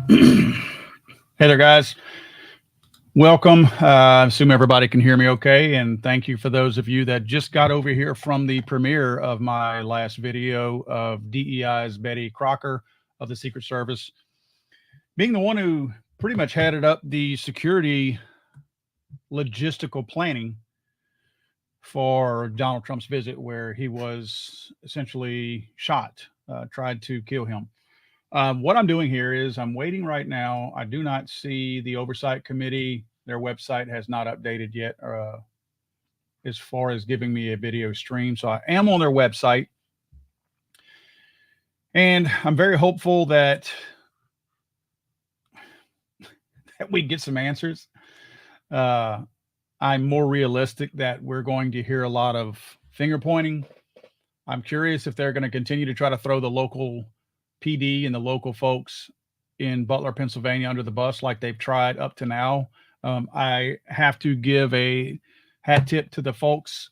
Hey there, guys. Welcome. I assume everybody can hear me okay. And thank you for those of you that just got over here from the premiere of my last video of DEI's Betty Crocker of the Secret Service, being the one who pretty much headed up the security logistical planning for Donald Trump's visit, where he was essentially shot, tried to kill him. What I'm doing here is I'm waiting right now. I do not see the Oversight Committee. Their website has not updated yet as far as giving me a video stream. So I am on their website. And I'm very hopeful that we get some answers. Uh, I'm more realistic that we're going to hear a lot of finger pointing. I'm curious if they're going to continue to try to throw the local PD and the local folks in Butler, Pennsylvania under the bus like they've tried up to now. I have to give a hat tip to the folks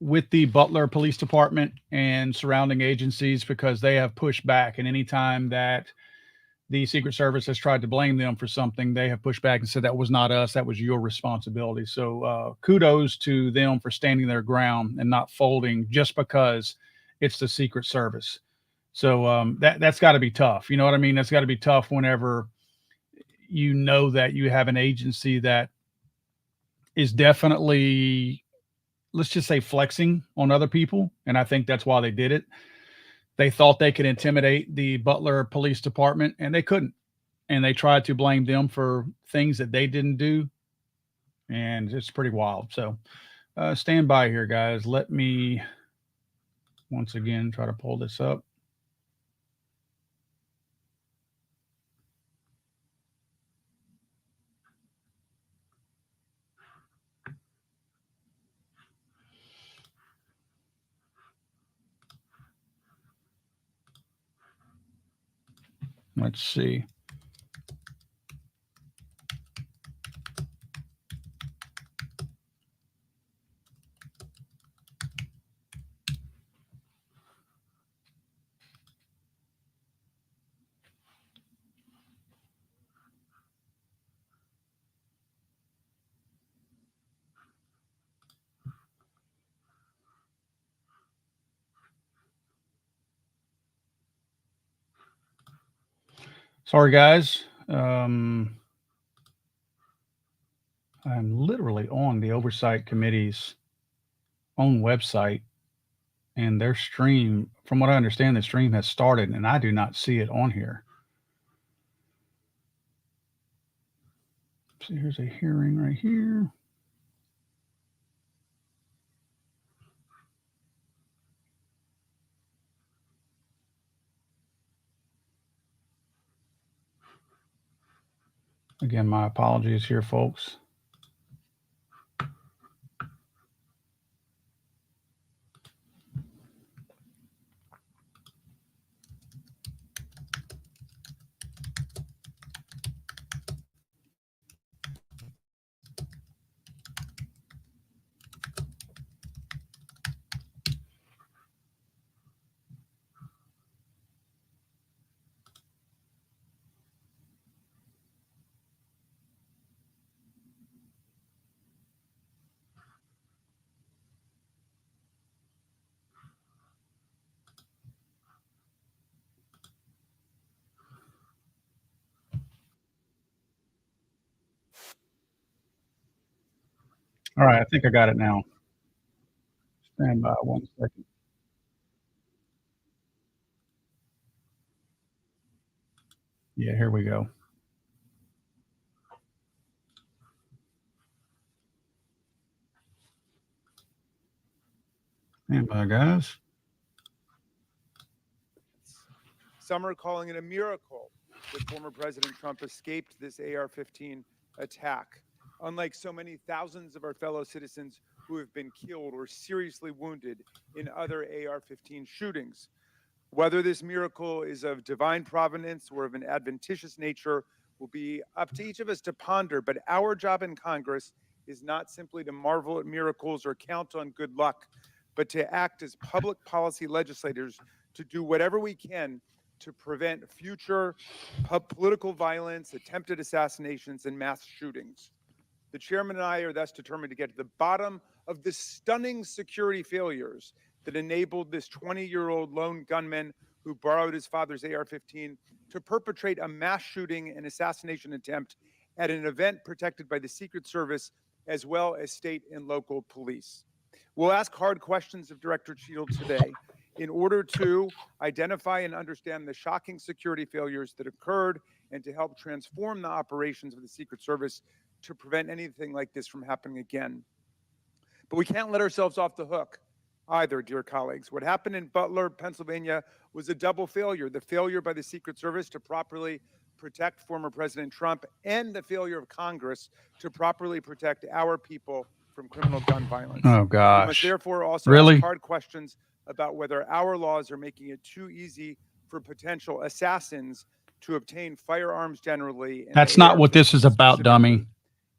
with the Butler Police Department and surrounding agencies, because they have pushed back. And anytime that the Secret Service has tried to blame them for something, they have pushed back and said, that was not us, that was your responsibility. So kudos to them for standing their ground and not folding just because it's the Secret Service. So that's got to be tough. You know what I mean? That's got to be tough whenever you know that you have an agency that is definitely, let's just say, flexing on other people. And I think that's why they did it. They thought they could intimidate the Butler Police Department, and they couldn't. And they tried to blame them for things that they didn't do. And it's pretty wild. So stand by here, guys. Let me once again try to pull this up. Let's see. Sorry, guys. I'm literally on the Oversight Committee's own website, and their stream, from what I understand, the stream has started, and I do not see it on here. So here's a hearing right here. Again, my apologies here, folks. All right, I think I got it now. Stand by 1 second. Yeah, here we go. Stand by, guys. Some are calling it a miracle that former President Trump escaped this AR-15 attack. Unlike so many thousands of our fellow citizens who have been killed or seriously wounded in other AR-15 shootings. Whether this miracle is of divine providence or of an adventitious nature will be up to each of us to ponder, but our job in Congress is not simply to marvel at miracles or count on good luck, but to act as public policy legislators to do whatever we can to prevent future political violence, attempted assassinations, and mass shootings. The chairman and I are thus determined to get to the bottom of the stunning security failures that enabled this 20-year-old lone gunman who borrowed his father's AR-15 to perpetrate a mass shooting and assassination attempt at an event protected by the Secret Service as well as state and local police. We'll ask hard questions of Director Cheatle today in order to identify and understand the shocking security failures that occurred and to help transform the operations of the Secret Service to prevent anything like this from happening again. But we can't let ourselves off the hook either, dear colleagues. What happened in Butler, Pennsylvania was a double failure: the failure by the Secret Service to properly protect former President Trump, and the failure of Congress to properly protect our people from criminal gun violence. Oh, We gosh. must therefore also Really? ask hard questions about whether our laws are making it too easy for potential assassins to obtain firearms generally. And That's not what this is AR-15 about, dummy.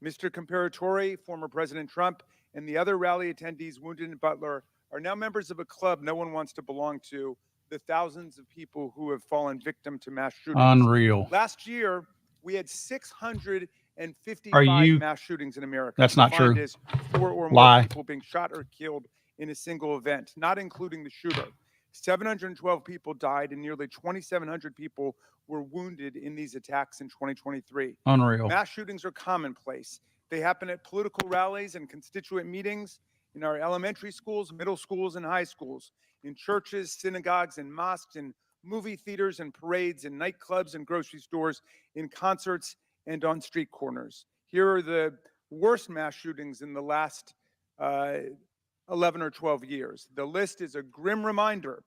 Mr. Comparatore, former President Trump, and the other rally attendees wounded in Butler are now members of a club no one wants to belong to, the thousands of people who have fallen victim to mass shootings. Unreal. Last year, we had 655 Are you- mass shootings in America. That's not defined true. as 4 or more Lie. people being shot or killed in a single event, not including the shooter. 712 people died and nearly 2,700 people were wounded in these attacks in 2023. Unreal. Mass shootings are commonplace. They happen at political rallies and constituent meetings, in our elementary schools, middle schools, and high schools, in churches, synagogues, and mosques, in movie theaters and parades, in nightclubs and grocery stores, in concerts, and on street corners. Here are the worst mass shootings in the last 11 or 12 years. The list is a grim reminder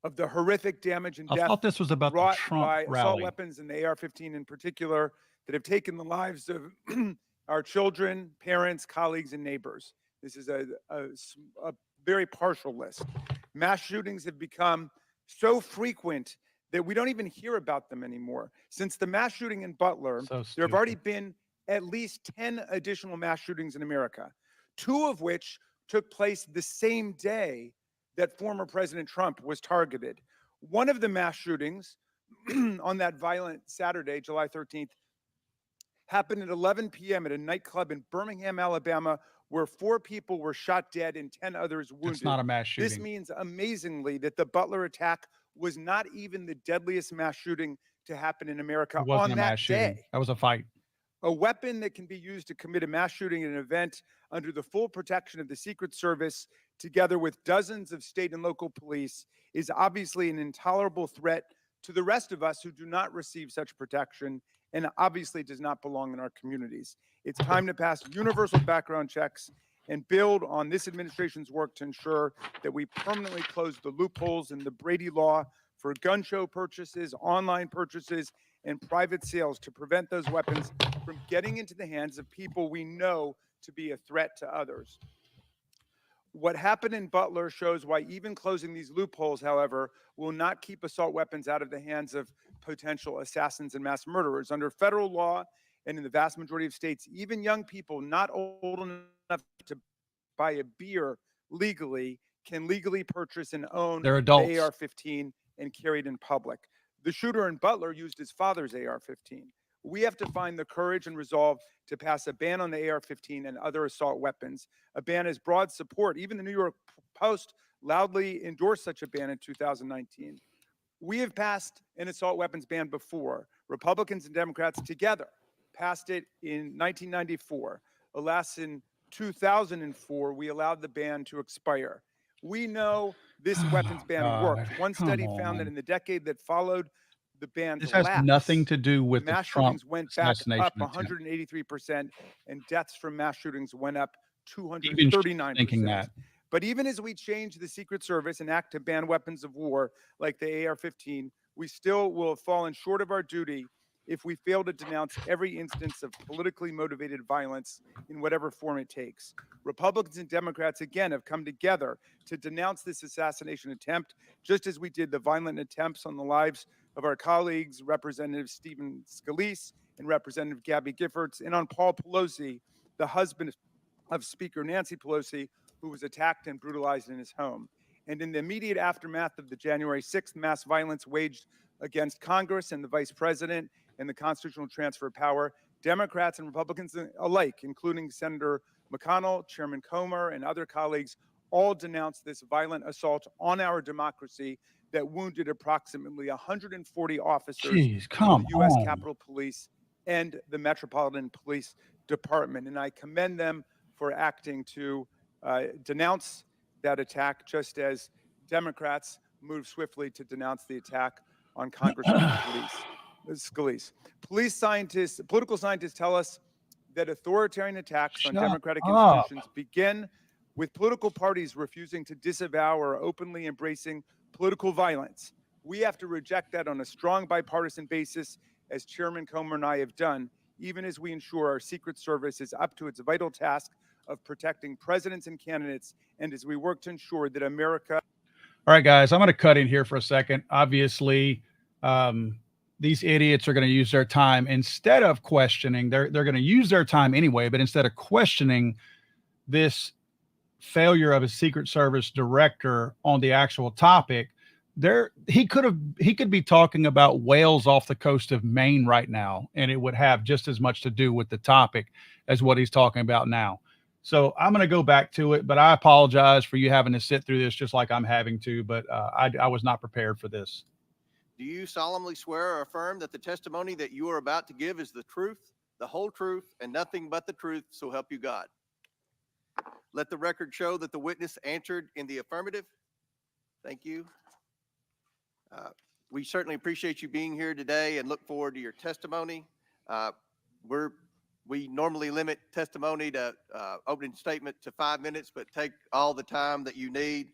of the horrific damage and I death thought this was about the wrought Trump by assault rally. weapons and the AR-15 in particular that have taken the lives of our children, parents, colleagues, and neighbors. This is a very partial list. Mass shootings have become so frequent that we don't even hear about them anymore. Since the mass shooting in Butler, So there have already stupid. been at least 10 additional mass shootings in America, 2 of which took place the same day that former President Trump was targeted. One of the mass shootings on that violent Saturday, July 13th, happened at 11 p.m. at a nightclub in Birmingham, Alabama, where 4 people were shot dead and 10 others wounded. It's not a mass shooting. This means, amazingly, that the Butler attack was not even the deadliest mass shooting to happen in America It wasn't on a that mass shooting. day. That was a fight. A weapon that can be used to commit a mass shooting at an event under the full protection of the Secret Service, together with dozens of state and local police, is obviously an intolerable threat to the rest of us who do not receive such protection, and obviously does not belong in our communities. It's time to pass universal background checks and build on this administration's work to ensure that we permanently close the loopholes in the Brady law for gun show purchases, online purchases, and private sales to prevent those weapons from getting into the hands of people we know to be a threat to others. What happened in Butler shows why even closing these loopholes, however, will not keep assault weapons out of the hands of potential assassins and mass murderers. Under federal law, and in the vast majority of states, even young people not old enough to buy a beer legally can legally purchase and own They're the adults. AR-15 and carry it in public. The shooter in Butler used his father's AR-15. We have to find the courage and resolve to pass a ban on the AR-15 and other assault weapons. A ban has broad support. Even the New York Post loudly endorsed such a ban in 2019. We have passed an assault weapons ban before. Republicans and Democrats together passed it in 1994. Alas, in 2004, we allowed the ban to expire. We know this weapons ban worked. One study found that in the decade that followed the ban's This has lapse, nothing to do with the mass Trump shootings went back assassination up attempt. 183%, and deaths from mass shootings went up Even 239%. thinking that. But even as we change the Secret Service and act to ban weapons of war like the AR-15, we still will have fallen short of our duty if we fail to denounce every instance of politically motivated violence in whatever form it takes. Republicans and Democrats, again, have come together to denounce this assassination attempt, just as we did the violent attempts on the lives of our colleagues, Representative Stephen Scalise and Representative Gabby Giffords, and on Paul Pelosi, the husband of Speaker Nancy Pelosi, who was attacked and brutalized in his home. And in the immediate aftermath of the January 6th mass violence waged against Congress and the Vice President and the constitutional transfer of power, Democrats and Republicans alike, including Senator McConnell, Chairman Comer, and other colleagues, all denounced this violent assault on our democracy that wounded approximately 140 officers Jeez, of come the U.S. on. Capitol Police and the Metropolitan Police Department. And I commend them for acting to denounce that attack, just as Democrats moved swiftly to denounce the attack on Congresswoman Scalise. Political scientists tell us that authoritarian attacks on democratic institutions begin with political parties refusing to disavow or openly embracing political violence. We have to reject that on a strong bipartisan basis, as Chairman Comer and I have done, even as we ensure our Secret Service is up to its vital task of protecting presidents and candidates, and as we work to ensure that America. All right, guys, I'm going to cut in here for a second. Obviously, these idiots are going to use their time instead of questioning. They're going to use their time anyway, but instead of questioning this failure of a Secret Service director on the actual topic, he could be talking about whales off the coast of Maine right now, and it would have just as much to do with the topic as what he's talking about now. So I'm going to go back to it, but I apologize for you having to sit through this just like I'm having to, but I was not prepared for this. Do you solemnly swear or affirm that the testimony that you are about to give is the truth, the whole truth, and nothing but the truth, so help you God? Let the record show that the witness answered in the affirmative. Thank you. We certainly appreciate you being here today and look forward to your testimony. We normally limit testimony to opening statement to 5 minutes, but take all the time that you need.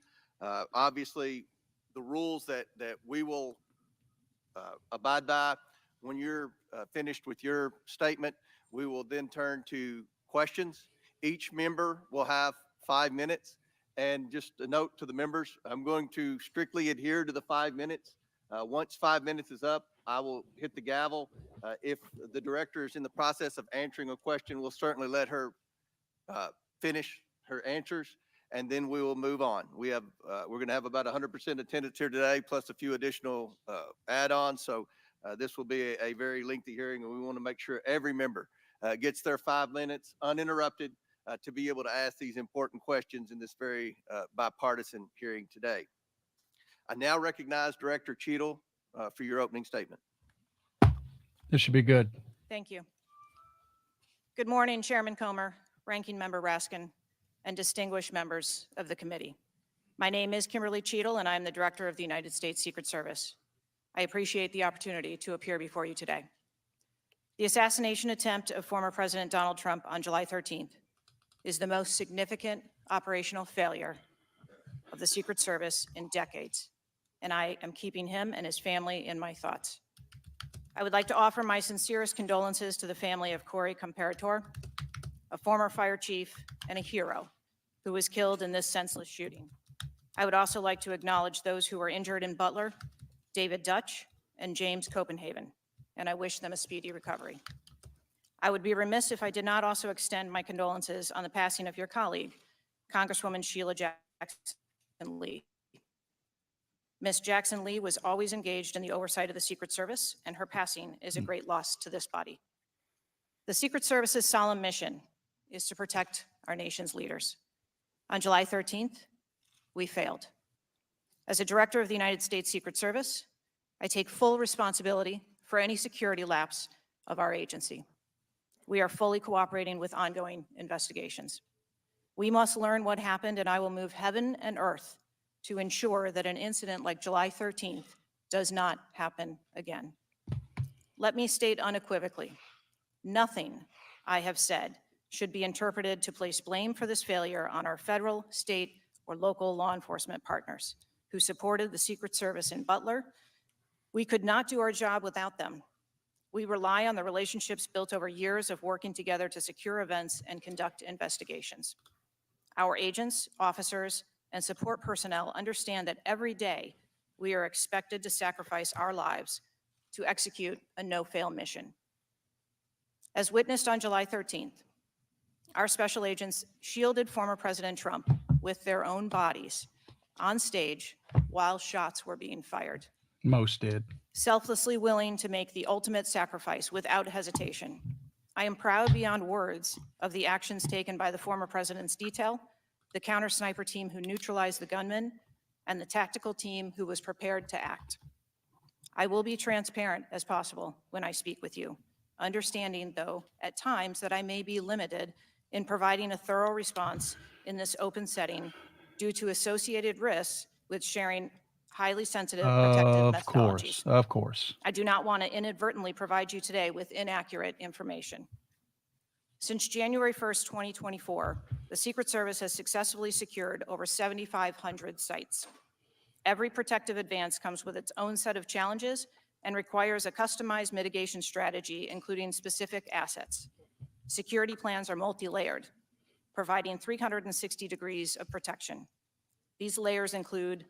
Obviously, the rules that we will abide by. When you're finished with your statement, we will then turn to questions. Each member will have 5 minutes. And just a note to the members, I'm going to strictly adhere to the 5 minutes. Once 5 minutes is up, I will hit the gavel. If the director is in the process of answering a question, we'll certainly let her finish her answers, and then we will move on. We're going to have about 100% attendance here today, plus a few additional add-ons. So this will be a very lengthy hearing, and we want to make sure every member gets their 5 minutes uninterrupted to be able to ask these important questions in this very bipartisan hearing today. I now recognize Director Cheatle for your opening statement. This should be good. Thank you. Good morning, Chairman Comer, Ranking Member Raskin, and distinguished members of the committee. My name is Kimberly Cheatle, and I'm the Director of the United States Secret Service. I appreciate the opportunity to appear before you today. The assassination attempt of former President Donald Trump on July 13th is the most significant operational failure of the Secret Service in decades, and I am keeping him and his family in my thoughts. I would like to offer my sincerest condolences to the family of Corey Comparator, a former fire chief and a hero who was killed in this senseless shooting. I would also like to acknowledge those who were injured in Butler, David Dutch and James Copenhagen, and I wish them a speedy recovery. I would be remiss if I did not also extend my condolences on the passing of your colleague, Congresswoman Sheila Jackson Lee. Ms. Jackson Lee was always engaged in the oversight of the Secret Service, and her passing is a great loss to this body. The Secret Service's solemn mission is to protect our nation's leaders. On July 13th, we failed. As a director of the United States Secret Service, I take full responsibility for any security lapse of our agency. We are fully cooperating with ongoing investigations. We must learn what happened, and I will move heaven and earth to ensure that an incident like July 13th does not happen again. Let me state unequivocally, nothing I have said should be interpreted to place blame for this failure on our federal, state, or local law enforcement partners who supported the Secret Service in Butler. We could not do our job without them. We rely on the relationships built over years of working together to secure events and conduct investigations. Our agents, officers, and support personnel understand that every day we are expected to sacrifice our lives to execute a no-fail mission. As witnessed on July 13th, our special agents shielded former President Trump with their own bodies on stage while shots were being fired, Most did. selflessly willing to make the ultimate sacrifice without hesitation. I am proud beyond words of the actions taken by the former president's detail, the counter sniper team who neutralized the gunman, and the tactical team who was prepared to act. I will be transparent as possible when I speak with you, understanding, though, at times that I may be limited in providing a thorough response in this open setting due to associated risks with sharing highly sensitive protective Of methodologies. course. Of course. I do not want to inadvertently provide you today with inaccurate information. Since January 1st, 2024, the Secret Service has successfully secured over 7,500 sites. Every protective advance comes with its own set of challenges and requires a customized mitigation strategy, including specific assets. Security plans are multi-layered, providing 360 degrees of protection. These layers include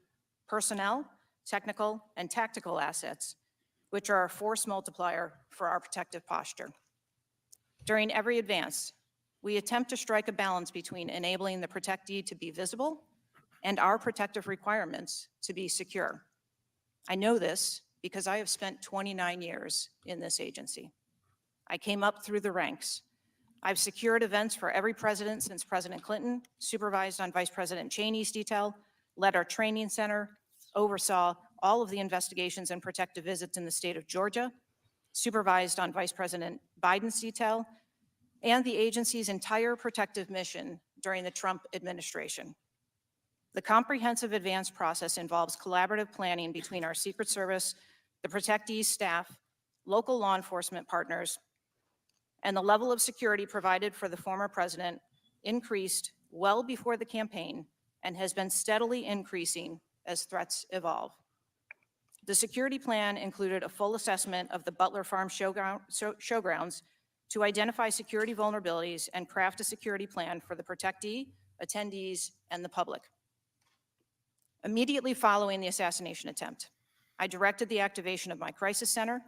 personnel, technical, and tactical assets, which are a force multiplier for our protective posture. During every advance, we attempt to strike a balance between enabling the protectee to be visible and our protective requirements to be secure. I know this because I have spent 29 years in this agency. I came up through the ranks. I've secured events for every president since President Clinton, supervised on Vice President Cheney's detail, led our training center, oversaw all of the investigations and protective visits in the state of Georgia, supervised on Vice President Biden's detail, and the agency's entire protective mission during the Trump administration. The comprehensive advance process involves collaborative planning between our Secret Service, the protectees' staff, local law enforcement partners, and the level of security provided for the former president increased well before the campaign and has been steadily increasing as threats evolve. The security plan included a full assessment of the Butler Farm showgrounds to identify security vulnerabilities and craft a security plan for the protectee, attendees, and the public. Immediately following the assassination attempt, I directed the activation of my crisis center.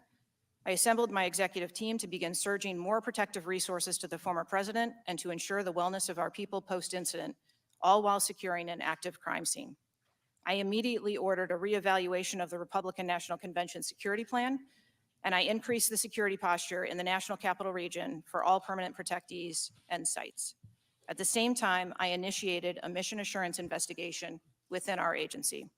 I assembled my executive team to begin surging more protective resources to the former president and to ensure the wellness of our people post-incident, all while securing an active crime scene. I immediately ordered a reevaluation of the Republican National Convention security plan, and I increased the security posture in the National Capital Region for all permanent protectees and sites. At the same time, I initiated a mission assurance investigation within our agency.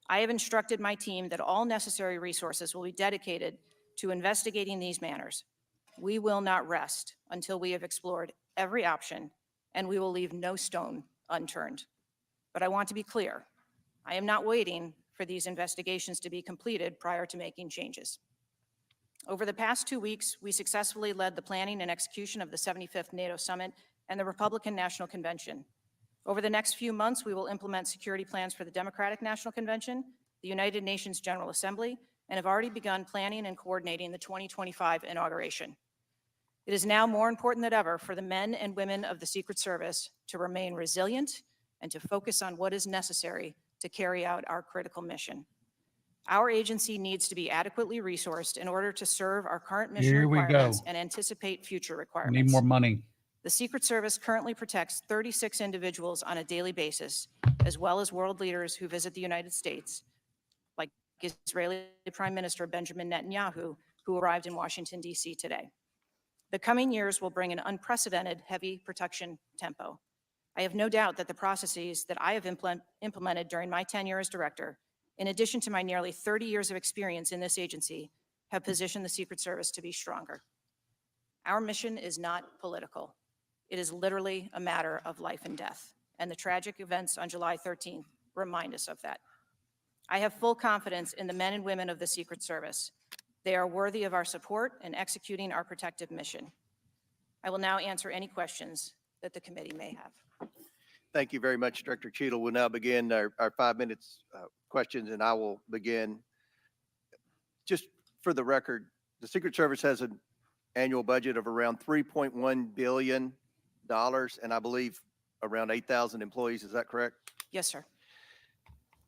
I have instructed my team that all necessary resources will be dedicated to investigating these matters. We will not rest until we have explored every option, and we will leave no stone unturned. But I want to be clear, I am not waiting for these investigations to be completed prior to making changes. Over the past 2 weeks, we successfully led the planning and execution of the 75th NATO Summit and the Republican National Convention. Over the next few months, we will implement security plans for the Democratic National Convention, the United Nations General Assembly, and have already begun planning and coordinating the 2025 inauguration. It is now more important than ever for the men and women of the Secret Service to remain resilient and to focus on what is necessary to carry out our critical mission. Our agency needs to be adequately resourced in order to serve our current mission Here we go. requirements and anticipate future We requirements. need more money. The Secret Service currently protects 36 individuals on a daily basis, as well as world leaders who visit the United States, like Israeli Prime Minister Benjamin Netanyahu, who arrived in Washington, D.C. today. The coming years will bring an unprecedented heavy protection tempo. I have no doubt that the processes that I have implemented during my tenure as director, in addition to my nearly 30 years of experience in this agency, have positioned the Secret Service to be stronger. Our mission is not political. It is literally a matter of life and death, and the tragic events on July 13th remind us of that. I have full confidence in the men and women of the Secret Service. They are worthy of our support in executing our protective mission. I will now answer any questions that the committee may have. Thank you very much, Director Cheatle. We'll now begin our 5 minutes questions, and I will begin. Just for the record, the Secret Service has an annual budget of around $3.1 billion, and I believe around 8,000 employees. Is that correct? Yes, sir.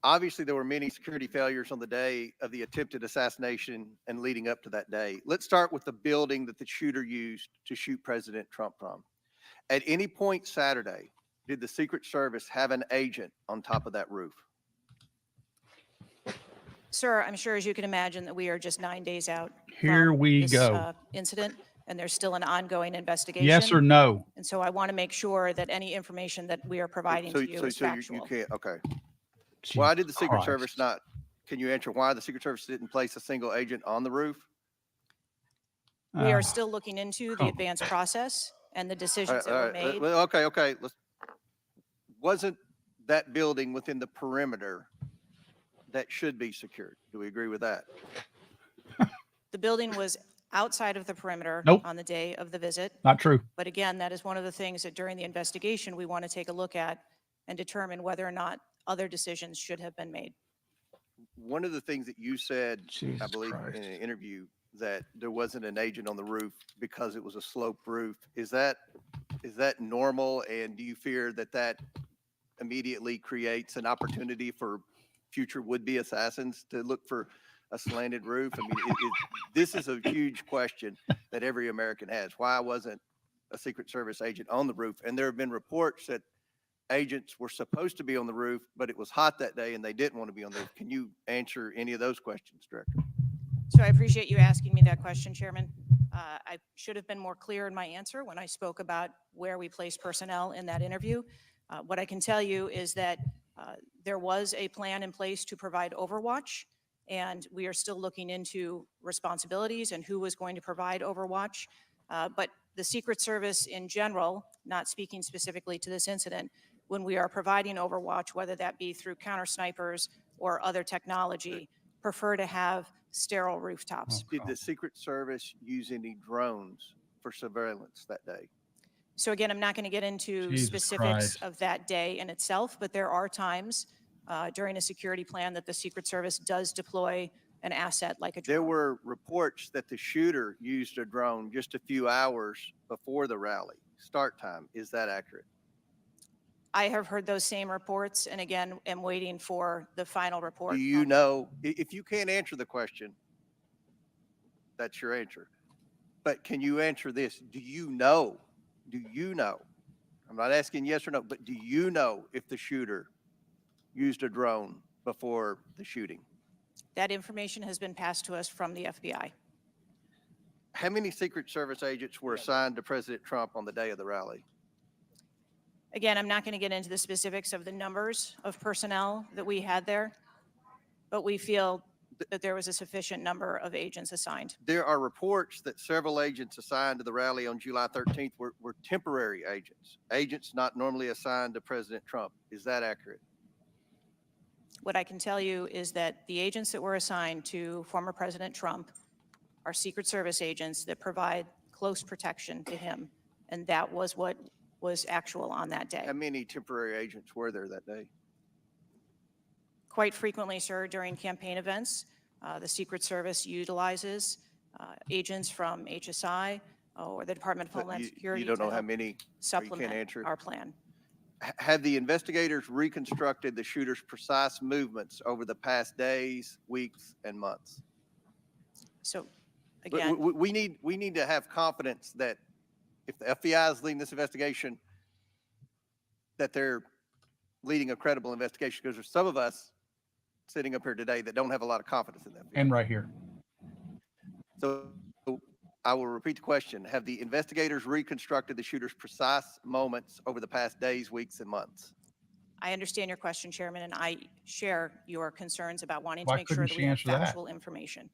Obviously, there were many security failures on the day of the attempted assassination and leading up to that day. Let's start with the building that the shooter used to shoot President Trump from. At any point Saturday, did the Secret Service have an agent on top of that roof? Sir, I'm sure as you can imagine that we are just 9 days out Here from we this go. incident, and there's still an ongoing investigation. Yes or no? And so I want to make sure that any information that we are providing to you is You factual. can't, okay. Jesus Why did the Secret Christ. Service not, can you answer why the Secret Service didn't place a single agent on the roof? We Uh, are still looking into the oh. advanced process and the All decisions that right, were made. well, okay, wasn't that building within the perimeter that should be secured? Do we agree with that? The building was outside of the perimeter Nope. on the day of the visit. Not true. But again, that is one of the things that during the investigation, we want to take a look at and determine whether or not other decisions should have been made. One of the things that you said, I Jesus believe, Christ. in an interview, that there wasn't an agent on the roof because it was a sloped roof. Is that normal? And do you fear that that immediately creates an opportunity for future would-be assassins to look for a slanted roof? I mean, this is a huge question that every American has. Why wasn't a Secret Service agent on the roof? And there have been reports that agents were supposed to be on the roof, but it was hot that day and they didn't want to be on the roof. Can you answer any of those questions, Director? So I appreciate you asking me that question, Chairman. I should have been more clear in my answer when I spoke about where we place personnel in that interview. What I can tell you is that there was a plan in place to provide overwatch, and we are still looking into responsibilities and who was going to provide overwatch. But the Secret Service in general, not speaking specifically to this incident, when we are providing overwatch, whether that be through counter snipers or other technology, prefer to have sterile rooftops. Did the Secret Service use any drones for surveillance that day? So again, I'm not going to get into Jesus specifics Christ. of that day in itself, but there are times during a security plan that the Secret Service does deploy an asset like a drone. There were reports that the shooter used a drone just a few hours before the rally start time. Is that accurate? I have heard those same reports, and again, am waiting for the final report. Do you know, if you can't answer the question, that's your answer. But can you answer this? Do you know, I'm not asking yes or no, but do you know if the shooter used a drone before the shooting? That information has been passed to us from the FBI. How many Secret Service agents were assigned to President Trump on the day of the rally? Again, I'm not going to get into the specifics of the numbers of personnel that we had there, but we feel that there was a sufficient number of agents assigned. There are reports that several agents assigned to the rally on July 13th were temporary agents not normally assigned to President Trump. Is that accurate? What I can tell you is that the agents that were assigned to former President Trump are Secret Service agents that provide close protection to him, and that was what was actual on that day. How many temporary agents were there that day? Quite frequently, sir, during campaign events, the Secret Service utilizes agents from HSI or the Department of Homeland Security. You don't to know how help many, or you can't supplement answer? our plan. Have the investigators reconstructed the shooter's precise movements over the past days, weeks, and months? So again, We need to have confidence that if the FBI is leading this investigation, that they're leading a credible investigation, because there's some of us sitting up here today that don't have a lot of confidence in them. And right here. So I will repeat the question. Have the investigators reconstructed the shooter's precise moments over the past days, weeks, and months? I understand your question, Chairman, and I share your concerns about wanting to Why make sure couldn't that she we have answer that? factual information.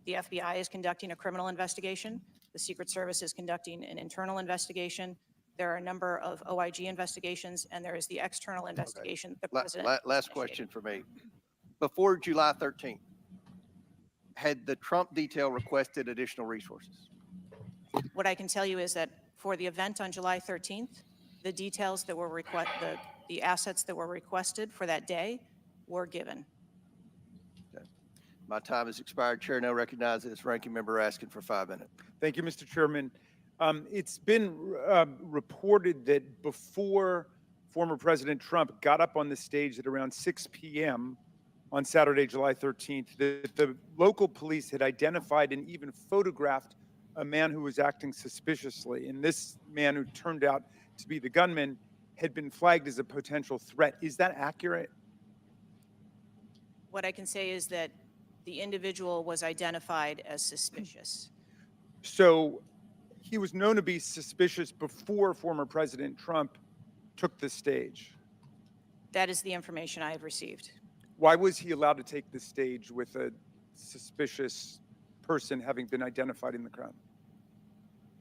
The FBI is conducting a criminal investigation. The Secret Service is conducting an internal investigation. There are a number of OIG investigations, and there is the external investigation that the president Last question for me. Before July 13th, had the Trump detail requested additional resources? What I can tell you is that for the event on July 13th, the details that were the assets that were requested for that day were given. Okay. My time has expired. Chair now recognizes Ranking Member Raskin for 5 minutes. Thank you, Mr. Chairman. It's been reported that before former President Trump got up on the stage at around 6 p.m. on Saturday, July 13th, that the local police had identified and even photographed a man who was acting suspiciously. And this man, who turned out to be the gunman, had been flagged as a potential threat. Is that accurate? What I can say is that the individual was identified as suspicious. So he was known to be suspicious before former President Trump took the stage. That is the information I have received. Why was he allowed to take the stage with a suspicious person having been identified in the crowd?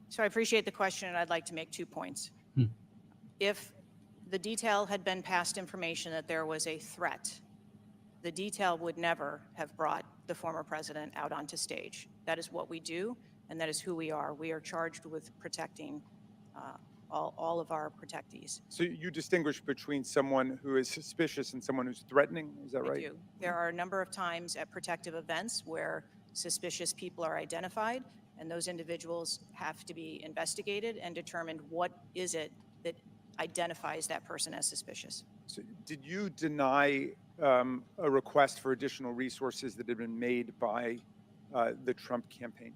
So I appreciate the question, and I'd like to make 2 points. If the detail had been past information that there was a threat, the detail would never have brought the former president out onto stage. That is what we do, and that is who we are. We are charged with protecting all of our protectees. So you distinguish between someone who is suspicious and someone who's threatening, is that right? I do. There are a number of times at protective events where suspicious people are identified, and those individuals have to be investigated and determined what is it that identifies that person as suspicious. So did you deny a request for additional resources that had been made by the Trump campaign?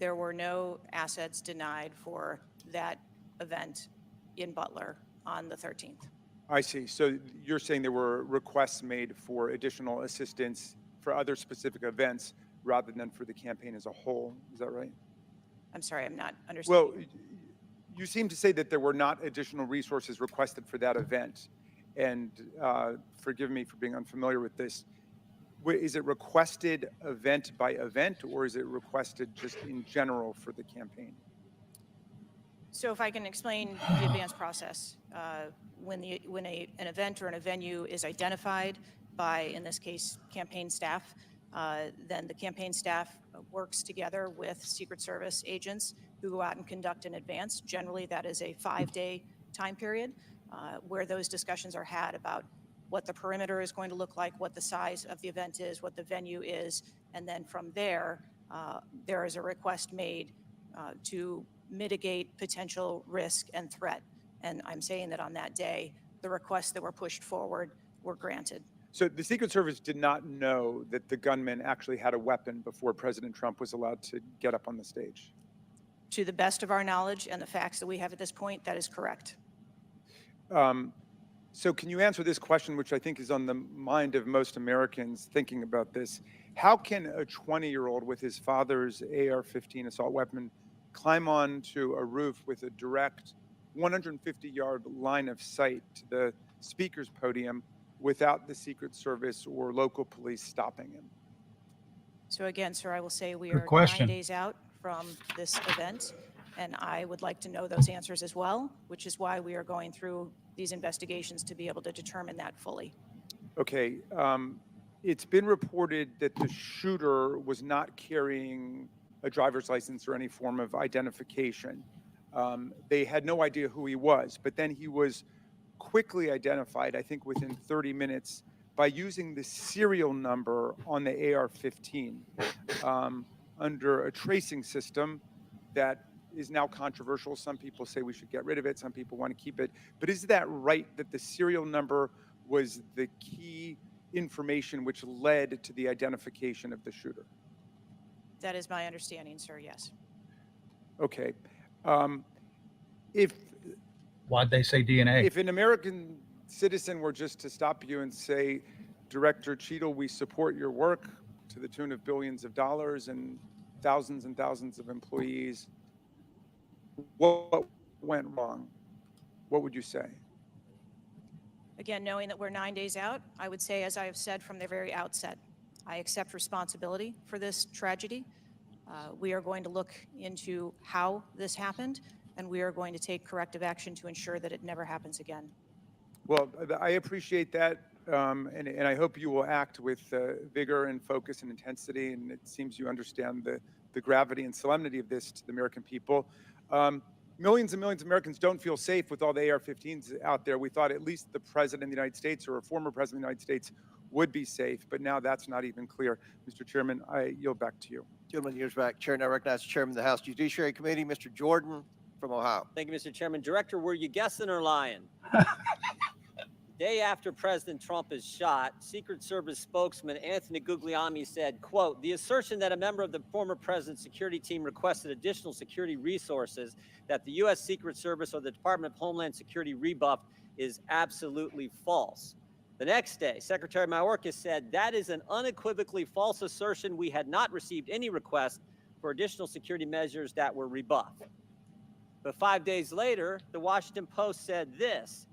There were no assets denied for that event in Butler on the 13th. I see. So you're saying there were requests made for additional assistance for other specific events rather than for the campaign as a whole. Is that right? I'm sorry, I'm not understanding. Well, you seem to say that there were not additional resources requested for that event. And forgive me for being unfamiliar with this. Is it requested event by event, or is it requested just in general for the campaign? So if I can explain the advance process, when an event or a venue is identified by, in this case, campaign staff, then the campaign staff works together with Secret Service agents who go out and conduct an advance. Generally, that is a 5-day time period where those discussions are had about what the perimeter is going to look like, what the size of the event is, what the venue is, and then from there, there is a request made to mitigate potential risk and threat. And I'm saying that on that day, the requests that were pushed forward were granted. So the Secret Service did not know that the gunman actually had a weapon before President Trump was allowed to get up on the stage? To the best of our knowledge and the facts that we have at this point, that is correct. So can you answer this question, which I think is on the mind of most Americans thinking about this? How can a 20-year-old with his father's AR-15 assault weapon climb onto a roof with a direct 150-yard line of sight to the speaker's podium without the Secret Service or local police stopping him? So again, sir, I will say we Good are 9 question. days out from this event, and I would like to know those answers as well, which is why we are going through these investigations to be able to determine that fully. Okay. It's been reported that the shooter was not carrying a driver's license or any form of identification. They had no idea who he was, but then he was quickly identified, I think within 30 minutes, by using the serial number on the AR-15 under a tracing system that is now controversial. Some people say we should get rid of it. Some people want to keep it. But is that right, that the serial number was the key information which led to the identification of the shooter? That is my understanding, sir, yes. Okay. Why'd they say DNA? If an American citizen were just to stop you and say, Director Cheatle, we support your work to the tune of billions of dollars and thousands of employees, what went wrong? What would you say? Again, knowing that we're 9 days out, I would say, as I have said from the very outset, I accept responsibility for this tragedy. We are going to look into how this happened, and we are going to take corrective action to ensure that it never happens again. Well, I appreciate that, and I hope you will act with vigor and focus and intensity, and it seems you understand the gravity and solemnity of this to the American people. Millions and millions of Americans don't feel safe with all the AR-15s out there. We thought at least the President of the United States or a former President of the United States would be safe, but now that's not even clear. Mr. Chairman, I yield back to you. Gentleman yields back. Chair now recognizes Chairman of the House Judiciary Committee, Mr. Jordan from Ohio. Thank you, Mr. Chairman. Director, were you guessing or lying? Day after President Trump is shot, Secret Service spokesman Anthony Guglielmi said, quote, the assertion that a member of the former president's security team requested additional security resources that the U.S. Secret Service or the Department of Homeland Security rebuffed is absolutely false. The next day, Secretary Mayorkas said that is an unequivocally false assertion. We had not received any request for additional security measures that were rebuffed. But 5 days later, the Washington Post said this: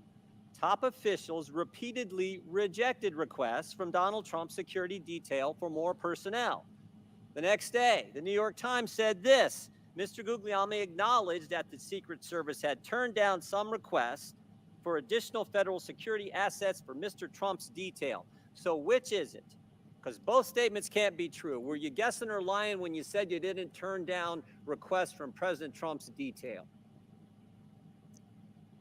top officials repeatedly rejected requests from Donald Trump's security detail for more personnel. The next day, the New York Times said this: Mr. Guglielmi acknowledged that the Secret Service had turned down some requests for additional federal security assets for Mr. Trump's detail. So which is it? Because both statements can't be true. Were you guessing or lying when you said you didn't turn down requests from President Trump's detail?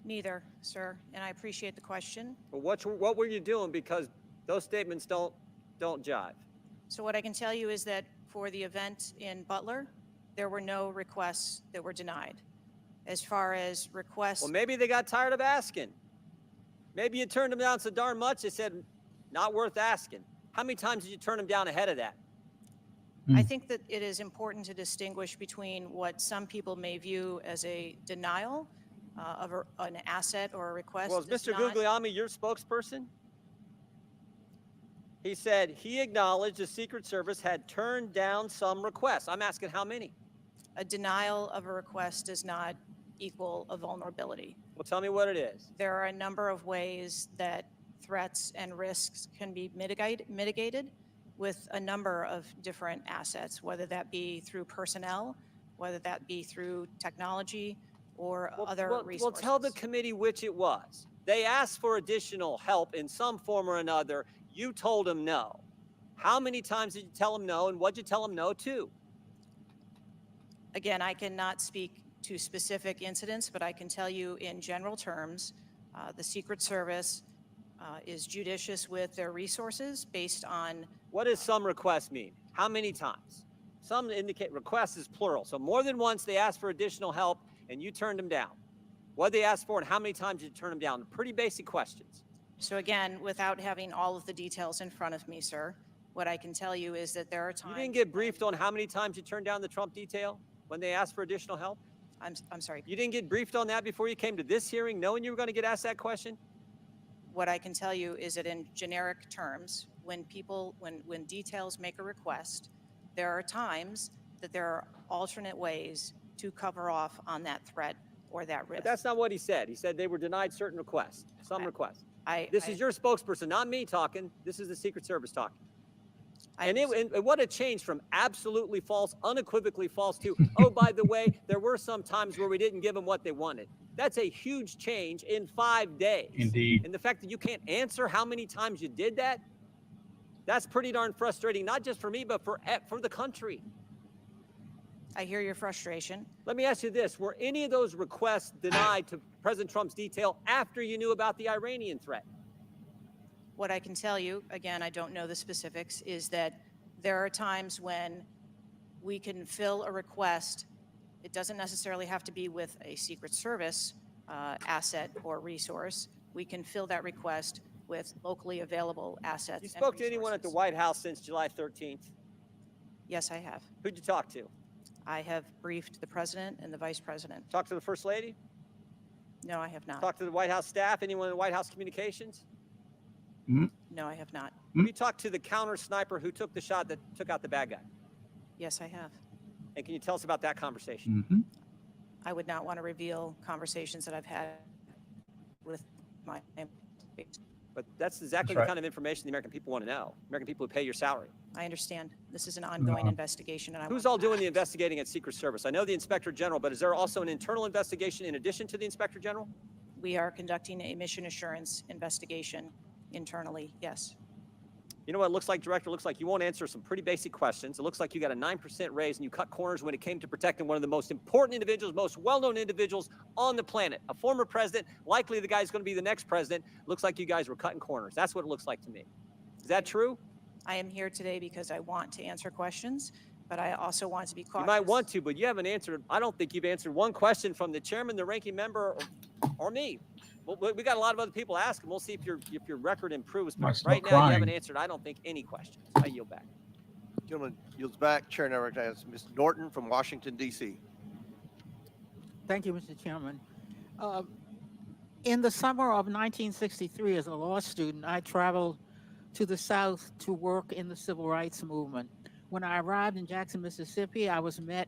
Neither, sir, and I appreciate the question. Well, what were you doing? Because those statements don't jive. So what I can tell you is that for the event in Butler, there were no requests that were denied. As far as requests, Well, maybe they got tired of asking. Maybe you turned them down so darn much, they said, not worth asking. How many times did you turn them down ahead of that? I think that it is important to distinguish between what some people may view as a denial of an asset or a request. Well, is does Mr. not- Guglielmi your spokesperson? He said he acknowledged the Secret Service had turned down some requests. I'm asking how many? A denial of a request does not equal a vulnerability. Well, tell me what it is. There are a number of ways that threats and risks can be mitigated with a number of different assets, whether that be through personnel, whether that be through technology, or other resources. Well, tell the committee which it was. They asked for additional help in some form or another. You told them no. How many times did you tell them no, and what'd you tell them no to? Again, I cannot speak to specific incidents, but I can tell you in general terms, the Secret Service is judicious with their resources based on. What does some requests mean? How many times? Some indicate requests is plural. So more than once they asked for additional help and you turned them down. What did they ask for and how many times did you turn them down? Pretty basic questions. So again, without having all of the details in front of me, sir, what I can tell you is that there are times. You didn't get briefed on how many times you turned down the Trump detail when they asked for additional help? I'm sorry. You didn't get briefed on that before you came to this hearing knowing you were going to get asked that question? What I can tell you is that in generic terms, when details make a request, there are times that there are alternate ways to cover off on that threat or that risk. But that's not what he said. He said they were denied certain requests, some requests. This is your spokesperson, not me talking. This is the Secret Service talking. And what a change from absolutely false, unequivocally false to, oh, by the way, there were some times where we didn't give them what they wanted. That's a huge change in 5 days. Indeed. And the fact that you can't answer how many times you did that, that's pretty darn frustrating, not just for me, but for the country. I hear your frustration. Let me ask you this. Were any of those requests denied to President Trump's detail after you knew about the Iranian threat? What I can tell you, again, I don't know the specifics, is that there are times when we can fill a request. It doesn't necessarily have to be with a Secret Service asset or resource. We can fill that request with locally available assets. You spoke to anyone at the White House since July 13th? Yes, I have. Who'd you talk to? I have briefed the President and the Vice President. Talked to the First Lady? No, I have not. Talked to the White House staff? Anyone in the White House communications? No, I have not. You talked to the counter sniper who took the shot that took out the bad guy? Yes, I have. And can you tell us about that conversation? I would not want to reveal conversations that I've had with my. But that's exactly the kind of information the American people want to know. American people who pay your salary. I understand. This is an ongoing investigation, and Who's all doing the investigating at Secret Service? I know the Inspector General, but is there also an internal investigation in addition to the Inspector General? We are conducting a mission assurance investigation internally, yes. You know what it looks like, Director? It looks like you won't answer some pretty basic questions. It looks like you got a 9% raise and you cut corners when it came to protecting one of the most important individuals, most well-known individuals on the planet. A former president, likely the guy who's going to be the next president. Looks like you guys were cutting corners. That's what it looks like to me. Is that true? I am here today because I want to answer questions, but I also want to be cautious. You might want to, but you haven't answered. I don't think you've answered one question from the chairman, the ranking member, or me. Well, we got a lot of other people asking. We'll see if your record improves. But right now, you haven't answered, I don't think, any questions. I yield back. Gentleman yields back. Chair now recognizes Ms. Norton from Washington, D.C. Thank you, Mr. Chairman. In the summer of 1963, as a law student, I traveled to the South to work in the civil rights movement. When I arrived in Jackson, Mississippi, I was met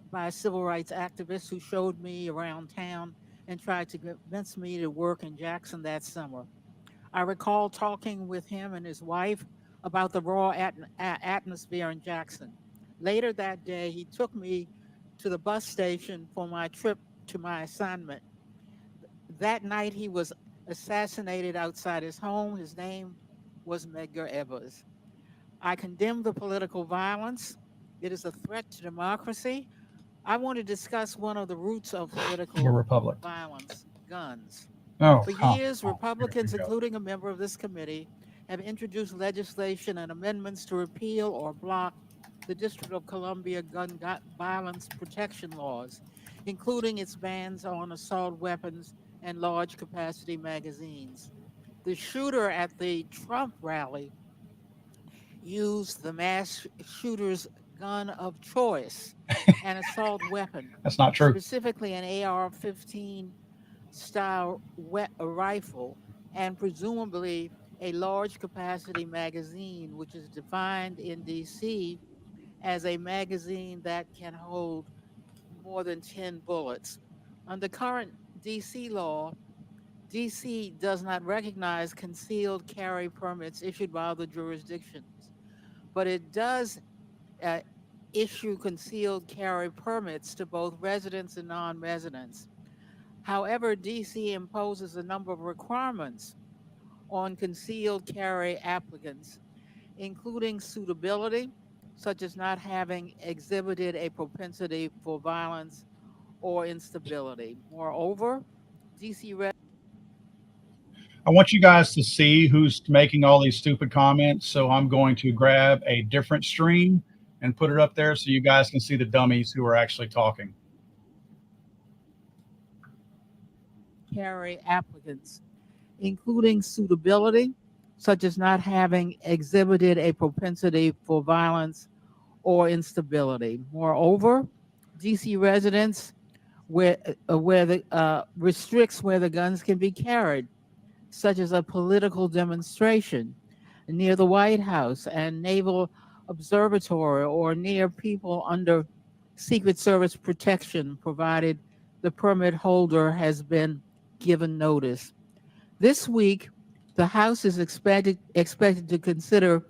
by a civil rights activist who showed me around town and tried to convince me to work in Jackson that summer. I recall talking with him and his wife about the raw atmosphere in Jackson. Later that day, he took me to the bus station for my trip to my assignment. That night, he was assassinated outside his home. His name was Medgar Evers. I condemn the political violence. It is a threat to democracy. I want to discuss one of the roots of We're political Republic. violence, guns. Oh, For oh, years, oh, Republicans, here we go. including a member of this committee, have introduced legislation and amendments to repeal or block the District of Columbia gun violence protection laws, including its bans on assault weapons and large capacity magazines. The shooter at the Trump rally used the mass shooter's gun of choice, an assault weapon, That's not true. specifically an AR-15 style rifle, and presumably a large capacity magazine, which is defined in DC as a magazine that can hold more than 10 bullets. Under current DC law, DC does not recognize concealed carry permits issued by other jurisdictions, but it does uh, issue concealed carry permits to both residents and non-residents. However, DC imposes a number of requirements on concealed carry applicants, including suitability, such as not having exhibited a propensity for violence or instability. Moreover, DC I want you guys to see who's making all these stupid comments. So I'm going to grab a different stream and put it up there so you guys can see the dummies who are actually talking. carry applicants, including suitability, such as not having exhibited a propensity for violence or instability. Moreover, DC residents restricts where the guns can be carried, such as a political demonstration near the White House and Naval Observatory or near people under Secret Service protection, provided the permit holder has been given notice. This week, the House is expected to consider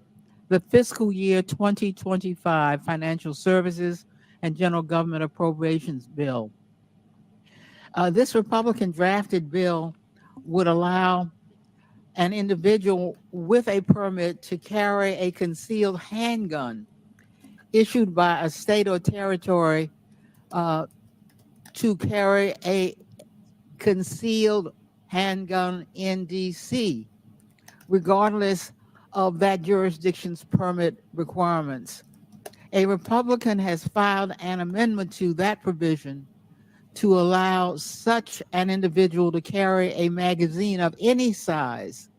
the fiscal year 2025 Financial Services and General Government Appropriations Bill. This Republican drafted bill would allow an individual with a permit to carry a concealed handgun issued by a state or territory to carry a concealed handgun in DC, regardless of that jurisdiction's permit requirements. A Republican has filed an amendment to that provision to allow such an individual to carry a magazine of any size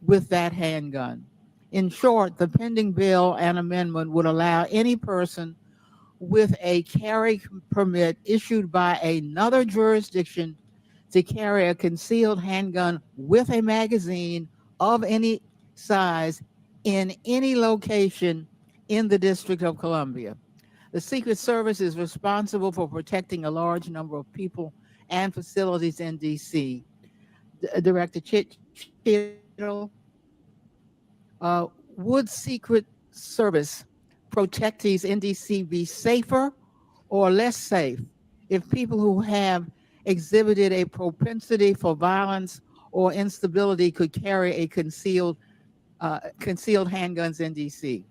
with that handgun. In short, the pending bill and amendment would allow any person with a carry permit issued by another jurisdiction to carry a concealed handgun with a magazine of any size in any location in the District of Columbia. The Secret Service is responsible for protecting a large number of people and facilities in DC. Director Cheatle, would Secret Service protectees in DC be safer or less safe if people who have exhibited a propensity for violence or instability could carry a concealed handguns in DC?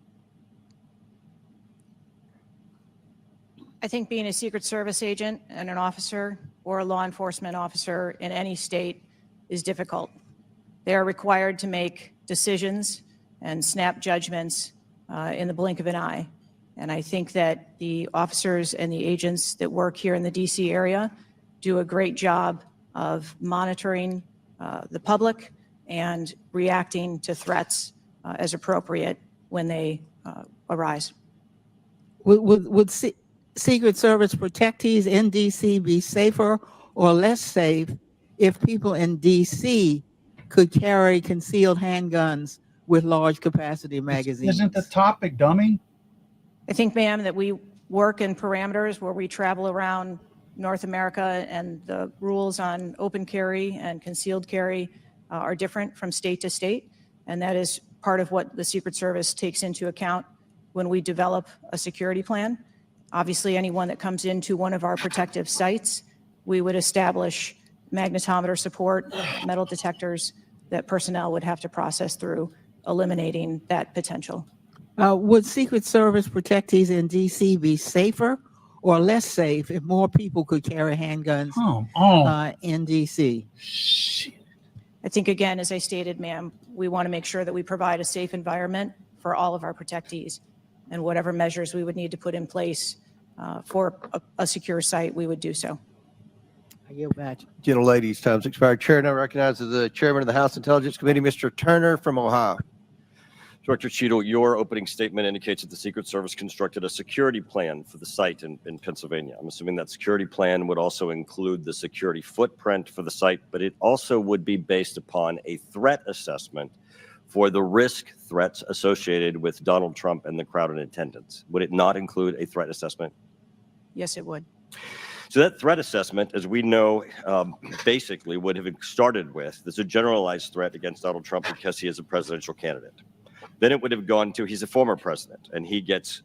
I think being a Secret Service agent and an officer or a law enforcement officer in any state is difficult. They are required to make decisions and snap judgments in the blink of an eye. And I think that the officers and the agents that work here in the DC area do a great job of monitoring the public and reacting to threats as appropriate when they arise. Would Secret Service protectees in DC be safer or less safe if people in DC could carry concealed handguns with large capacity magazines. Isn't the topic dummy? I think, ma'am, that we work in parameters where we travel around North America, and the rules on open carry and concealed carry are different from state to state. And that is part of what the Secret Service takes into account when we develop a security plan. Obviously, anyone that comes into one of our protective sites, we would establish magnetometer support, metal detectors that personnel would have to process through, eliminating that potential. Would Secret Service protectees in DC be safer or less safe if more people could carry handguns in DC? Shit. I think, again, as I stated, ma'am, we want to make sure that we provide a safe environment for all of our protectees, and whatever measures we would need to put in place for a secure site, we would do so. I yield back. Gentlelady's time's expired. Chair now recognizes the chairman of the House Intelligence Committee, Mr. Turner from Ohio. Director Cheatle, your opening statement indicates that the Secret Service constructed a security plan for the site in Pennsylvania. I'm assuming that security plan would also include the security footprint for the site, but it also would be based upon a threat assessment for the risk threats associated with Donald Trump and the crowd in attendance. Would it not include a threat assessment? Yes, it would. So that threat assessment, as we know, basically would have started with, there's a generalized threat against Donald Trump because he is a presidential candidate. Then it would have gone to, he's a former president, and he gets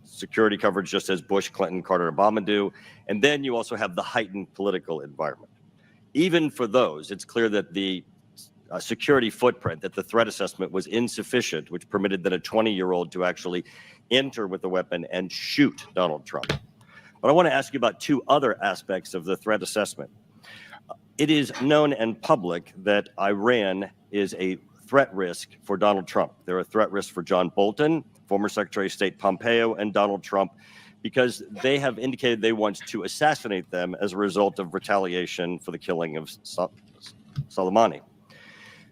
security coverage just as Bush, Clinton, Carter, and Obama do. And then you also have the heightened political environment. Even for those, it's clear that the security footprint, that the threat assessment was insufficient, which permitted then a 20-year-old to actually enter with a weapon and shoot Donald Trump. But I want to ask you about two other aspects of the threat assessment. It is known and public that Iran is a threat risk for Donald Trump. They're a threat risk for John Bolton, former Secretary of State Pompeo, and Donald Trump, because they have indicated they want to assassinate them as a result of retaliation for the killing of Soleimani.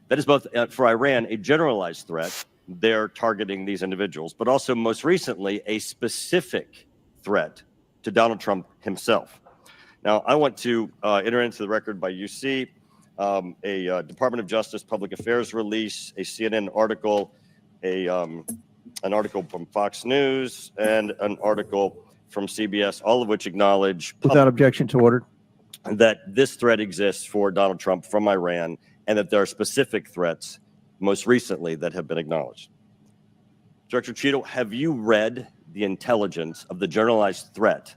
That is both, for Iran, a generalized threat. They're targeting these individuals, but also most recently, a specific threat to Donald Trump himself. Now, I want to enter into the record by UC a Department of Justice Public Affairs release, a CNN article, an article from Fox News, and an article from CBS, all of which acknowledge Without objection to order. that this threat exists for Donald Trump from Iran, and that there are specific threats, most recently, that have been acknowledged. Director Cheatle, have you read the intelligence of the generalized threat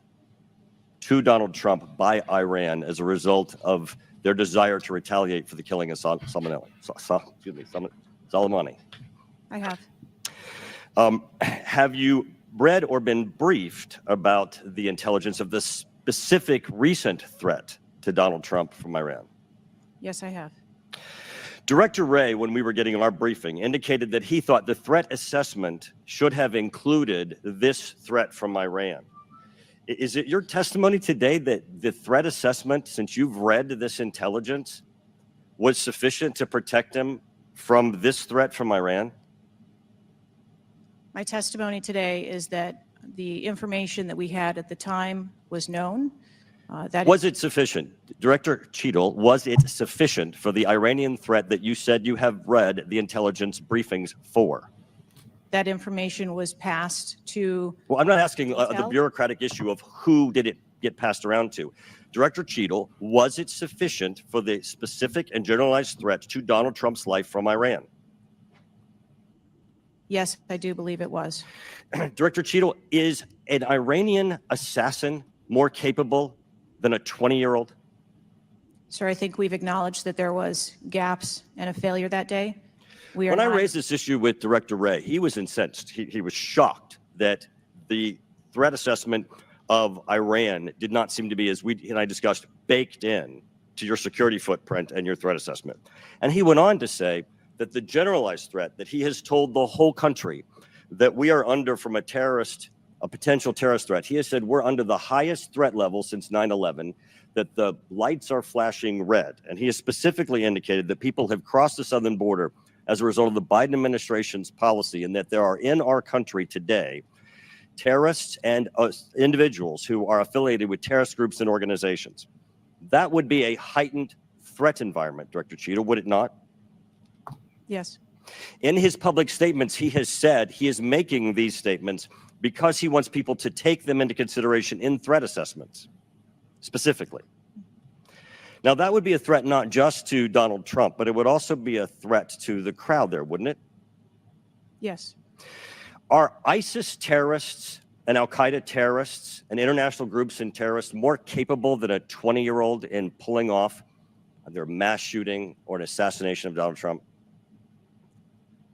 to Donald Trump by Iran as a result of their desire to retaliate for the killing of Soleimani? I have. Have you read or been briefed about the intelligence of the specific recent threat to Donald Trump from Iran? Yes, I have. Director Wray, when we were getting our briefing, indicated that he thought the threat assessment should have included this threat from Iran. Is it your testimony today that the threat assessment, since you've read this intelligence, was sufficient to protect him from this threat from Iran? My testimony today is that the information that we had at the time was known. Was it sufficient? Director Cheatle, was it sufficient for the Iranian threat that you said you have read the intelligence briefings for? That information was passed to. Well, I'm not asking the bureaucratic issue of who did it get passed around to. Director Cheatle, was it sufficient for the specific and generalized threat to Donald Trump's life from Iran? Yes, I do believe it was. Director Cheatle, is an Iranian assassin more capable than a 20-year-old? Sir, I think we've acknowledged that there was gaps and a failure that day. When I raised this issue with Director Wray, he was incensed. He was shocked that the threat assessment of Iran did not seem to be, as we and I discussed, baked in to your security footprint and your threat assessment. And he went on to say that the generalized threat that he has told the whole country that we are under from a potential terrorist threat. He has said we're under the highest threat level since 9/11, that the lights are flashing red. And he has specifically indicated that people have crossed the southern border as a result of the Biden administration's policy, and that there are in our country today terrorists and individuals who are affiliated with terrorist groups and organizations. That would be a heightened threat environment, Director Cheatle, would it not? Yes. In his public statements, he has said he is making these statements because he wants people to take them into consideration in threat assessments, specifically. Now, that would be a threat not just to Donald Trump, but it would also be a threat to the crowd there, wouldn't it? Yes. Are ISIS terrorists and Al-Qaeda terrorists and international groups and terrorists more capable than a 20-year-old in pulling off either a mass shooting or an assassination of Donald Trump?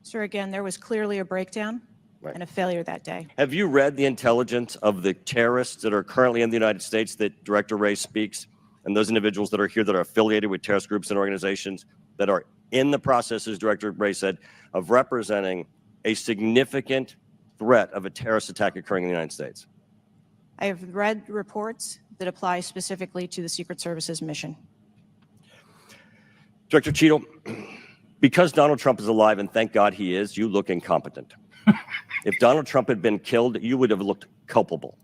Sir, again, there was clearly a breakdown and a failure that day. Have you read the intelligence of the terrorists that are currently in the United States that Director Wray speaks, and those individuals that are here that are affiliated with terrorist groups and organizations that are in the process, as Director Wray said, of representing a significant threat of a terrorist attack occurring in the United States? I have read reports that apply specifically to the Secret Service's mission. Director Cheatle, because Donald Trump is alive, and thank God he is, you look incompetent. If Donald Trump had been killed, you would have looked culpable.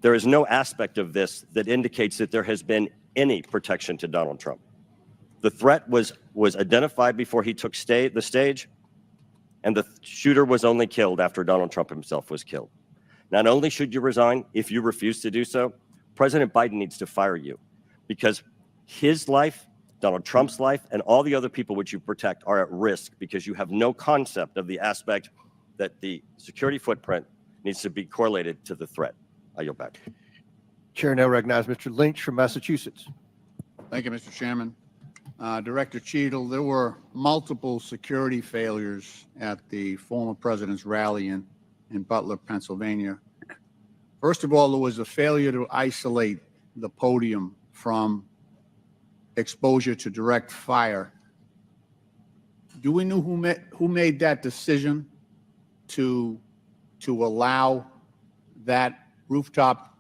There is no aspect of this that indicates that there has been any protection to Donald Trump. The threat was identified before he took the stage, and the shooter was only killed after Donald Trump himself was killed. Not only should you resign, if you refuse to do so, President Biden needs to fire you, because his life, Donald Trump's life, and all the other people which you protect are at risk because you have no concept of the aspect that the security footprint needs to be correlated to the threat. I yield back. Chair now recognizes Mr. Lynch from Massachusetts. Thank you, Mr. Chairman. Director Cheatle, there were multiple security failures at the former president's rally in Butler, Pennsylvania. First of all, there was a failure to isolate the podium from exposure to direct fire. Do we know who made that decision to allow that rooftop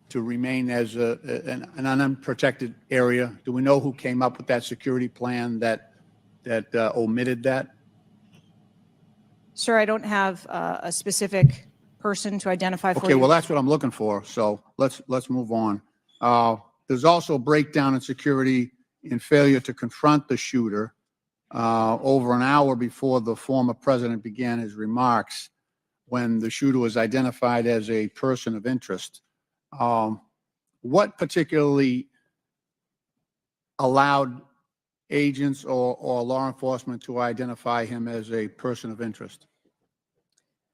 to remain as an unprotected area? Do we know who came up with that security plan that omitted that? Sir, I don't have a specific person to identify for you. Okay, well, that's what I'm looking for. So let's move on. There's also a breakdown in security in failure to confront the shooter over an hour before the former president began his remarks, when the shooter was identified as a person of interest. What particularly allowed agents or law enforcement to identify him as a person of interest?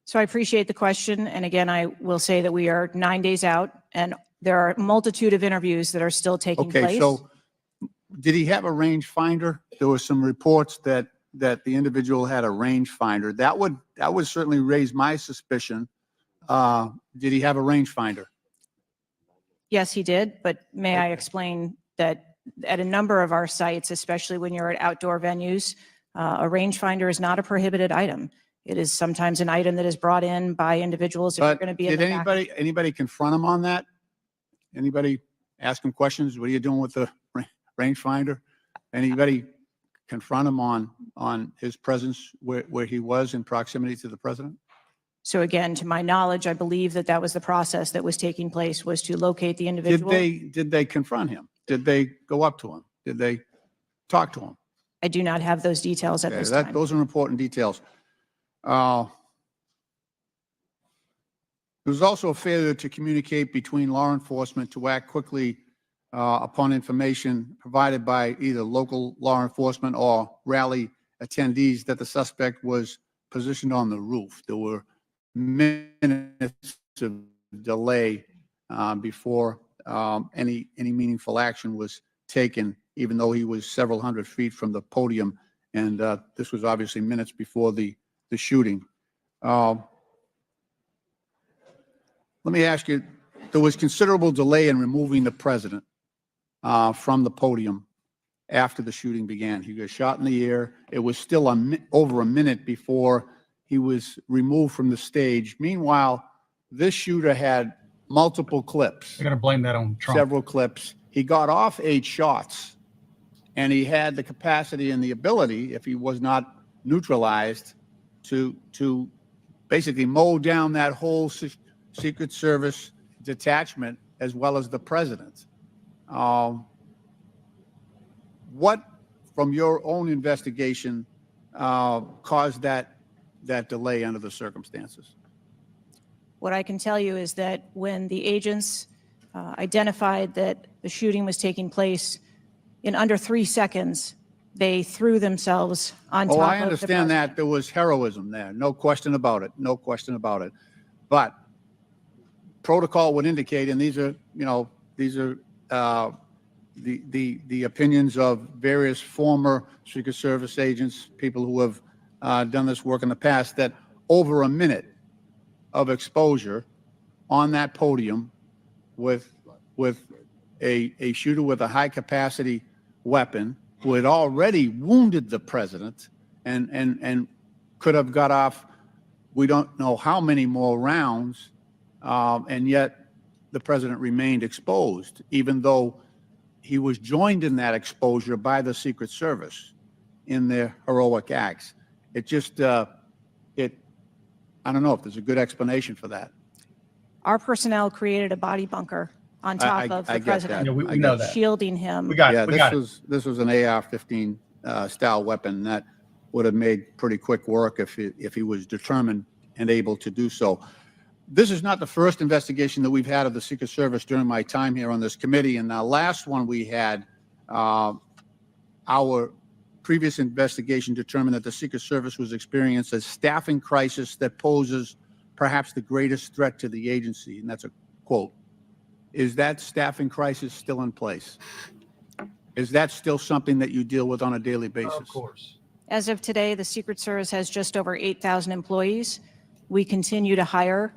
So I appreciate the question. And again, I will say that we are 9 days out and there are a multitude of interviews that are still taking place. Okay, so did he have a rangefinder? There were some reports that the individual had a rangefinder. That would certainly raise my suspicion. Did he have a rangefinder? Yes, he did. But may I explain that at a number of our sites, especially when you're at outdoor venues, a rangefinder is not a prohibited item. It is sometimes an item that is brought in by individuals if you're going to be in the back. Did anybody confront him on that? Anybody ask him questions? What are you doing with the rangefinder? Anybody confront him on his presence where he was in proximity to the president? So again, to my knowledge, I believe that was the process that was taking place, was to locate the individual. Did they confront him? Did they go up to him? Did they talk to him? I do not have those details at this time. Those are important details. There was also a failure to communicate between law enforcement to act quickly upon information provided by either local law enforcement or rally attendees that the suspect was positioned on the roof. There were minutes of delay before any meaningful action was taken, even though he was several hundred feet from the podium. And this was obviously minutes before the shooting. Let me ask you, there was considerable delay in removing the president from the podium after the shooting began. He was shot in the air. It was still over a minute before he was removed from the stage. Meanwhile, this shooter had multiple clips. They're going to blame that on Trump. Several clips. He got off 8 shots, and he had the capacity and the ability, if he was not neutralized, to basically mow down that whole Secret Service detachment as well as the president. what, from your own investigation, caused that delay under the circumstances? What I can tell you is that when the agents identified that the shooting was taking place, in under 3 seconds, they threw themselves on top Oh, of I the understand that president. there was heroism there, no question about it, no question about it. But protocol would indicate, and these are, the opinions of various former Secret Service agents, people who have done this work in the past, that over a minute of exposure on that podium with a shooter with a high capacity weapon who had already wounded the president and could have got off, we don't know how many more rounds, and yet the president remained exposed, even though he was joined in that exposure by the Secret Service in their heroic acts. It just, I don't know if there's a good explanation for that. Our personnel created a body bunker on top of I the get president, that. Yeah, we I know get that. shielding him. We got Yeah, it. We got it. this was an AR-15 style weapon that would have made pretty quick work if he was determined and able to do so. This is not the first investigation that we've had of the Secret Service during my time here on this committee. And the last one we had, our previous investigation determined that the Secret Service was experiencing a staffing crisis that poses perhaps the greatest threat to the agency. And that's a quote. Is that staffing crisis still in place? Is that still something that you deal with on a daily basis? Of course. As of today, the Secret Service has just over 8,000 employees. We continue to hire,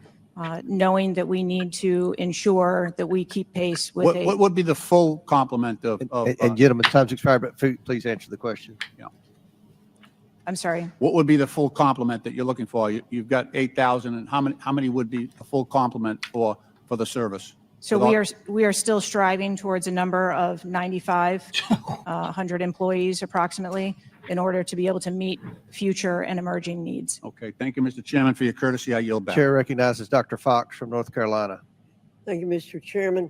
knowing that we need to ensure that we keep pace with What would be the full complement of And gentlemen, time's expired, but please answer the question. I'm sorry. what would be the full complement that you're looking for? You've got 8,000, and how many would be a full complement for the service? So we are still striving towards a number of 9,500 employees approximately in order to be able to meet future and emerging needs. Okay, thank you, Mr. Chairman, for your courtesy. I yield back. Chair recognizes Dr. Fox from North Carolina. Thank you, Mr. Chairman.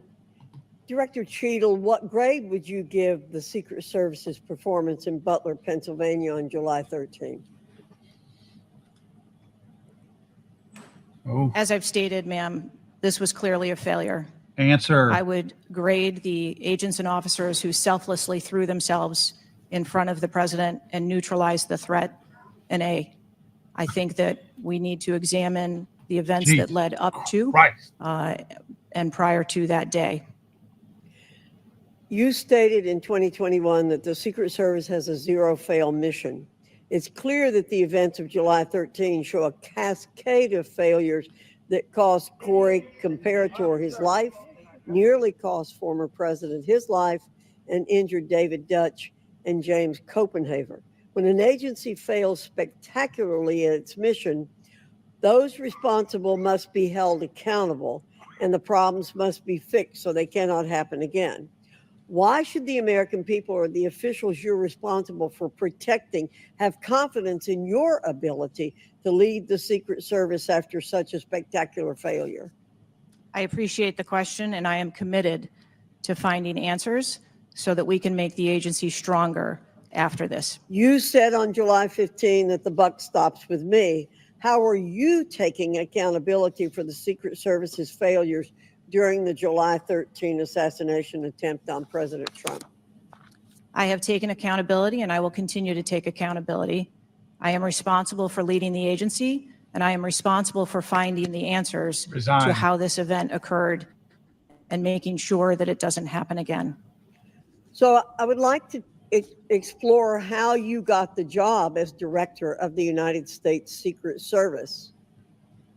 Director Cheatle, what grade would you give the Secret Service's performance in Butler, Pennsylvania on July 13? Oh, As I've stated, ma'am, this was clearly a failure. answer. I would grade the agents and officers who selflessly threw themselves in front of the president and neutralized the threat an A. I think that we need to examine the events that Jeez. led up to Christ. and prior to that day. You stated in 2021 that the Secret Service has a zero-fail mission. It's clear that the events of July 13 show a cascade of failures that cost Corey Comparator his life, nearly cost former president his life, and injured David Dutch and James Copenhaver. When an agency fails spectacularly at its mission, those responsible must be held accountable, and the problems must be fixed so they cannot happen again. Why should the American people or the officials you're responsible for protecting have confidence in your ability to lead the Secret Service after such a spectacular failure? I appreciate the question, and I am committed to finding answers so that we can make the agency stronger after this. You said on July 15 that the buck stops with me. How are you taking accountability for the Secret Service's failures during the July 13 assassination attempt on President Trump? I have taken accountability, and I will continue to take accountability. I am responsible for leading the agency, and I am responsible for finding the answers Resign. to how this event occurred and making sure that it doesn't happen again. So I would like to explore how you got the job as director of the United States Secret Service.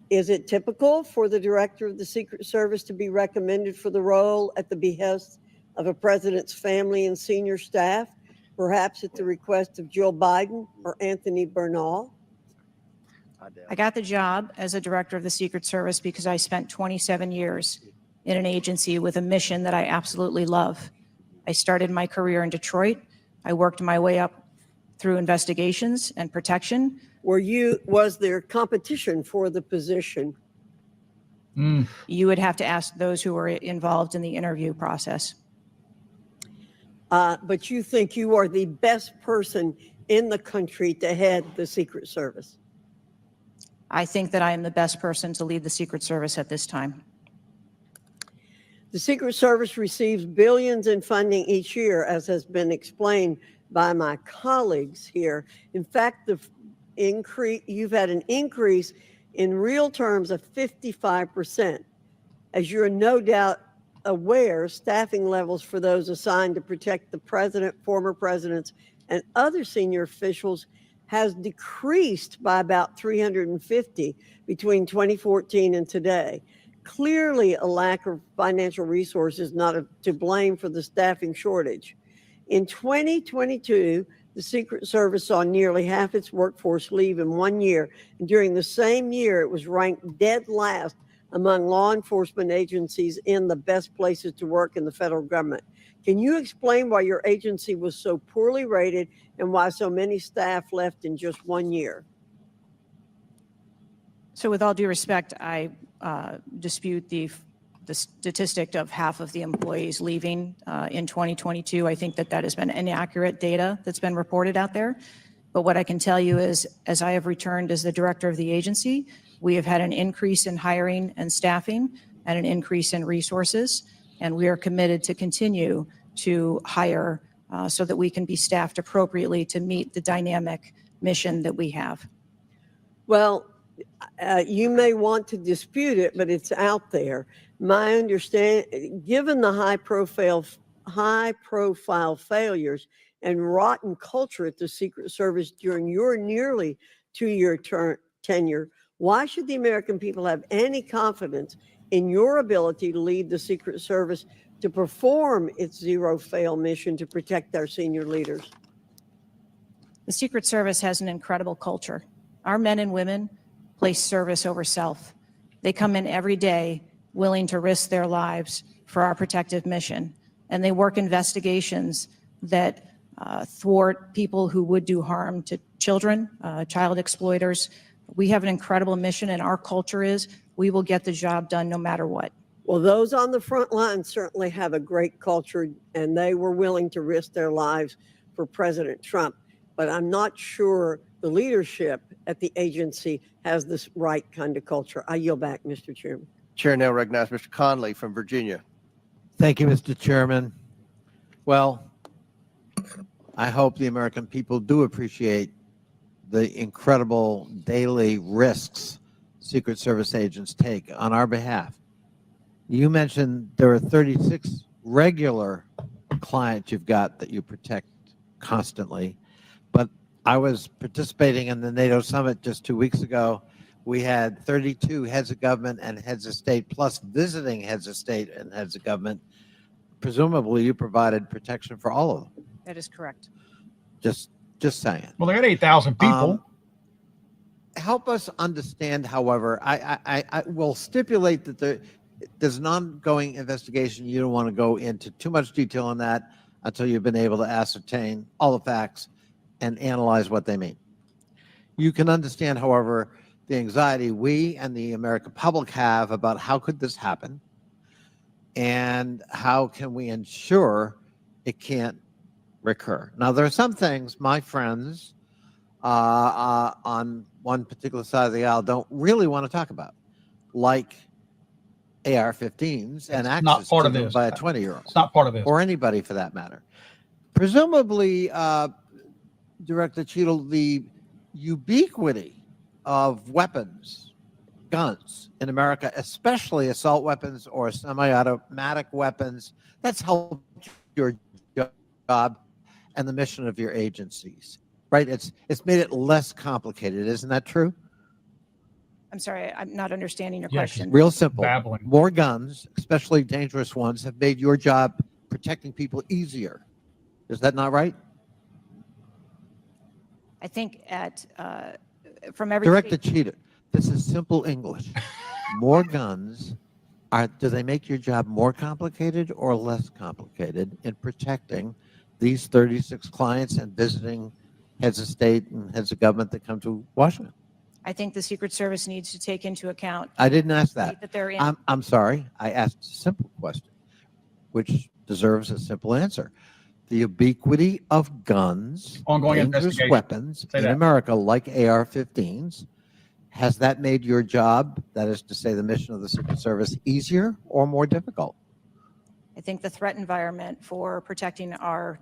Is it typical for the director of the Secret Service to be recommended for the role at the behest of a president's family and senior staff, perhaps at the request of Jill Biden or Anthony Bernal? I got the job as a director of the Secret Service because I spent 27 years in an agency with a mission that I absolutely love. I started my career in Detroit. I worked my way up through investigations and protection. Was there competition for the position? You would have to ask those who were involved in the interview process. but you think you are the best person in the country to head the Secret Service? I think that I am the best person to lead the Secret Service at this time. The Secret Service receives billions in funding each year, as has been explained by my colleagues here. In fact, you've had an increase in real terms of 55%. As you're no doubt aware, staffing levels for those assigned to protect the president, former presidents, and other senior officials has decreased by about 350 between 2014 and today. Clearly, a lack of financial resources not to blame for the staffing shortage. In 2022, the Secret Service saw nearly half its workforce leave in 1 year, and during the same year, it was ranked dead last among law enforcement agencies in the best places to work in the federal government. Can you explain why your agency was so poorly rated and why so many staff left in just 1 year? So with all due respect, I dispute the statistic of half of the employees leaving in 2022. I think that has been inaccurate data that's been reported out there. But what I can tell you is, as I have returned as the director of the agency, we have had an increase in hiring and staffing and an increase in resources. And we are committed to continue to hire so that we can be staffed appropriately to meet the dynamic mission that we have. Well, you may want to dispute it, but it's out there. My understanding, given the high profile failures and rotten culture at the Secret Service during your nearly 2-year tenure, why should the American people have any confidence in your ability to lead the Secret Service to perform its zero-fail mission to protect our senior leaders? The Secret Service has an incredible culture. Our men and women place service over self. They come in every day willing to risk their lives for our protective mission. And they work investigations that thwart people who would do harm to children, child exploiters. We have an incredible mission, and our culture is we will get the job done no matter what. Well, those on the front line certainly have a great culture, and they were willing to risk their lives for President Trump. But I'm not sure the leadership at the agency has this right kind of culture. I yield back, Mr. Chairman. Chair now recognizes Mr. Conley from Virginia. Thank you, Mr. Chairman. Well, I hope the American people do appreciate the incredible daily risks Secret Service agents take on our behalf. You mentioned there are 36 regular clients you've got that you protect constantly, but I was participating in the NATO summit just 2 weeks ago. We had 32 heads of government and heads of state, plus visiting heads of state and heads of government. Presumably, you provided protection for all of them. That is correct. Just saying. Well, they got 8,000 people. Help us understand, however, I will stipulate that there's an ongoing investigation. You don't want to go into too much detail on that until you've been able to ascertain all the facts and analyze what they mean. You can understand, however, the anxiety we and the American public have about how could this happen and how can we ensure it can't recur. Now, there are some things my friends on one particular side of the aisle don't really want to talk about, like AR-15s and access to them by a 20-year-old. It's not part of this. Or anybody for that matter. Presumably, Director Cheatle, the ubiquity of weapons, guns in America, especially assault weapons or semi-automatic weapons, that's helped your job and the mission of your agencies, right? It's made it less complicated. Isn't that true? I'm sorry, I'm not understanding your question. Real simple. Babbling. More guns, especially dangerous ones, have made your job protecting people easier. Is that not right? I think from every Director Cheatle, this is simple English. More guns, do they make your job more complicated or less complicated in protecting these 36 clients and visiting heads of state and heads of government that come to Washington? I think the Secret Service needs to take into account. I didn't ask that. That they're in. I'm sorry. I asked a simple question, which deserves a simple answer. the ubiquity of guns, Ongoing dangerous investigation. weapons Say in that. America, like AR-15s, has that made your job, that is to say the mission of the Secret Service, easier or more difficult? I think the threat environment for protecting our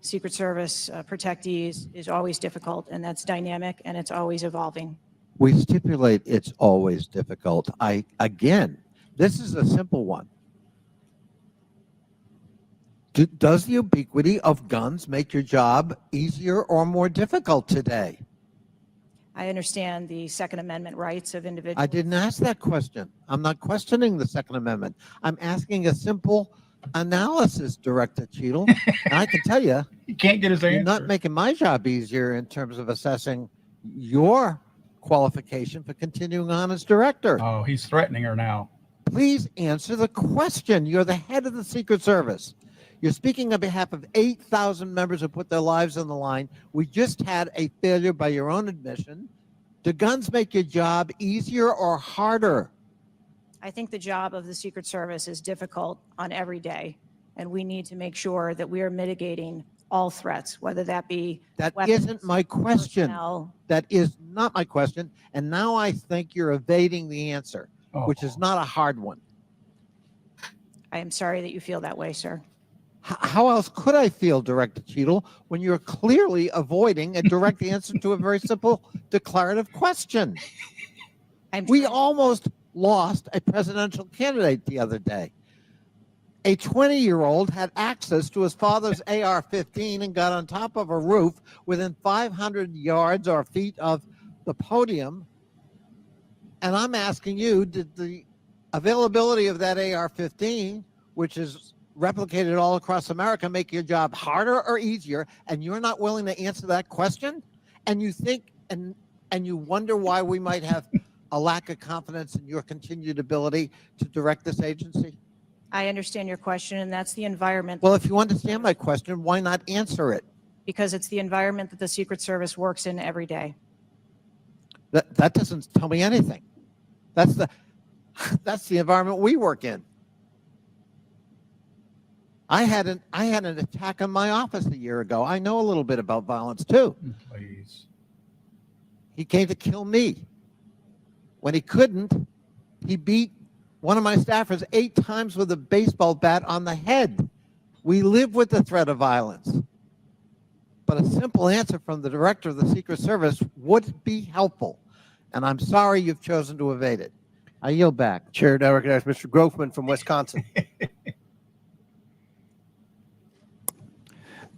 Secret Service protectees is always difficult, and that's dynamic, and it's always evolving. We stipulate it's always difficult. Again, this is a simple one. Does the ubiquity of guns make your job easier or more difficult today? I understand the Second Amendment rights of individuals. I didn't ask that question. I'm not questioning the Second Amendment. I'm asking a simple analysis, Director Cheatle. And I can tell you, He can't get his you're answer. not making my job easier in terms of assessing your qualification for continuing on as director. Oh, he's threatening her now. Please answer the question. You're the head of the Secret Service. You're speaking on behalf of 8,000 members who put their lives on the line. We just had a failure by your own admission. Do guns make your job easier or harder? I think the job of the Secret Service is difficult on every day, and we need to make sure that we are mitigating all threats, whether that be That weapons, isn't my question. personnel. That is not my question. And now I think you're evading the answer, Oh. which is not a hard one. I am sorry that you feel that way, sir. How else could I feel, Director Cheatle, when you're clearly avoiding a direct answer to a very simple declarative question? We almost lost a presidential candidate the other day. A 20-year-old had access to his father's AR-15 and got on top of a roof within 500 yards or feet of the podium. And I'm asking you, did the availability of that AR-15, which is replicated all across America, make your job harder or easier? And you're not willing to answer that question? And you think, and you wonder why we might have a lack of confidence in your continued ability to direct this agency? I understand your question, and that's the environment. Well, if you understand my question, why not answer it? Because it's the environment that the Secret Service works in every day. That doesn't tell me anything. That's the environment we work in. I had an attack on my office a year ago. I know a little bit about violence too. Please. He came to kill me. When he couldn't, he beat one of my staffers 8 times with a baseball bat on the head. We live with the threat of violence. But a simple answer from the director of the Secret Service would be helpful. And I'm sorry you've chosen to evade it. I yield back. Chair now recognizes Mr. Grofman from Wisconsin.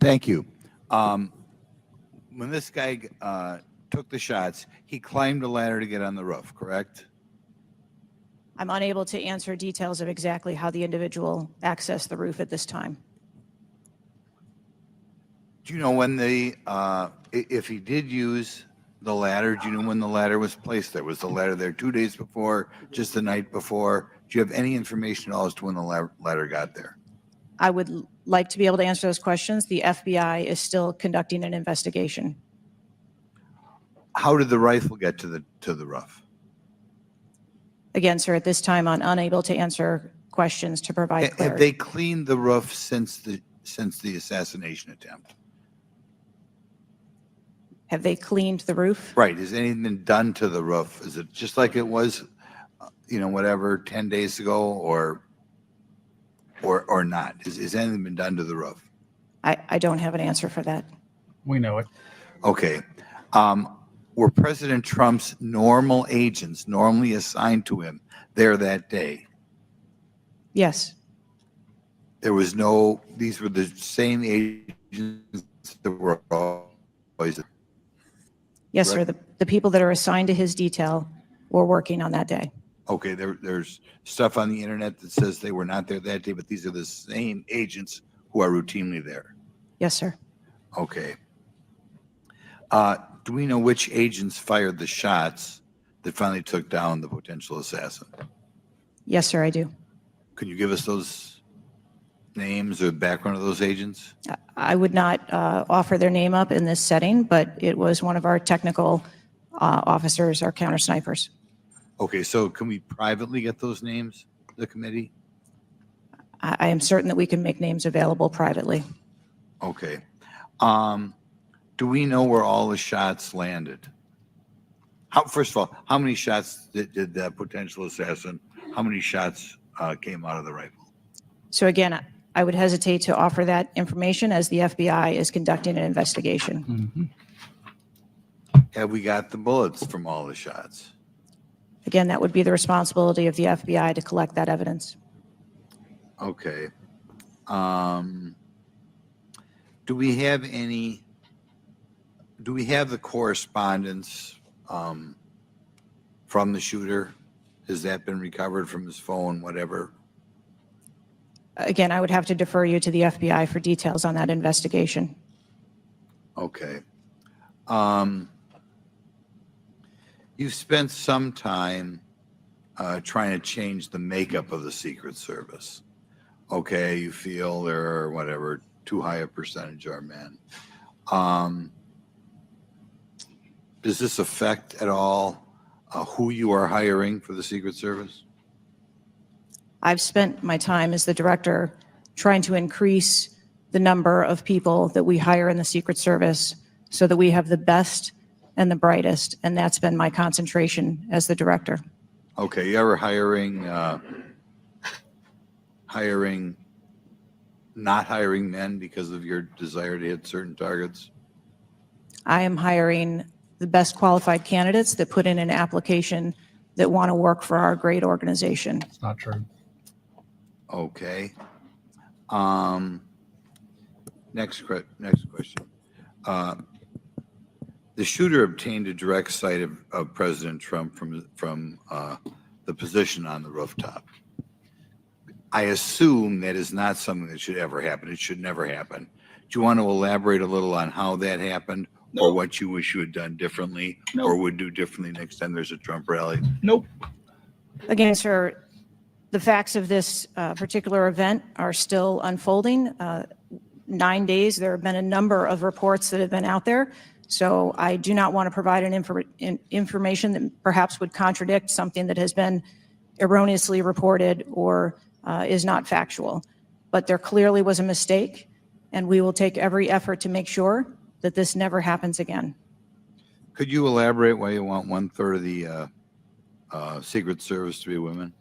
Thank you. When this guy took the shots, he climbed a ladder to get on the roof, correct? I'm unable to answer details of exactly how the individual accessed the roof at this time. Do you know when if he did use the ladder, do you know when the ladder was placed there? Was the ladder there 2 days before, just the night before? Do you have any information at all as to when the ladder got there? I would like to be able to answer those questions. The FBI is still conducting an investigation. How did the rifle get to the roof? Again, sir, at this time, I'm unable to answer questions to provide Have clarity. they cleaned the roof since the assassination attempt? Have they cleaned the roof? Right. Has anything been done to the roof? Is it just like it was, whatever, 10 days ago or not? Has anything been done to the roof? I don't have an answer for that. We know it. Okay. Were President Trump's normal agents normally assigned to him there that day? Yes. There was these were the same agents that were always. Yes, sir. The people that are assigned to his detail were working on that day. Okay, there's stuff on the internet that says they were not there that day, but these are the same agents who are routinely there. Yes, sir. Okay. Do we know which agents fired the shots that finally took down the potential assassin? Yes, sir, I do. Can you give us those names or background of those agents? I would not offer their name up in this setting, but it was one of our technical officers, our counter snipers. Okay, so can we privately get those names, the committee? I am certain that we can make names available privately. Okay. Do we know where all the shots landed? First of all, how many shots did that potential assassin, how many shots came out of the rifle? So again, I would hesitate to offer that information as the FBI is conducting an investigation. Have we got the bullets from all the shots? Again, that would be the responsibility of the FBI to collect that evidence. Okay. Do we have the correspondence from the shooter? Has that been recovered from his phone, whatever? Again, I would have to defer you to the FBI for details on that investigation. Okay. You've spent some time trying to change the makeup of the Secret Service. Okay, you feel there are, whatever, too high a percentage are men. Does this affect at all who you are hiring for the Secret Service? I've spent my time as the director trying to increase the number of people that we hire in the Secret Service so that we have the best and the brightest, and that's been my concentration as the director. Okay, you ever not hiring men because of your desire to hit certain targets? I am hiring the best qualified candidates that put in an application that want to work for our great organization. It's not true. Okay. Next question. The shooter obtained a direct sight of President Trump from the position on the rooftop. I assume that is not something that should ever happen. It should never happen. Do you want to elaborate a little on how that happened, or what you wish you had done differently, or would do differently next time there's a Trump rally? Nope. Again, sir, the facts of this particular event are still unfolding. 9 days, there have been a number of reports that have been out there. So I do not want to provide information that perhaps would contradict something that has been erroneously reported or is not factual. But there clearly was a mistake, and we will take every effort to make sure that this never happens again. Could you elaborate why you want 1/3 of the Secret Service to be women?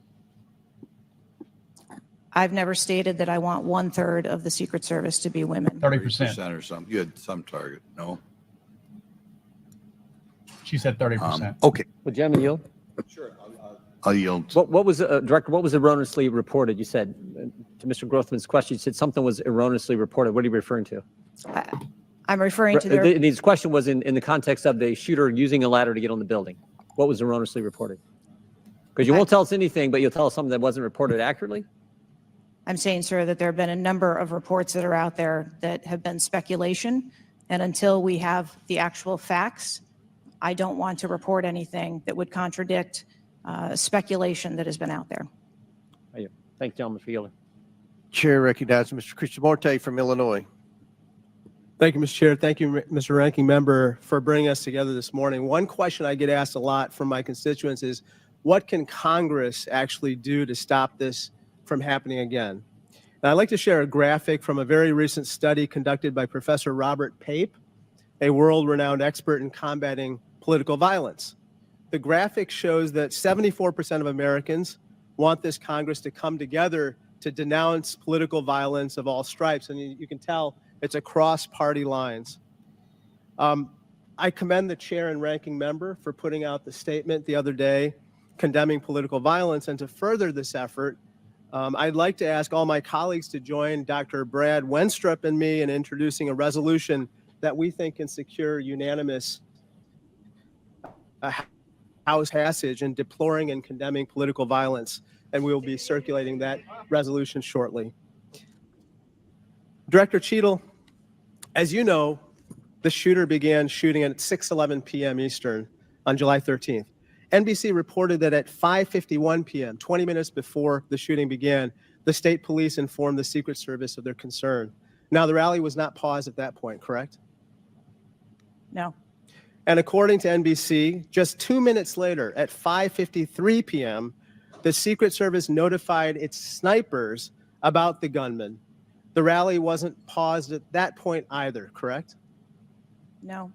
I've never stated that I want 1/3 of the Secret Service to be women. 30%. Or something. You had some target, no? She said 30%. Okay, Would you have me yield? I'll yield. What was, Director, what was erroneously reported? You said, to Mr. Grothman's question, you said something was erroneously reported. What are you referring to? I'm referring to their... His question was in the context of the shooter using a ladder to get on the building. What was erroneously reported? Because you won't tell us anything, but you'll tell us something that wasn't reported accurately? I'm saying, sir, that there have been a number of reports that are out there that have been speculation, and until we have the actual facts, I don't want to report anything that would contradict speculation that has been out there. Thank you, gentleman, for yielding. Chair recognizes Mr. Krishnamurti from Illinois. Thank you, Mr. Chair. Thank you, Mr. Ranking Member, for bringing us together this morning. One question I get asked a lot from my constituents is, what can Congress actually do to stop this from happening again? And I'd like to share a graphic from a very recent study conducted by Professor Robert Pape, a world-renowned expert in combating political violence. The graphic shows that 74% of Americans want this Congress to come together to denounce political violence of all stripes. And you can tell it's across party lines. I commend the chair and ranking member for putting out the statement the other day condemning political violence. And to further this effort, I'd like to ask all my colleagues to join Dr. Brad Wenstrup and me in introducing a resolution that we think can secure unanimous House passage in deploring and condemning political violence. And we will be circulating that resolution shortly. Director Cheatle, as you know, the shooter began shooting at 6:11 p.m. Eastern on July 13th. NBC reported that at 5:51 p.m., 20 minutes before the shooting began, the state police informed the Secret Service of their concern. Now, the rally was not paused at that point, correct? No. And according to NBC, just 2 minutes later, at 5:53 p.m., the Secret Service notified its snipers about the gunman. The rally wasn't paused at that point either, correct? No.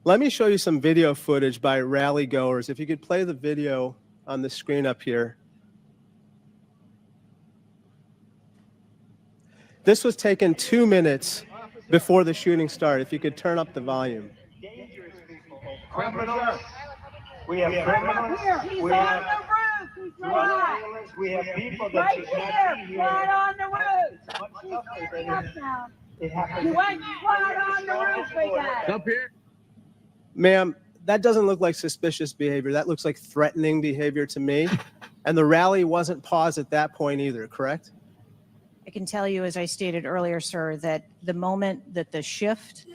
Let me show you some video footage by rally goers. If you could play the video on the screen up here. This was taken 2 minutes before the shooting started. If you could turn up the volume. Criminals. We have criminals. We have drug dealers. We have people that should not be here. Right on the roof. She's standing up now. You went right on the roof, big guy. Up here. Ma'am, that doesn't look like suspicious behavior. That looks like threatening behavior to me. And the rally wasn't paused at that point either, correct? I can tell you, as I stated earlier, sir, that the moment that the shift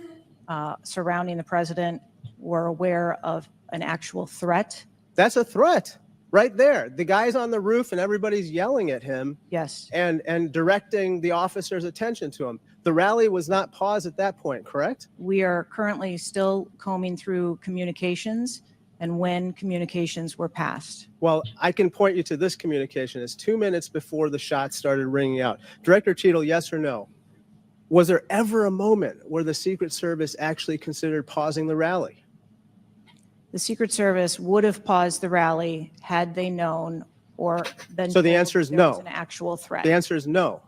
surrounding the president were aware of an actual threat. That's a threat right there. The guy's on the roof and everybody's yelling at him. Yes. And directing the officer's attention to him. The rally was not paused at that point, correct? We are currently still combing through communications and when communications were passed. Well, I can point you to this communication. It's 2 minutes before the shots started ringing out. Director Cheatle, yes or no? Was there ever a moment where the Secret Service actually considered pausing the rally? The Secret Service would have paused the rally had they known or been So the told answer is there was no. an actual threat. The answer is no.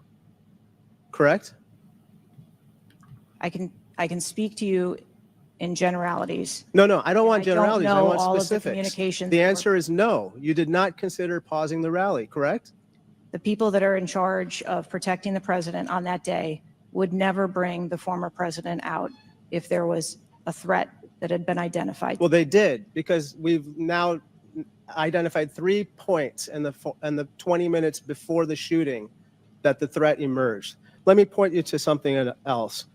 Correct? I can speak to you in generalities. No, I don't want I don't generalities. I know want all of the specifics. communications The that were- answer is no. You did not consider pausing the rally, correct? The people that are in charge of protecting the president on that day would never bring the former president out if there was a threat that had been identified. Well, they did, because we've now identified 3 points in the 20 minutes before the shooting that the threat emerged. Let me point you to something else,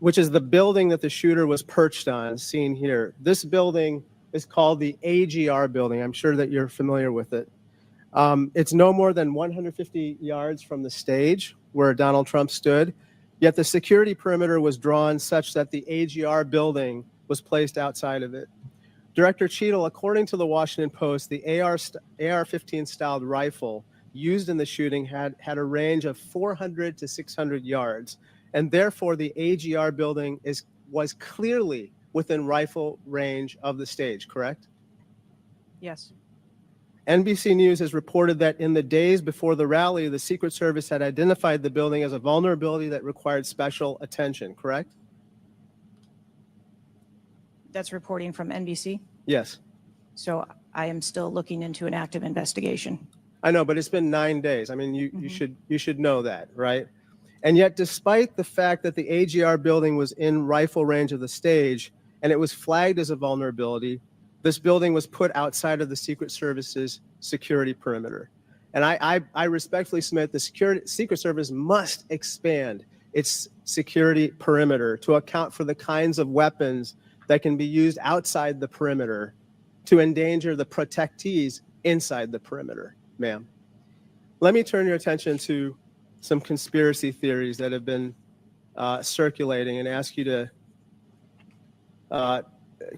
which is the building that the shooter was perched on, seen here. This building is called the AGR building. I'm sure that you're familiar with it. It's no more than 150 yards from the stage where Donald Trump stood, yet the security perimeter was drawn such that the AGR building was placed outside of it. Director Cheatle, according to the Washington Post, the AR-15 styled rifle used in the shooting had a range of 400 to 600 yards, and therefore the AGR building was clearly within rifle range of the stage, correct? Yes. NBC News has reported that in the days before the rally, the Secret Service had identified the building as a vulnerability that required special attention, correct? That's reporting from NBC. Yes. So I am still looking into an active investigation. I know, but it's been 9 days. I mean, you should know that, right? And yet, despite the fact that the AGR building was in rifle range of the stage and it was flagged as a vulnerability, this building was put outside of the Secret Service's security perimeter. And I respectfully submit the Secret Service must expand its security perimeter to account for the kinds of weapons that can be used outside the perimeter to endanger the protectees inside the perimeter, ma'am. Let me turn your attention to some conspiracy theories that have been circulating and ask you to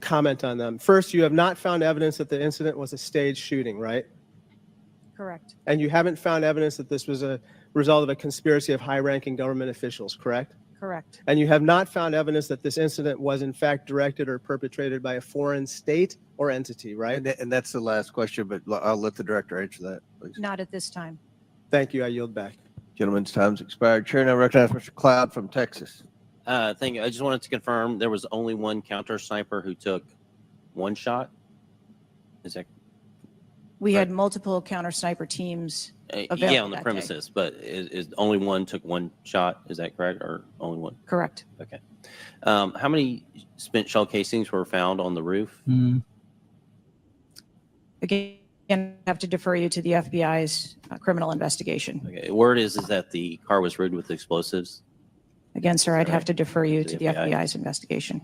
comment on them. First, you have not found evidence that the incident was a staged shooting, right? Correct. And you haven't found evidence that this was a result of a conspiracy of high-ranking government officials, correct? Correct. And you have not found evidence that this incident was in fact directed or perpetrated by a foreign state or entity, right? And that's the last question, but I'll let the director answer that, please. Not at this time. Thank you. I yield back. Gentleman's time's expired. Chair now recognizes Mr. Cloud from Texas. Thank you. I just wanted to confirm there was only one counter sniper who took one shot. Is that We had multiple counter sniper teams available yeah, on the that day. premises, but is only one took one shot? Is that correct, or only one? Correct. Okay. How many spent shell casings were found on the roof? Again, I have to defer you to the FBI's criminal investigation. Okay. Word is that the car was rigged with explosives. Again, sir, I'd Sorry. have to defer you To to the the FBI. FBI's investigation.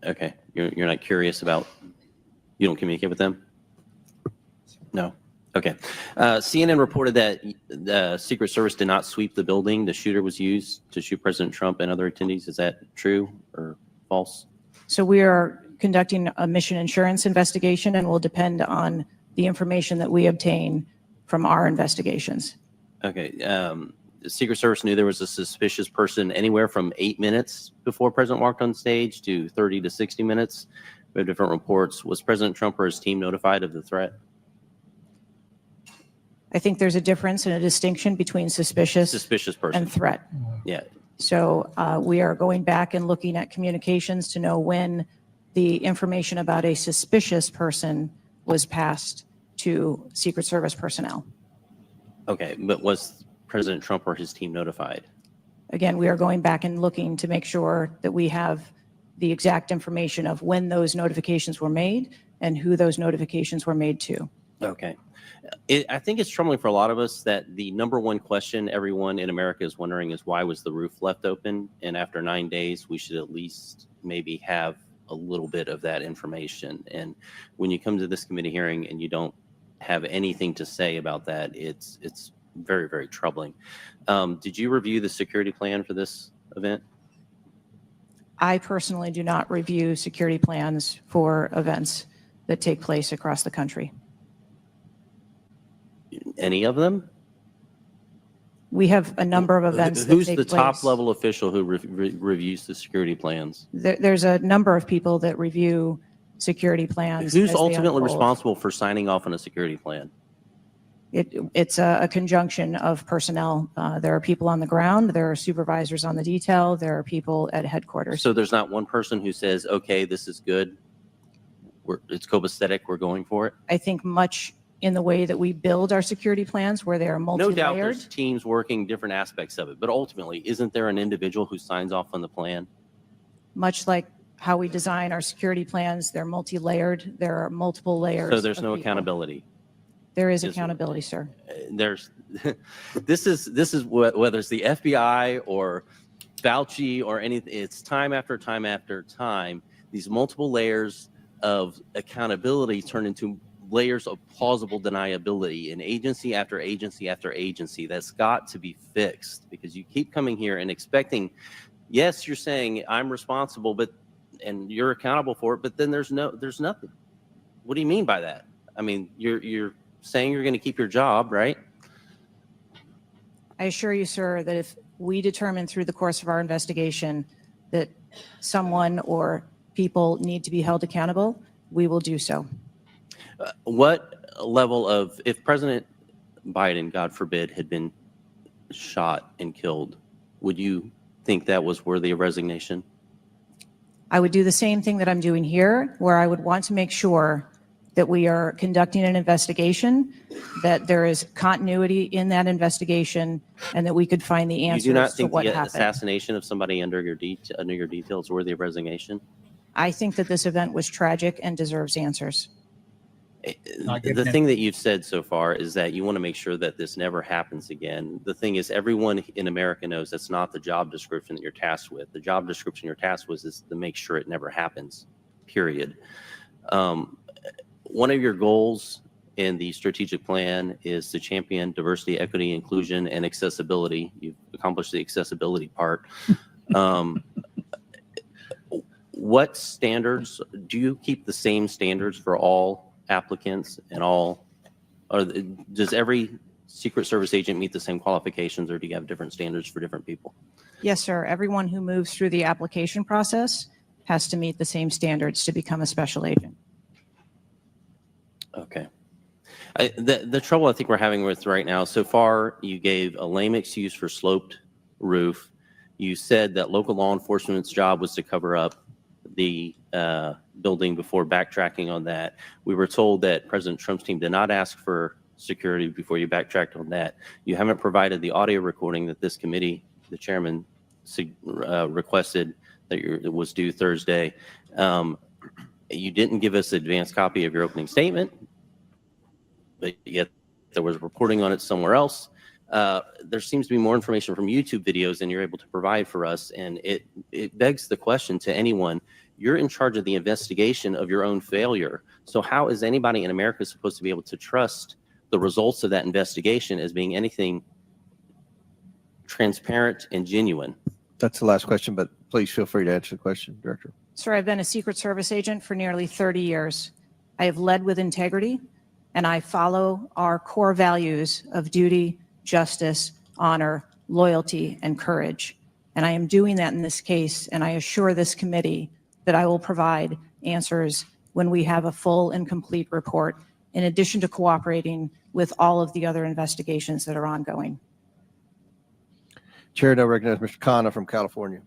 Okay. You're not curious about, you don't communicate with them? No. Okay. CNN reported that the Secret Service did not sweep the building the shooter was used to shoot President Trump and other attendees. Is that true or false? So we are conducting a mission insurance investigation and will depend on the information that we obtain from our investigations. Okay. the Secret Service knew there was a suspicious person anywhere from 8 minutes before President walked on stage to 30 to 60 minutes. We have different reports. Was President Trump or his team notified of the threat? I think there's a difference and a distinction between suspicious person and threat. Yeah. So we are going back and looking at communications to know when the information about a suspicious person was passed to Secret Service personnel. Okay, but was President Trump or his team notified? Again, we are going back and looking to make sure that we have the exact information of when those notifications were made and who those notifications were made to. Okay. I think it's troubling for a lot of us that the number one question everyone in America is wondering is why was the roof left open? And after 9 days, we should at least maybe have a little bit of that information. And when you come to this committee hearing and you don't have anything to say about that, it's very, very troubling. Did you review the security plan for this event? I personally do not review security plans for events that take place across the country. Any of them? We have a number of events that Who's take the place. top level official who reviews the security plans? There's a number of people that review security plans. Who's as they ultimately unfold. responsible for signing off on a security plan? It's a conjunction of personnel. There are people on the ground, there are supervisors on the detail, there are people at headquarters. So there's not one person who says, okay, this is good, it's copacetic, we're going for it? I think much in the way that we build our security plans, where they are No multi-layered. doubt there's teams working different aspects of it, but ultimately, isn't there an individual who signs off on the plan? Much like how we design our security plans, they're multi-layered. There are multiple layers. So there's of no people. accountability. There is accountability, sir. There's this is whether it's the FBI or Fauci or anything, it's time after time after time, these multiple layers of accountability turn into layers of plausible deniability in agency after agency after agency. That's got to be fixed, because you keep coming here and expecting, yes, you're saying I'm responsible, but and you're accountable for it, but then there's nothing. What do you mean by that? I mean, you're saying you're going to keep your job, right? I assure you, sir, that if we determine through the course of our investigation that someone or people need to be held accountable, we will do so. What level of, if President Biden, God forbid, had been shot and killed, would you think that was worthy of resignation? I would do the same thing that I'm doing here, where I would want to make sure that we are conducting an investigation, that there is continuity in that investigation, and that we could find the You answers do not to think what the happened. assassination of somebody under your details worthy of resignation? I think that this event was tragic and deserves answers. The thing that you've said so far is that you want to make sure that this never happens again. The thing is, everyone in America knows that's not the job description that you're tasked with. The job description you're tasked with is to make sure it never happens, period. One of your goals in the strategic plan is to champion diversity, equity, inclusion, and accessibility. You've accomplished the accessibility part. What standards, do you keep the same standards for all applicants and all, or does every Secret Service agent meet the same qualifications, or do you have different standards for different people? Yes, sir. Everyone who moves through the application process has to meet the same standards to become a special agent. Okay. The trouble I think we're having with right now, so far, you gave a lame excuse for sloped roof. You said that local law enforcement's job was to cover up the building before backtracking on that. We were told that President Trump's team did not ask for security before you backtracked on that. You haven't provided the audio recording that this committee, the chairman, requested that it was due Thursday. You didn't give us an advanced copy of your opening statement, but yet there was reporting on it somewhere else. There seems to be more information from YouTube videos than you're able to provide for us, and it begs the question to anyone, you're in charge of the investigation of your own failure. So how is anybody in America supposed to be able to trust the results of that investigation as being anything transparent and genuine? That's the last question, but please feel free to answer the question, Director. Sir, I've been a Secret Service agent for nearly 30 years. I have led with integrity, and I follow our core values of duty, justice, honor, loyalty, and courage. And I am doing that in this case, and I assure this committee that I will provide answers when we have a full and complete report, in addition to cooperating with all of the other investigations that are ongoing. Chair now recognizes Mr. Khanna from California.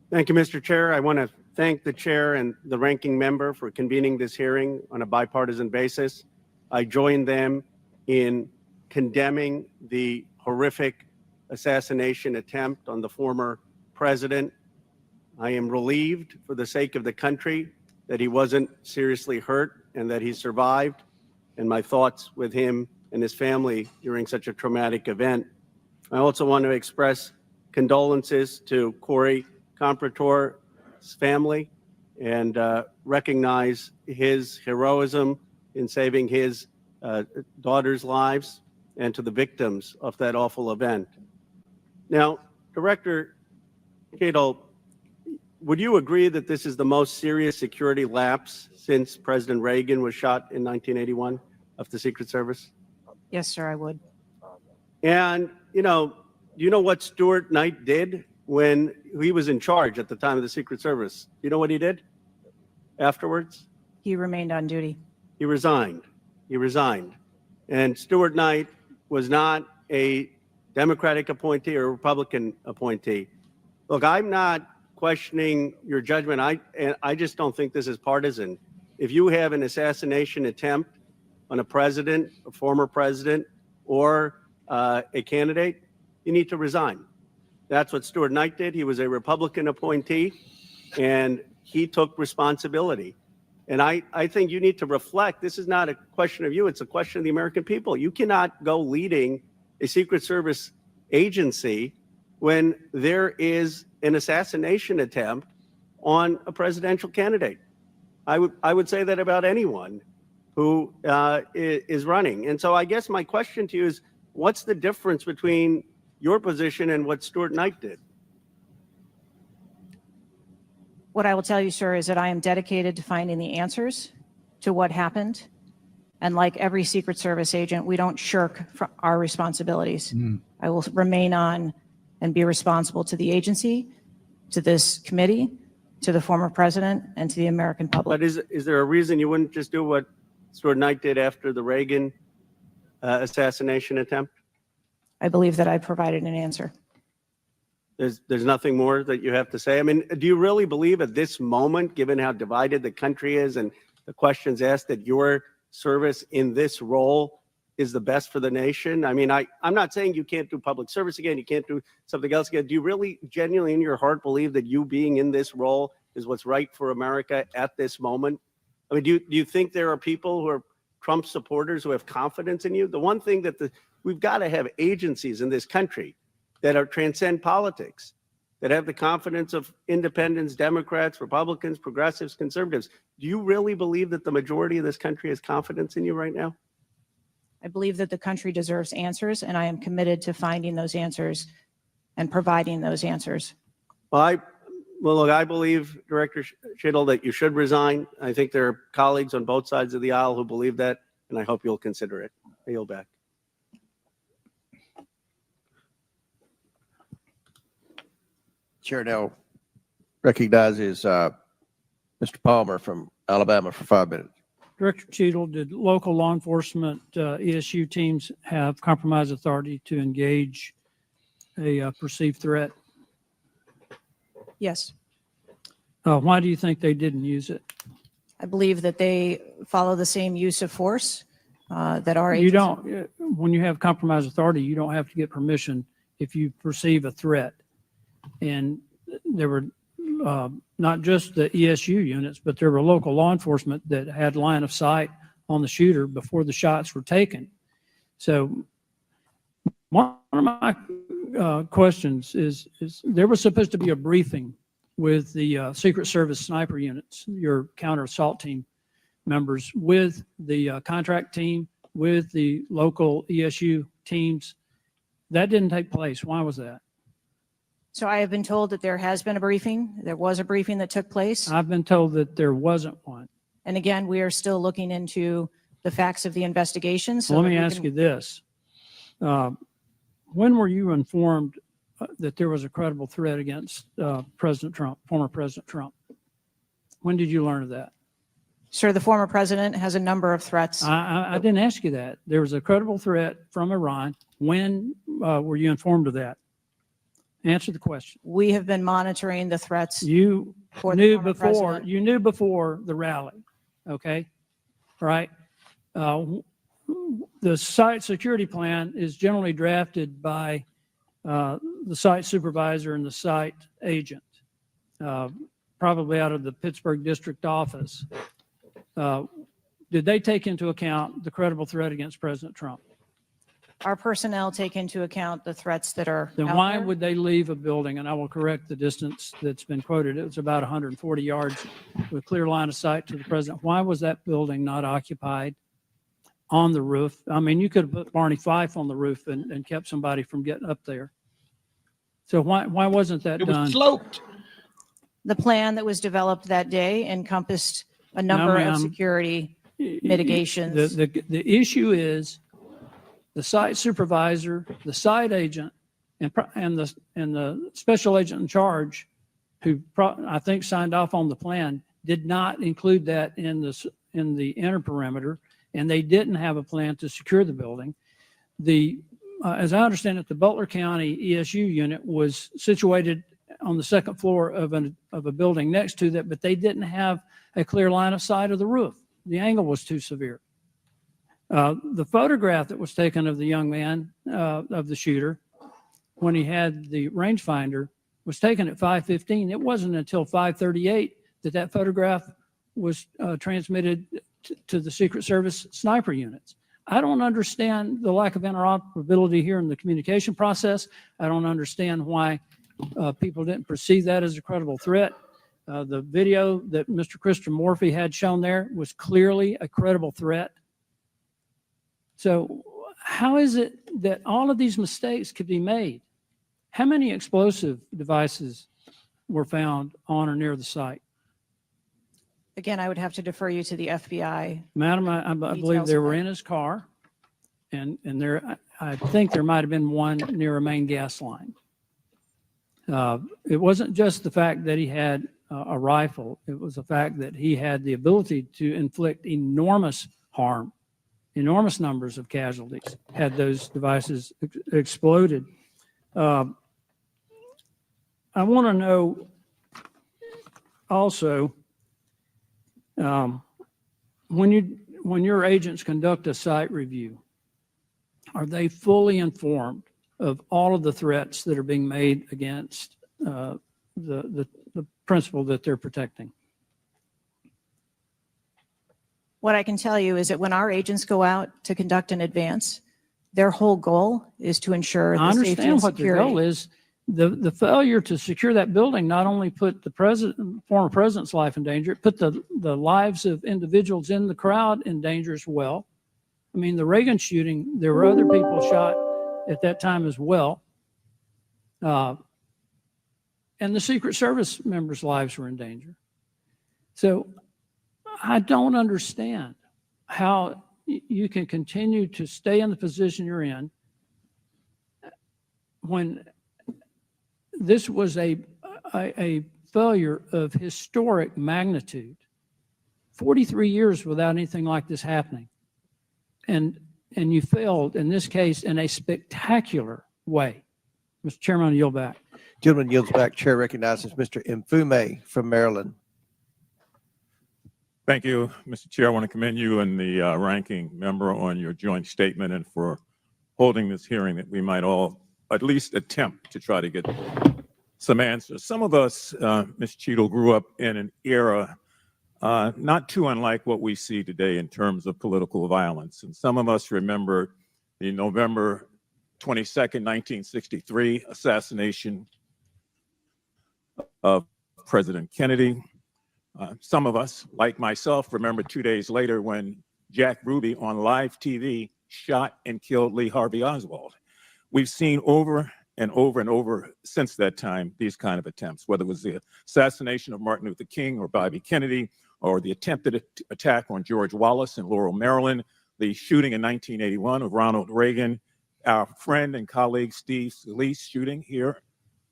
Thank you, Mr. Chair. I want to thank the chair and the ranking member for convening this hearing on a bipartisan basis. I join them in condemning the horrific assassination attempt on the former president. I am relieved for the sake of the country that he wasn't seriously hurt and that he survived, and my thoughts with him and his family during such a traumatic event. I also want to express condolences to Corey Comprator's family and recognize his heroism in saving his daughter's lives, and to the victims of that awful event. Now, Director Cheatle, would you agree that this is the most serious security lapse since President Reagan was shot in 1981 of the Secret Service? Yes, sir, I would. And, you know what Stuart Knight did when he was in charge at the time of the Secret Service? You know what he did afterwards? He remained on duty. He resigned. He resigned. And Stuart Knight was not a Democratic appointee or a Republican appointee. Look, I'm not questioning your judgment. I just don't think this is partisan. If you have an assassination attempt on a president, a former president, or a candidate, you need to resign. That's what Stuart Knight did. He was a Republican appointee, and he took responsibility. And I think you need to reflect. This is not a question of you. It's a question of the American people. You cannot go leading a Secret Service agency when there is an assassination attempt on a presidential candidate. I would say that about anyone who is running. And so I guess my question to you is, what's the difference between your position and what Stuart Knight did? What I will tell you, sir, is that I am dedicated to finding the answers to what happened. And like every Secret Service agent, we don't shirk from our responsibilities. I will remain on and be responsible to the agency, to this committee, to the former president, and to the American public. But is there a reason you wouldn't just do what Stuart Knight did after the Reagan assassination attempt? I believe that I provided an answer. There's nothing more that you have to say? I mean, do you really believe at this moment, given how divided the country is and the questions asked, that your service in this role is the best for the nation? I mean, I'm not saying you can't do public service again, you can't do something else again. Do you really genuinely in your heart believe that you being in this role is what's right for America at this moment? I mean, do you think there are people who are Trump supporters who have confidence in you? The one thing that we've got to have agencies in this country that are transcend politics, that have the confidence of independents, Democrats, Republicans, progressives, conservatives. Do you really believe that the majority of this country has confidence in you right now? I believe that the country deserves answers, and I am committed to finding those answers and providing those answers. Well, look, I believe, Director Cheatle, that you should resign. I think there are colleagues on both sides of the aisle who believe that, and I hope you'll consider it. I yield back. Chair now recognizes Mr. Palmer from Alabama for 5 minutes. Director Cheatle, did local law enforcement ESU teams have compromise authority to engage a perceived threat? Yes. Why do you think they didn't use it? I believe that they follow the same use of force that our agency. You don't, when you have compromise authority, you don't have to get permission if you perceive a threat. And there were not just the ESU units, but there were local law enforcement that had line of sight on the shooter before the shots were taken. So one of my questions is there was supposed to be a briefing with the Secret Service sniper units, your counter assault team members, with the contract team, with the local ESU teams. That didn't take place. Why was that? So I have been told that there has been a briefing. There was a briefing that took place. I've been told that there wasn't one. And again, we are still looking into the facts of the investigation. So Let me ask you this. When were you informed that there was a credible threat against President Trump, former President Trump? When did you learn of that? Sir, the former president has a number of threats. I didn't ask you that. There was a credible threat from Iran. When were you informed of that? Answer the question. We have been monitoring the threats. You for the knew former before. president. You knew before the rally. Okay, right. The site security plan is generally drafted by the site supervisor and the site agent, probably out of the Pittsburgh district office. Did they take into account the credible threat against President Trump? Our personnel take into account the threats that are Then out why there. would they leave a building? And I will correct the distance that's been quoted. It was about 140 yards with clear line of sight to the president. Why was that building not occupied on the roof? I mean, you could have put Barney Fife on the roof and kept somebody from getting up there. So why wasn't that It done? was sloped. The plan that was developed that day encompassed a number ma'am. of security mitigations. The issue is the site supervisor, the site agent, and the special agent in charge, who I think signed off on the plan, did not include that in the inner perimeter, and they didn't have a plan to secure the building. As I understand it, the Butler County ESU unit was situated on the second floor of a building next to that, but they didn't have a clear line of sight of the roof. The angle was too severe. The photograph that was taken of the young man, of the shooter, when he had the rangefinder, was taken at 5:15. It wasn't until 5:38 that photograph was transmitted to the Secret Service sniper units. I don't understand the lack of interoperability here in the communication process. I don't understand why people didn't perceive that as a credible threat. The video that Mr. Christopher Morphy had shown there was clearly a credible threat. So how is it that all of these mistakes could be made? How many explosive devices were found on or near the site? Again, I would have to defer you to the FBI. Madam, I believe Details they of were that. in his car, and I think there might have been one near a main gas line. It wasn't just the fact that he had a rifle. It was the fact that he had the ability to inflict enormous harm, enormous numbers of casualties had those devices exploded. I want to know also, when your agents conduct a site review, are they fully informed of all of the threats that are being made against the principle that they're protecting? What I can tell you is that when our agents go out to conduct an advance, their whole goal is to ensure I the safety understand and what the security. goal is. The failure to secure that building not only put the former president's life in danger, it put the lives of individuals in the crowd in danger as well. I mean, the Reagan shooting, there were other people shot at that time as well. And the Secret Service members' lives were in danger. So I don't understand how you can continue to stay in the position you're in when this was a failure of historic magnitude. 43 years without anything like this happening. And you failed in this case in a spectacular way. Mr. Chairman, I yield back. Gentleman yields back. Chair recognizes Mr. Mfume from Maryland. Thank you, Mr. Chair. I want to commend you and the ranking member on your joint statement and for holding this hearing that we might all at least attempt to try to get some answers. Some of us, Ms. Cheatle, grew up in an era not too unlike what we see today in terms of political violence. And some of us remember the November 22nd, 1963 assassination of President Kennedy. Some of us, like myself, remember 2 days later when Jack Ruby on live TV shot and killed Lee Harvey Oswald. We've seen over and over and over since that time these kind of attempts, whether it was the assassination of Martin Luther King or Bobby Kennedy, or the attempted attack on George Wallace in Laurel, Maryland, the shooting in 1981 of Ronald Reagan, our friend and colleague Steve Scalise shooting here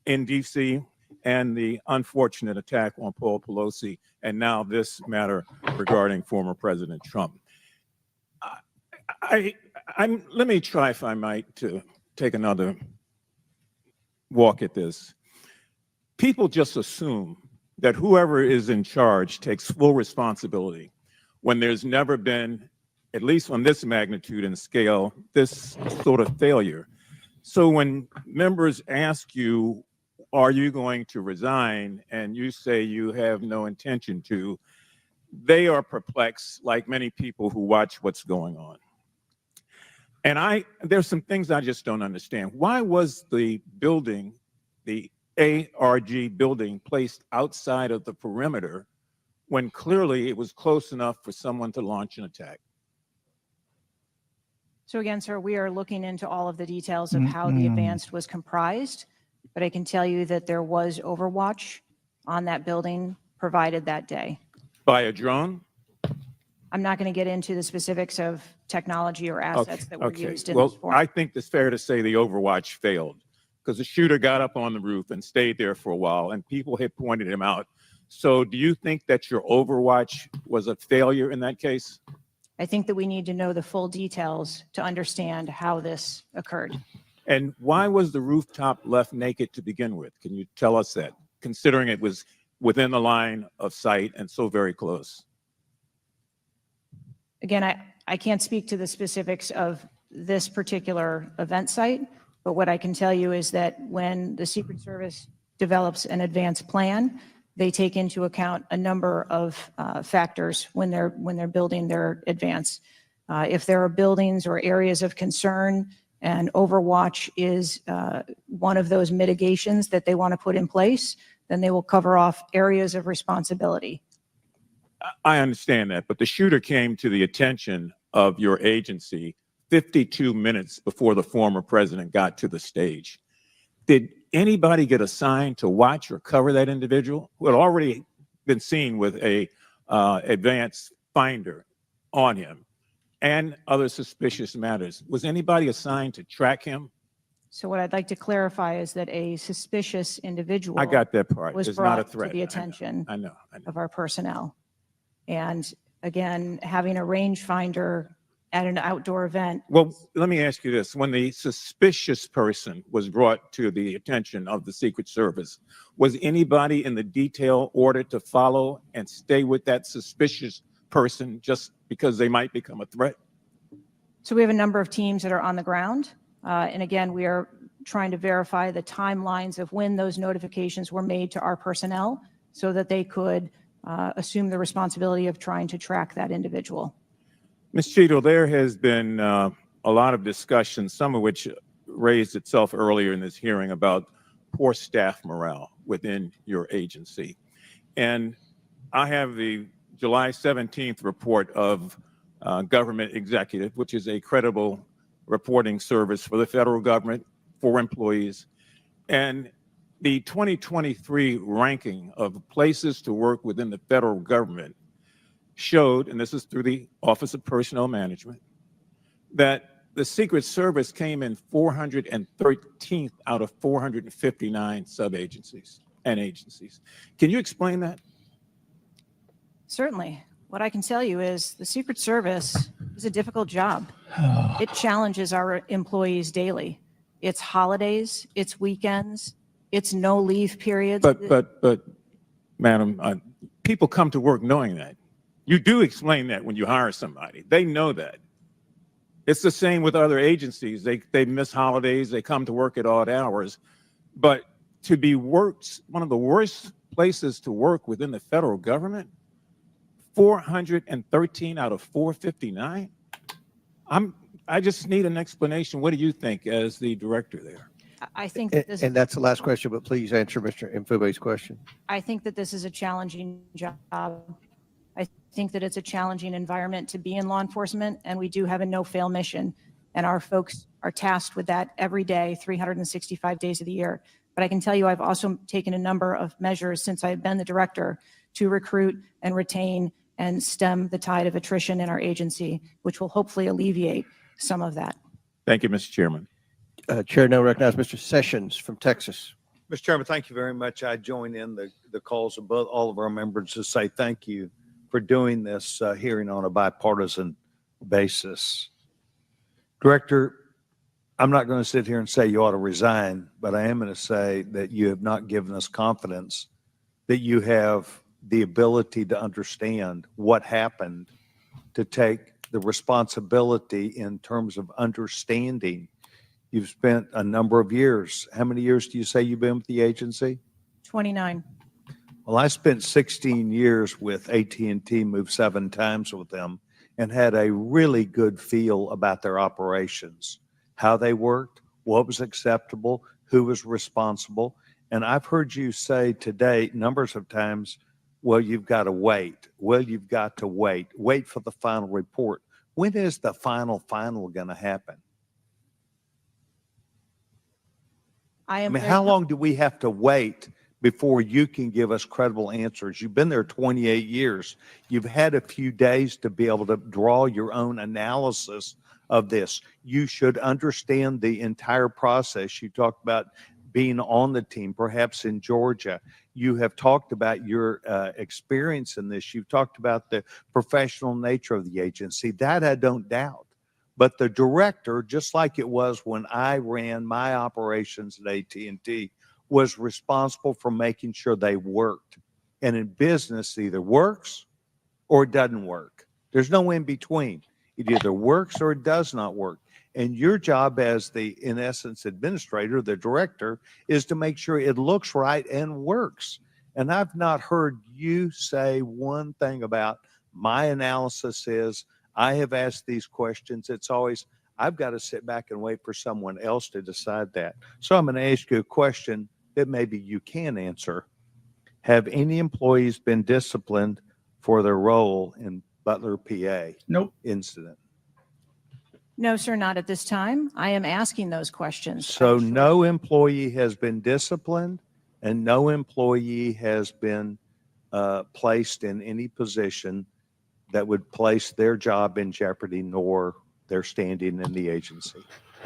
in D.C. and the unfortunate attack on Paul Pelosi, and now this matter regarding former President Trump. Let me try, if I might, to take another walk at this. People just assume that whoever is in charge takes full responsibility when there's never been, at least on this magnitude and scale, this sort of failure. So when members ask you, are you going to resign, and you say you have no intention to, they are perplexed, like many people who watch what's going on. And there's some things I just don't understand. Why was the building, the ARG building, placed outside of the perimeter when clearly it was close enough for someone to launch an attack? So again, sir, we are looking into all of the details of how the advance was comprised, but I can tell you that there was overwatch on that building provided that day. By a drone? I'm not going to get into the specifics of technology or assets that were used in this Well, forum. I think it's fair to say the overwatch failed because the shooter got up on the roof and stayed there for a while, and people had pointed him out. So do you think that your overwatch was a failure in that case? I think that we need to know the full details to understand how this occurred. And why was the rooftop left naked to begin with? Can you tell us that, considering it was within the line of sight and so very close? Again, I can't speak to the specifics of this particular event site, but what I can tell you is that when the Secret Service develops an advanced plan, they take into account a number of factors when they're building their advance. If there are buildings or areas of concern, and overwatch is one of those mitigations that they want to put in place, then they will cover off areas of responsibility. I understand that, but the shooter came to the attention of your agency 52 minutes before the former president got to the stage. Did anybody get assigned to watch or cover that individual who had already been seen with a advanced finder on him and other suspicious matters? Was anybody assigned to track him? So what I'd like to clarify is that a suspicious individual I got that part. was It's brought not a threat. to the attention I know. of our personnel. And again, having a rangefinder at an outdoor event. Well, let me ask you this. When the suspicious person was brought to the attention of the Secret Service, was anybody in the detail ordered to follow and stay with that suspicious person just because they might become a threat? So we have a number of teams that are on the ground. And again, we are trying to verify the timelines of when those notifications were made to our personnel so that they could assume the responsibility of trying to track that individual. Ms. Cheatle, there has been a lot of discussion, some of which raised itself earlier in this hearing, about poor staff morale within your agency. And I have the July 17th report of Government Executive, which is a credible reporting service for the federal government, for employees. And the 2023 ranking of places to work within the federal government showed, and this is through the Office of Personnel Management, that the Secret Service came in 413th out of 459 sub-agencies and agencies. Can you explain that? Certainly. What I can tell you is the Secret Service is a difficult job. It challenges our employees daily. It's holidays, it's weekends, it's no leave periods. But, madam, people come to work knowing that. You do explain that when you hire somebody. They know that. It's the same with other agencies. They miss holidays. They come to work at odd hours. But to be worked, one of the worst places to work within the federal government, 413 out of 459? I just need an explanation. What do you think as the director there? I think that this, And that's the last question, but please answer Mr. Mfube's question. I think that this is a challenging job. I think that it's a challenging environment to be in law enforcement, and we do have a no-fail mission, and our folks are tasked with that every day, 365 days of the year. But I can tell you I've also taken a number of measures since I've been the director to recruit and retain and stem the tide of attrition in our agency, which will hopefully alleviate some of that. Thank you, Mr. Chairman. Chair now recognizes Mr. Sessions from Texas. Mr. Chairman, thank you very much. I join in the calls of both all of our members to say thank you for doing this hearing on a bipartisan basis. Director, I'm not going to sit here and say you ought to resign, but I am going to say that you have not given us confidence that you have the ability to understand what happened, to take the responsibility in terms of understanding. You've spent a number of years. How many years do you say you've been with the agency? 29. Well, I spent 16 years with AT&T, moved 7 times with them, and had a really good feel about their operations, how they worked, what was acceptable, who was responsible. And I've heard you say today numbers of times, well, you've got to wait. Well, you've got to wait. Wait for the final report. When is the final going to happen? I mean, how long do we have to wait before you can give us credible answers? You've been there 28 years. You've had a few days to be able to draw your own analysis of this. You should understand the entire process. You talked about being on the team, perhaps in Georgia. You have talked about your experience in this. You've talked about the professional nature of the agency. That I don't doubt. But the director, just like it was when I ran my operations at AT&T, was responsible for making sure they worked. And in business, it either works or it doesn't work. There's no in between. It either works or it does not work. And your job as the, in essence, administrator, the director, is to make sure it looks right and works. And I've not heard you say one thing about my analysis is, I have asked these questions. It's always, I've got to sit back and wait for someone else to decide that. So I'm going to ask you a question that maybe you can answer. Have any employees been disciplined for their role in Butler, PA? Nope. Incident? No, sir, not at this time. I am asking those questions. So no employee has been disciplined and no employee has been placed in any position that would place their job in jeopardy nor their standing in the agency.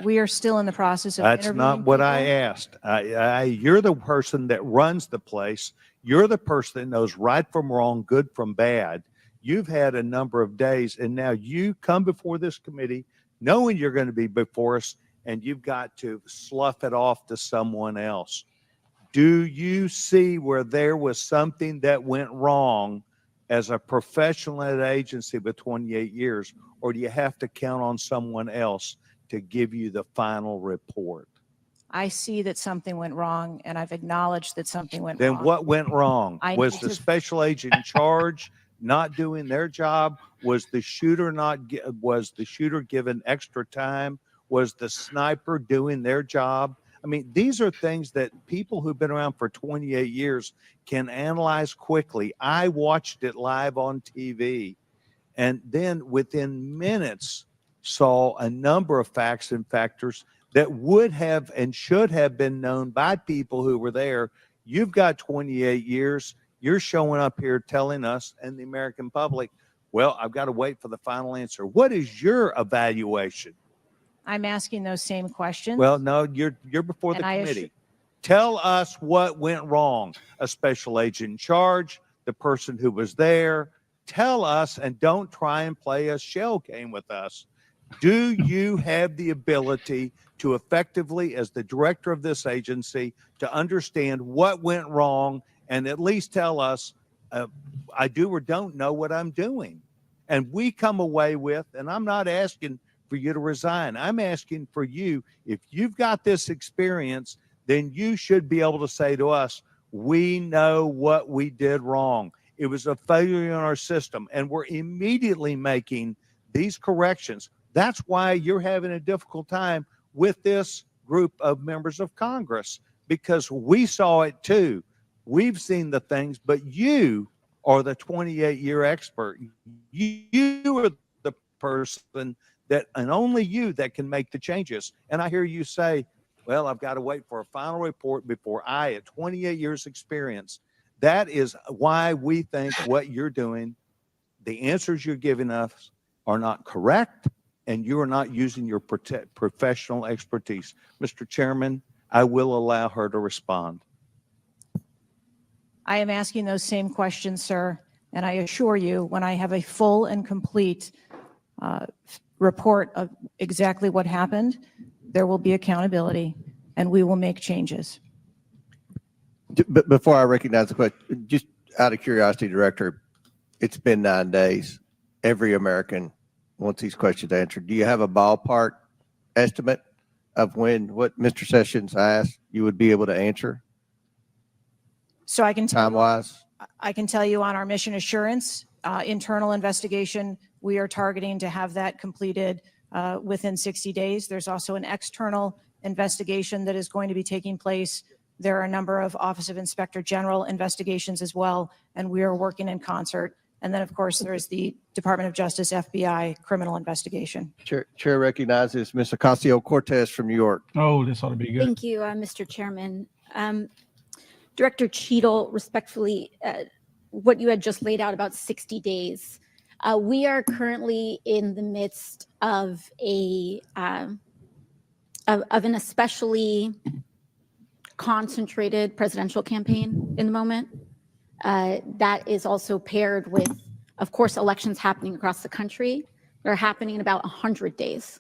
We are still in the process of That's not interviewing what people. I asked. You're the person that runs the place. You're the person that knows right from wrong, good from bad. You've had a number of days, and now you come before this committee knowing you're going to be before us, and you've got to slough it off to someone else. Do you see where there was something that went wrong as a professional at an agency with 28 years, or do you have to count on someone else to give you the final report? I see that something went wrong, and I've acknowledged that something went Then wrong. what went wrong? I Was need the to- special agent in charge not doing their job? Was the shooter was the shooter given extra time? Was the sniper doing their job? I mean, these are things that people who've been around for 28 years can analyze quickly. I watched it live on TV, and then within minutes saw a number of facts and factors that would have and should have been known by people who were there. You've got 28 years. You're showing up here telling us and the American public, well, I've got to wait for the final answer. What is your evaluation? I'm asking those same questions. Well, no, you're before the And I committee. Tell us what went wrong. A special agent in charge, the person who was there. Tell us, and don't try and play a shell game with us. Do you have the ability to effectively, as the director of this agency, to understand what went wrong and at least tell us, I do or don't know what I'm doing? And we come away with, and I'm not asking for you to resign. I'm asking for you, if you've got this experience, then you should be able to say to us, we know what we did wrong. It was a failure in our system, and we're immediately making these corrections. That's why you're having a difficult time with this group of members of Congress, because we saw it too. We've seen the things, but you are the 28-year expert. You are the person that, and only you, that can make the changes. And I hear you say, well, I've got to wait for a final report before I, at 28 years experience. That is why we think what you're doing, the answers you're giving us are not correct, and you are not using your professional expertise. Mr. Chairman, I will allow her to respond. I am asking those same questions, sir, and I assure you, when I have a full and complete report of exactly what happened, there will be accountability, and we will make changes. But before I recognize the question, just out of curiosity, Director, it's been 9 days. Every American wants these questions answered. Do you have a ballpark estimate of when what Mr. Sessions asked you would be able to answer? So I can tell time-wise? I can tell you on our mission assurance internal investigation, we are targeting to have that completed within 60 days. There's also an external investigation that is going to be taking place. There are a number of Office of Inspector General investigations as well, and we are working in concert. And then, of course, there's the Department of Justice, FBI criminal investigation. Chair recognizes Ms. Ocasio-Cortez from New York. Oh, this ought to be good. Thank you, Mr. Chairman. Director Cheatle, respectfully, what you had just laid out about 60 days. We are currently in the midst of an especially concentrated presidential campaign in the moment. That is also paired with, of course, elections happening across the country. They're happening in about 100 days.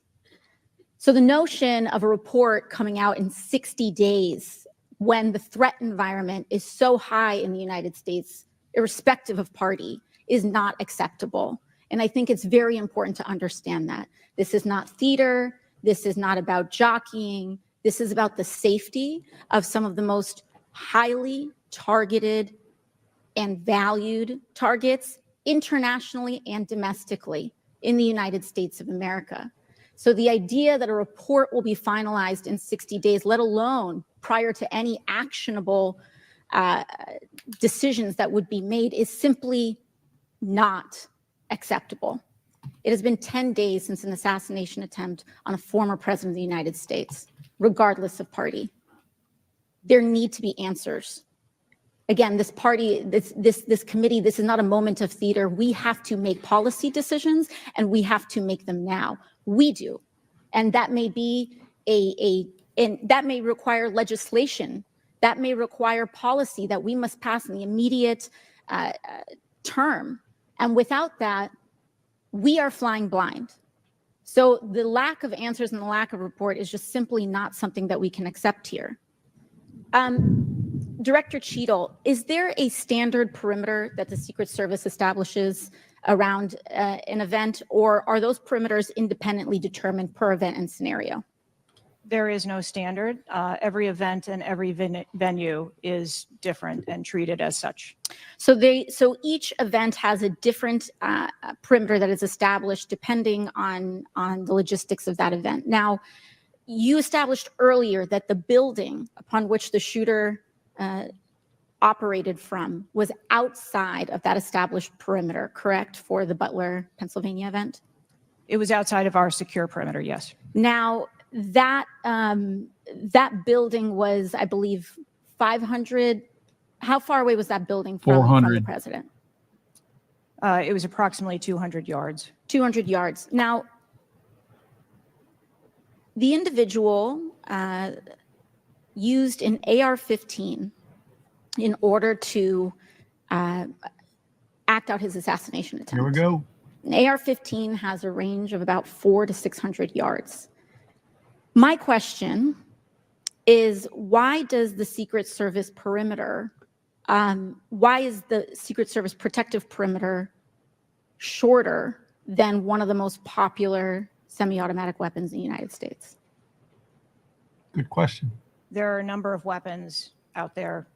So the notion of a report coming out in 60 days when the threat environment is so high in the United States, irrespective of party, is not acceptable. And I think it's very important to understand that. This is not theater. This is not about jockeying. This is about the safety of some of the most highly targeted and valued targets internationally and domestically in the United States of America. So the idea that a report will be finalized in 60 days, let alone prior to any actionable decisions that would be made, is simply not acceptable. It has been 10 days since an assassination attempt on a former president of the United States, regardless of party. There need to be answers. Again, this party, this committee, this is not a moment of theater. We have to make policy decisions, and we have to make them now. We do. And that may be and that may require legislation. That may require policy that we must pass in the immediate term. And without that, we are flying blind. So the lack of answers and the lack of report is just simply not something that we can accept here. Director Cheatle, is there a standard perimeter that the Secret Service establishes around an event, or are those perimeters independently determined per event and scenario? There is no standard. Every event and every venue is different and treated as such. So each event has a different perimeter that is established depending on the logistics of that event. Now, you established earlier that the building upon which the shooter operated from was outside of that established perimeter, correct, for the Butler, Pennsylvania event? It was outside of our secure perimeter, yes. Now, that building was, I believe, 500. How far away was that building from the president? It was approximately 200 yards. 200 yards. Now, the individual used an AR-15 in order to act out his assassination attempt. Here we go. An AR-15 has a range of about 400 to 600 yards. My question is, why does the Secret Service perimeter, why is the Secret Service protective perimeter shorter than one of the most popular semi-automatic weapons in the United States? Good question. There are a number of weapons out there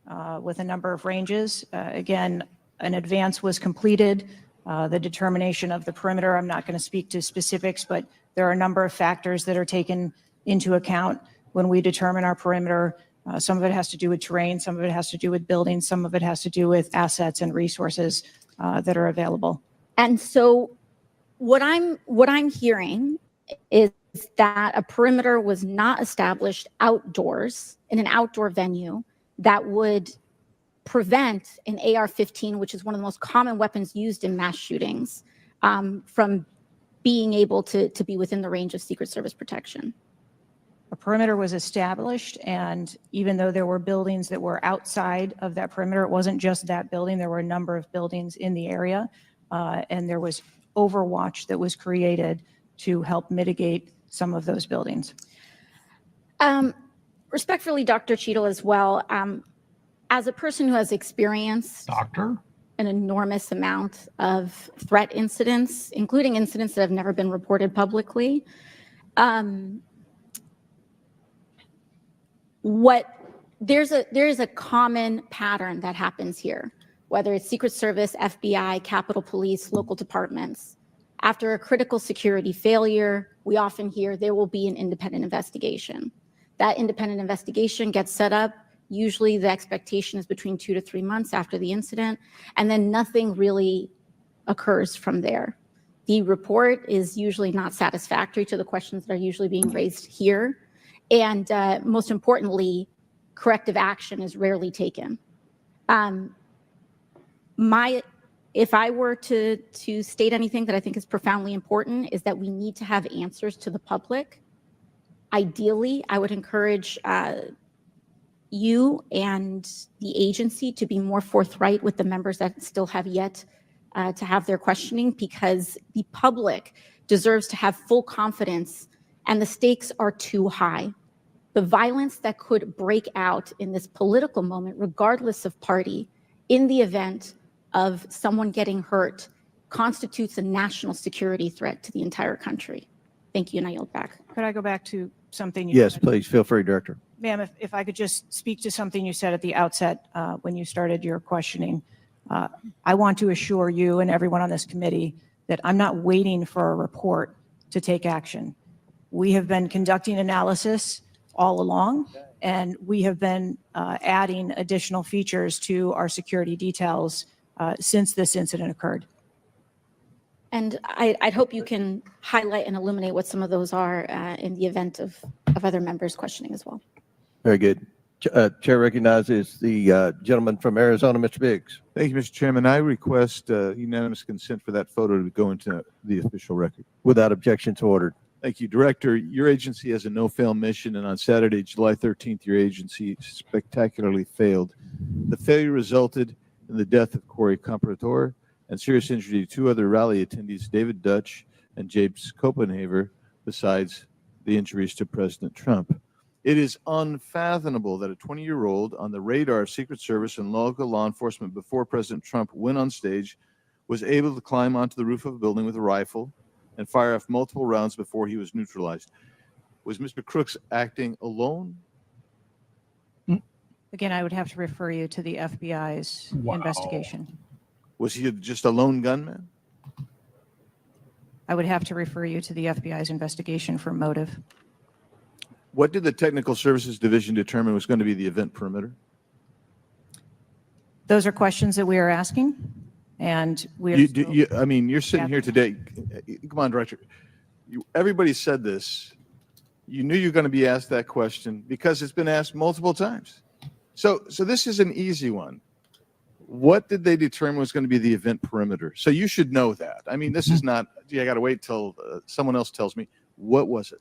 with a number of ranges. Again, an advance was completed. The determination of the perimeter, I'm not going to speak to specifics, but there are a number of factors that are taken into account when we determine our perimeter. Some of it has to do with terrain, some of it has to do with buildings, some of it has to do with assets and resources that are available. And so what I'm hearing is that a perimeter was not established outdoors in an outdoor venue that would prevent an AR-15, which is one of the most common weapons used in mass shootings, from being able to be within the range of Secret Service protection. A perimeter was established, and even though there were buildings that were outside of that perimeter, it wasn't just that building. There were a number of buildings in the area, and there was overwatch that was created to help mitigate some of those buildings. Respectfully, Dr. Cheatle, as well, as a person who has experienced an enormous amount of threat incidents, including incidents that have never been reported publicly, there is a common pattern that happens here, whether it's Secret Service, FBI, Capitol Police, local departments. After a critical security failure, we often hear there will be an independent investigation. That independent investigation gets set up. Usually the expectation is between 2 to 3 months after the incident, and then nothing really occurs from there. The report is usually not satisfactory to the questions that are usually being raised here. And most importantly, corrective action is rarely taken. If I were to state anything that I think is profoundly important, is that we need to have answers to the public. Ideally, I would encourage you and the agency to be more forthright with the members that still have yet to have their questioning, because the public deserves to have full confidence, and the stakes are too high. The violence that could break out in this political moment, regardless of party, in the event of someone getting hurt, constitutes a national security threat to the entire country. Thank you, and I yield back. Could I go back to something you Yes, said? please, feel free, Director. Ma'am, if I could just speak to something you said at the outset when you started your questioning. I want to assure you and everyone on this committee that I'm not waiting for a report to take action. We have been conducting analysis all along, and we have been adding additional features to our security details since this incident occurred. And I'd hope you can highlight and illuminate what some of those are in the event of other members questioning as well. Very good. Chair recognizes the gentleman from Arizona, Mr. Biggs. Thank you, Mr. Chairman. I request unanimous consent for that photo to go into the official record. Without objection to order. Thank you, Director. Your agency has a no-fail mission, and on Saturday, July 13th, your agency spectacularly failed. The failure resulted in the death of Corey Comprador and serious injury to 2 other rally attendees, David Dutch and James Copenhaver, besides the injuries to President Trump. It is unfathomable that a 20-year-old on the radar of Secret Service and local law enforcement before President Trump went on stage was able to climb onto the roof of a building with a rifle and fire off multiple rounds before he was neutralized. Was Mr. Crooks acting alone? Again, I would have to refer you to the FBI's investigation. Was he just a lone gunman? I would have to refer you to the FBI's investigation for motive. What did the Technical Services Division determine was going to be the event perimeter? Those are questions that we are asking, and we are I mean, you're sitting here today. Come on, Director. Everybody said this. You knew you were going to be asked that question because it's been asked multiple times. So this is an easy one. What did they determine was going to be the event perimeter? So you should know that. I mean, this is not, gee, I got to wait till someone else tells me. What was it?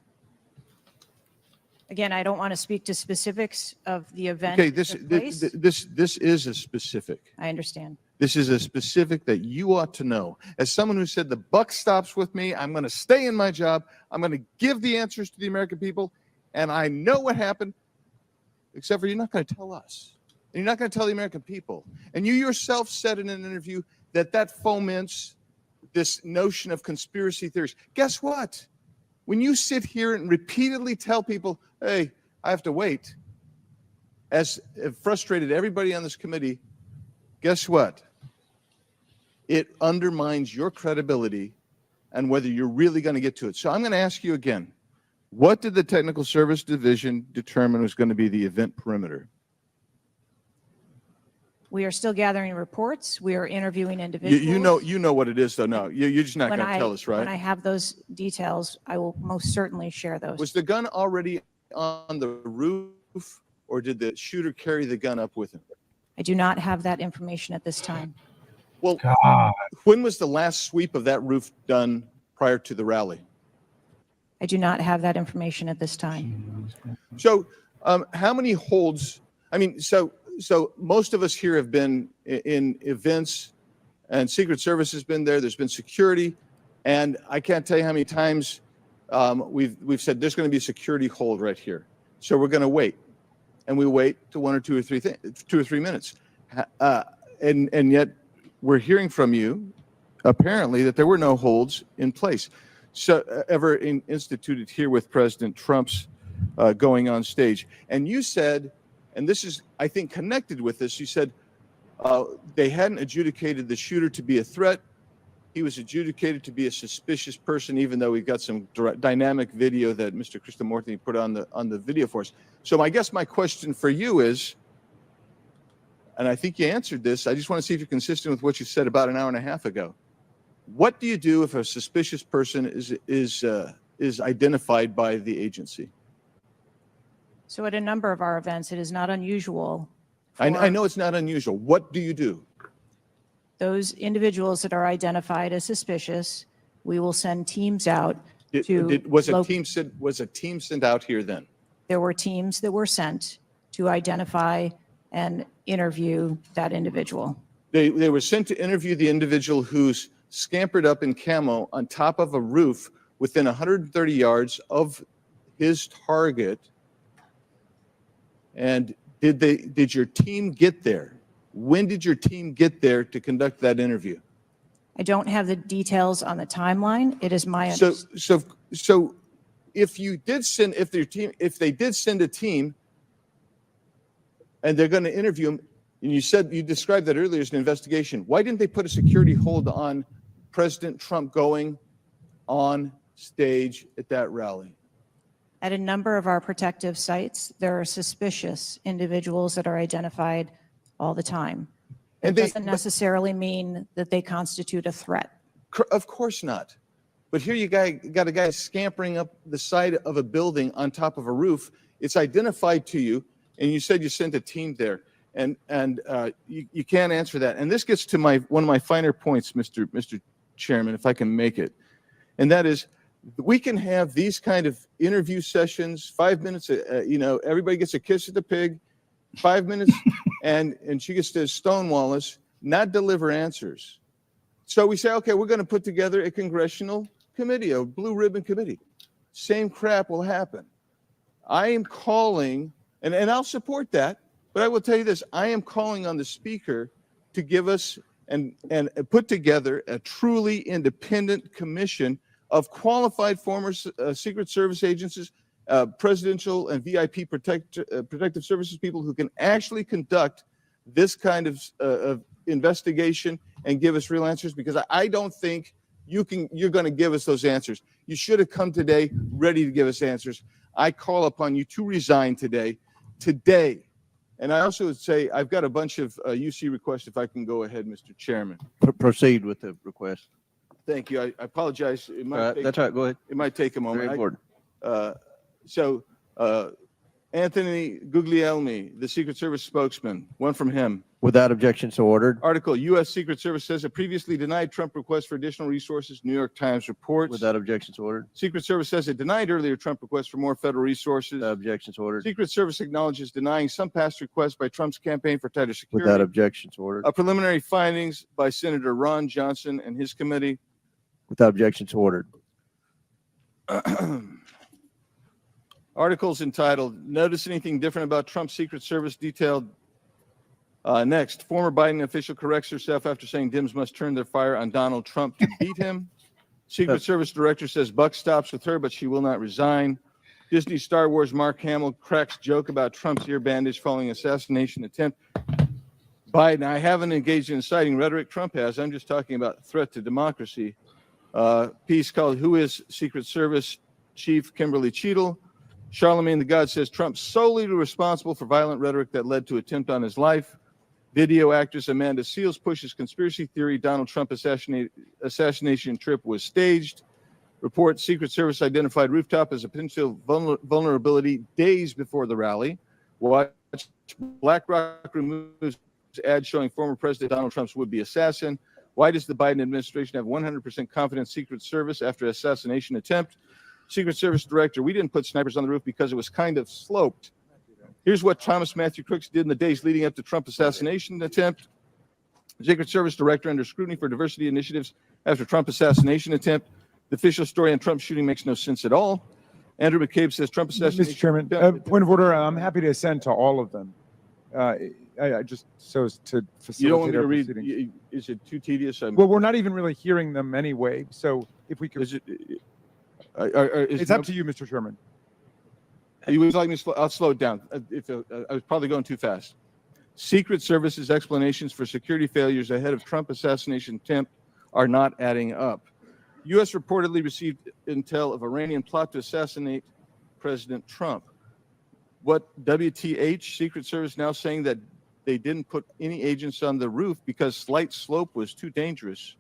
Again, I don't want to speak to specifics of the event. Okay, this is a specific. I understand. This is a specific that you ought to know. As someone who said the buck stops with me, I'm going to stay in my job. I'm going to give the answers to the American people, and I know what happened, except for you're not going to tell us. And you're not going to tell the American people. And you yourself said in an interview that foments this notion of conspiracy theories. Guess what? When you sit here and repeatedly tell people, hey, I have to wait, as it frustrated everybody on this committee, guess what? It undermines your credibility and whether you're really going to get to it. So I'm going to ask you again, what did the Technical Service Division determine was going to be the event perimeter? We are still gathering reports. We are interviewing individuals. You know what it is, though. No, you're just not going to tell us, right? When I have those details, I will most certainly share those. Was the gun already on the roof, or did the shooter carry the gun up with him? I do not have that information at this time. Well, when was the last sweep of that roof done prior to the rally? I do not have that information at this time. So, how many holds? I mean, so most of us here have been in events, and Secret Service has been there. There's been security, and I can't tell you how many times we've said there's going to be a security hold right here. So we're going to wait, and we wait to 1 or 2 or 3 minutes, and yet we're hearing from you apparently that there were no holds in place. So ever instituted here with President Trump's going on stage. And you said, and this is, I think, connected with this, you said they hadn't adjudicated the shooter to be a threat. He was adjudicated to be a suspicious person, even though we've got some dynamic video that Mr. Krishnamurthy put on the video for us. So I guess my question for you is, and I think you answered this, I just want to see if you're consistent with what you said about an hour and a half ago. What do you do if a suspicious person is identified by the agency? So at a number of our events, it is not unusual. I know it's not unusual. What do you do? Those individuals that are identified as suspicious, we will send teams out Was a team sent out here then? There were teams that were sent to identify and interview that individual. They were sent to interview the individual who's scampered up in camo on top of a roof within 130 yards of his target. And did your team get there? When did your team get there to conduct that interview? I don't have the details on the timeline. It is my So if you did send, if they did send a team and they're going to interview him, and you described that earlier as an investigation, why didn't they put a security hold on President Trump going on stage at that rally? At a number of our protective sites, there are suspicious individuals that are identified all the time. It doesn't necessarily mean that they constitute a threat. Of course not. But here you got a guy scampering up the side of a building on top of a roof. It's identified to you, and you said you sent a team there, and you can't answer that. And this gets to one of my finer points, Mr. Chairman, if I can make it, and that is, we can have these kind of interview sessions, 5 minutes. Everybody gets a kiss at the pig, 5 minutes, and she gets to stonewall us, not deliver answers. So we say, okay, we're going to put together a congressional committee, a blue ribbon committee. Same crap will happen. I am calling, and I'll support that, but I will tell you this, I am calling on the speaker to give us and put together a truly independent commission of qualified former Secret Service agents, presidential and VIP protective services people who can actually conduct this kind of investigation and give us real answers, because I don't think you're going to give us those answers. You should have come today ready to give us answers. I call upon you to resign today. And I also would say I've got a bunch of UC requests, if I can go ahead, Mr. Chairman. Proceed with the request. Thank you. I apologize. It might that's all right. Go ahead. It might take a moment. Very important. Anthony Guglielmi, the Secret Service spokesman, one from him. Without objection, so ordered. Article, U.S. Secret Service says it previously denied Trump requests for additional resources, New York Times reports. Without objection, so ordered. Secret Service says it denied earlier Trump requests for more federal resources. Without objection, so ordered. Secret Service acknowledges denying some past requests by Trump's campaign for tighter security. Without objection, so ordered. Preliminary findings by Senator Ron Johnson and his committee. Without objection, so ordered. Articles entitled, Notice Anything Different About Trump's Secret Service detailed. Next, former Biden official corrects herself after saying Dems must turn their fire on Donald Trump to beat him. Secret Service director says buck stops with her, but she will not resign. Disney Star Wars Mark Hamill cracks joke about Trump's ear bandage following assassination attempt. Biden, I haven't engaged in inciting rhetoric. Trump has. I'm just talking about threat to democracy. Piece called Who is Secret Service Chief Kimberly Cheatle? Charlemagne the God says Trump solely responsible for violent rhetoric that led to attempt on his life. Video actress Amanda Seales pushes conspiracy theory Donald Trump assassination trip was staged. Report Secret Service identified rooftop as a potential vulnerability days before the rally. Watch BlackRock removes ad showing former President Donald Trump's would-be assassin. Why does the Biden administration have 100% confidence Secret Service after assassination attempt? Secret Service director, we didn't put snipers on the roof because it was kind of sloped. Here's what Thomas Matthew Crooks did in the days leading up to Trump assassination attempt. Secret Service director under scrutiny for diversity initiatives after Trump assassination attempt. The official story on Trump's shooting makes no sense at all. Andrew McCabe says Trump assassination. Mr. Chairman, point of order. I'm happy to assent to all of them. I just so as to facilitate You don't want me our to read? proceedings. Is it too tedious? Well, we're not even really hearing them anyway. So if we could, it's up to you, Mr. Chairman. You would like me to slow? I'll slow it down. I was probably going too fast. Secret Service's explanations for security failures ahead of Trump assassination attempt are not adding up. U.S. reportedly received intel of Iranian plot to assassinate President Trump. What WTH? Secret Service now saying that they didn't put any agents on the roof because slight slope was too dangerous.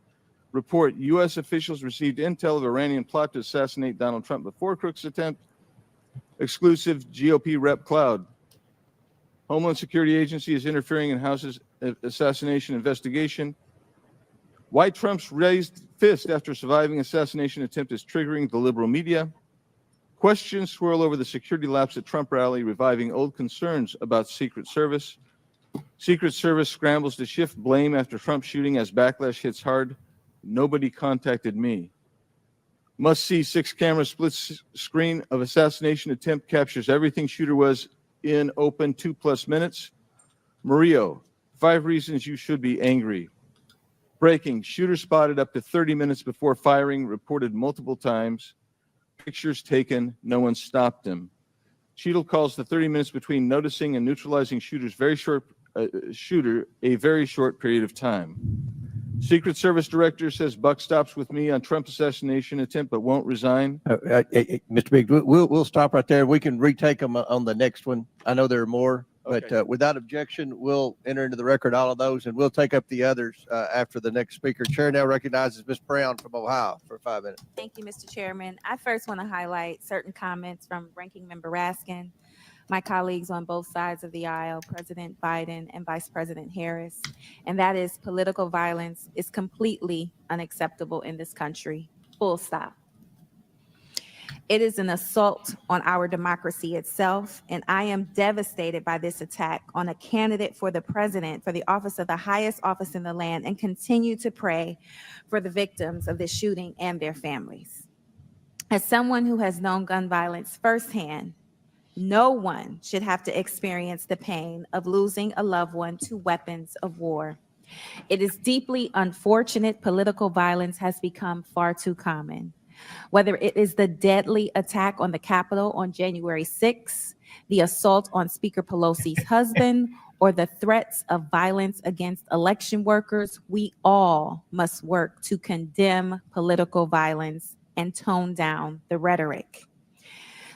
Report, U.S. officials received intel of Iranian plot to assassinate Donald Trump before Crooks' attempt. Exclusive GOP rep Cloud. Homeland Security Agency is interfering in House's assassination investigation. Why Trump's raised fist after surviving assassination attempt is triggering the liberal media. Questions swirl over the security lapse at Trump rally, reviving old concerns about Secret Service. Secret Service scrambles to shift blame after Trump shooting as backlash hits hard. Nobody contacted me. Must see 6-camera split screen of assassination attempt captures everything shooter was in open 2+ minutes. Murillo, 5 reasons you should be angry. Breaking, shooter spotted up to 30 minutes before firing, reported multiple times. Pictures taken, no one stopped him. Cheatle calls the 30 minutes between noticing and neutralizing shooter a very short period of time. Secret Service director says buck stops with me on Trump assassination attempt, but won't resign. Mr. Biggs, we'll stop right there. We can retake them on the next one. I know there are more, Okay. but without objection, we'll enter into the record all of those, and we'll take up the others after the next speaker. Chair now recognizes Ms. Brown from Ohio for 5 minutes. Thank you, Mr. Chairman. I first want to highlight certain comments from Ranking Member Raskin, my colleagues on both sides of the aisle, President Biden and Vice President Harris, and that is political violence is completely unacceptable in this country, full stop. It is an assault on our democracy itself, and I am devastated by this attack on a candidate for the president, for the office of the highest office in the land, and continue to pray for the victims of this shooting and their families. As someone who has known gun violence firsthand, no one should have to experience the pain of losing a loved one to weapons of war. It is deeply unfortunate political violence has become far too common. Whether it is the deadly attack on the Capitol on January 6th, the assault on Speaker Pelosi's husband, or the threats of violence against election workers, we all must work to condemn political violence and tone down the rhetoric.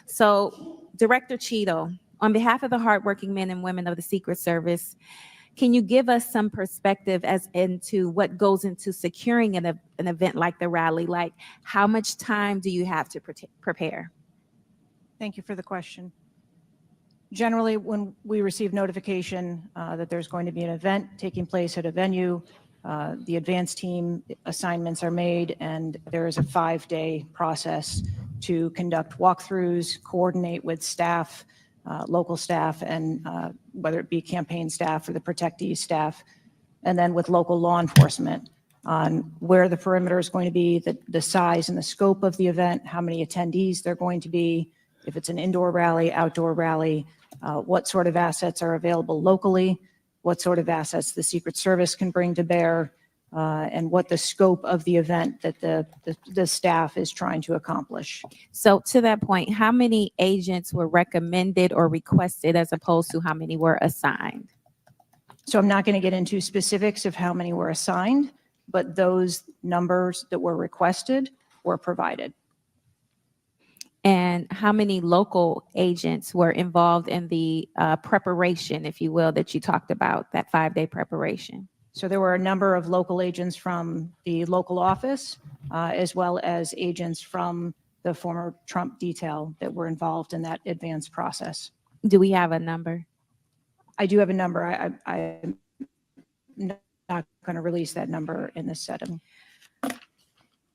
So, Director Cheatle, on behalf of the hardworking men and women of the Secret Service, can you give us some perspective as into what goes into securing an event like the rally? Like, how much time do you have to prepare? Thank you for the question. Generally, when we receive notification that there's going to be an event taking place at a venue, the advance team assignments are made, and there is a 5-day process to conduct walkthroughs, coordinate with staff, local staff, and whether it be campaign staff or the protectee staff, and then with local law enforcement on where the perimeter is going to be, the size and the scope of the event, how many attendees there are going to be, if it's an indoor rally, outdoor rally, what sort of assets are available locally, what sort of assets the Secret Service can bring to bear, and what the scope of the event that the staff is trying to accomplish. So to that point, how many agents were recommended or requested as opposed to how many were assigned? So I'm not going to get into specifics of how many were assigned, but those numbers that were requested were provided. And how many local agents were involved in the preparation, if you will, that you talked about, that 5-day preparation? So there were a number of local agents from the local office, as well as agents from the former Trump detail that were involved in that advanced process. Do we have a number? I do have a number. I'm not going to release that number in this setting.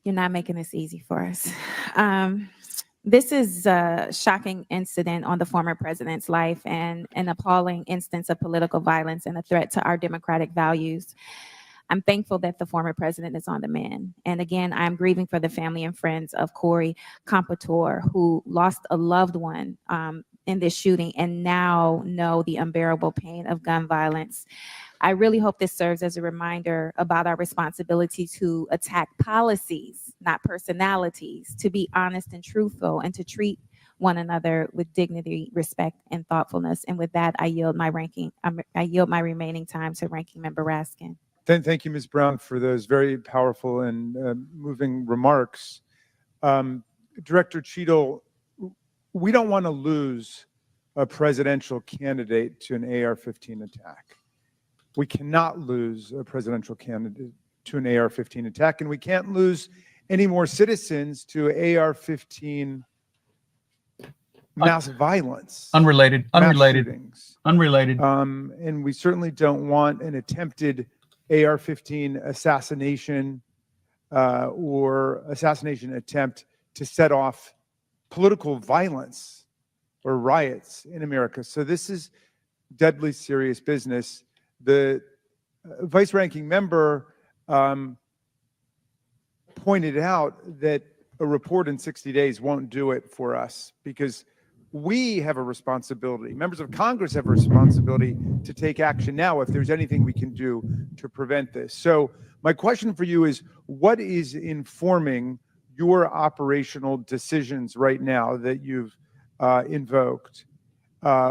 You're not making this easy for us. This is a shocking incident on the former president's life and an appalling instance of political violence and a threat to our democratic values. I'm thankful that the former president is on the mend. And again, I'm grieving for the family and friends of Corey Compatore, who lost a loved one in this shooting and now know the unbearable pain of gun violence. I really hope this serves as a reminder about our responsibility to attack policies, not personalities, to be honest and truthful, and to treat one another with dignity, respect, and thoughtfulness. And with that, I yield my remaining time to Ranking Member Raskin. Thank you, Ms. Brown, for those very powerful and moving remarks. Director Cheatle, we don't want to lose a presidential candidate to an AR-15 attack. We cannot lose a presidential candidate to an AR-15 attack, and we can't lose any more citizens to AR-15 mass violence. Unrelated. Shootings. Unrelated. And we certainly don't want an attempted AR-15 assassination or assassination attempt to set off political violence or riots in America. So this is deadly serious business. The vice ranking member pointed out that a report in 60 days won't do it for us because we have a responsibility. Members of Congress have a responsibility to take action now if there's anything we can do to prevent this. So my question for you is, what is informing your operational decisions right now that you've invoked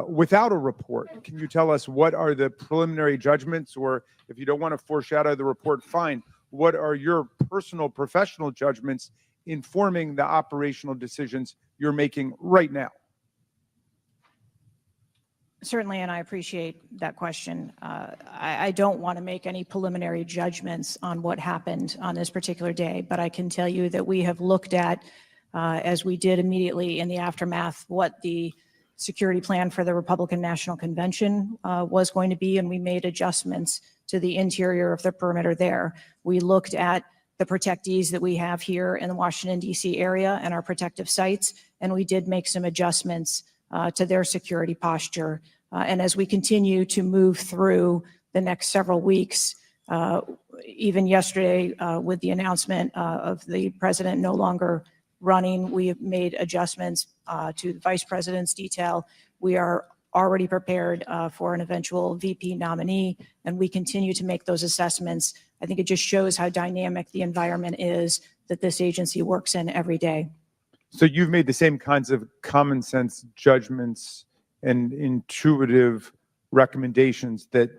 without a report? Can you tell us what are the preliminary judgments, or if you don't want to foreshadow the report, fine. What are your personal professional judgments informing the operational decisions you're making right now? Certainly, and I appreciate that question. I don't want to make any preliminary judgments on what happened on this particular day, but I can tell you that we have looked at, as we did immediately in the aftermath, what the security plan for the Republican National Convention was going to be, and we made adjustments to the interior of the perimeter there. We looked at the protectees that we have here in the Washington, D.C. area and our protective sites, and we did make some adjustments to their security posture. And as we continue to move through the next several weeks, even yesterday with the announcement of the president no longer running, we have made adjustments to the vice president's detail. We are already prepared for an eventual VP nominee, and we continue to make those assessments. I think it just shows how dynamic the environment is that this agency works in every day. So you've made the same kinds of common sense judgments and intuitive recommendations that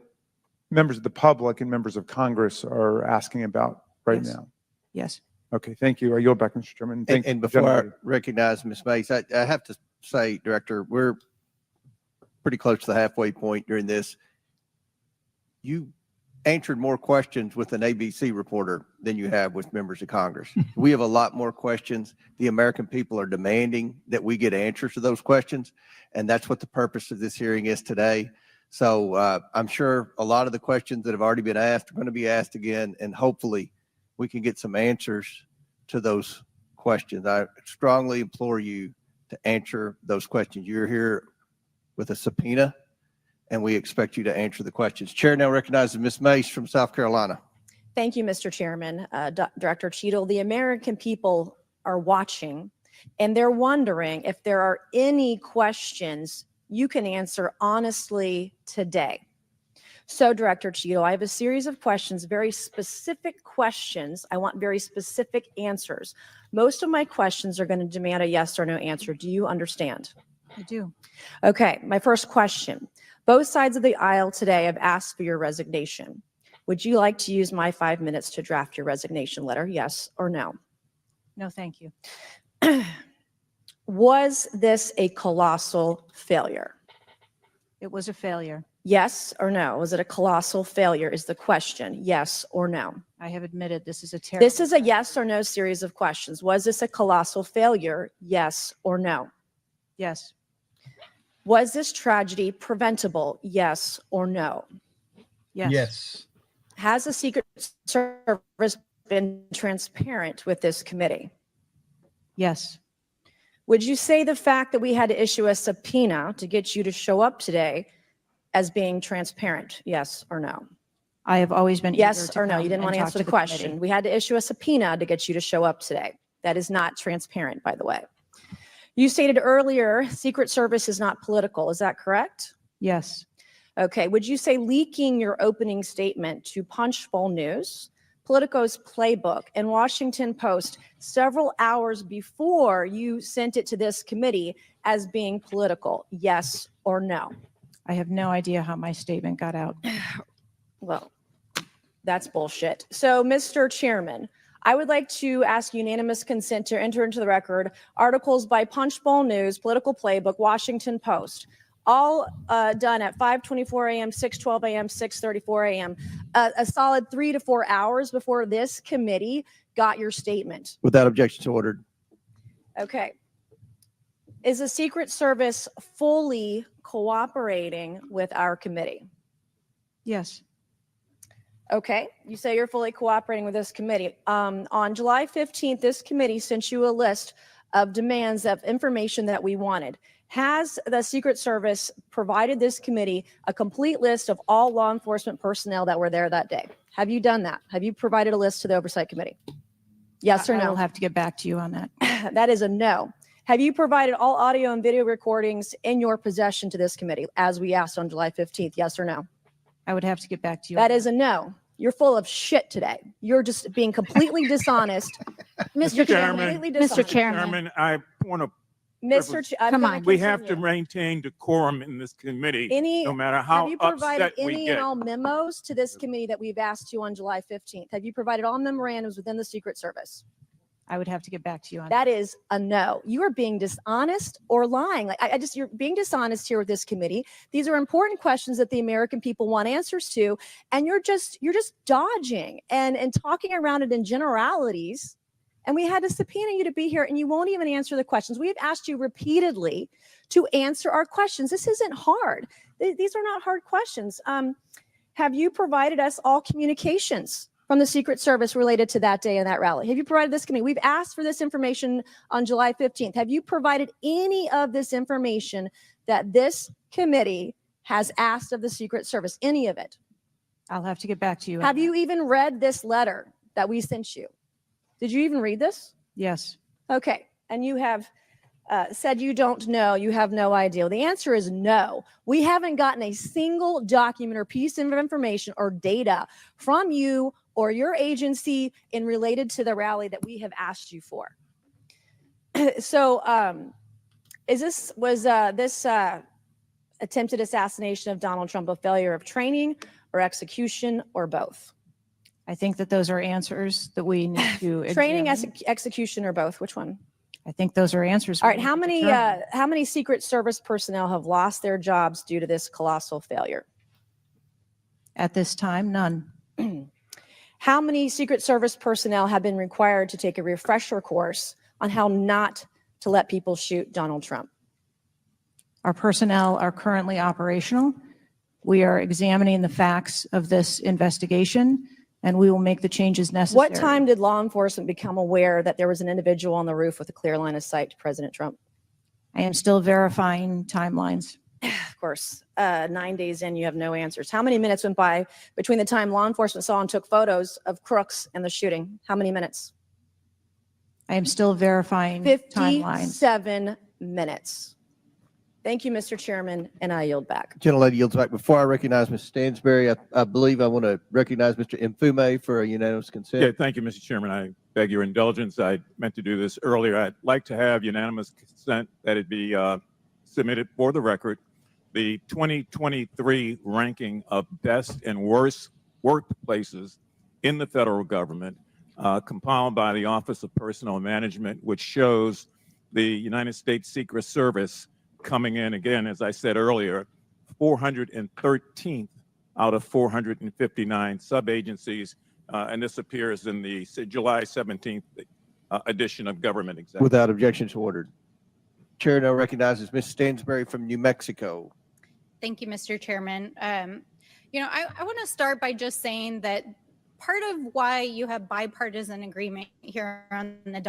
members of the public and members of Congress are asking about right now. Yes. Okay, thank you. I yield back, Mr. Chairman. And before I recognize Ms. Mace, I have to say, Director, we're pretty close to the halfway point during this. You answered more questions with an ABC reporter than you have with members of Congress. We have a lot more questions. The American people are demanding that we get answers to those questions, and that's what the purpose of this hearing is today. So I'm sure a lot of the questions that have already been asked are going to be asked again, and hopefully we can get some answers to those questions. I strongly implore you to answer those questions. You're here with a subpoena, and we expect you to answer the questions. Chair now recognizes Ms. Mace from South Carolina. Thank you, Mr. Chairman. Director Cheatle, the American people are watching, and they're wondering if there are any questions you can answer honestly today. So, Director Cheatle, I have a series of questions, very specific questions. I want very specific answers. Most of my questions are going to demand a yes or no answer. Do you understand? I do. Okay, my first question. Both sides of the aisle today have asked for your resignation. Would you like to use my 5 minutes to draft your resignation letter, yes or no? No, thank you. Was this a colossal failure? It was a failure. Yes or no? Was it a colossal failure is the question, yes or no? I have admitted this is a terrible. This is a yes or no series of questions. Was this a colossal failure, yes or no? Yes. Was this tragedy preventable, yes or no? Yes. Yes. Has the Secret Service been transparent with this committee? Yes. Would you say the fact that we had to issue a subpoena to get you to show up today as being transparent? Yes or no? I have always been eager Yes to or no? come You didn't and want to talk answer to the committee. question. We had to issue a subpoena to get you to show up today. That is not transparent, by the way. You stated earlier, Secret Service is not political. Is that correct? Yes. Okay. Would you say leaking your opening statement to Punchbowl News, Politico's Playbook, and Washington Post several hours before you sent it to this committee as being political? Yes or no? I have no idea how my statement got out. Well, that's bullshit. So, Mr. Chairman, I would like to ask unanimous consent to enter into the record articles by Punchbowl News, Political Playbook, Washington Post, all done at 5:24 a.m., 6:12 a.m., 6:34 a.m., a solid 3 to 4 hours before this committee got your statement. Without objection, so ordered. Okay. Is the Secret Service fully cooperating with our committee? Yes. Okay, you say you're fully cooperating with this committee. On July 15th, this committee sent you a list of demands of information that we wanted. Has the Secret Service provided this committee a complete list of all law enforcement personnel that were there that day? Have you done that? Have you provided a list to the Oversight Committee? Yes or I no? will have to get back to you on that. That is a no. Have you provided all audio and video recordings in your possession to this committee, as we asked on July 15th? Yes or no? I would have to get back to you. That is a no. You're full of shit today. You're just being completely dishonest. Mr. Chairman, Completely Mr. dishonest. Chairman, I want to. Mr. I'm Come gonna on. We have to continue. maintain decorum in this committee, Any, no matter have how you provided upset we any get. and all memos to this committee that we've asked you on July 15th? Have you provided all memorandums within the Secret Service? I would have to get back to you on That is a no. You are being dishonest or lying. Like you're being dishonest here with this committee. These are important questions that the American people want answers to, and you're just dodging and talking around it in generalities. And we had to subpoena you to be here, and you won't even answer the questions. We've asked you repeatedly to answer our questions. This isn't hard. These are not hard questions. Have you provided us all communications from the Secret Service related to that day and that rally? Have you provided this committee? We've asked for this information on July 15th. Have you provided any of this information that this committee has asked of the Secret Service? Any of it? I'll have to get back to you. Have you even read this letter that we sent you? Did you even read this? Yes. Okay. And you have said you don't know, you have no idea. The answer is no. We haven't gotten a single document or piece of information or data from you or your agency in related to the rally that we have asked you for. So was this attempted assassination of Donald Trump a failure of training or execution or both? I think that those are answers that we need to Training, examine. execution, or both? Which one? I think those are answers. All we right. need How to many determine. how many Secret Service personnel have lost their jobs due to this colossal failure? At this time, none. How many Secret Service personnel have been required to take a refresher course on how not to let people shoot Donald Trump? Our personnel are currently operational. We are examining the facts of this investigation, and we will make the changes necessary. What time did law enforcement become aware that there was an individual on the roof with a clear line of sight to President Trump? I am still verifying timelines. Of course, 9 days in, you have no answers. How many minutes went by between the time law enforcement saw and took photos of crooks and the shooting? How many minutes? I am still verifying timelines. 57 minutes. Thank you, Mr. Chairman, and I yield back. Gentlelady yields back. Before I recognize Mr. Stansberry, I believe I want to recognize Mr. Mfume for a unanimous consent. Yeah, thank you, Mr. Chairman. I beg your indulgence. I meant to do this earlier. I'd like to have unanimous consent that it be submitted for the record. The 2023 ranking of best and worst workplaces in the federal government, compiled by the Office of Personnel Management, which shows the United States Secret Service coming in, again, as I said earlier, 413th out of 459 sub-agencies, and this appears in the July 17th edition of Government Executive. Without objection, so ordered. Chair now recognizes Ms. Stansberry from New Mexico. Thank you, Mr. Chairman. I want to start by just saying that part of why you have bipartisan agreement here on the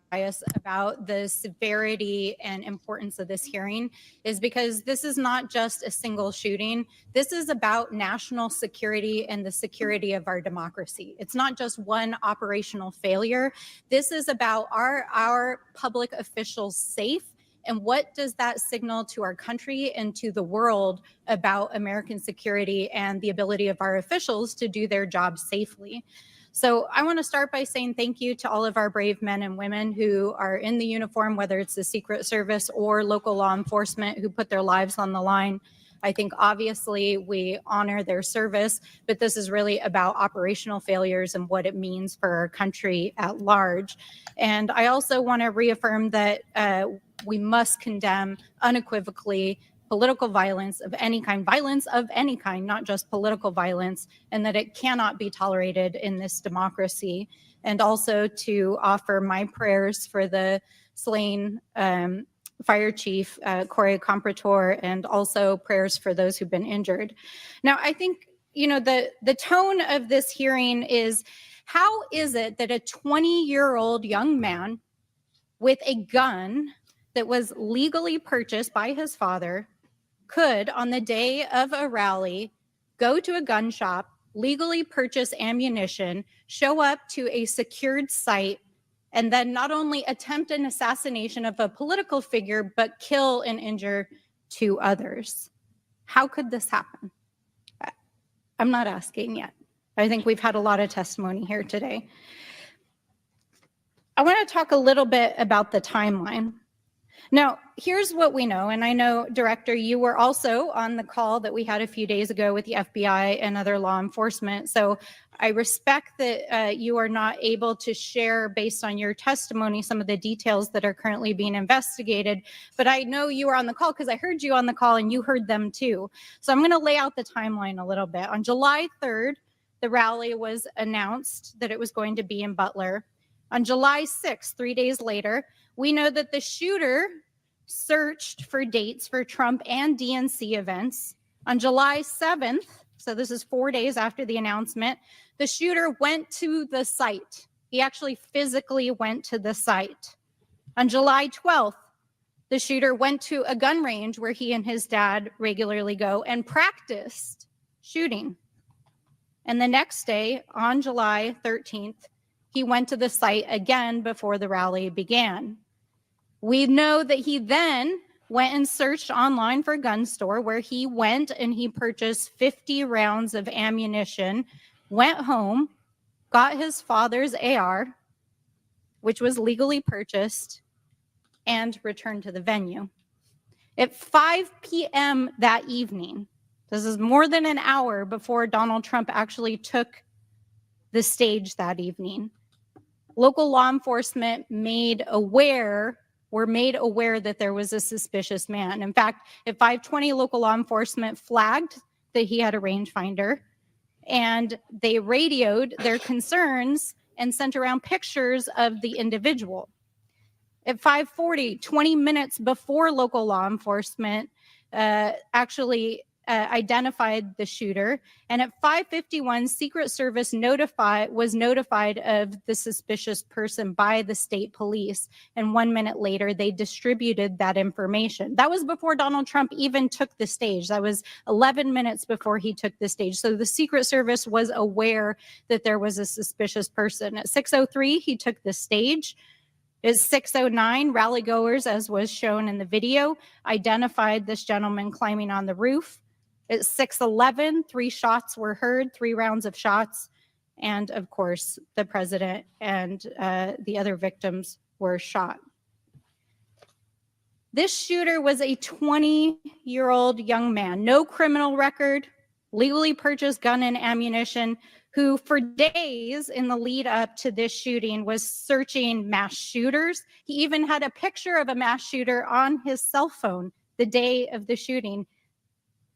bias about the severity and importance of this hearing is because this is not just a single shooting. This is about national security and the security of our democracy. It's not just one operational failure. This is about our public officials safe, and what does that signal to our country and to the world about American security and the ability of our officials to do their job safely. So I want to start by saying thank you to all of our brave men and women who are in the uniform, whether it's the Secret Service or local law enforcement, who put their lives on the line. I think obviously we honor their service, but this is really about operational failures and what it means for our country at large. And I also want to reaffirm that we must condemn unequivocally political violence of any kind, not just political violence, and that it cannot be tolerated in this democracy. And also to offer my prayers for the slain Fire Chief Corey Comprator, and also prayers for those who've been injured. Now, I think, the tone of this hearing is, how is it that a 20-year-old young man with a gun that was legally purchased by his father could, on the day of a rally, go to a gun shop, legally purchase ammunition, show up to a secured site, and then not only attempt an assassination of a political figure, but kill and injure 2 others? How could this happen? I'm not asking yet. I think we've had a lot of testimony here today. I want to talk a little bit about the timeline. Now, here's what we know, and I know, Director, you were also on the call that we had a few days ago with the FBI and other law enforcement, so I respect that you are not able to share, based on your testimony, some of the details that are currently being investigated, but I know you were on the call because I heard you on the call and you heard them too. So I'm going to lay out the timeline a little bit. On July 3rd, the rally was announced that it was going to be in Butler. On July 6th, 3 days later, we know that the shooter searched for dates for Trump and DNC events. On July 7th, so this is 4 days after the announcement, the shooter went to the site. He actually physically went to the site. On July 12th, the shooter went to a gun range where he and his dad regularly go and practiced shooting. And the next day, on July 13th, he went to the site again before the rally began. We know that he then went and searched online for a gun store, where he went and he purchased 50 rounds of ammunition, went home, got his father's AR, which was legally purchased, and returned to the venue. At 5 p.m. that evening, this is more than an hour before Donald Trump actually took the stage that evening, local law enforcement were made aware that there was a suspicious man. In fact, at 5:20, local law enforcement flagged that he had a rangefinder, and they radioed their concerns and sent around pictures of the individual. At 5:40, 20 minutes before local law enforcement actually identified the shooter, and at 5:51, Secret Service was notified of the suspicious person by the state police, and 1 minute later, they distributed that information. That was before Donald Trump even took the stage. That was 11 minutes before he took the stage. So the Secret Service was aware that there was a suspicious person. At 6:03, he took the stage. At 6:09, rally goers, as was shown in the video, identified this gentleman climbing on the roof. At 6:11, 3 shots were heard, 3 rounds of shots. And of course, the president and the other victims were shot. This shooter was a 20-year-old young man, no criminal record, legally purchased gun and ammunition, who for days in the lead up to this shooting was searching mass shooters. He even had a picture of a mass shooter on his cell phone the day of the shooting.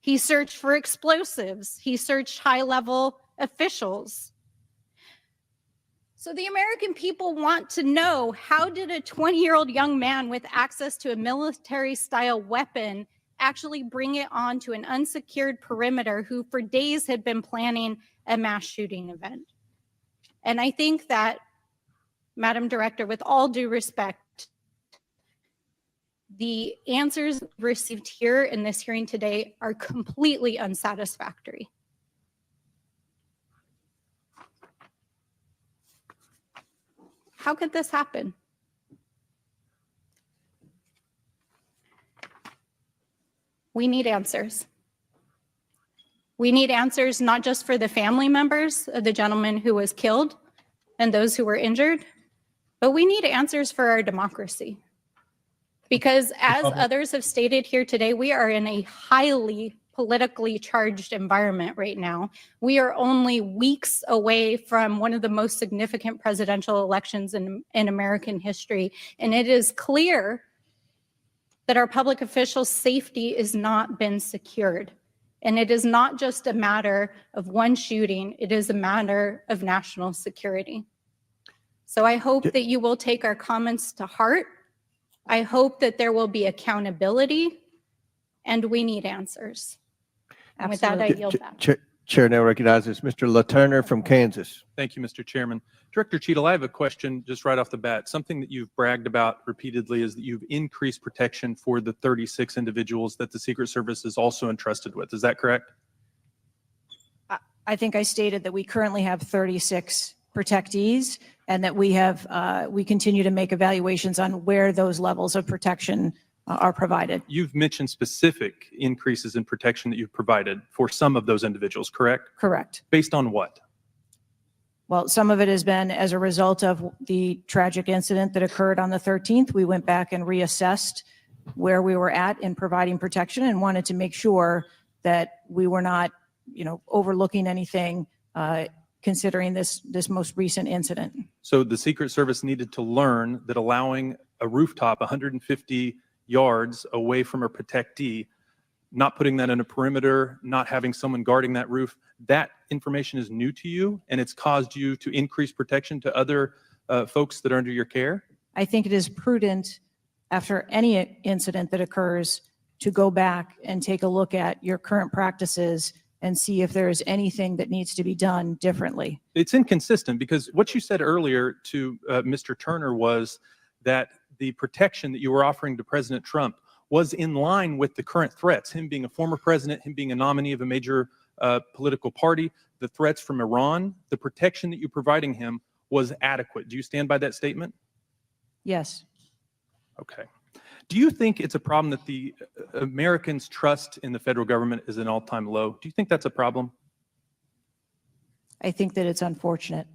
He searched for explosives. He searched high-level officials. So the American people want to know, how did a 20-year-old young man with access to a military-style weapon actually bring it onto an unsecured perimeter, who for days had been planning a mass shooting event? And I think that Madam Director, with all due respect, the answers received here in this hearing today are completely unsatisfactory. How could this happen? We need answers. We need answers not just for the family members of the gentleman who was killed and those who were injured, but we need answers for our democracy. Because as others have stated here today, we are in a highly politically charged environment right now. We are only weeks away from one of the most significant presidential elections in American history. And it is clear that our public officials' safety has not been secured. And it is not just a matter of one shooting, it is a matter of national security. So I hope that you will take our comments to heart. I hope that there will be accountability, and we need answers. And with that, I yield back. Chair now recognizes Mr. LaTurner from Kansas. Thank you, Mr. Chairman. Director Cheatle, I have a question just right off the bat. Something that you've bragged about repeatedly is that you've increased protection for the 36 individuals that the Secret Service is also entrusted with. Is that correct? I think I stated that we currently have 36 protectees and that we continue to make evaluations on where those levels of protection are provided. You've mentioned specific increases in protection that you've provided for some of those individuals, correct? Correct. Based on what? Well, some of it has been as a result of the tragic incident that occurred on the 13th. We went back and reassessed where we were at in providing protection and wanted to make sure that we were not, overlooking anything considering this most recent incident. So the Secret Service needed to learn that allowing a rooftop 150 yards away from a protectee, not putting that in a perimeter, not having someone guarding that roof, that information is new to you and it's caused you to increase protection to other folks that are under your care? I think it is prudent after any incident that occurs to go back and take a look at your current practices and see if there is anything that needs to be done differently. It's inconsistent because what you said earlier to Mr. Turner was that the protection that you were offering to President Trump was in line with the current threats, him being a former president, him being a nominee of a major political party, the threats from Iran, the protection that you're providing him was adequate. Do you stand by that statement? Yes. Okay. Do you think it's a problem that the Americans' trust in the federal government is an all-time low? Do you think that's a problem? I think that it's unfortunate.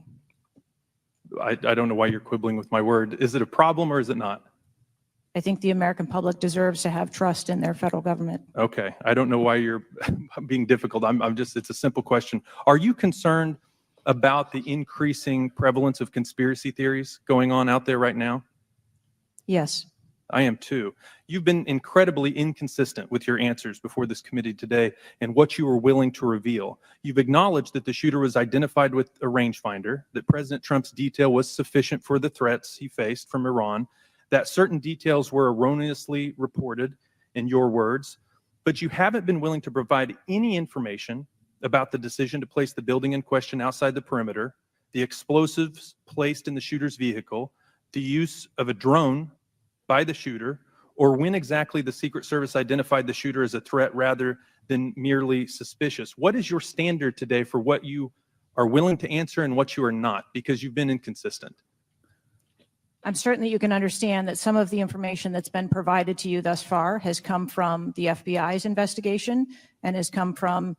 I don't know why you're quibbling with my word. Is it a problem or is it not? I think the American public deserves to have trust in their federal government. Okay. I don't know why you're being difficult. It's a simple question. Are you concerned about the increasing prevalence of conspiracy theories going on out there right now? Yes. I am too. You've been incredibly inconsistent with your answers before this committee today and what you were willing to reveal. You've acknowledged that the shooter was identified with a rangefinder, that President Trump's detail was sufficient for the threats he faced from Iran, that certain details were erroneously reported, in your words, but you haven't been willing to provide any information about the decision to place the building in question outside the perimeter, the explosives placed in the shooter's vehicle, the use of a drone by the shooter, or when exactly the Secret Service identified the shooter as a threat rather than merely suspicious. What is your standard today for what you are willing to answer and what you are not? Because you've been inconsistent. I'm certain that you can understand that some of the information that's been provided to you thus far has come from the FBI's investigation and has come from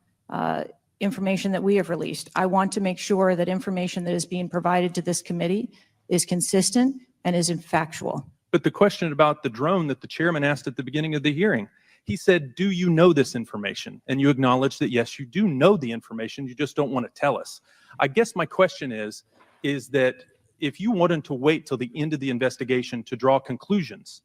information that we have released. I want to make sure that information that is being provided to this committee is consistent and is factual. But the question about the drone that the chairman asked at the beginning of the hearing, he said, do you know this information? And you acknowledge that, yes, you do know the information, you just don't want to tell us. I guess my question is that if you wanted to wait till the end of the investigation to draw conclusions,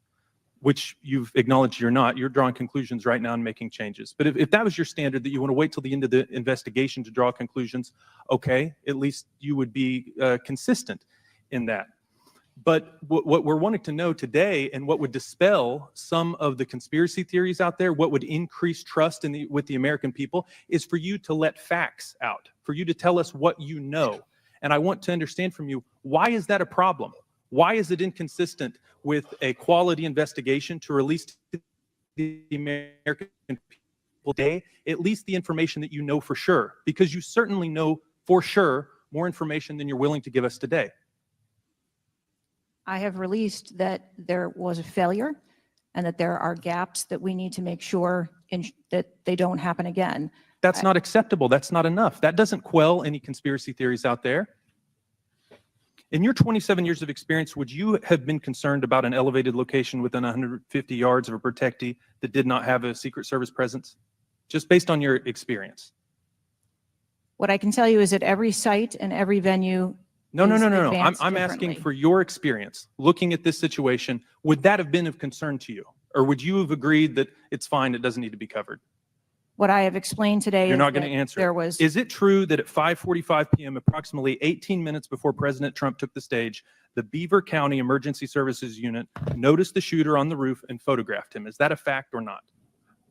which you've acknowledged you're not, you're drawing conclusions right now and making changes. But if that was your standard, that you want to wait till the end of the investigation to draw conclusions, okay, at least you would be consistent in that. But what we're wanting to know today, and what would dispel some of the conspiracy theories out there, what would increase trust with the American people, is for you to let facts out, for you to tell us what you know. And I want to understand from you, why is that a problem? Why is it inconsistent with a quality investigation to release to the American people today at least the information that you know for sure? Because you certainly know for sure more information than you're willing to give us today. I have released that there was a failure and that there are gaps that we need to make sure that they don't happen again. That's not acceptable. That's not enough. That doesn't quell any conspiracy theories out there. In your 27 years of experience, would you have been concerned about an elevated location within 150 yards of a protectee that did not have a Secret Service presence? Just based on your experience. What I can tell you is that every site and every venue. No. advanced I'm asking differently. for your experience. Looking at this situation, would that have been of concern to you? Or would you have agreed that it's fine, it doesn't need to be covered? What I have explained today You're is not going that to answer. there was. Is it true that at 5:45 p.m., approximately 18 minutes before President Trump took the stage, the Beaver County Emergency Services Unit noticed the shooter on the roof and photographed him? Is that a fact or not?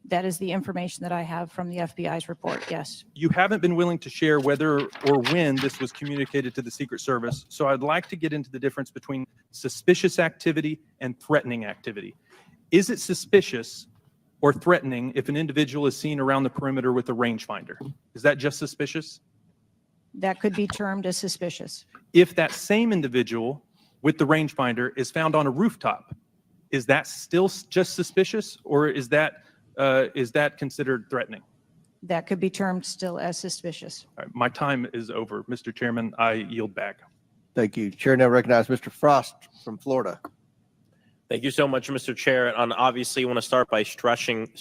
That is the information that I have from the FBI's report, yes. You haven't been willing to share whether or when this was communicated to the Secret Service, so I'd like to get into the difference between suspicious activity and threatening activity. Is it suspicious or threatening if an individual is seen around the perimeter with a rangefinder? Is that just suspicious? That could be termed as suspicious. If that same individual with the rangefinder is found on a rooftop, is that still just suspicious, or is that considered threatening? That could be termed still as suspicious. All right, my time is over. Mr. Chairman, I yield back. Thank you. Chair now recognizes Mr. Frost from Florida. Thank you so much, Mr. Chair. And obviously, I want to start by stressing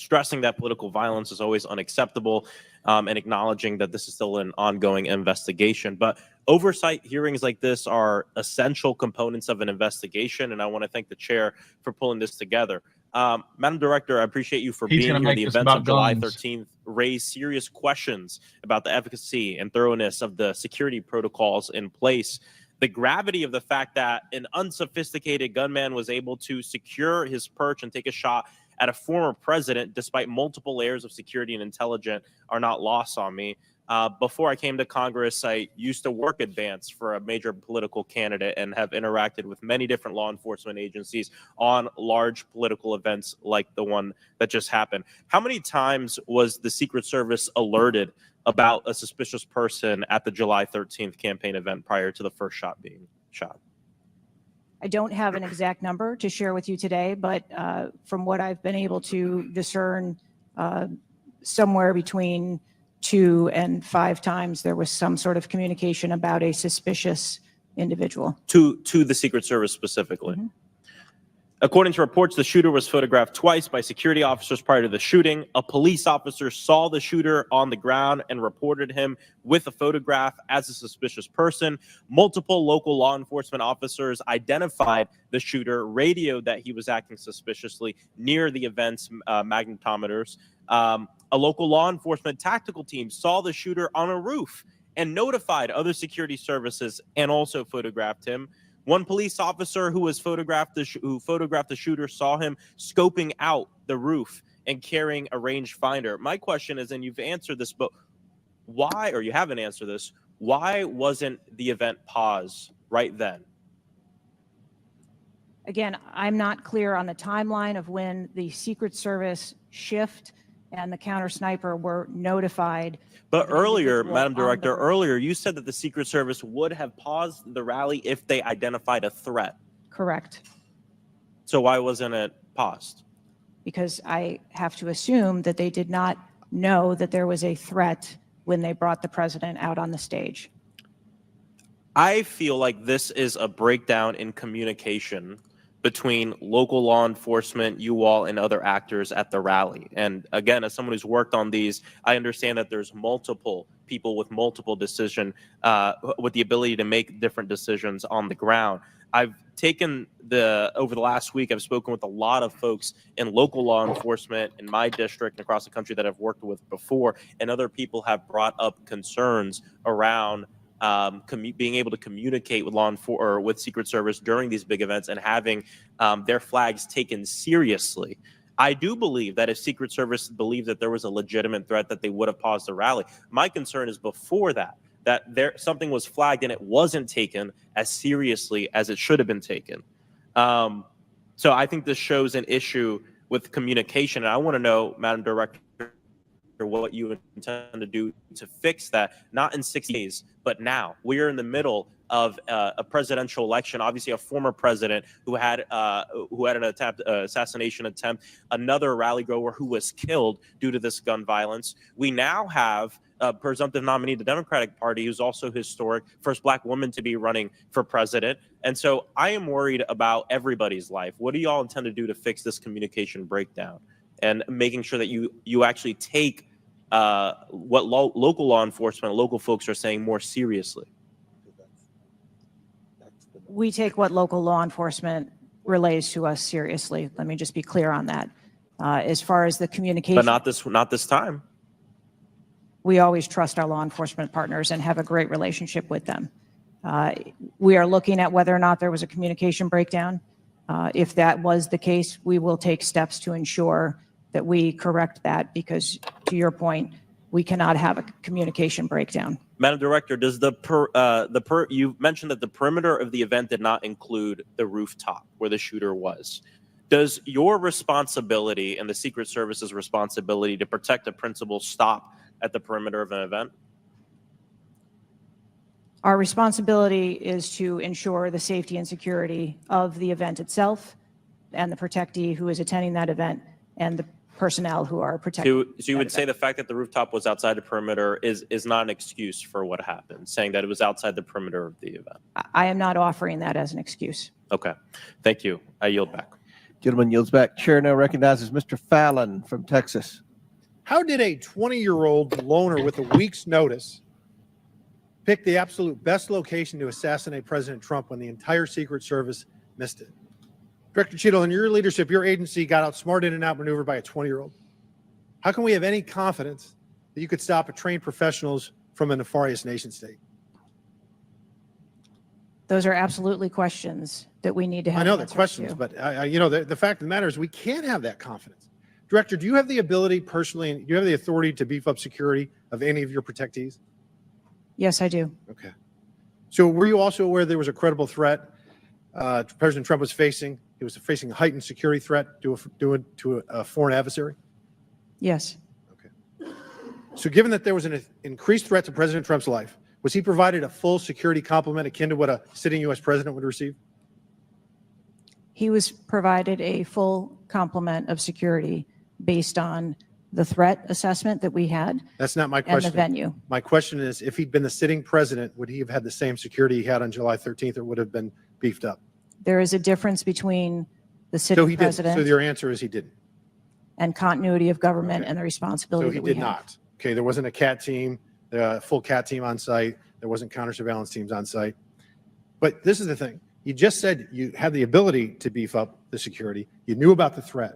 that political violence is always unacceptable, and acknowledging that this is still an ongoing investigation. But oversight hearings like this are essential components of an investigation, and I want to thank the chair for pulling this together. Madam Director, I appreciate you for being here. The events of July 13th raised serious questions about the efficacy and thoroughness of the security protocols in place. The gravity of the fact that an unsophisticated gunman was able to secure his perch and take a shot at a former president despite multiple layers of security and intelligence are not lost on me. Before I came to Congress, I used to work advance for a major political candidate and have interacted with many different law enforcement agencies on large political events like the one that just happened. How many times was the Secret Service alerted about a suspicious person at the July 13th campaign event prior to the first shot being shot? I don't have an exact number to share with you today, but from what I've been able to discern, somewhere between 2 and 5 times there was some sort of communication about a suspicious individual. To the Secret Service specifically? Mm-hmm. According to reports, the shooter was photographed twice by security officers prior to the shooting. A police officer saw the shooter on the ground and reported him with a photograph as a suspicious person. Multiple local law enforcement officers identified the shooter, radioed that he was acting suspiciously near the event's magnetometers. A local law enforcement tactical team saw the shooter on a roof and notified other security services and also photographed him. One police officer who photographed the shooter saw him scoping out the roof and carrying a rangefinder. My question is, and you've answered this, but why, or you haven't answered this, why wasn't the event paused right then? Again, I'm not clear on the timeline of when the Secret Service shift and the counter sniper were notified. But earlier, Madam Director, earlier you said that the Secret Service would have paused the rally if they identified a threat. Correct. So why wasn't it paused? Because I have to assume that they did not know that there was a threat when they brought the president out on the stage. I feel like this is a breakdown in communication between local law enforcement, you all, and other actors at the rally. And again, as someone who's worked on these, I understand that there's multiple people with multiple decision, with the ability to make different decisions on the ground. I've taken over the last week, I've spoken with a lot of folks in local law enforcement in my district and across the country that I've worked with before, and other people have brought up concerns around being able to communicate with with Secret Service during these big events and having their flags taken seriously. I do believe that if Secret Service believed that there was a legitimate threat, that they would have paused the rally. My concern is before that. that something was flagged and it wasn't taken as seriously as it should have been taken. So I think this shows an issue with communication. And I want to know, Madam Director, what you intend to do to fix that, not in 6 days, but now. We are in the middle of a presidential election. Obviously, a former president who had an assassination attempt, another rally goer who was killed due to this gun violence. We now have a presumptive nominee of the Democratic Party who's also historic, first Black woman to be running for president. And so I am worried about everybody's life. What do y'all intend to do to fix this communication breakdown and making sure that you actually take what local law enforcement, local folks are saying more seriously? We take what local law enforcement relays to us seriously. Let me just be clear on that. As far as the communication, But not this time. we always trust our law enforcement partners and have a great relationship with them. We are looking at whether or not there was a communication breakdown. If that was the case, we will take steps to ensure that we correct that, because to your point, we cannot have a communication breakdown. Madam Director, does you mentioned that the perimeter of the event did not include the rooftop where the shooter was. Does your responsibility and the Secret Service's responsibility to protect the principal stop at the perimeter of an event? Our responsibility is to ensure the safety and security of the event itself and the protectee who is attending that event and the personnel who are protecting. So you would say the fact that the rooftop was outside the perimeter is not an excuse for what happened, saying that it was outside the perimeter of the event? I am not offering that as an excuse. Okay, thank you. I yield back. Gentleman yields back. Chair now recognizes Mr. Fallon from Texas. How did a 20-year-old loner with a week's notice pick the absolute best location to assassinate President Trump when the entire Secret Service missed it? Director Cheatle, in your leadership, your agency got outsmarted and outmaneuvered by a 20-year-old. How can we have any confidence that you could stop a trained professionals from a nefarious nation state? Those are absolutely questions that we need to have. I know they're answers questions, to. but the fact of the matter is we can't have that confidence. Director, do you have the ability personally, and do you have the authority to beef up security of any of your protectees? Yes, I do. Okay. So were you also aware there was a credible threat President Trump was facing? He was facing a heightened security threat to a foreign adversary? Yes. So given that there was an increased threat to President Trump's life, was he provided a full security complement akin to what a sitting U.S. president would receive? He was provided a full complement of security based on the threat assessment that we had. That's not my question. And the venue. My question is, if he'd been the sitting president, would he have had the same security he had on July 13th, or would have been beefed up? There is a difference between the sitting president So your answer is he didn't. and continuity of government and the responsibility So he that we did have. not. Okay, there wasn't a CAT team, a full CAT team on site. There wasn't counter surveillance teams on site. But this is the thing. You just said you had the ability to beef up the security. You knew about the threat,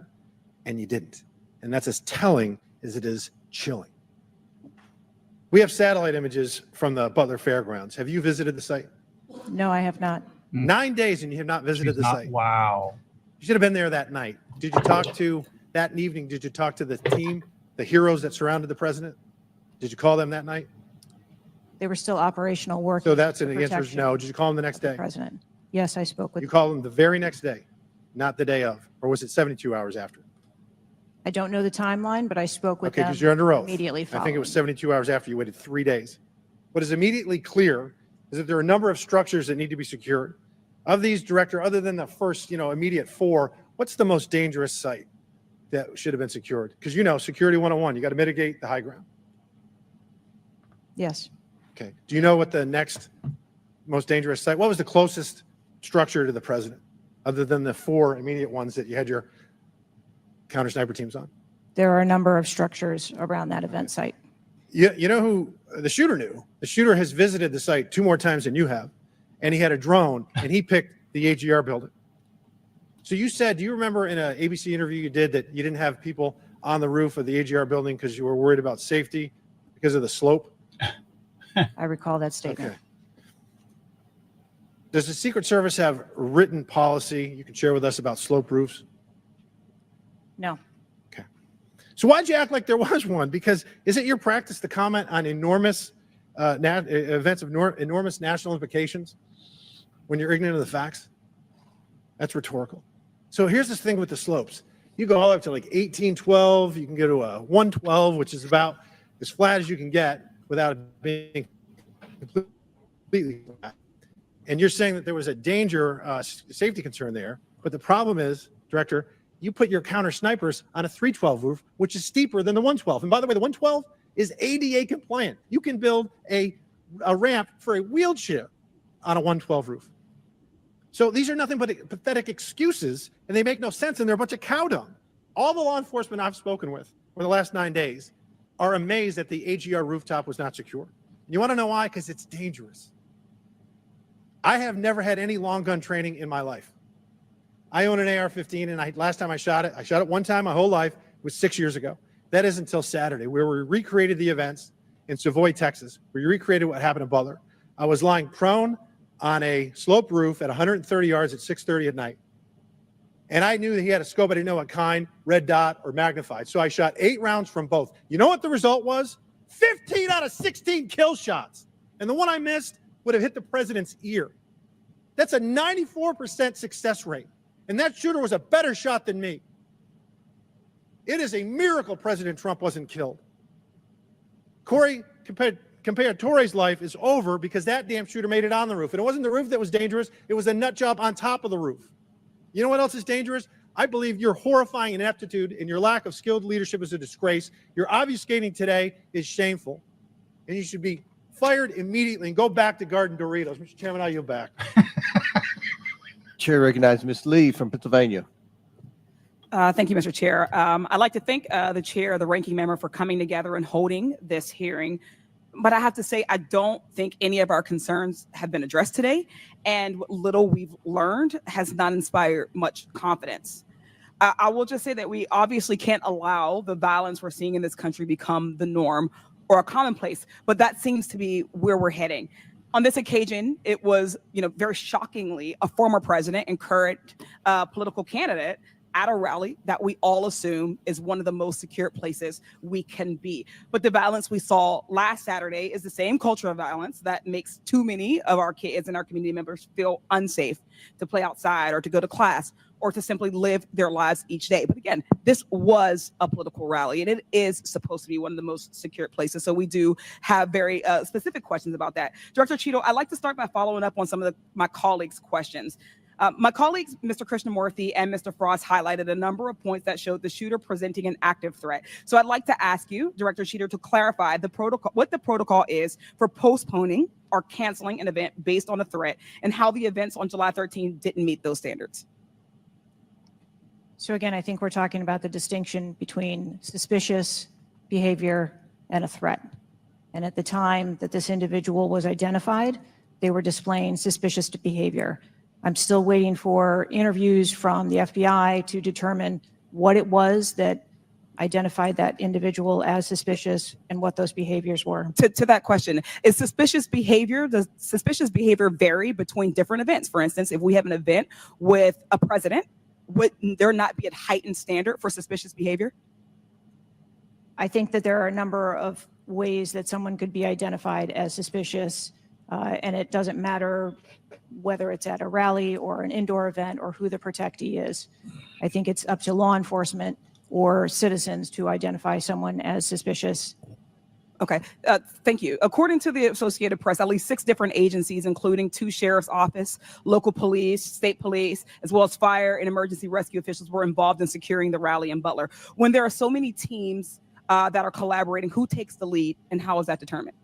and you didn't. And that's as telling as it is chilling. We have satellite images from the Butler Fairgrounds. Have you visited the site? No, I have not. 9 days and you have not visited the site. Wow. You should have been there that night. Did you talk to, that evening, did you talk to the team, the heroes that surrounded the president? Did you call them that night? They were still operational work. So that's an answer is no. Did you call them the next day? President. Yes, I spoke with. You called them the very next day, not the day of, or was it 72 hours after? I don't know the timeline, but I spoke with Okay, them because you're under oath. immediately I following. think it was 72 hours after you waited 3 days. What is immediately clear is that there are a number of structures that need to be secured. Of these, Director, other than the first, immediate 4, what's the most dangerous site that should have been secured? Because security 101, you got to mitigate the high ground. Yes. Okay. Do you know what the next most dangerous site? What was the closest structure to the president, other than the 4 immediate ones that you had your counter sniper teams on? There are a number of structures around that event site. You know who the shooter knew? The shooter has visited the site 2 more times than you have, and he had a drone, and he picked the AGR building. So you said, do you remember in an ABC interview you did that you didn't have people on the roof of the AGR building because you were worried about safety because of the slope? I recall that statement. Okay. Does the Secret Service have written policy you can share with us about slope roofs? No. So why'd you act like there was one? Because is it your practice to comment on enormous events of enormous national implications when you're ignorant of the facts? That's rhetorical. So here's this thing with the slopes. You go all the way up to like 1812. You can go to a 112, which is about as flat as you can get without it being completely flat. And you're saying that there was a danger, safety concern there. But the problem is, Director, you put your counter snipers on a 312 roof, which is steeper than the 112. And by the way, the 112 is ADA compliant. You can build a ramp for a wheelchair on a 112 roof. So these are nothing but pathetic excuses, and they make no sense, and they're a bunch of cow dung. All the law enforcement I've spoken with over the last 9 days are amazed that the AGR rooftop was not secure. You want to know why? Because it's dangerous. I have never had any long gun training in my life. I own an AR-15, and last time I shot it one time my whole life. It was 6 years ago. That is until Saturday, where we recreated the events in Savoy, Texas. We recreated what happened in Butler. I was lying prone on a sloped roof at 130 yards at 6:30 at night. And I knew that he had a scope. I didn't know what kind, red dot or magnified. So I shot 8 rounds from both. You know what the result was? 15 out of 16 kill shots. And the one I missed would have hit the president's ear. That's a 94% success rate. And that shooter was a better shot than me. It is a miracle President Trump wasn't killed. Corey Comparatore's life is over because that damn shooter made it on the roof. And it wasn't the roof that was dangerous. It was a nut job on top of the roof. You know what else is dangerous? I believe your horrifying ineptitude and your lack of skilled leadership is a disgrace. Your obfuscating today is shameful. And you should be fired immediately and go back to Garden Doritos. Mr. Chairman, I yield back. Chair recognizes Ms. Lee from Pennsylvania. Thank you, Mr. Chair. I'd like to thank the chair, the ranking member, for coming together and holding this hearing. But I have to say, I don't think any of our concerns have been addressed today. And what little we've learned has not inspired much confidence. I will just say that we obviously can't allow the violence we're seeing in this country become the norm or a commonplace, but that seems to be where we're heading. On this occasion, it was, very shockingly, a former president and current political candidate at a rally that we all assume is one of the most secure places we can be. But the violence we saw last Saturday is the same culture of violence that makes too many of our kids and our community members feel unsafe to play outside or to go to class or to simply live their lives each day. But again, this was a political rally, and it is supposed to be one of the most secure places. So we do have very specific questions about that. Director Cheatle, I'd like to start by following up on some of my colleagues' questions. My colleagues, Mr. Krishnamurthy and Mr. Frost, highlighted a number of points that showed the shooter presenting an active threat. So I'd like to ask you, Director Cheatle, to clarify what the protocol is for postponing or canceling an event based on a threat, and how the events on July 13 didn't meet those standards. So again, I think we're talking about the distinction between suspicious behavior and a threat. And at the time that this individual was identified, they were displaying suspicious behavior. I'm still waiting for interviews from the FBI to determine what it was that identified that individual as suspicious and what those behaviors were. To that question, does suspicious behavior vary between different events? For instance, if we have an event with a president, would there not be a heightened standard for suspicious behavior? I think that there are a number of ways that someone could be identified as suspicious, and it doesn't matter whether it's at a rally or an indoor event or who the protectee is. I think it's up to law enforcement or citizens to identify someone as suspicious. Okay, thank you. According to the Associated Press, at least 6 different agencies, including 2 sheriff's office, local police, state police, as well as fire and emergency rescue officials, were involved in securing the rally in Butler. When there are so many teams that are collaborating, who takes the lead and how is that determined?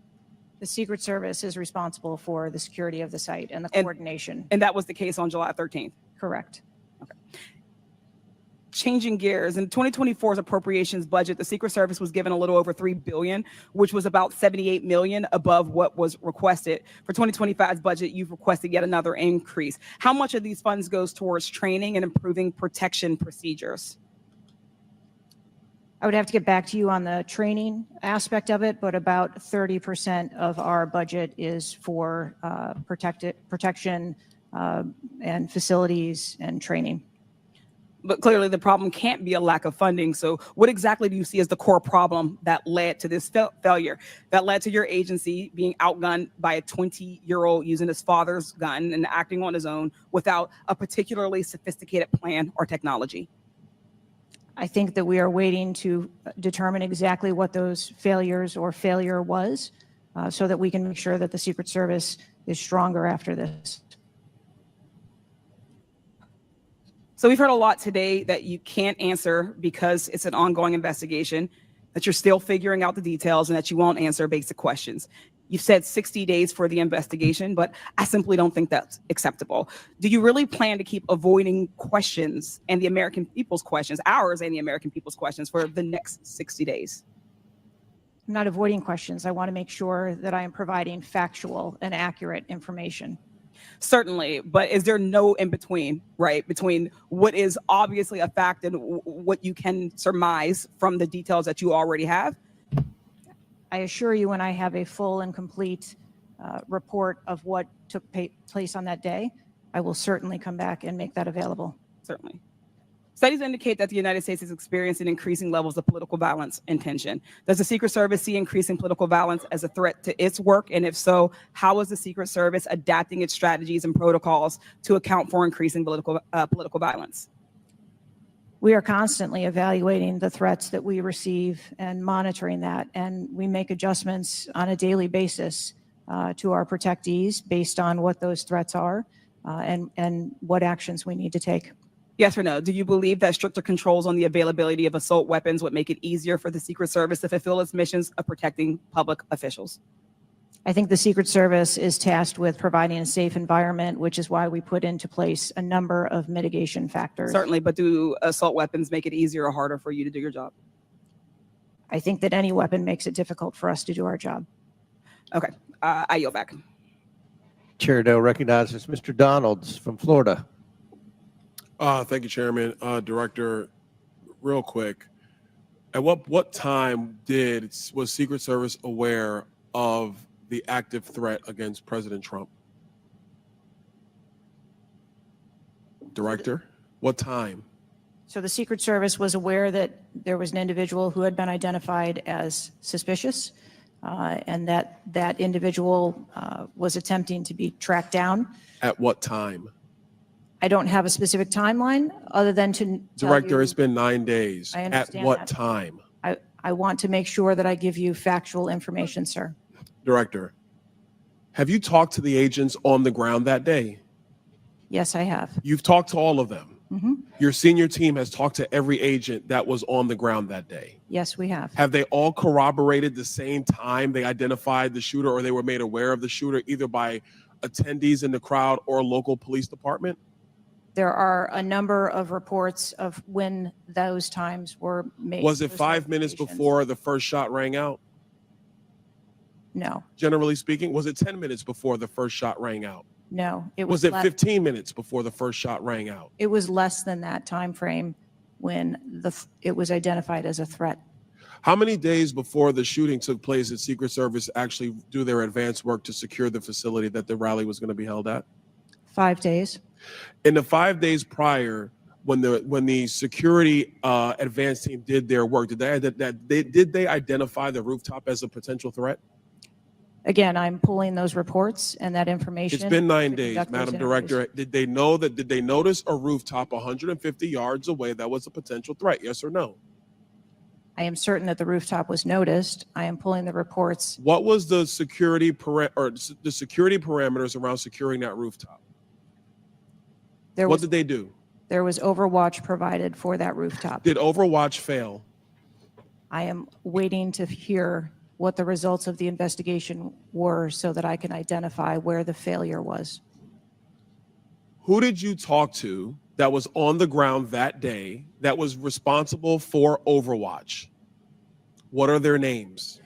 The Secret Service is responsible for the security of the site and the coordination. And that was the case on July 13th? Correct. Changing gears, in 2024's appropriations budget, the Secret Service was given a little over $3 billion, which was about $78 million above what was requested. For 2025's budget, you've requested yet another increase. How much of these funds goes towards training and improving protection procedures? I would have to get back to you on the training aspect of it, but about 30% of our budget is for protection and facilities and training. But clearly the problem can't be a lack of funding. So what exactly do you see as the core problem that led to this failure, that led to your agency being outgunned by a 20-year-old using his father's gun and acting on his own without a particularly sophisticated plan or technology? I think that we are waiting to determine exactly what those failures or failure was so that we can make sure that the Secret Service is stronger after this. So we've heard a lot today that you can't answer because it's an ongoing investigation, that you're still figuring out the details, and that you won't answer basic questions. You've said 60 days for the investigation, but I simply don't think that's acceptable. Do you really plan to keep avoiding questions and the American people's questions, ours and the American people's questions, for the next 60 days? I'm not avoiding questions. I want to make sure that I am providing factual and accurate information. Certainly, but is there no in between, right? Between what is obviously a fact and what you can surmise from the details that you already have? I assure you, when I have a full and complete report of what took place on that day, I will certainly come back and make that available. Certainly. Studies indicate that the United States is experiencing increasing levels of political violence and tension. Does the Secret Service see increasing political violence as a threat to its work? And if so, how is the Secret Service adapting its strategies and protocols to account for increasing political violence? We are constantly evaluating the threats that we receive and monitoring that, and we make adjustments on a daily basis to our protectees based on what those threats are and what actions we need to take. Yes or no? Do you believe that stricter controls on the availability of assault weapons would make it easier for the Secret Service to fulfill its missions of protecting public officials? I think the Secret Service is tasked with providing a safe environment, which is why we put into place a number of mitigation factors. Certainly, but do assault weapons make it easier or harder for you to do your job? I think that any weapon makes it difficult for us to do our job. Okay, I yield back. Chair Dale recognizes Mr. Donalds from Florida. Thank you, Chairman. Director, real quick, at what time was Secret Service aware of the active threat against President Trump? Director, what time? So the Secret Service was aware that there was an individual who had been identified as suspicious and that that individual was attempting to be tracked down. At what time? I don't have a specific timeline other than to Director, it's been 9 days. I At understand what that. time? I want to make sure that I give you factual information, sir. Director, have you talked to the agents on the ground that day? Yes, I have. You've talked to all of them. Mm-hmm. Your senior team has talked to every agent that was on the ground that day. Yes, we have. Have they all corroborated the same time they identified the shooter or they were made aware of the shooter, either by attendees in the crowd or local police department? There are a number of reports of when those times were made. Was it those 5 minutes notifications. before the first shot rang out? No, Generally speaking, was it 10 minutes before the first shot rang out? no. It Was it less- 15 minutes before the first shot rang out? It was less than that time frame when it was identified as a threat. How many days before the shooting took place did Secret Service actually do their advance work to secure the facility that the rally was going to be held at? 5 days. In the 5 days prior, when the security advance team did their work, did they identify the rooftop as a potential threat? Again, I'm pulling those reports and that information. It's been 9 to days, conduct those Madam interviews. Director. Did they notice a rooftop 150 yards away that was a potential threat? Yes or no? I am certain that the rooftop was noticed. I am pulling the reports. What was the security parameters around securing that rooftop? What did they do? There was overwatch provided for that rooftop. Did Overwatch fail? I am waiting to hear what the results of the investigation were so that I can identify where the failure was. Who did you talk to that was on the ground that day that was responsible for Overwatch? What are their names?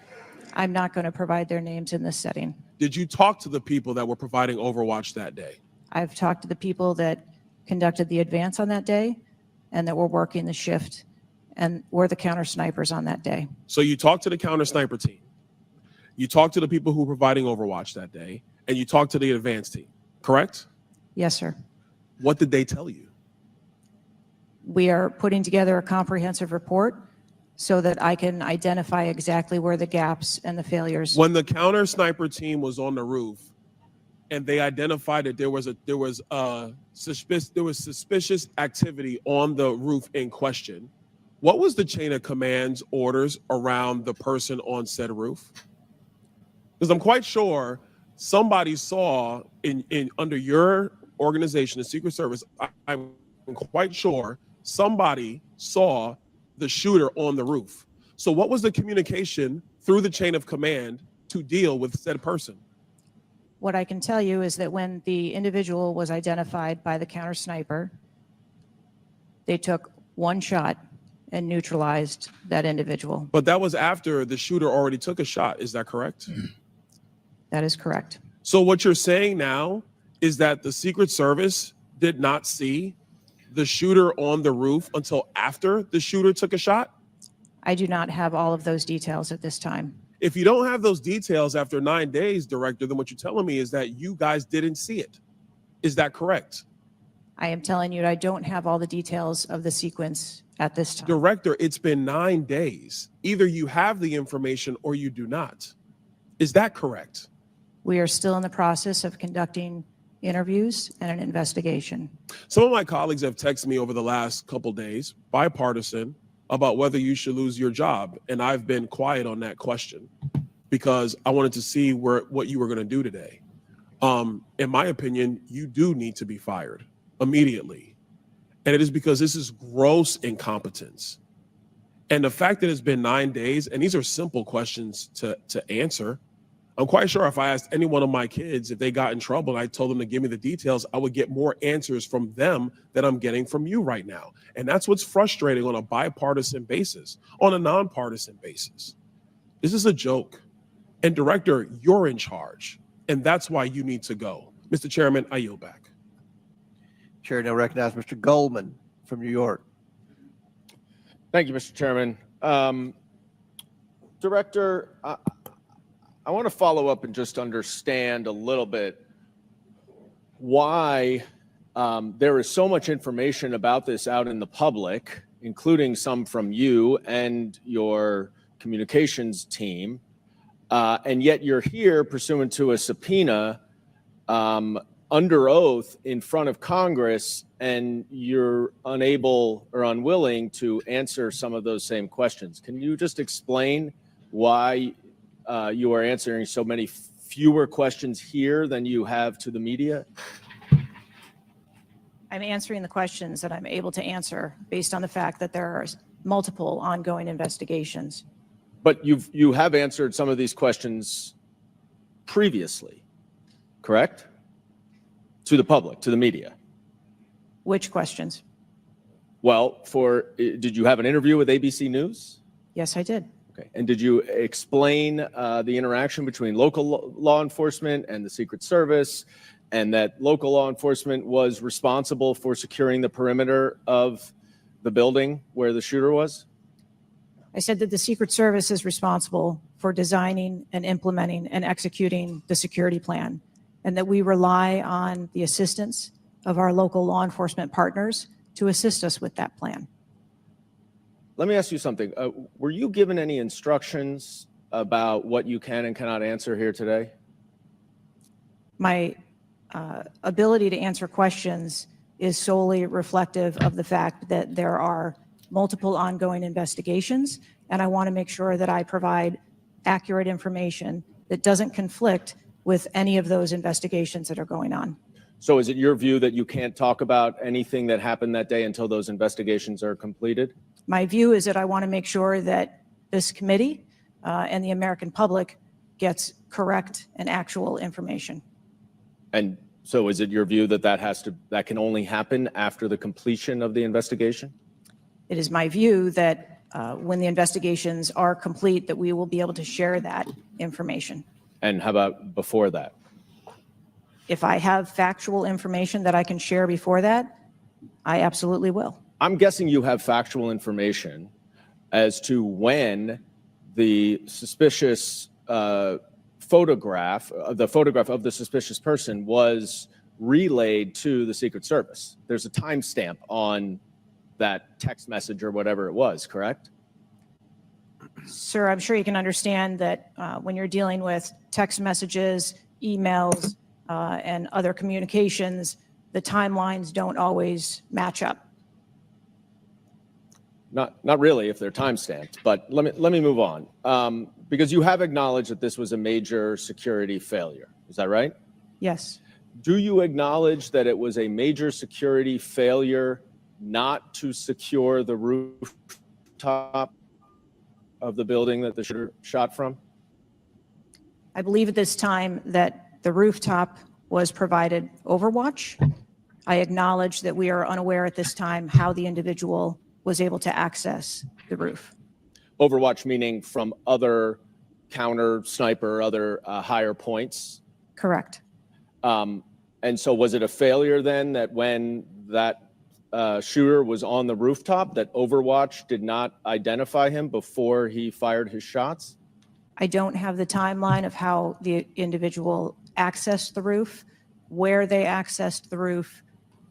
I'm not going to provide their names in this setting. Did you talk to the people that were providing Overwatch that day? I've talked to the people that conducted the advance on that day and that were working the shift and were the counter snipers on that day. So you talked to the counter sniper team. You talked to the people who were providing Overwatch that day, and you talked to the advance team, correct? Yes, sir. What did they tell you? We are putting together a comprehensive report so that I can identify exactly where the gaps and the failures. When the counter sniper team was on the roof and they identified that there was suspicious activity on the roof in question, what was the chain of command's orders around the person on said roof? Because I'm quite sure somebody saw in under your organization, the Secret Service, I'm quite sure somebody saw the shooter on the roof. So what was the communication through the chain of command to deal with said person? What I can tell you is that when the individual was identified by the counter sniper, they took one shot and neutralized that individual. But that was after the shooter already took a shot. Is that correct? That is correct. So what you're saying now is that the Secret Service did not see the shooter on the roof until after the shooter took a shot? I do not have all of those details at this time. If you don't have those details after 9 days, Director, then what you're telling me is that you guys didn't see it. Is that correct? I am telling you, I don't have all the details of the sequence at this time. Director, it's been 9 days. Either you have the information or you do not. Is that correct? We are still in the process of conducting interviews and an investigation. Some of my colleagues have texted me over the last couple days, bipartisan, about whether you should lose your job. And I've been quiet on that question because I wanted to see what you were going to do today. In my opinion, you do need to be fired immediately. And it is because this is gross incompetence. And the fact that it's been 9 days, and these are simple questions to answer. I'm quite sure if I asked any one of my kids if they got in trouble and I told them to give me the details, I would get more answers from them than I'm getting from you right now. And that's what's frustrating on a bipartisan basis, on a nonpartisan basis. This is a joke. And Director, you're in charge. And that's why you need to go. Mr. Chairman, I yield back. Chair now recognize Mr. Goldman from New York. Thank you, Mr. Chairman. Director, I want to follow up and just understand a little bit why there is so much information about this out in the public, including some from you and your communications team, and yet you're here pursuant to a subpoena under oath in front of Congress, and you're unable or unwilling to answer some of those same questions. Can you just explain why you are answering so many fewer questions here than you have to the media? I'm answering the questions that I'm able to answer based on the fact that there are multiple ongoing investigations. But you have answered some of these questions previously, correct? To the public, to the media. Which questions? Well, did you have an interview with ABC News? Yes, I did. Okay. And did you explain the interaction between local law enforcement and the Secret Service, and that local law enforcement was responsible for securing the perimeter of the building where the shooter was? I said that the Secret Service is responsible for designing and implementing and executing the security plan, and that we rely on the assistance of our local law enforcement partners to assist us with that plan. Let me ask you something. Were you given any instructions about what you can and cannot answer here today? My ability to answer questions is solely reflective of the fact that there are multiple ongoing investigations, and I want to make sure that I provide accurate information that doesn't conflict with any of those investigations that are going on. So is it your view that you can't talk about anything that happened that day until those investigations are completed? My view is that I want to make sure that this committee and the American public gets correct and actual information. And so is it your view that that can only happen after the completion of the investigation? It is my view that when the investigations are complete, that we will be able to share that information. And how about before that? If I have factual information that I can share before that, I absolutely will. I'm guessing you have factual information as to when the suspicious photograph of the suspicious person was relayed to the Secret Service. There's a timestamp on that text message or whatever it was, correct? Sir, I'm sure you can understand that when you're dealing with text messages, emails, and other communications, the timelines don't always match up. Not really if they're time-stamped, but let me move on. Because you have acknowledged that this was a major security failure. Is that right? Yes. Do you acknowledge that it was a major security failure not to secure the rooftop of the building that the shooter shot from? I believe at this time that the rooftop was provided Overwatch. I acknowledge that we are unaware at this time how the individual was able to access the roof. Overwatch meaning from other counter sniper, other higher points? Correct. And so was it a failure then that when that shooter was on the rooftop that Overwatch did not identify him before he fired his shots? I don't have the timeline of how the individual accessed the roof, where they accessed the roof,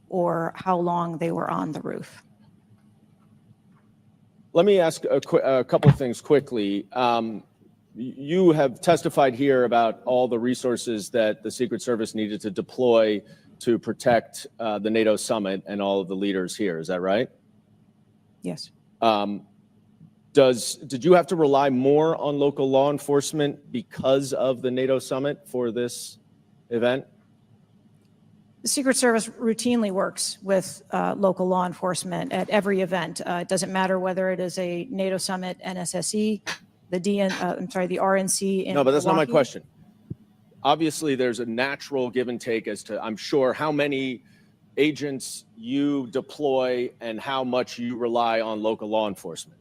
or how long they were on the roof. Let me ask a couple of things quickly. You have testified here about all the resources that the Secret Service needed to deploy to protect the NATO summit and all of the leaders here. Is that right? Yes. Did you have to rely more on local law enforcement because of the NATO summit for this event? The Secret Service routinely works with local law enforcement at every event. It doesn't matter whether it is a NATO summit, NSSE, the RNC. In No, but that's not my Milwaukee. question. Obviously, there's a natural give and take as to, I'm sure, how many agents you deploy and how much you rely on local law enforcement.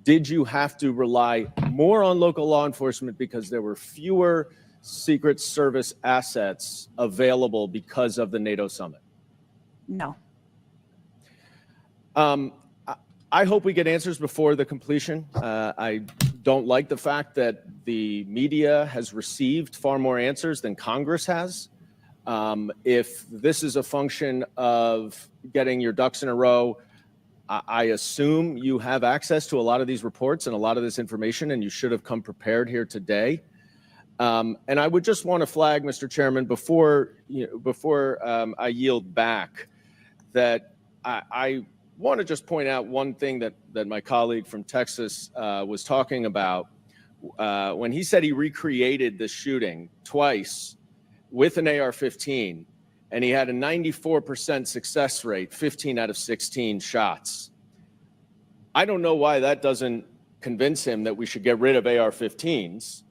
Did you have to rely more on local law enforcement because there were fewer Secret Service assets available because of the NATO summit? No. I hope we get answers before the completion. I don't like the fact that the media has received far more answers than Congress has. If this is a function of getting your ducks in a row, I assume you have access to a lot of these reports and a lot of this information, and you should have come prepared here today. And I would just want to flag, Mr. Chairman, before I yield back, that I want to just point out one thing that my colleague from Texas was talking about when he said he recreated the shooting twice with an AR-15, and he had a 94% success rate, 15 out of 16 shots. I don't know why that doesn't convince him that we should get rid of AR-15s,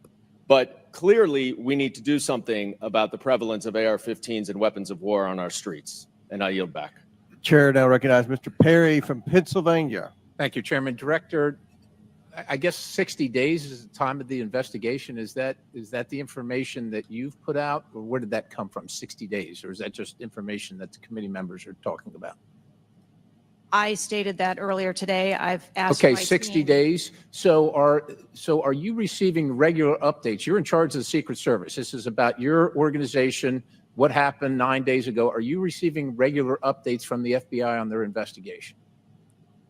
but clearly we need to do something about the prevalence of AR-15s and weapons of war on our streets. And I yield back. Chair now recognize Mr. Perry from Pennsylvania. Thank you, Chairman. Director, I guess 60 days is the time of the investigation. Is that the information that you've put out, or where did that come from, 60 days? Or is that just information that the committee members are talking about? I stated that earlier today. I've asked Okay, my 60 team. days. So are you receiving regular updates? You're in charge of the Secret Service. This is about your organization, what happened 9 days ago. Are you receiving regular updates from the FBI on their investigation?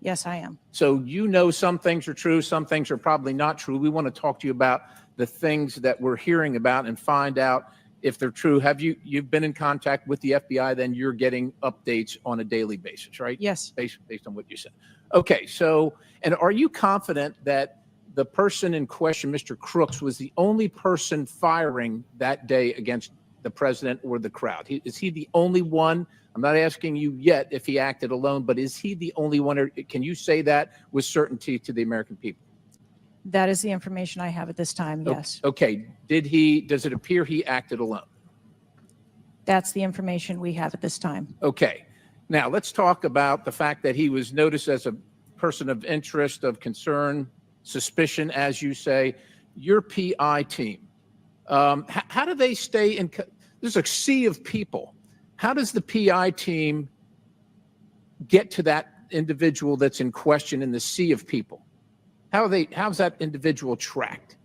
Yes, I am. So you know some things are true, some things are probably not true. We want to talk to you about the things that we're hearing about and find out if they're true. You've been in contact with the FBI, then you're getting updates on a daily basis, right? Yes. Based on what you said. Okay, so, and are you confident that the person in question, Mr. Crooks, was the only person firing that day against the president or the crowd? Is he the only one? I'm not asking you yet if he acted alone, but is he the only one, or can you say that with certainty to the American people? That is the information I have at this time, yes. Okay, does it appear he acted alone? That's the information we have at this time. Okay, now let's talk about the fact that he was noticed as a person of interest, of concern, suspicion, as you say. Your PI team, how do they stay in, there's a sea of people. How does the PI team get to that individual that's in question in the sea of people? How's that individual tracked?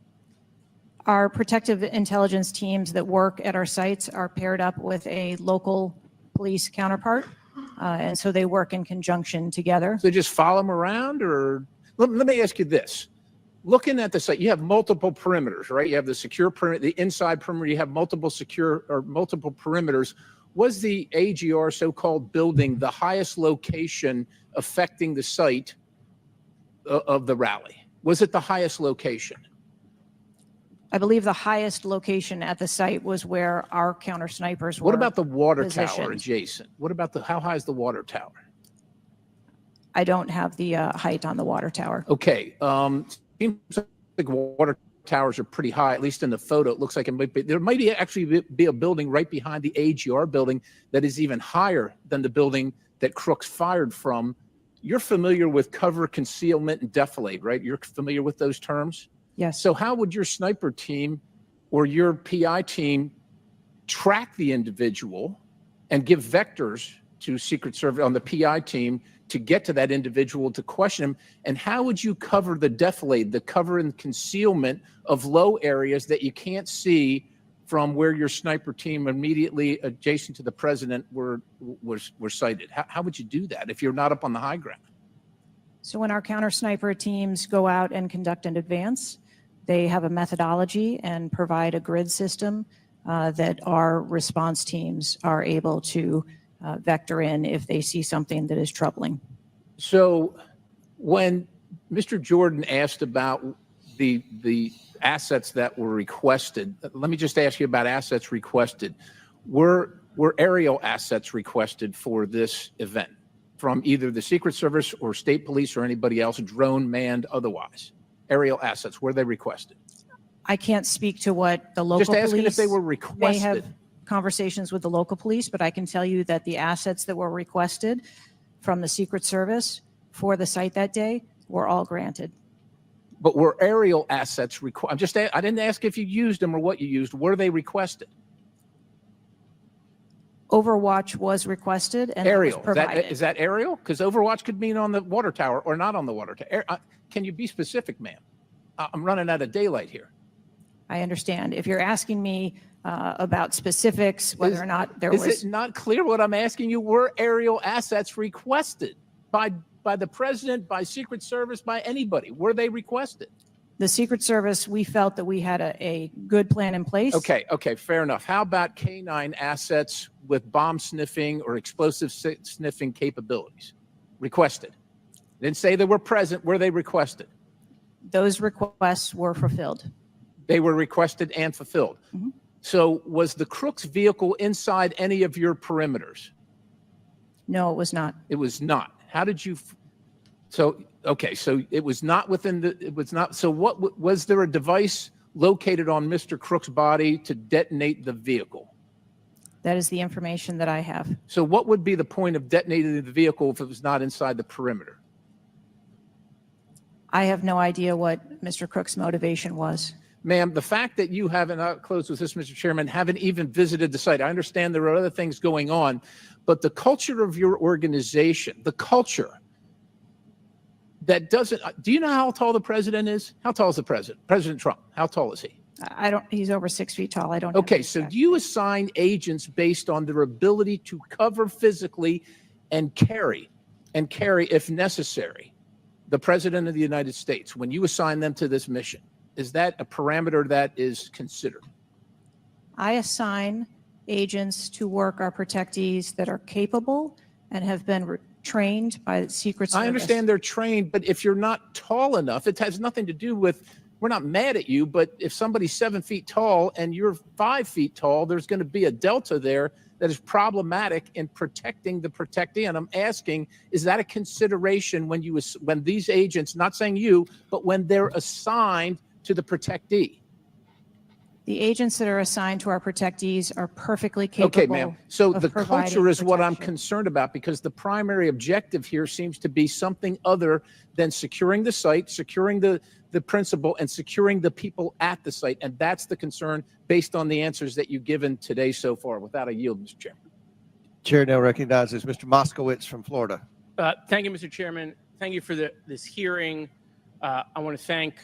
Our protective intelligence teams that work at our sites are paired up with a local police counterpart. And so they work in conjunction together. So just follow them around, or let me ask you this. Looking at the site, you have multiple perimeters, right? You have the secure perimeter, the inside perimeter, you have multiple secure or multiple perimeters. Was the AGR so-called building the highest location affecting the site of the rally? Was it the highest location? I believe the highest location at the site was where our counter snipers were. What about the water tower positioned. adjacent? What about how high is the water tower? I don't have the height on the water tower. Okay. Seems like water towers are pretty high, at least in the photo. It looks like there might actually be a building right behind the AGR building that is even higher than the building that Crooks fired from. You're familiar with cover, concealment, and defilade, right? You're familiar with those terms? Yes. So how would your sniper team or your PI team track the individual and give vectors to Secret Service on the PI team to get to that individual to question him? And how would you cover the defilade, the cover and concealment of low areas that you can't see from where your sniper team immediately adjacent to the president were sighted? How would you do that if you're not up on the high ground? So when our counter sniper teams go out and conduct an advance, they have a methodology and provide a grid system that our response teams are able to vector in if they see something that is troubling. So when Mr. Jordan asked about the assets that were requested, let me just ask you about assets requested. Were aerial assets requested for this event from either the Secret Service or state police or anybody else, drone, manned, otherwise? Aerial assets, were they requested? I can't speak to what the local Just asking police if they were may requested. have conversations with the local police, but I can tell you that the assets that were requested from the Secret Service for the site that day were all granted. But were aerial assets required? I didn't ask if you used them or what you used. Were they requested? Overwatch was requested and it was Aerial. provided. Is that aerial? Because Overwatch could mean on the water tower or not on the water tower. Can you be specific, ma'am? I'm running out of daylight here. I understand. If you're asking me about specifics, whether or not there was. Is it not clear what I'm asking you? Were aerial assets requested by the president, by Secret Service, by anybody? Were they requested? The Secret Service, we felt that we had a good plan in place. Okay, fair enough. How about K9 assets with bomb sniffing or explosive sniffing capabilities? Requested. Didn't say they were present. Were they requested? Those requests were fulfilled. They were requested and fulfilled. Mm-hmm. So was the Crooks vehicle inside any of your perimeters? No, it was not. It was not. How did you? So it was not within it was not. So what was there a device located on Mr. Crook's body to detonate the vehicle? That is the information that I have. So what would be the point of detonating the vehicle if it was not inside the perimeter? I have no idea what Mr. Crook's motivation was. Ma'am, the fact that you haven't, I'll close with this, Mr. Chairman, haven't even visited the site. I understand there are other things going on, but the culture of your organization, the culture that doesn't, do you know how tall the president is? How tall is the president? President Trump, how tall is he? He's over 6 feet tall. I don't know. Okay, so do you assign agents based on their ability to cover physically and carry if necessary the president of the United States when you assign them to this mission? Is that a parameter that is considered? I assign agents to work our protectees that are capable and have been trained by the Secret Service. I understand they're trained, but if you're not tall enough, it has nothing to do with, we're not mad at you, but if somebody's 7 feet tall and you're 5 feet tall, there's going to be a delta there that is problematic in protecting the protectee. And I'm asking, is that a consideration when these agents, not saying you, but when they're assigned to the protectee? The agents that are assigned to our protectees are perfectly capable. Okay, ma'am. So of the providing culture is what I'm protection. concerned about, because the primary objective here seems to be something other than securing the site, securing the principal, and securing the people at the site. And that's the concern based on the answers that you've given today so far. Without a yield, Mr. Chairman. Chair now recognizes Mr. Moskowitz from Florida. Thank you, Mr. Chairman. Thank you for this hearing. I want to thank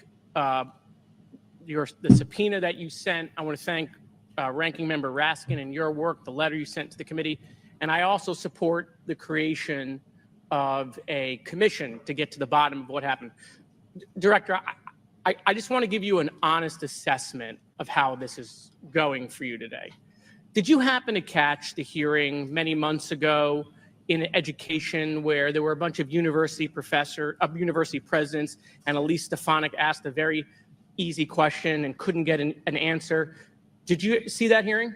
the subpoena that you sent. I want to thank Ranking Member Raskin and your work, the letter you sent to the committee. And I also support the creation of a commission to get to the bottom of what happened. Director, I just want to give you an honest assessment of how this is going for you today. Did you happen to catch the hearing many months ago in education where there were a bunch of university presidents and Elise Stefanik asked a very easy question and couldn't get an answer? Did you see that hearing?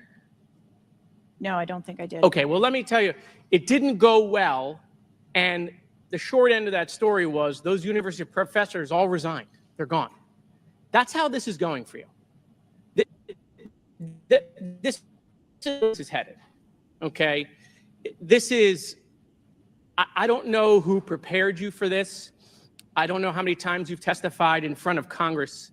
No, I don't think I did. Okay, well, let me tell you, it didn't go well. And the short end of that story was those university professors all resigned. They're gone. That's how this is going for you. This is headed, okay? This is, I don't know who prepared you for this. I don't know how many times you've testified in front of Congress,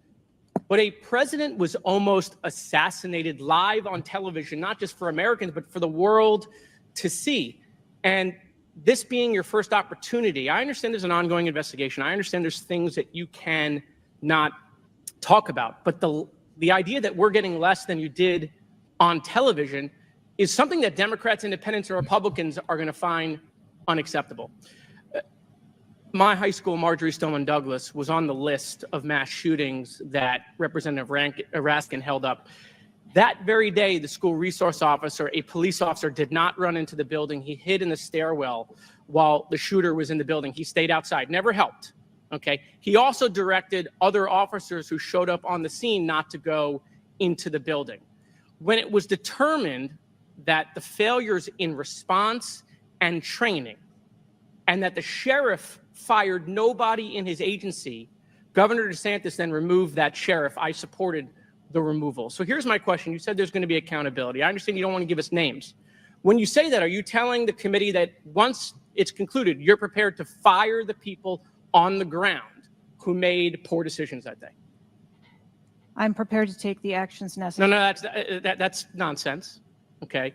but a president was almost assassinated live on television, not just for Americans, but for the world to see. And this being your first opportunity, I understand there's an ongoing investigation. I understand there's things that you can not talk about, but the idea that we're getting less than you did on television is something that Democrats, Independents, or Republicans are going to find unacceptable. My high school, Marjorie Stoneman Douglas, was on the list of mass shootings that Representative Raskin held up. That very day, the school resource officer, a police officer, did not run into the building. He hid in the stairwell while the shooter was in the building. He stayed outside, never helped. Okay. He also directed other officers who showed up on the scene not to go into the building. When it was determined that the failures in response and training, and that the sheriff fired nobody in his agency, Governor DeSantis then removed that sheriff. I supported the removal. So here's my question. You said there's going to be accountability. I understand you don't want to give us names. When you say that, are you telling the committee that once it's concluded, you're prepared to fire the people on the ground who made poor decisions that day? I'm prepared to take the actions necessary. No, that's nonsense. Okay.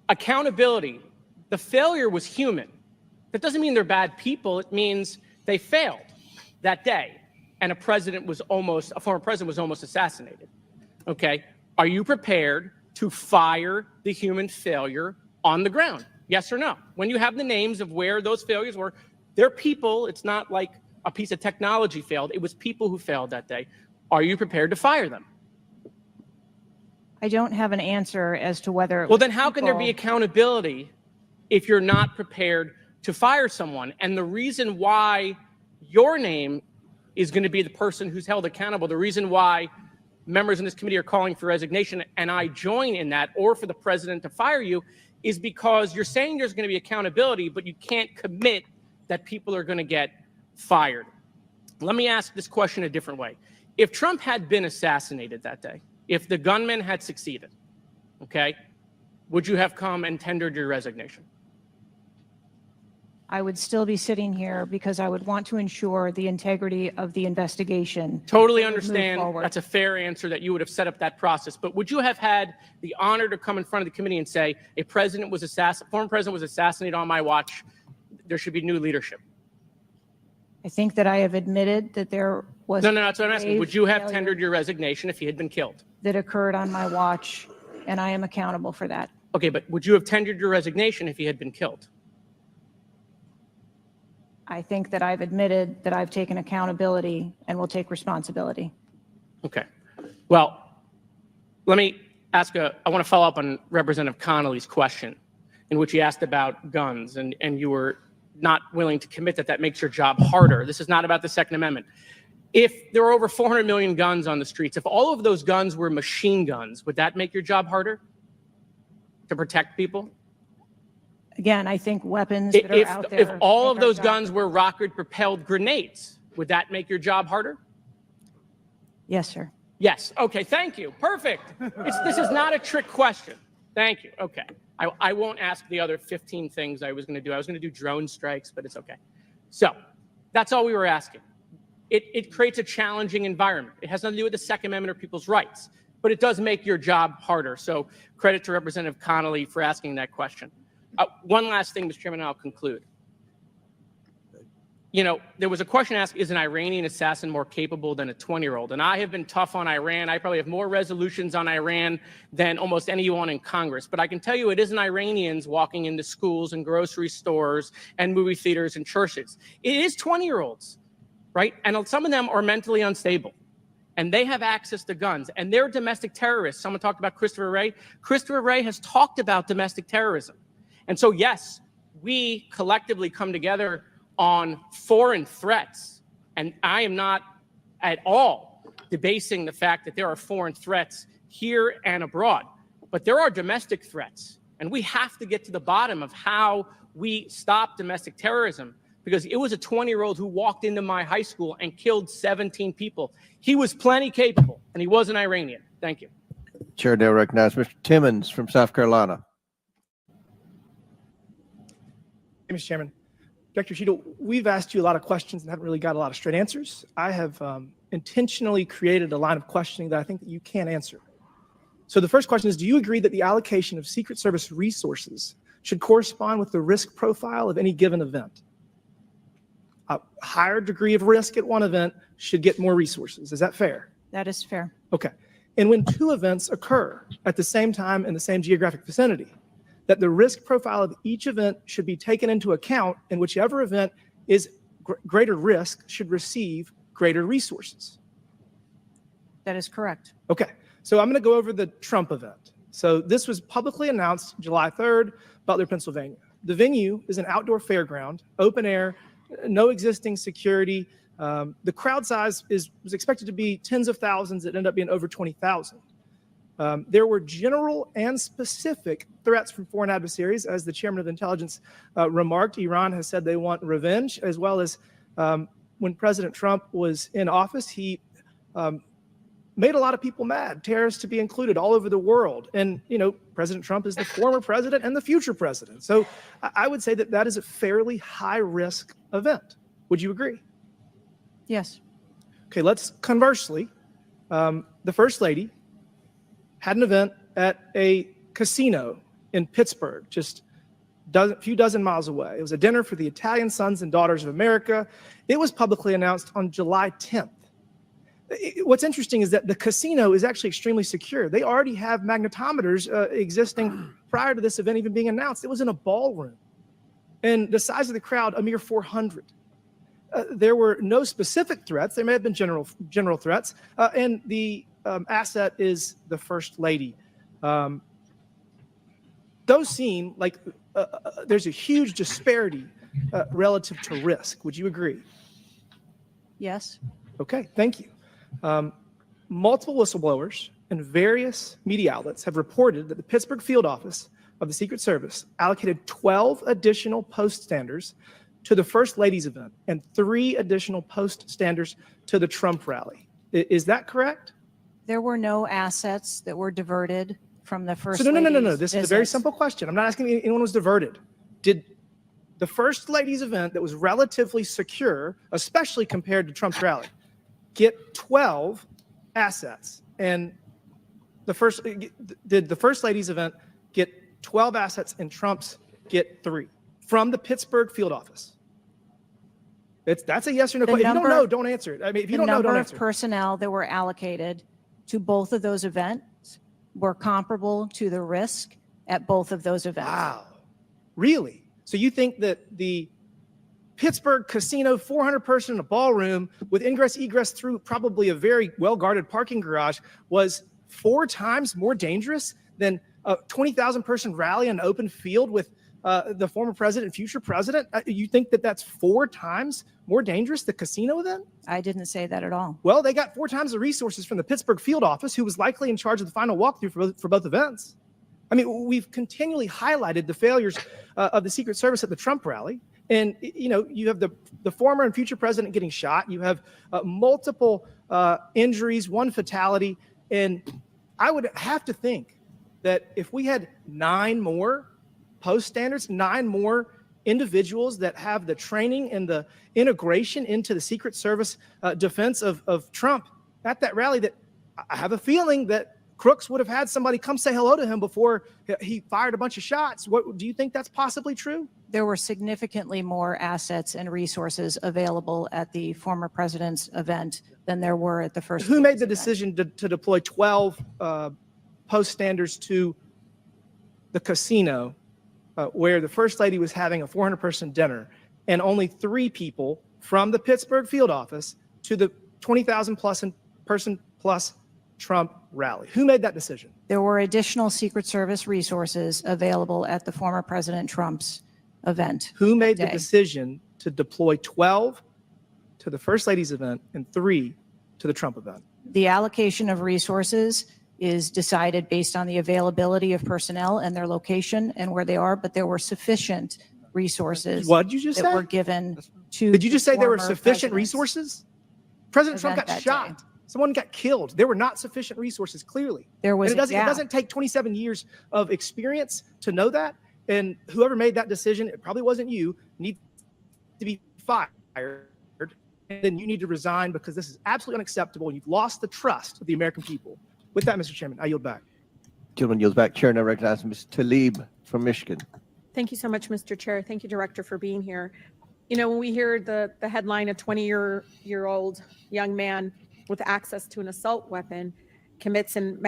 Accountability. The failure was human. That doesn't mean they're bad people. It means they failed that day. And a former president was almost assassinated. Okay. Are you prepared to fire the human failure on the ground? Yes or no? When you have the names of where those failures were, they're people. It's not like a piece of technology failed. It was people who failed that day. Are you prepared to fire them? I don't have an answer as to whether. Well, then how can there be accountability if you're not prepared to fire someone? And the reason why your name is going to be the person who's held accountable, the reason why members in this committee are calling for resignation, and I join in that, or for the president to fire you, is because you're saying there's going to be accountability, but you can't commit that people are going to get fired. Let me ask this question a different way. If Trump had been assassinated that day, if the gunman had succeeded, okay, would you have come and tendered your resignation? I would still be sitting here because I would want to ensure the integrity of the investigation. Totally that would move understand. forward. That's a fair answer, that you would have set up that process. But would you have had the honor to come in front of the committee and say, a former president was assassinated on my watch, there should be new leadership? I think that I have admitted that there was. No, that's what I'm asking. Would you have failure tendered your resignation if he had been killed? that occurred on my watch, and I am accountable for that. Okay, but would you have tendered your resignation if he had been killed? I think that I've admitted that I've taken accountability and will take responsibility. Okay. Well, let me ask I want to follow up on Representative Connolly's question, in which he asked about guns, and you were not willing to commit that makes your job harder. This is not about the Second Amendment. If there were over 400 million guns on the streets, if all of those guns were machine guns, would that make your job harder to protect people? Again, I think weapons that are out there. If all of make our those job- guns were rocket-propelled grenades, would that make your job harder? Yes, sir. Yes. Okay. Thank you. Perfect. This is not a trick question. Thank you. Okay. I won't ask the other 15 things I was going to do. I was going to do drone strikes, but it's okay. So that's all we were asking. It creates a challenging environment. It has nothing to do with the Second Amendment or people's rights, but it does make your job harder. So credit to Representative Connolly for asking that question. One last thing, Mr. Chairman, and I'll conclude. there was a question asked, is an Iranian assassin more capable than a 20-year-old? And I have been tough on Iran. I probably have more resolutions on Iran than almost anyone in Congress. But I can tell you it isn't Iranians walking into schools and grocery stores and movie theaters and churches. It is 20-year-olds, right? And some of them are mentally unstable. And they have access to guns. And they're domestic terrorists. Someone talked about Christopher Wray. Christopher Wray has talked about domestic terrorism. And so, yes, we collectively come together on foreign threats. And I am not at all debasing the fact that there are foreign threats here and abroad. But there are domestic threats. And we have to get to the bottom of how we stop domestic terrorism, because it was a 20-year-old who walked into my high school and killed 17 people. He was plenty capable, and he was an Iranian. Thank you. Chair now recognizes Mr. Timmons from South Carolina. Hey, Mr. Chairman. Director Cheatle, we've asked you a lot of questions and haven't really got a lot of straight answers. I have intentionally created a line of questioning that I think that you can't answer. So the first question is, do you agree that the allocation of Secret Service resources should correspond with the risk profile of any given event? A higher degree of risk at one event should get more resources. Is that fair? That is fair. Okay. And when two events occur at the same time in the same geographic vicinity, that the risk profile of each event should be taken into account, and whichever event is greater risk should receive greater resources. That is correct. Okay. So I'm going to go over the Trump event. So this was publicly announced July 3rd, Butler, Pennsylvania. The venue is an outdoor fairground, open air, no existing security. The crowd size was expected to be tens of thousands. It ended up being over 20,000. There were general and specific threats from foreign adversaries. As the chairman of intelligence remarked, Iran has said they want revenge, as well as when President Trump was in office, he made a lot of people mad, terrorists to be included all over the world. And, President Trump is the former president and the future president. So I would say that that is a fairly high risk event. Would you agree? Yes. Okay, let's conversely, the First Lady had an event at a casino in Pittsburgh, just a few dozen miles away. It was a dinner for the Italian Sons and Daughters of America. It was publicly announced on July 10th. What's interesting is that the casino is actually extremely secure. They already have magnetometers existing prior to this event even being announced. It was in a ballroom. And the size of the crowd, a mere 400. There were no specific threats. There may have been general threats. And the asset is the First Lady. Those seem like there's a huge disparity relative to risk. Would you agree? Yes. Okay, thank you. Multiple whistleblowers and various media outlets have reported that the Pittsburgh field office of the Secret Service allocated 12 additional post standers to the First Lady's event and 3 additional post standers to the Trump rally. Is that correct? There were no assets that were diverted from the First So no. Lady's This is a very simple question. I'm not asking if anyone was diverted. Did the First Lady's event that was relatively secure, especially compared to Trump's rally, get 12 assets? And did the First Lady's event get 12 assets and Trump's get 3 from the Pittsburgh field office? That's a yes or no question. If you don't know, don't answer it. I mean, if you don't know, don't The number answer of it. personnel that were allocated to both of those events were comparable to the risk at both of those events. Wow. Really? So you think that the Pittsburgh casino, 400 person in a ballroom with ingress egress through probably a very well-guarded parking garage was 4 times more dangerous than a 20,000 person rally on an open field with the former president and future president? You think that that's 4 times more dangerous, the casino then? I didn't say that at all. Well, they got 4 times the resources from the Pittsburgh field office, who was likely in charge of the final walkthrough for both events. I mean, we've continually highlighted the failures of the Secret Service at the Trump rally. And, you have the former and future president getting shot. You have multiple injuries, 1 fatality. And I would have to think that if we had 9 more post standards, 9 more individuals that have the training and the integration into the Secret Service defense of Trump at that rally, that I have a feeling that Crooks would have had somebody come say hello to him before he fired a bunch of shots. Do you think that's possibly true? there were significantly more assets and resources available at the former president's event than there were at the first. Who made lady's the event. decision to deploy 12 post standers to the casino where the first lady was having a 400-person dinner and only 3 people from the Pittsburgh field office to the 20,000 person plus Trump rally? Who made that decision? There were additional Secret Service resources available at the former President Trump's event. Who made the day. decision to deploy 12 to the first lady's event and 3 to the Trump event? The allocation of resources is decided based on the availability of personnel and their location and where they are, but there were sufficient resources What did you just that say? were given to. Did you just the say there were former sufficient president's resources? President Trump event got that shot. day. Someone got killed. There were not sufficient resources, clearly. There was And a it gap. doesn't take 27 years of experience to know that. And whoever made that decision, it probably wasn't you, needs to be fired. And then you need to resign because this is absolutely unacceptable. You've lost the trust of the American people. With that, Mr. Chairman, I yield back. Gentleman yields back. Chair now recognizes Ms. Tlaib from Michigan. Thank you so much, Mr. Chair. Thank you, Director, for being here. You know, when we hear the headline, a 20-year-old young man with access to an assault weapon commits an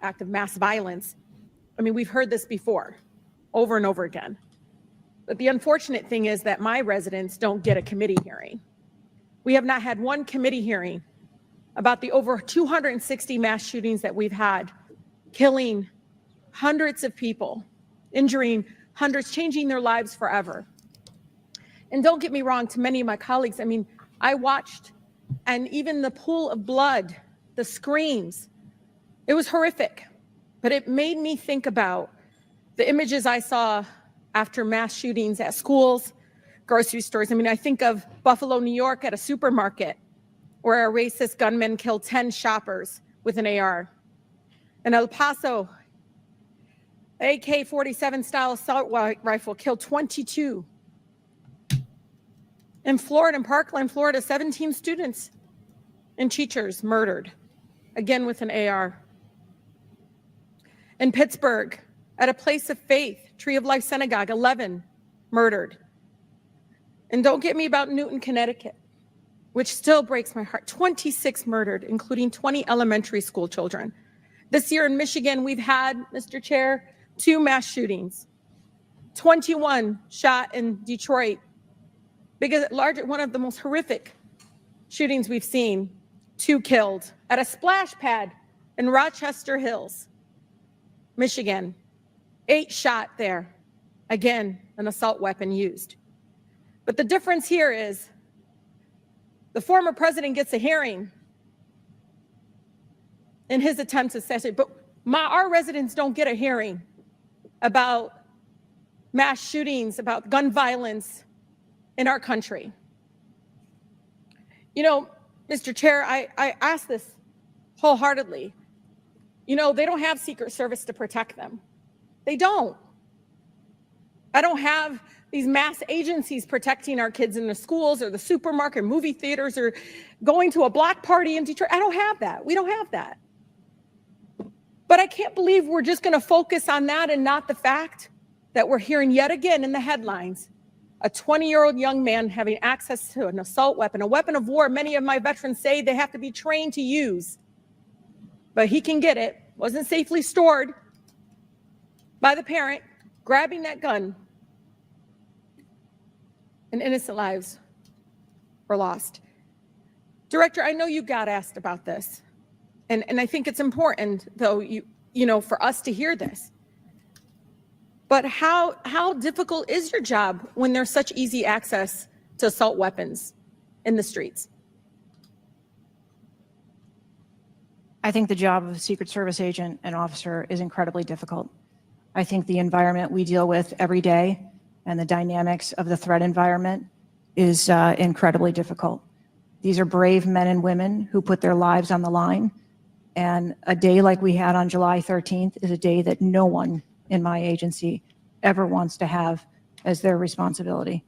act of mass violence, I mean, we've heard this before, over and over again. But the unfortunate thing is that my residents don't get a committee hearing. We have not had one committee hearing about the over 260 mass shootings that we've had, killing hundreds of people, injuring hundreds, changing their lives forever. And don't get me wrong, to many of my colleagues, I mean, I watched, and even the pool of blood, the screams, it was horrific. But it made me think about the images I saw after mass shootings at schools, grocery stores. I mean, I think of Buffalo, New York at a supermarket where a racist gunman killed 10 shoppers with an AR. In El Paso, AK-47 style assault rifle killed 22. In Florida, in Parkland, Florida, 17 students and teachers murdered, again with an AR. In Pittsburgh, at a place of faith, Tree of Life Synagogue, 11 murdered. And don't get me about Newton, Connecticut, which still breaks my heart. 26 murdered, including 20 elementary school children. This year in Michigan, we've had, Mr. Chair, 2 mass shootings. 21 shot in Detroit. One of the most horrific shootings we've seen. 2 killed at a splash pad in Rochester Hills, Michigan. 8 shot there. Again, an assault weapon used. But the difference here is the former president gets a hearing in his attempt to assassinate, but our residents don't get a hearing about mass shootings, about gun violence in our country. You know, Mr. Chair, I ask this wholeheartedly. You know, they don't have Secret Service to protect them. They don't. I don't have these mass agencies protecting our kids in the schools or the supermarket, movie theaters, or going to a block party in Detroit. I don't have that. We don't have that. But I can't believe we're just going to focus on that and not the fact that we're hearing yet again in the headlines, a 20-year-old young man having access to an assault weapon, a weapon of war. Many of my veterans say they have to be trained to use, but he can get it, wasn't safely stored by the parent, grabbing that gun, and innocent lives were lost. Director, I know you got asked about this, and I think it's important, though, you know, for us to hear this. But how difficult is your job when there's such easy access to assault weapons in the streets? I think the job of a Secret Service agent and officer is incredibly difficult. I think the environment we deal with every day and the dynamics of the threat environment is incredibly difficult. These are brave men and women who put their lives on the line. And a day like we had on July 13th is a day that no one in my agency ever wants to have as their responsibility.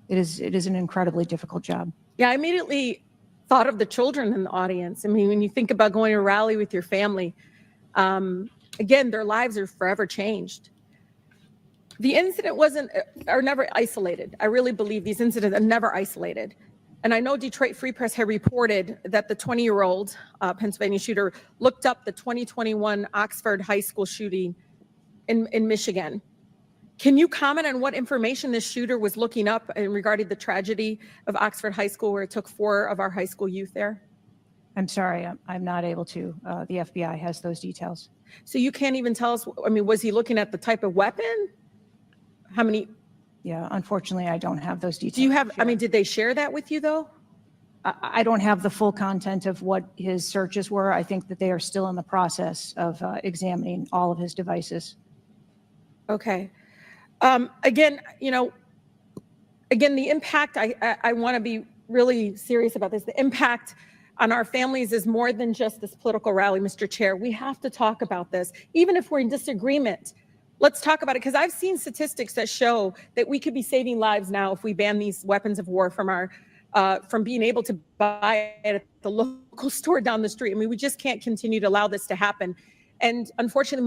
It is an incredibly difficult job. Yeah, I immediately thought of the children in the audience. I mean, when you think about going to a rally with your family, again, their lives are forever changed. The incident are never isolated. I really believe these incidents are never isolated. And I know Detroit Free Press had reported that the 20-year-old Pennsylvania shooter looked up the 2021 Oxford High School shooting in Michigan. Can you comment on what information this shooter was looking up in regarding the tragedy of Oxford High School, where it took 4 of our high school youth there? I'm sorry, I'm not able to. The FBI has those details. So you can't even tell us, I mean, was he looking at the type of weapon? How many? Yeah, unfortunately, I don't have those details. Do you have, I mean, did they share that with you though? I don't have the full content of what his searches were. I think that they are still in the process of examining all of his devices. Okay. Again, the impact, I want to be really serious about this. The impact on our families is more than just this political rally, Mr. Chair. We have to talk about this, even if we're in disagreement. Let's talk about it, because I've seen statistics that show that we could be saving lives now if we ban these weapons of war from being able to buy it at the local store down the street. I mean, we just can't continue to allow this to happen. And unfortunately,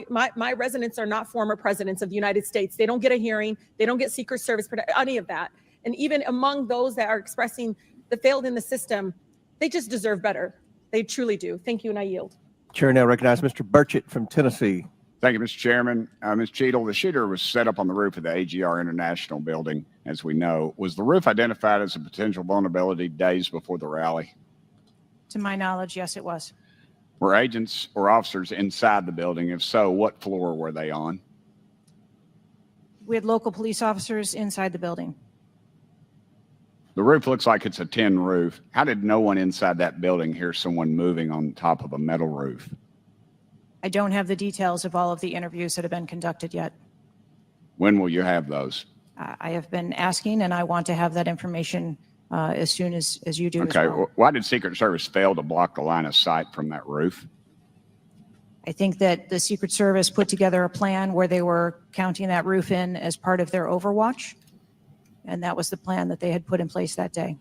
my residents are not former presidents of the United States. They don't get a hearing. They don't get Secret Service, any of that. And even among those that are expressing the failed in the system, they just deserve better. They truly do. Thank you, and I yield. Chair now recognize Mr. Burchett from Tennessee. Thank you, Mr. Chairman. Ms. Cheatle, the shooter was set up on the roof of the AGR International building, as we know. Was the roof identified as a potential vulnerability days before the rally? To my knowledge, yes, it was. Were agents or officers inside the building? If so, what floor were they on? We had local police officers inside the building. The roof looks like it's a tin roof. How did no one inside that building hear someone moving on top of a metal roof? I don't have the details of all of the interviews that have been conducted yet. When will you have those? I have been asking, and I want to have that information as soon as you do. Okay. As well. Why did Secret Service fail to block the line of sight from that roof? I think that the Secret Service put together a plan where they were counting that roof in as part of their overwatch. And that was the plan that they had put in place that day.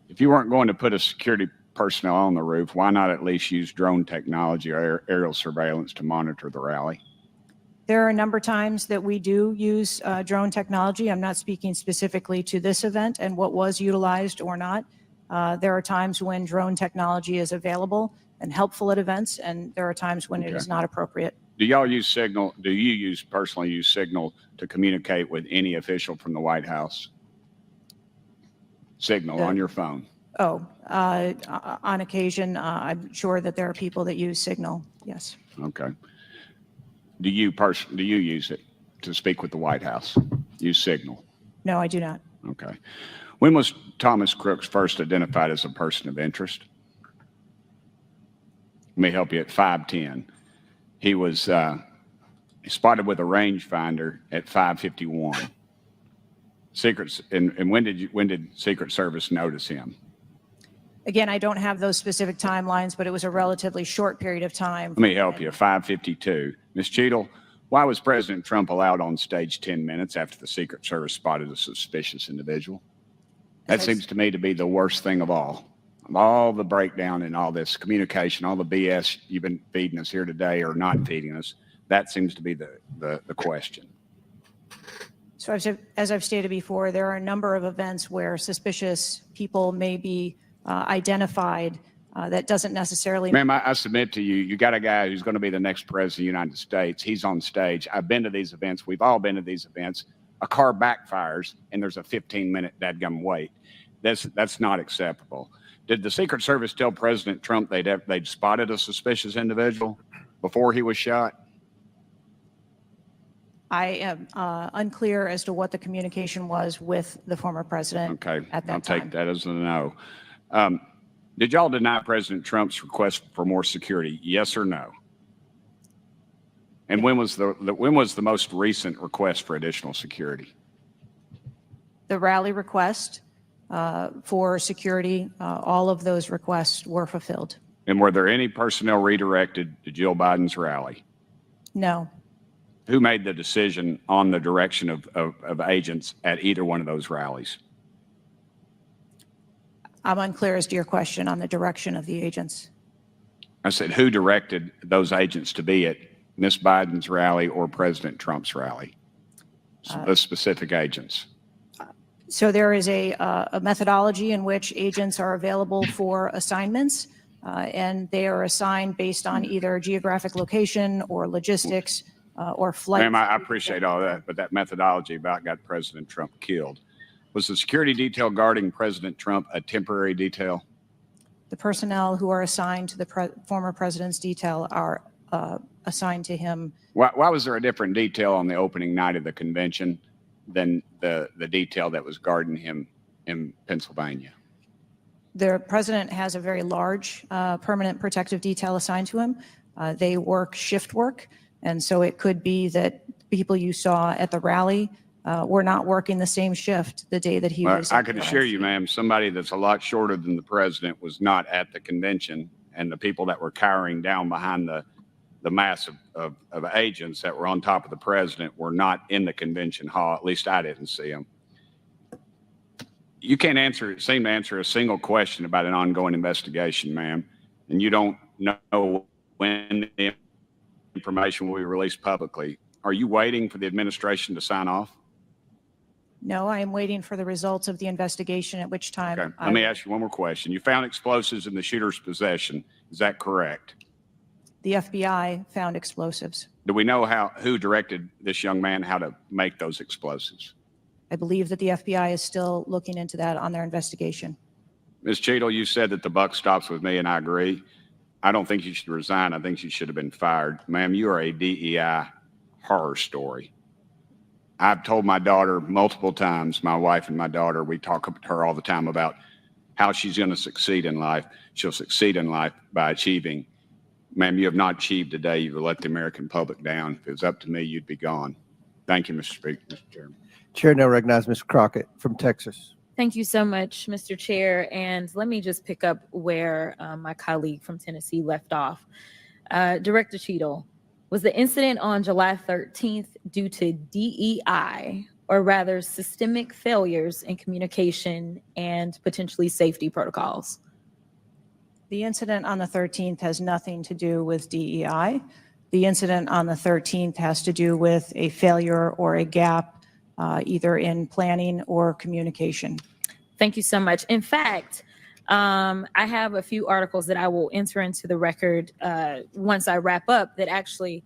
If you weren't going to put a security personnel on the roof, why not at least use drone technology or aerial surveillance to monitor the rally? There are a number of times that we do use drone technology. I'm not speaking specifically to this event and what was utilized or not. There are times when drone technology is available and helpful at events, and there are times when it is not appropriate. Do y'all use Signal? Do you personally use Signal to communicate with any official from the White House? Signal on your phone? Oh, on occasion, I'm sure that there are people that use Signal, yes. Okay. Do you use it to speak with the White House? Use Signal? No, I do not. Okay. When was Thomas Crooks first identified as a person of interest? Let me help you at 5:10. He was spotted with a rangefinder at 5:51. And when did Secret Service notice him? Again, I don't have those specific timelines, but it was a relatively short period of time. Let me help you. 5:52. Ms. Cheatle, why was President Trump allowed on stage 10 minutes after the Secret Service spotted a suspicious individual? That seems to me to be the worst thing of all. Of all the breakdown and all this communication, all the BS you've been feeding us here today or not feeding us, that seems to be the question. So as I've stated before, there are a number of events where suspicious people may be identified. That doesn't necessarily. Ma'am, I submit to you, you got a guy who's going to be the next president of the United States. He's on stage. I've been to these events. We've all been to these events. A car backfires and there's a 15-minute dadgum wait. That's not acceptable. Did the Secret Service tell President Trump they'd spotted a suspicious individual before he was shot? I am unclear as to what the communication was with the former president. Okay, at that I'll time. take that as a no. Did y'all deny President Trump's request for more security? Yes or no? And when was the most recent request for additional security? The rally request for security, all of those requests were fulfilled. And were there any personnel redirected to Jill Biden's rally? No. Who made the decision on the direction of agents at either one of those rallies? I'm unclear as to your question on the direction of the agents. I said, who directed those agents to be at Miss Biden's rally or President Trump's rally? the specific agents? So there is a methodology in which agents are available for assignments, and they are assigned based on either geographic location or logistics or flight. Ma'am, I appreciate all that, but that methodology about got President Trump killed. Was the security detail guarding President Trump a temporary detail? The personnel who are assigned to the former president's detail are assigned to him. Why was there a different detail on the opening night of the convention than the detail that was guarding him in Pennsylvania? The president has a very large permanent protective detail assigned to him. They work shift work, and so it could be that people you saw at the rally were not working the same shift the day that he was. I can assure you, ma'am, somebody that's a lot shorter than the president was not at the convention, and the people that were cowering down behind the mass of agents that were on top of the president were not in the convention hall. At least I didn't see them. You can't seem to answer a single question about an ongoing investigation, ma'am, and you don't know when the information will be released publicly. Are you waiting for the administration to sign off? No, I am waiting for the results of the investigation, at which time. Okay. Let me ask you one more question. You found explosives in the shooter's possession. Is that correct? The FBI found explosives. Do we know who directed this young man how to make those explosives? I believe that the FBI is still looking into that on their investigation. Ms. Cheatle, you said that the buck stops with me, and I agree. I don't think you should resign. I think you should have been fired. Ma'am, you are a DEI horror story. I've told my daughter multiple times, my wife and my daughter, we talk to her all the time about how she's going to succeed in life. She'll succeed in life by achieving. Ma'am, you have not achieved today. You've let the American public down. If it was up to me, you'd be gone. Thank you, Mr. Speaker, Mr. Chairman. Chair now recognizes Mr. Crockett from Texas. Thank you so much, Mr. Chair. And let me just pick up where my colleague from Tennessee left off. Director Cheatle, was the incident on July 13th due to DEI, or rather systemic failures in communication and potentially safety protocols? The incident on the 13th has nothing to do with DEI. The incident on the 13th has to do with a failure or a gap, either in planning or communication. Thank you so much. In fact, I have a few articles that I will enter into the record once I wrap up that actually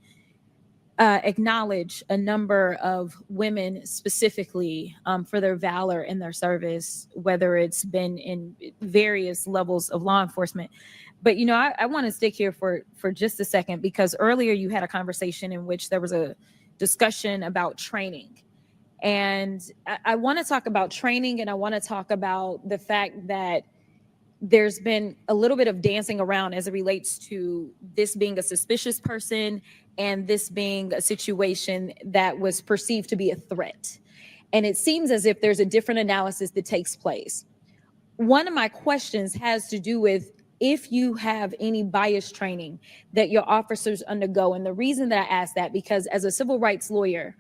acknowledge a number of women specifically for their valor in their service, whether it's been in various levels of law enforcement. But, you know, I want to stick here for just a second, because earlier you had a conversation in which there was a discussion about training. And I want to talk about training, and I want to talk about the fact that there's been a little bit of dancing around as it relates to this being a suspicious person and this being a situation that was perceived to be a threat. And it seems as if there's a different analysis that takes place. One of my questions has to do with if you have any bias training that your officers undergo. And the reason that I ask that, because as a civil rights lawyer,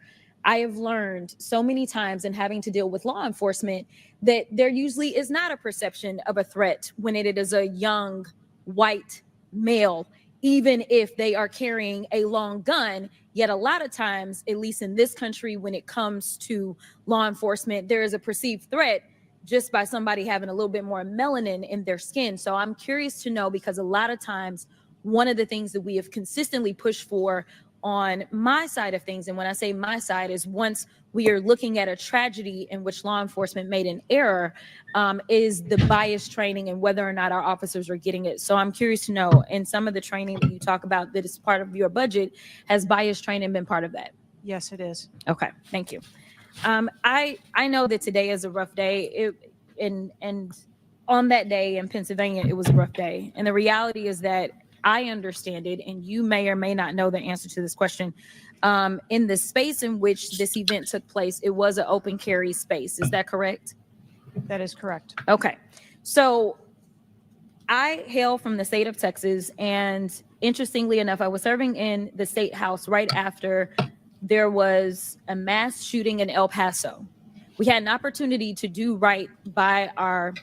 I have learned so many times in having to deal with law enforcement that there usually is not a perception of a threat when it is a young white male, even if they are carrying a long gun. Yet a lot of times, at least in this country, when it comes to law enforcement, there is a perceived threat just by somebody having a little bit more melanin in their skin. So I'm curious to know, because a lot of times, one of the things that we have consistently pushed for on my side of things, and when I say my side, is once we are looking at a tragedy in which law enforcement made an error, is the bias training and whether or not our officers are getting it. So I'm curious to know, in some of the training that you talk about that is part of your budget, has bias training been part of that? Yes, it is. Okay, thank you. I know that today is a rough day, and on that day in Pennsylvania, it was a rough day. And the reality is that I understand it, and you may or may not know the answer to this question. In the space in which this event took place, it was an open carry space. Is that correct? That is correct. Okay. So I hail from the state of Texas, and interestingly enough, I was serving in the state house right after there was a mass shooting in El Paso. We had an opportunity to do right by our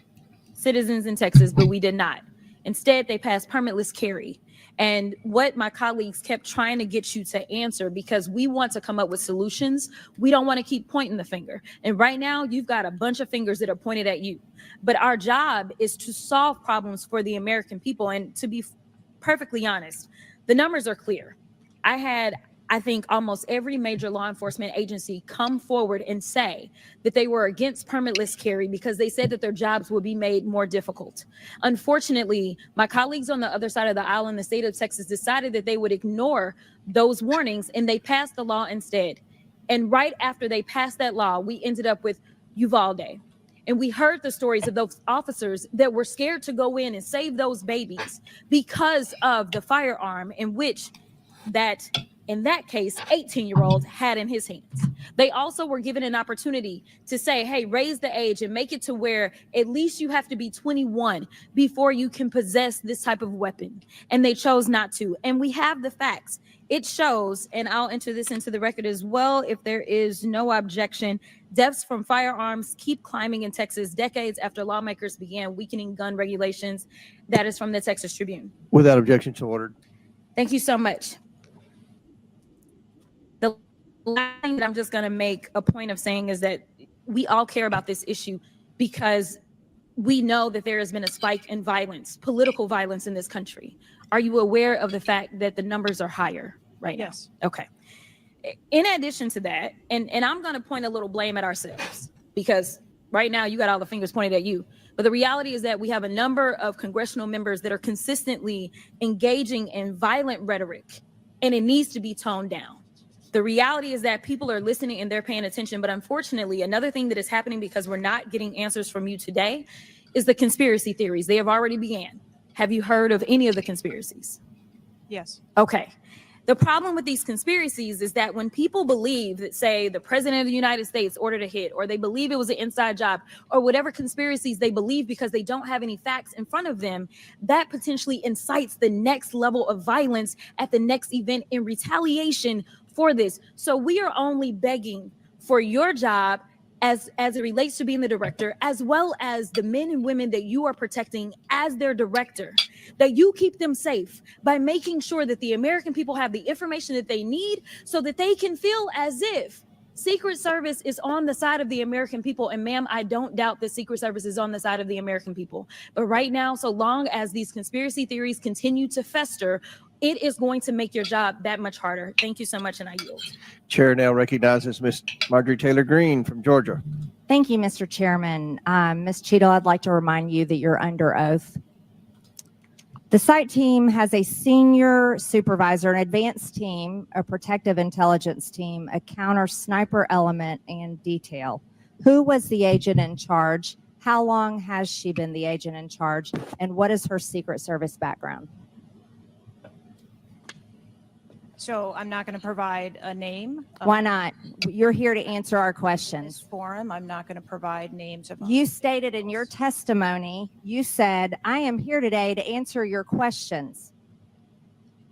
citizens in Texas, but we did not. Instead, they passed permitless carry. And what my colleagues kept trying to get you to answer, because we want to come up with solutions, we don't want to keep pointing the finger. And right now, you've got a bunch of fingers that are pointed at you. But our job is to solve problems for the American people. And to be perfectly honest, the numbers are clear. I think almost every major law enforcement agency come forward and say that they were against permitless carry because they said that their jobs would be made more difficult. Unfortunately, my colleagues on the other side of the aisle in the state of Texas decided that they would ignore those warnings, and they passed the law instead. And right after they passed that law, we ended up with Uvalde. And we heard the stories of those officers that were scared to go in and save those babies because of the firearm in that case, 18-year-old had in his hands. They also were given an opportunity to say, hey, raise the age and make it to where at least you have to be 21 before you can possess this type of weapon. And they chose not to. And we have the facts. It shows, and I'll enter this into the record as well if there is no objection, deaths from firearms keep climbing in Texas decades after lawmakers began weakening gun regulations. That is from the Texas Tribune. Without objection, so ordered. Thank you so much. The last thing that I'm just going to make a point of saying is that we all care about this issue because we know that there has been a spike in violence, political violence in this country. Are you aware of the fact that the numbers are higher right now? Yes. Okay. In addition to that, and I'm going to point a little blame at ourselves because right now you got all the fingers pointed at you. But the reality is that we have a number of congressional members that are consistently engaging in violent rhetoric, and it needs to be toned down. The reality is that people are listening and they're paying attention. But unfortunately, another thing that is happening because we're not getting answers from you today is the conspiracy theories. They have already began. Have you heard of any of the conspiracies? Yes. Okay. The problem with these conspiracies is that when people believe that, say, the president of the United States ordered a hit, or they believe it was an inside job, or whatever conspiracies they believe because they don't have any facts in front of them, that potentially incites the next level of violence at the next event in retaliation for this. So we are only begging for your job as it relates to being the director, as well as the men and women that you are protecting as their director, that you keep them safe by making sure that the American people have the information that they need so that they can feel as if Secret Service is on the side of the American people. And ma'am, I don't doubt that Secret Service is on the side of the American people. But right now, so long as these conspiracy theories continue to fester, it is going to make your job that much harder. Thank you so much, and I yield. Chair now recognizes Ms. Marjorie Taylor Greene from Georgia. Thank you, Mr. Chairman. Ms. Cheatle, I'd like to remind you that you're under oath. The site team has a senior supervisor, an advanced team, a protective intelligence team, a counter sniper element, and detail. Who was the agent in charge? How long has she been the agent in charge? And what is her Secret Service background? So I'm not going to provide a name. Why not? You're here to answer our questions. This forum, I'm not going to provide names of. You stated in your testimony, you said, I am here today to answer your questions.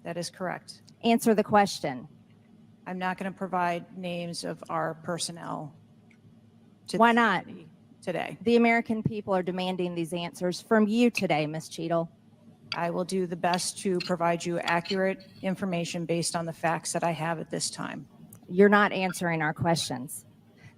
That is correct. Answer the question. I'm not going to provide names of our personnel. Why not? Today. The American people are demanding these answers from you today, Ms. Cheatle. I will do the best to provide you accurate information based on the facts that I have at this time. You're not answering our questions.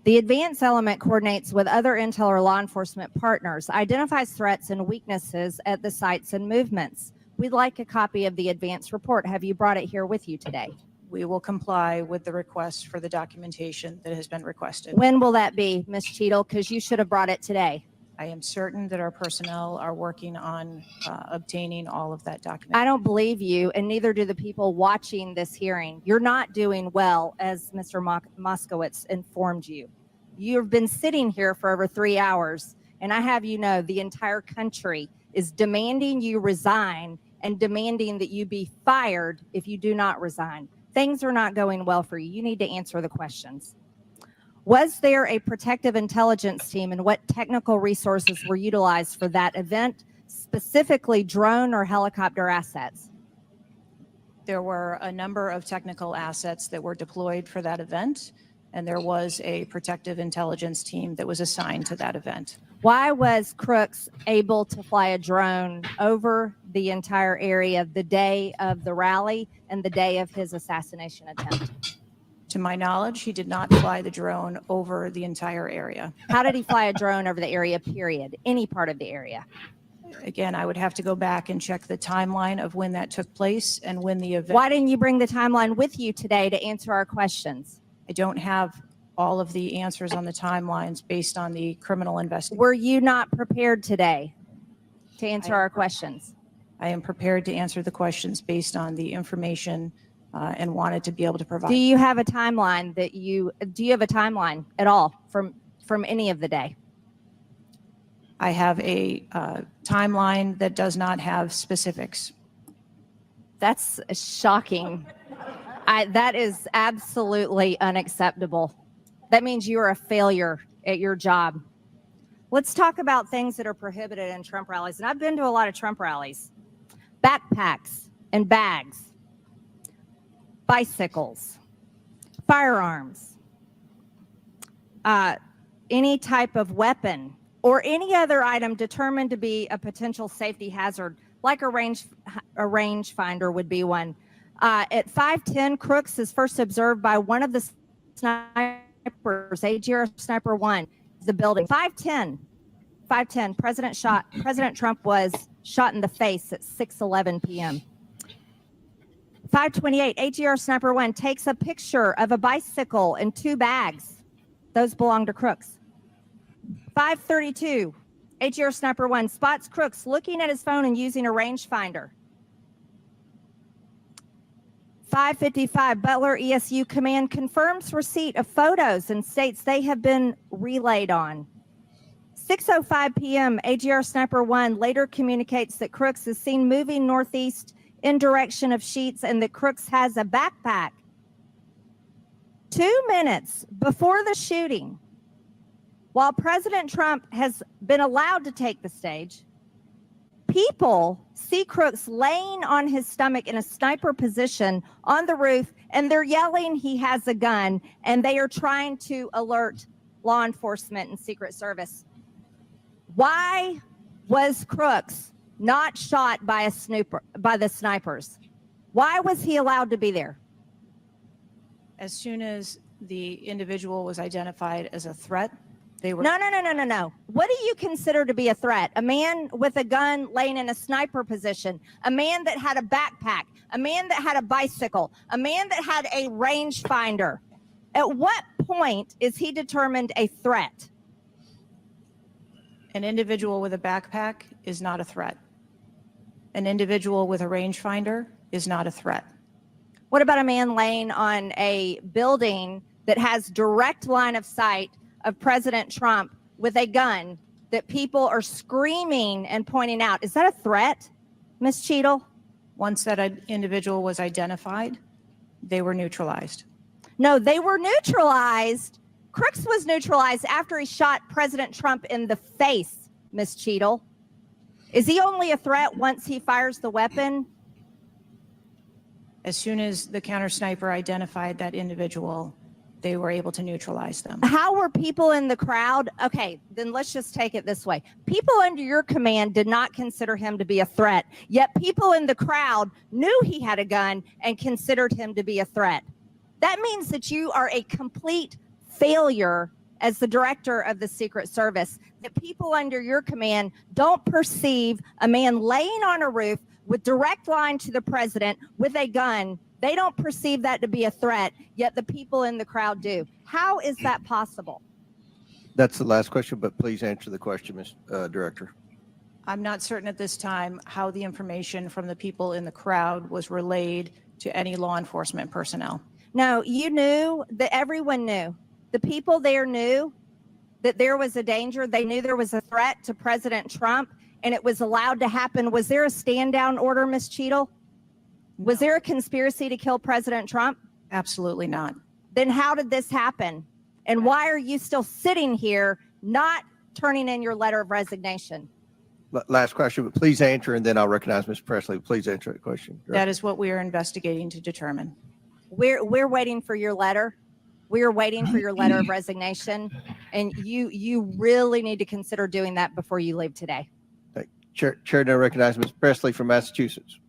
The advance element coordinates with other intel or law enforcement partners, identifies threats and weaknesses at the sites and movements. We'd like a copy of the advance report. Have you brought it here with you today? We will comply with the request for the documentation that has been requested. When will that be, Ms. Cheatle? Because you should have brought it today. I am certain that our personnel are working on obtaining all of that documentation. I don't believe you, and neither do the people watching this hearing. You're not doing well, as Mr. Moskowitz informed you. You've been sitting here for over 3 hours, and I have you know the entire country is demanding you resign and demanding that you be fired if you do not resign. Things are not going well for you. You need to answer the questions. Was there a protective intelligence team, and what technical resources were utilized for that event, specifically drone or helicopter assets? There were a number of technical assets that were deployed for that event, and there was a protective intelligence team that was assigned to that event. Why was Crooks able to fly a drone over the entire area the day of the rally and the day of his assassination attempt? To my knowledge, he did not fly the drone over the entire area. How did he fly a drone over the area, period? Any part of the area? Again, I would have to go back and check the timeline of when that took place and when the event. Why didn't you bring the timeline with you today to answer our questions? I don't have all of the answers on the timelines based on the criminal investigation. Were you not prepared today to answer our questions? I am prepared to answer the questions based on the information and wanted to be able to provide. Do you have a timeline do you have a timeline at all from any of the day? I have a timeline that does not have specifics. That's shocking. That is absolutely unacceptable. That means you are a failure at your job. Let's talk about things that are prohibited in Trump rallies. And I've been to a lot of Trump rallies. Backpacks and bags, bicycles, firearms, any type of weapon, or any other item determined to be a potential safety hazard, like a rangefinder would be one. At 5:10, Crooks is first observed by one of the snipers, AGR Sniper 1, the building. 5:10, President Trump was shot in the face at 6:11 p.m. 5:28, AGR Sniper 1 takes a picture of a bicycle and 2 bags. Those belong to Crooks. 5:32, AGR Sniper 1 spots Crooks looking at his phone and using a rangefinder. 5:55, Butler ESU Command confirms receipt of photos and states they have been relayed on. 6:05 p.m., AGR Sniper 1 later communicates that Crooks is seen moving northeast in direction of Sheets and that Crooks has a backpack. 2 minutes before the shooting, while President Trump has been allowed to take the stage, people see Crooks laying on his stomach in a sniper position on the roof, and they're yelling he has a gun, and they are trying to alert law enforcement and Secret Service. Why was Crooks not shot by the snipers? Why was he allowed to be there? As soon as the individual was identified as a threat, they were. No. What do you consider to be a threat? A man with a gun laying in a sniper position, a man that had a backpack, a man that had a bicycle, a man that had a rangefinder. At what point is he determined a threat? An individual with a backpack is not a threat. An individual with a rangefinder is not a threat. What about a man laying on a building that has direct line of sight of President Trump with a gun that people are screaming and pointing out? Is that a threat, Ms. Cheatle? Once that individual was identified, they were neutralized. No, they were neutralized. Crooks was neutralized after he shot President Trump in the face, Ms. Cheatle. Is he only a threat once he fires the weapon? As soon as the counter sniper identified that individual, they were able to neutralize them. How were people in the crowd? Okay, then let's just take it this way. People under your command did not consider him to be a threat, yet people in the crowd knew he had a gun and considered him to be a threat. That means that you are a complete failure as the director of the Secret Service, that people under your command don't perceive a man laying on a roof with direct line to the president with a gun. They don't perceive that to be a threat, yet the people in the crowd do. How is that possible? That's the last question, but please answer the question, Ms. Director. I'm not certain at this time how the information from the people in the crowd was relayed to any law enforcement personnel. No, you knew that everyone knew. The people there knew that there was a danger. They knew there was a threat to President Trump, and it was allowed to happen. Was there a stand down order, Ms. Cheatle? Was there a conspiracy to kill President Trump? Absolutely not. Then how did this happen? And why are you still sitting here not turning in your letter of resignation? Last question, but please answer, and then I'll recognize Ms. Presley. Please answer the question. That is what we are investigating to determine. We're waiting for your letter. We are waiting for your letter of resignation, and you really need to consider doing that before you leave today. Chair now recognizes Ms. Presley from Massachusetts.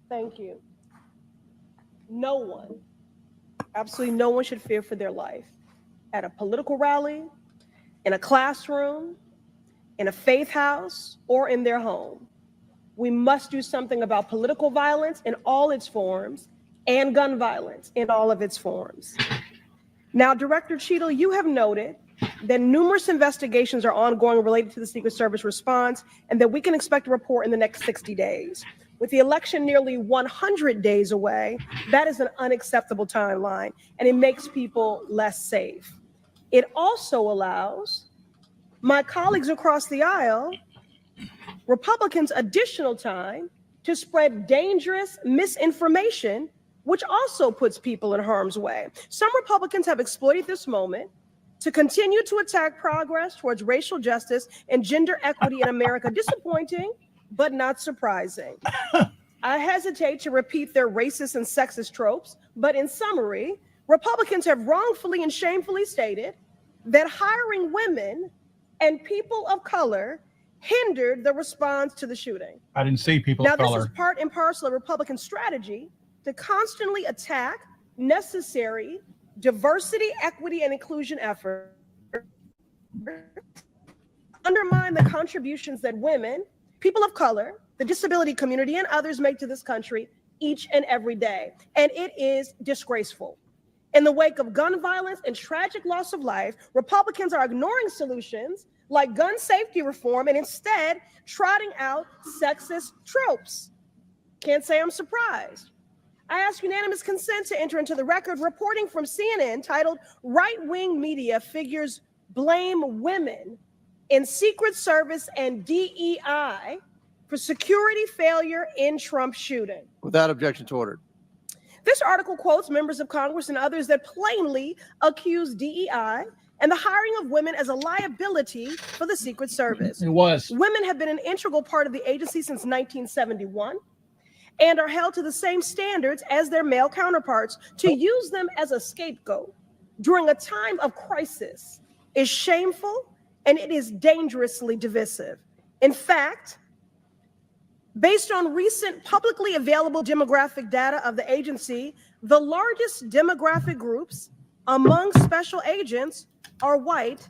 Thank you. No one, absolutely no one should fear for their life at a political rally, in a classroom, in a faith house, or in their home. We must do something about political violence in all its forms and gun violence in all of its forms. Now, Director Cheatle, you have noted that numerous investigations are ongoing related to the Secret Service response and that we can expect a report in the next 60 days. With the election nearly 100 days away, that is an unacceptable timeline, and it makes people less safe. It also allows my colleagues across the aisle, Republicans, additional time to spread dangerous misinformation, which also puts people in harm's way. Some Republicans have exploited this moment to continue to attack progress towards racial justice and gender equity in America. Disappointing, but not surprising. I hesitate to repeat their racist and sexist tropes, but in summary, Republicans have wrongfully and shamefully stated that hiring women and people of color hindered the response to the shooting. I didn't see people Now, of color. this is part and parcel of Republican strategy to constantly attack necessary diversity, equity, and inclusion efforts, undermine the contributions that women, people of color, the disability community, and others make to this country each and every day. And it is disgraceful. In the wake of gun violence and tragic loss of life, Republicans are ignoring solutions like gun safety reform and instead trotting out sexist tropes. Can't say I'm surprised. I ask unanimous consent to enter into the record reporting from CNN titled "Right-Wing Media Figures Blame Women in Secret Service and DEI for Security Failure in Trump Shooting." Without objection to order. This article quotes members of Congress and others that plainly accuse DEI and the hiring of women as a liability for the Secret Service. It was. Women have been an integral part of the agency since 1971 and are held to the same standards as their male counterparts. To use them as a scapegoat during a time of crisis is shameful and it is dangerously divisive. In fact, based on recent publicly available demographic data of the agency, the largest demographic groups among special agents are white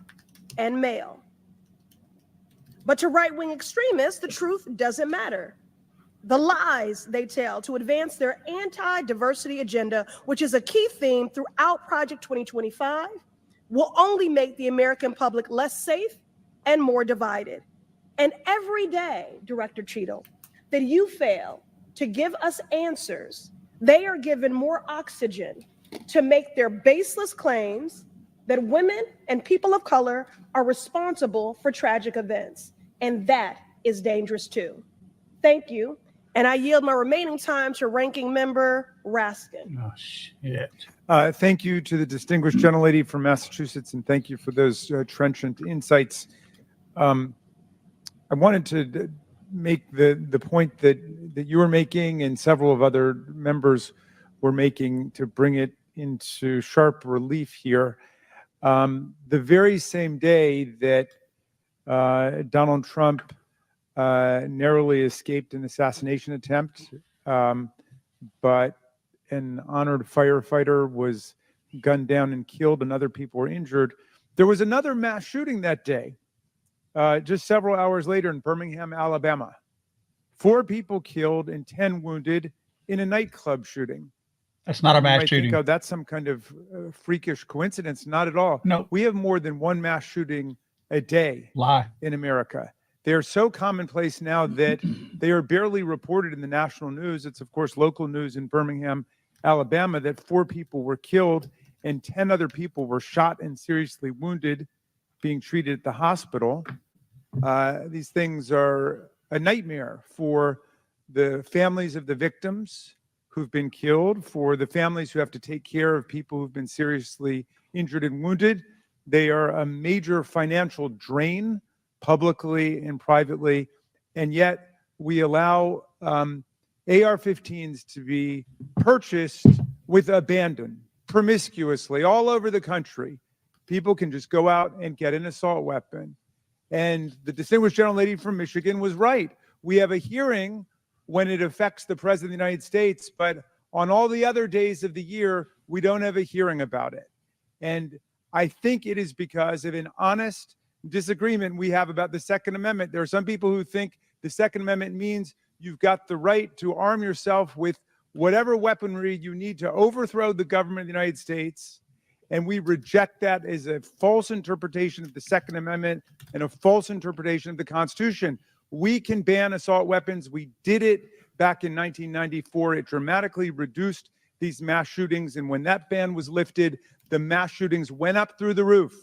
and male. But to right-wing extremists, the truth doesn't matter. The lies they tell to advance their anti-diversity agenda, which is a key theme throughout Project 2025, will only make the American public less safe and more divided. And every day, Director Cheatle, that you fail to give us answers, they are given more oxygen to make their baseless claims that women and people of color are responsible for tragic events. And that is dangerous too. Thank you. And I yield my remaining time to Ranking Member Raskin. Oh, shit. Thank you to the distinguished gentlelady from Massachusetts, and thank you for those trenchant insights. I wanted to make the point that you were making and several of other members were making to bring it into sharp relief here. The very same day that Donald Trump narrowly escaped an assassination attempt, but an honored firefighter was gunned down and killed and other people were injured. There was another mass shooting that day, just several hours later in Birmingham, Alabama. 4 people killed and 10 wounded in a nightclub shooting. That's not a You mass might shooting. think, oh, that's some kind of freakish coincidence. Not at all. No. We have more than one mass shooting a day Lie. in America. They're so commonplace now that they are barely reported in the national news. It's, of course, local news in Birmingham, Alabama, that 4 people were killed and 10 other people were shot and seriously wounded, being treated at the hospital. These things are a nightmare for the families of the victims who've been killed, for the families who have to take care of people who've been seriously injured and wounded. They are a major financial drain, publicly and privately, and yet we allow AR-15s to be purchased with abandon, promiscuously, all over the country. People can just go out and get an assault weapon. And the distinguished gentlelady from Michigan was right. We have a hearing when it affects the President of the United States, but on all the other days of the year, we don't have a hearing about it. And I think it is because of an honest disagreement we have about the Second Amendment. There are some people who think the Second Amendment means you've got the right to arm yourself with whatever weaponry you need to overthrow the government of the United States. And we reject that as a false interpretation of the Second Amendment and a false interpretation of the Constitution. We can ban assault weapons. We did it back in 1994. It dramatically reduced these mass shootings. And when that ban was lifted, the mass shootings went up through the roof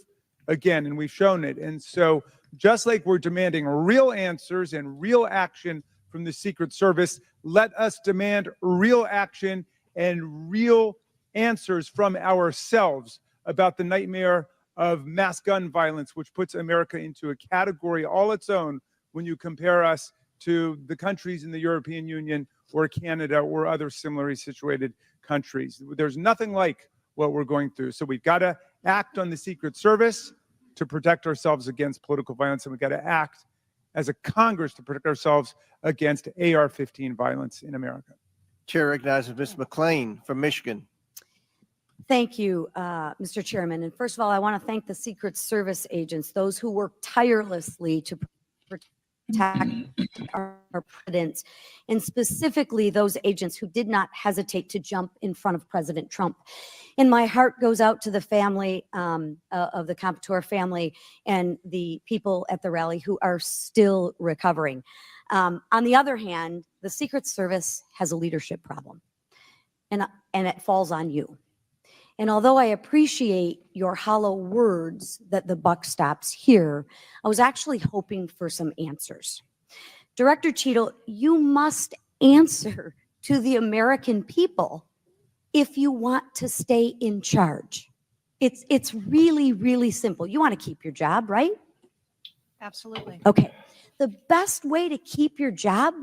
again, and we've shown it. And so just like we're demanding real answers and real action from the Secret Service, let us demand real action and real answers from ourselves about the nightmare of mass gun violence, which puts America into a category all its own when you compare us to the countries in the European Union or Canada or other similarly situated countries. There's nothing like what we're going through. So we've got to act on the Secret Service to protect ourselves against political violence, and we've got to act as a Congress to protect ourselves against AR-15 violence in America. Chair recognizes Ms. McLean from Michigan. Thank you, Mr. Chairman. And first of all, I want to thank the Secret Service agents, those who work tirelessly to protect our presidents, and specifically those agents who did not hesitate to jump in front of President Trump. And my heart goes out to the family of the Comptoir family and the people at the rally who are still recovering. On the other hand, the Secret Service has a leadership problem, and it falls on you. And although I appreciate your hollow words that the buck stops here, I was actually hoping for some answers. Director Cheatle, you must answer to the American people if you want to stay in charge. It's really, really simple. You want to keep your job, right? Absolutely. Okay. The best way to keep your job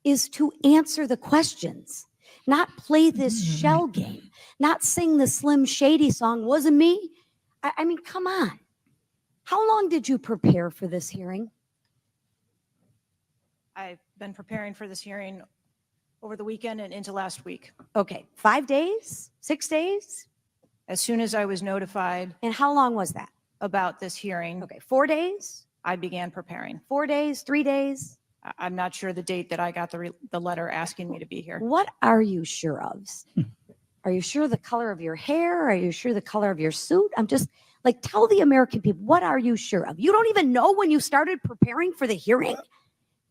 is to answer the questions, not play this shell game, not sing the Slim Shady song, wasn't me. I mean, come on. How long did you prepare for this hearing? I've been preparing for this hearing over the weekend and into last week. Okay, 5 days, 6 days? As soon as I was notified. And how long was that? About this hearing. Okay, 4 days? I began preparing. 4 days, 3 days? I'm not sure the date that I got the letter asking me to be here. What are you sure of? Are you sure the color of your hair? Are you sure the color of your suit? I'm just like, tell the American people, what are you sure of? You don't even know when you started preparing for the hearing?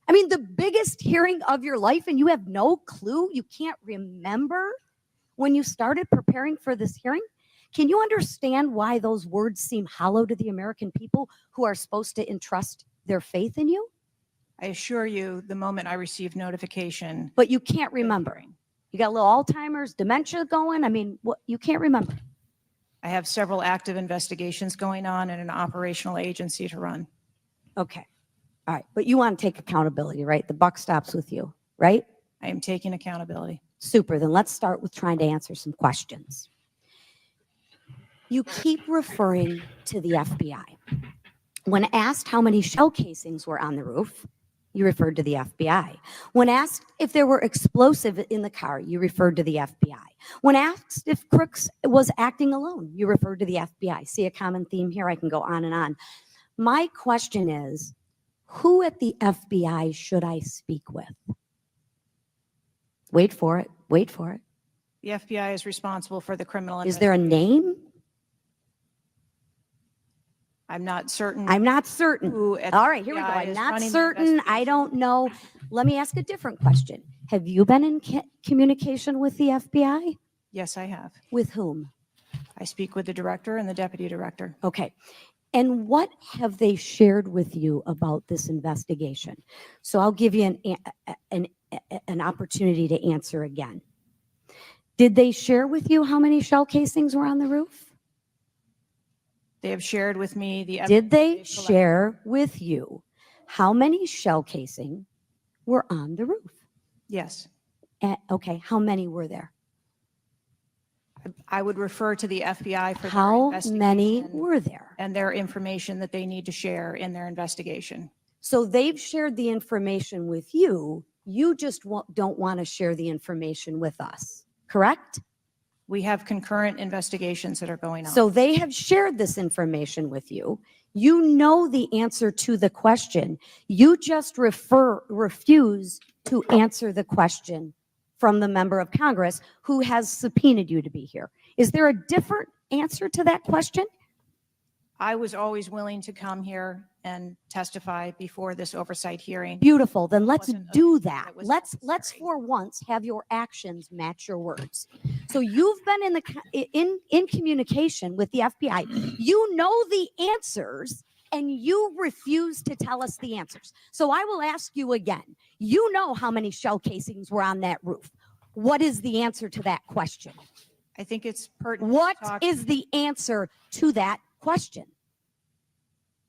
I mean, the biggest hearing of your life, and you have no clue? You can't remember when you started preparing for this hearing? Can you understand why those words seem hollow to the American people who are supposed to entrust their faith in you? I assure you, the moment I received notification. But you can't remember. You got a little Alzheimer's, dementia going? I mean, what, you can't remember. I have several active investigations going on and an operational agency to run. Okay. All right. But you want to take accountability, right? The buck stops with you, right? I am taking accountability. Super. Then let's start with trying to answer some questions. You keep referring to the FBI. When asked how many shell casings were on the roof, you referred to the FBI. When asked if there were explosives in the car, you referred to the FBI. When asked if Crooks was acting alone, you referred to the FBI. See a common theme here? I can go on and on. My question is, who at the FBI should I speak with? Wait for it. Wait for it. The FBI is responsible for the criminal. Is there a name? I'm not certain. I'm not certain. Who at All the right, here we go. FBI I'm is not running the certain. I don't know. Let me ask a different question. Have you been in communication with the FBI? Yes, I have. With whom? I speak with the director and the deputy director. Okay. And what have they shared with you about this investigation? So I'll give you an opportunity to answer again. Did they share with you how many shell casings were on the roof? They have shared with me the. Did they share with you how many shell casing were on the roof? Yes. Okay. How many were there? I would refer to the FBI for their How investigation many were there? and their information that they need to share in their investigation. So they've shared the information with you. You just don't want to share the information with us, correct? We have concurrent investigations that are going on. So they have shared this information with you. You know the answer to the question. You just refuse to answer the question from the member of Congress who has subpoenaed you to be here. Is there a different answer to that question? I was always willing to come here and testify before this oversight hearing. Beautiful. Then let's Wasn't a- do that. that was Let's necessary. for once have your actions match your words. So you've been in communication with the FBI. You know the answers and you refuse to tell us the answers. So I will ask you again. You know how many shell casings were on that roof. What is the answer to that question? I think it's pertinent. What to talk- is the answer to that question?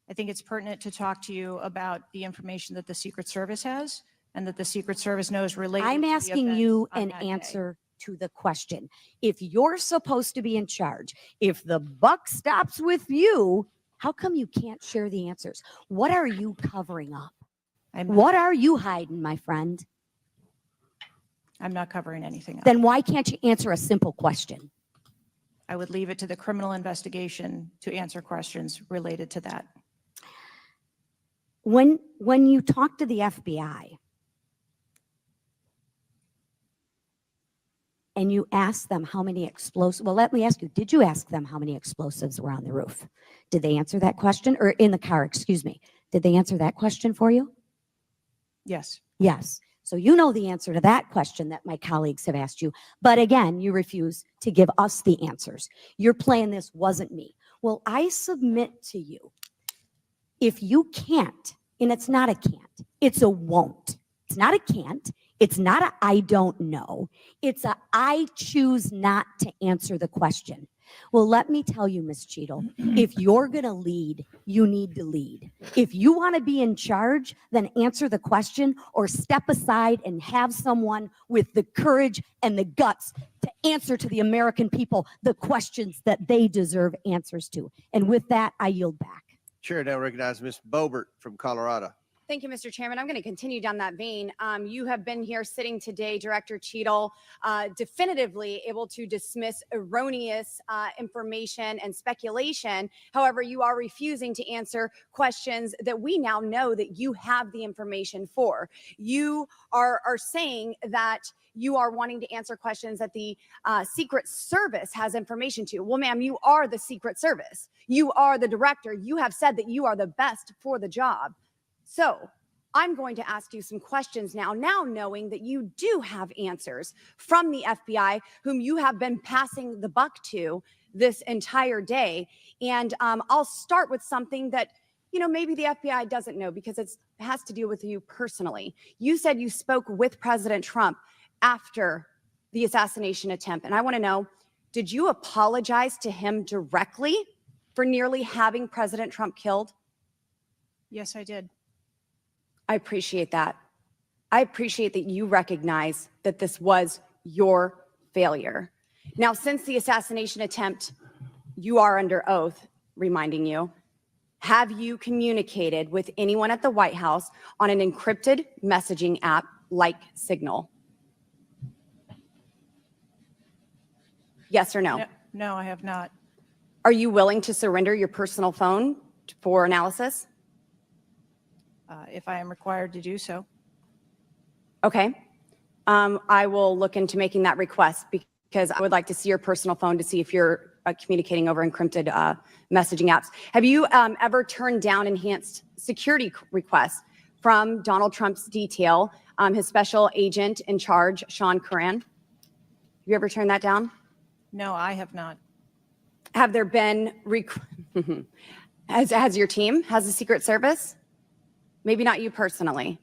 I think it's pertinent to talk to you about the information that the Secret Service has and that the Secret Service knows related I'm to the asking events you on an that day. answer to the question. If you're supposed to be in charge, if the buck stops with you, how come you can't share the answers? What are you covering up? What are you hiding, my friend? I'm not covering anything up. Then why can't you answer a simple question? I would leave it to the criminal investigation to answer questions related to that. When you talk to the FBI and you ask them how many explosives, well, let me ask you, did you ask them how many explosives were on the roof? Did they answer that question? Or in the car, excuse me. Did they answer that question for you? Yes. Yes. So you know the answer to that question that my colleagues have asked you. But again, you refuse to give us the answers. You're playing this wasn't me. Well, I submit to you, if you can't, and it's not a can't, it's a won't. It's not a can't. It's not a I don't know. It's a I choose not to answer the question. Well, let me tell you, Ms. Cheatle, if you're going to lead, you need to lead. If you want to be in charge, then answer the question or step aside and have someone with the courage and the guts to answer to the American people the questions that they deserve answers to. And with that, I yield back. Chair now recognizes Ms. Boebert from Colorado. Thank you, Mr. Chairman. I'm going to continue down that vein. You have been here sitting today, Director Cheatle, definitively able to dismiss erroneous information and speculation. However, you are refusing to answer questions that we now know that you have the information for. You are saying that you are wanting to answer questions that the Secret Service has information to. Well, ma'am, you are the Secret Service. You are the director. You have said that you are the best for the job. So I'm going to ask you some questions now knowing that you do have answers from the FBI, whom you have been passing the buck to this entire day. And I'll start with something that, maybe the FBI doesn't know because it has to do with you personally. You said you spoke with President Trump after the assassination attempt. And I want to know, did you apologize to him directly for nearly having President Trump killed? Yes, I did. I appreciate that. I appreciate that you recognize that this was your failure. Now, since the assassination attempt, you are under oath, reminding you, have you communicated with anyone at the White House on an encrypted messaging app like Signal? Yes or no? No, I have not. Are you willing to surrender your personal phone for analysis? If I am required to do so. Okay. I will look into making that request because I would like to see your personal phone to see if you're communicating over encrypted messaging apps. Have you ever turned down enhanced security requests from Donald Trump's detail, his special agent in charge, Sean Curran? Have you ever turned that down? No, I have not. Have there been, has your team, has the Secret Service? Maybe not you personally.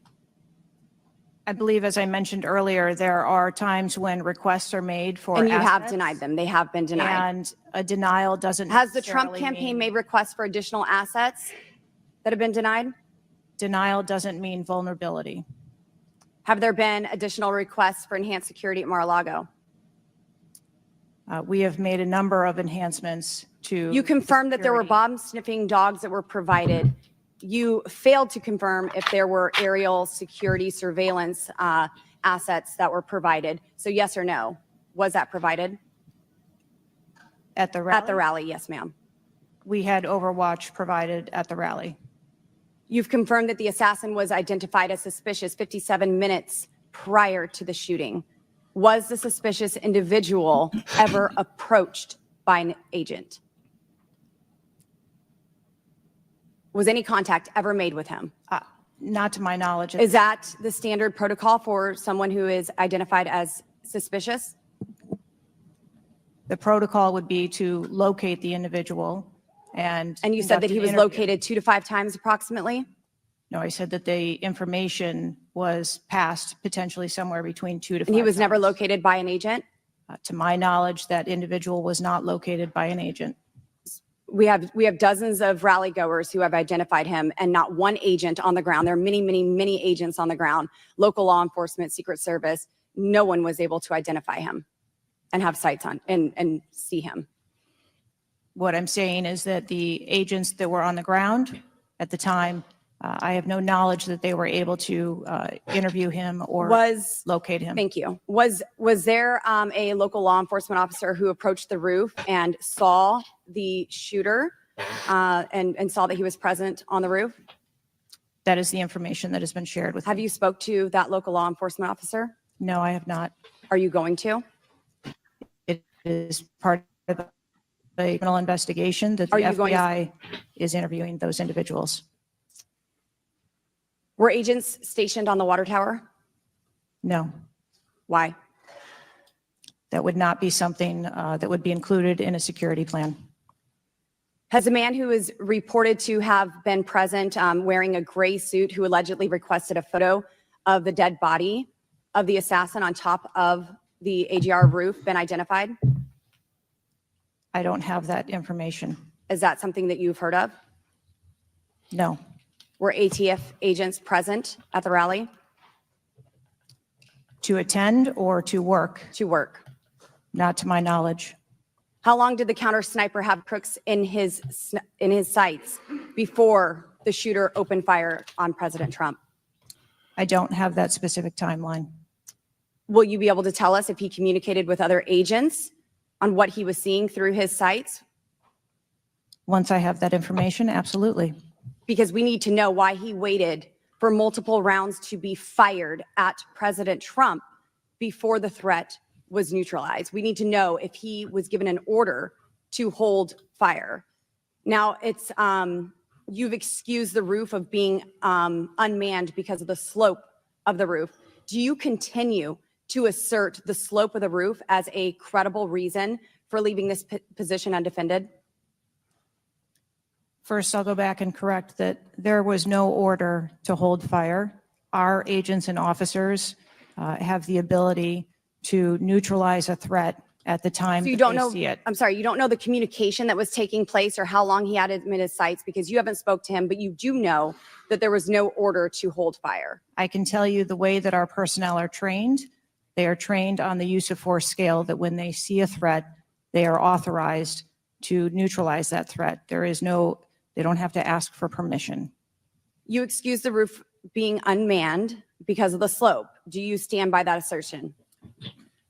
I believe, as I mentioned earlier, there are times when requests are made for And you have assets, denied them. They have been denied. and a denial doesn't Has the Trump necessarily campaign mean- made requests for additional assets that have been denied? Denial doesn't mean vulnerability. Have there been additional requests for enhanced security at Mar-a-Lago? We have made a number of enhancements to. You the confirmed that there were security. bomb sniffing dogs that were provided. You failed to confirm if there were aerial security surveillance assets that were provided. So yes or no? Was that provided? At the rally? At the rally, yes, ma'am. We had Overwatch provided at the rally. You've confirmed that the assassin was identified as suspicious 57 minutes prior to the shooting. Was the suspicious individual ever approached by an agent? Was any contact ever made with him? Not to my knowledge. Is that the standard protocol for someone who is identified as suspicious? The protocol would be to locate the individual and. And you said conduct that he an was interview. located 2 to 5 times approximately? No, I said that the information was passed potentially somewhere between 2 to 5 And he was never times. located by an agent? To my knowledge, that individual was not located by an agent. We have dozens of rally goers who have identified him and not one agent on the ground. There are many agents on the ground, local law enforcement, Secret Service. No one was able to identify him and have sights on and see him. What I'm saying is that the agents that were on the ground at the time, I have no knowledge that they were able to interview him or locate him. Thank you. Was there a local law enforcement officer who approached the roof and saw the shooter and saw that he was present on the roof? That is the information that has been shared with Have me. you spoke to that local law enforcement officer? No, I have not. Are you going to? It is part of a criminal investigation that the Are you going to- FBI is interviewing those individuals. Were agents stationed on the water tower? No, Why? that would not be something that would be included in a security plan. Has a man who is reported to have been present wearing a gray suit who allegedly requested a photo of the dead body of the assassin on top of the AGR roof been identified? I don't have that information. Is that something that you've heard of? No, Were ATF agents present at the rally? to attend or to work, To work. not to my knowledge. How long did the counter sniper have crooks in his sights before the shooter opened fire on President Trump? I don't have that specific timeline. Will you be able to tell us if he communicated with other agents on what he was seeing through his sights? Once I have that information, absolutely. Because we need to know why he waited for multiple rounds to be fired at President Trump before the threat was neutralized. We need to know if he was given an order to hold fire. Now, it's you've excused the roof of being unmanned because of the slope of the roof. Do you continue to assert the slope of the roof as a credible reason for leaving this position undefended? First, I'll go back and correct that there was no order to hold fire. Our agents and officers have the ability to neutralize a threat at the time So you that don't they know, see it. I'm sorry, you don't know the communication that was taking place or how long he had him in his sights because you haven't spoke to him, but you do know that there was no order to hold fire. I can tell you the way that our personnel are trained. They are trained on the use of force scale that when they see a threat, they are authorized to neutralize that threat. They don't have to ask for permission. You excuse the roof being unmanned because of the slope. Do you stand by that assertion?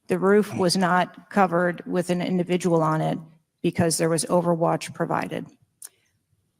The roof was not covered with an individual on it because there was overwatch provided.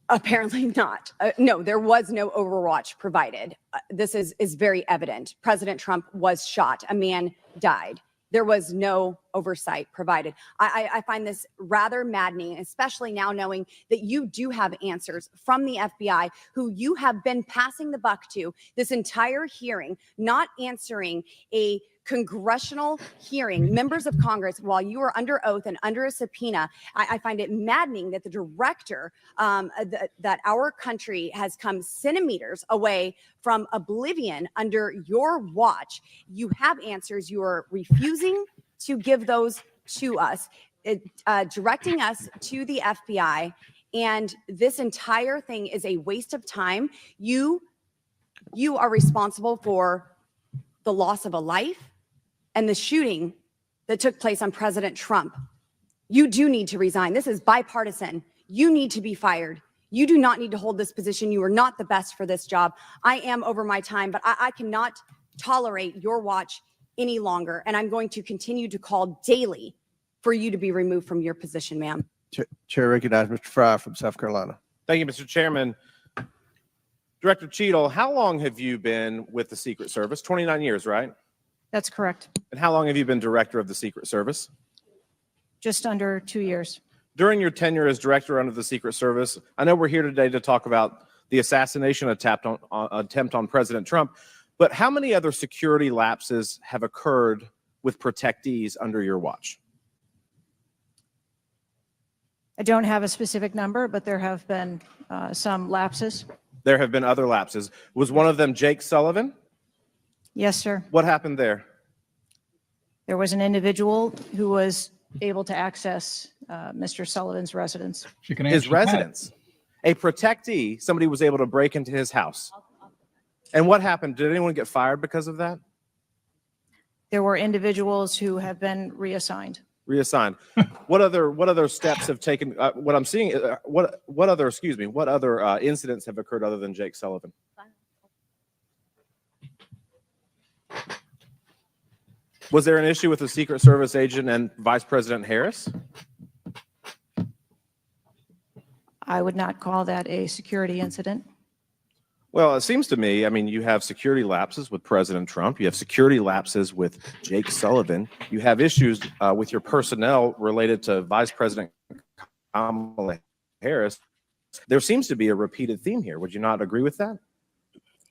Apparently not. No, there was no overwatch provided. This is very evident. President Trump was shot. A man died. There was no oversight provided. I find this rather maddening, especially now knowing that you do have answers from the FBI, who you have been passing the buck to this entire hearing, not answering a congressional hearing, members of Congress, while you are under oath and under a subpoena. I find it maddening that the director, that our country has come centimeters away from oblivion under your watch. You have answers. You are refusing to give those to us, directing us to the FBI. And this entire thing is a waste of time. You are responsible for the loss of a life and the shooting that took place on President Trump You do need to resign. This is bipartisan. You need to be fired. You do not need to hold this position. You are not the best for this job. I am over my time, but I cannot tolerate your watch any longer. And I'm going to continue to call daily for you to be removed from your position, ma'am. Chair recognizes Mr. Fry from South Carolina. Thank you, Mr. Chairman. Director Cheatle, how long have you been with the Secret Service? 29 years, right? That's correct. And how long have you been director of the Secret Service? Just under 2 years. During your tenure as director under the Secret Service, I know we're here today to talk about the assassination attempt on President Trump, but how many other security lapses have occurred with protectees under your watch? I don't have a specific number, but there have been some lapses. There have been other lapses. Was one of them Jake Sullivan? Yes, sir. What happened there? There was an individual who was able to access Mr. Sullivan's residence. His residence. A protectee, somebody was able to break into his house. And what happened? Did anyone get fired because of that? There were individuals who have been reassigned. Reassigned. What other steps have taken? What I'm seeing. What other incidents have occurred other than Jake Sullivan? Was there an issue with the Secret Service agent and Vice President Harris? I would not call that a security incident. Well, it seems to me, I mean, you have security lapses with President Trump. You have security lapses with Jake Sullivan. You have issues with your personnel related to Vice President Kamala Harris. There seems to be a repeated theme here. Would you not agree with that?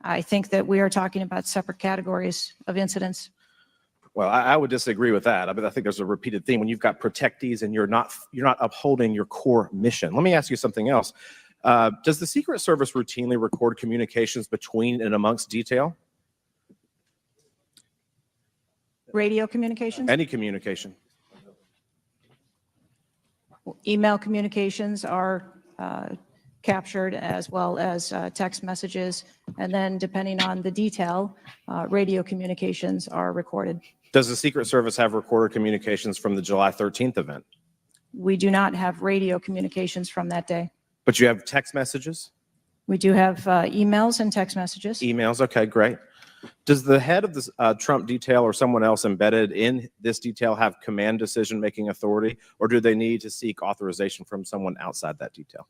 I think that we are talking about separate categories of incidents. Well, I would disagree with that. I mean, I think there's a repeated theme when you've got protectees and you're not upholding your core mission. Let me ask you something else. Does the Secret Service routinely record communications between and amongst detail? Radio communications? Any communication? Email communications are captured, as well as text messages. And then depending on the detail, radio communications are recorded. Does the Secret Service have recorded communications from the July 13th event? We do not have radio communications from that day. But you have text messages? We do have emails and text messages. Emails, okay, great. Does the head of the Trump detail or someone else embedded in this detail have command decision-making authority, or do they need to seek authorization from someone outside that detail?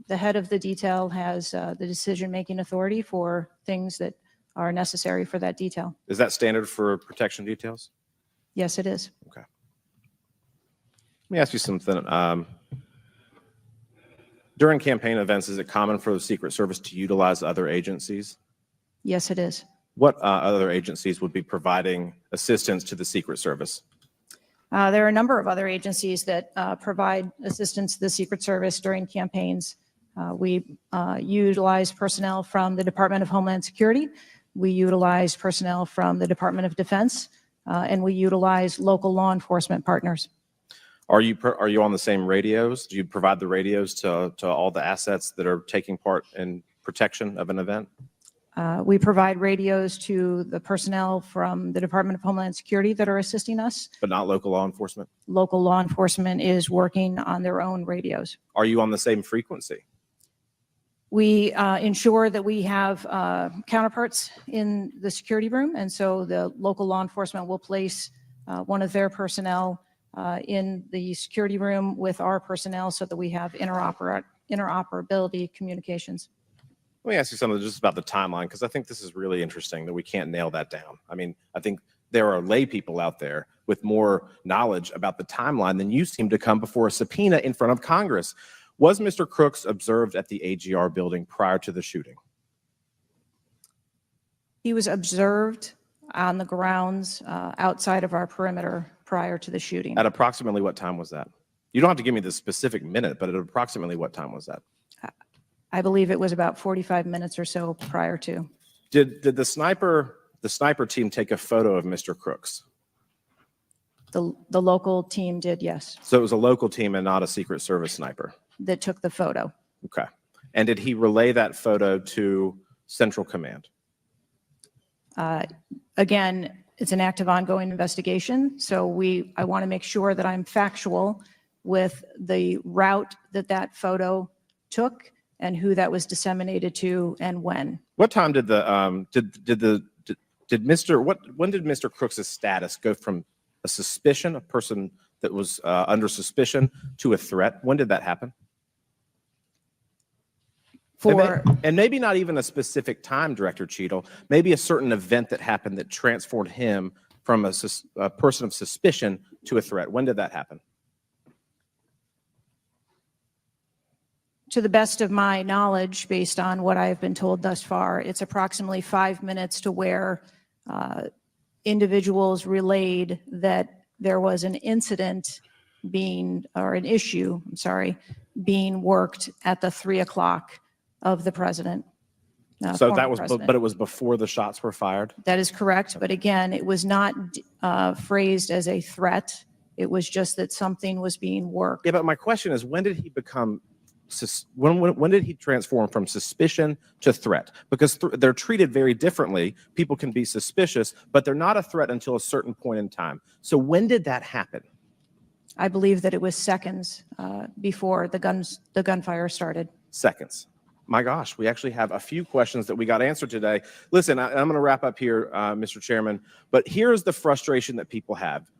The head of the detail has the decision-making authority for things that are necessary for that detail. Is that standard for protection details? Yes, it is. Okay. Let me ask you something. During campaign events, is it common for the Secret Service to utilize other agencies? Yes, it is. What other agencies would be providing assistance to the Secret Service? There are a number of other agencies that provide assistance to the Secret Service during campaigns. We utilize personnel from the Department of Homeland Security. We utilize personnel from the Department of Defense, and we utilize local law enforcement partners. Are you on the same radios? Do you provide the radios to all the assets that are taking part in protection of an event? We provide radios to the personnel from the Department of Homeland Security that are assisting us. But not local law enforcement? Local law enforcement is working on their own radios. Are you on the same frequency? We ensure that we have counterparts in the security room, and so the local law enforcement will place one of their personnel in the security room with our personnel so that we have interoperability communications. Let me ask you something just about the timeline, because I think this is really interesting that we can't nail that down. I mean, I think there are lay people out there with more knowledge about the timeline than you seem to come before a subpoena in front of Congress. Was Mr. Crooks observed at the AGR building prior to the shooting? He was observed on the grounds outside of our perimeter prior to the shooting. At approximately what time was that? You don't have to give me the specific minute, but at approximately what time was that? I believe it was about 45 minutes or so prior to. Did the sniper team take a photo of Mr. Crooks? The local team did, yes. So it was a local team and not a Secret Service sniper? That took the photo. Okay. And did he relay that photo to Central Command? Again, it's an active ongoing investigation, so I want to make sure that I'm factual with the route that that photo took and who that was disseminated to and when. What time did the when did Mr. Crooks' status go from a suspicion, a person that was under suspicion, to a threat? When did that happen? And maybe not even a specific time, Director Cheatle, maybe a certain event that happened that transformed him from a person of suspicion to a threat. When did that happen? To the best of my knowledge, based on what I've been told thus far, it's approximately 5 minutes to where individuals relayed that there was an incident or an issue, being worked at the 3 o'clock of the president. So that was, but it was before the shots were fired? That is correct. But again, it was not phrased as a threat. It was just that something was being worked. Yeah, but my question is, when did he become, when did he transform from suspicion to threat? Because they're treated very differently. People can be suspicious, but they're not a threat until a certain point in time. So when did that happen? I believe that it was seconds before the gunfire started. Seconds. My gosh, we actually have a few questions that we got answered today. Listen, I'm going to wrap up here, Mr. Chairman, but here's the frustration that people have.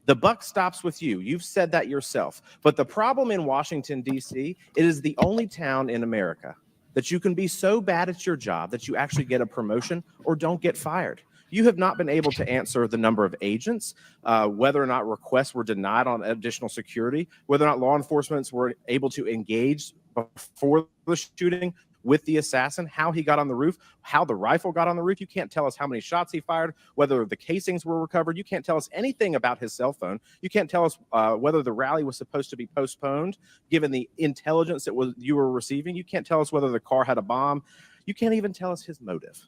The buck stops with you. You've said that yourself. But the problem in Washington, D.C., it is the only town in America that you can be so bad at your job that you actually get a promotion or don't get fired. You have not been able to answer the number of agents, whether or not requests were denied on additional security, whether or not law enforcement were able to engage before the shooting with the assassin, how he got on the roof, how the rifle got on the roof. You can't tell us how many shots he fired, whether the casings were recovered. You can't tell us anything about his cell phone. You can't tell us whether the rally was supposed to be postponed, given the intelligence that you were receiving. You can't tell us whether the car had a bomb. You can't even tell us his motive.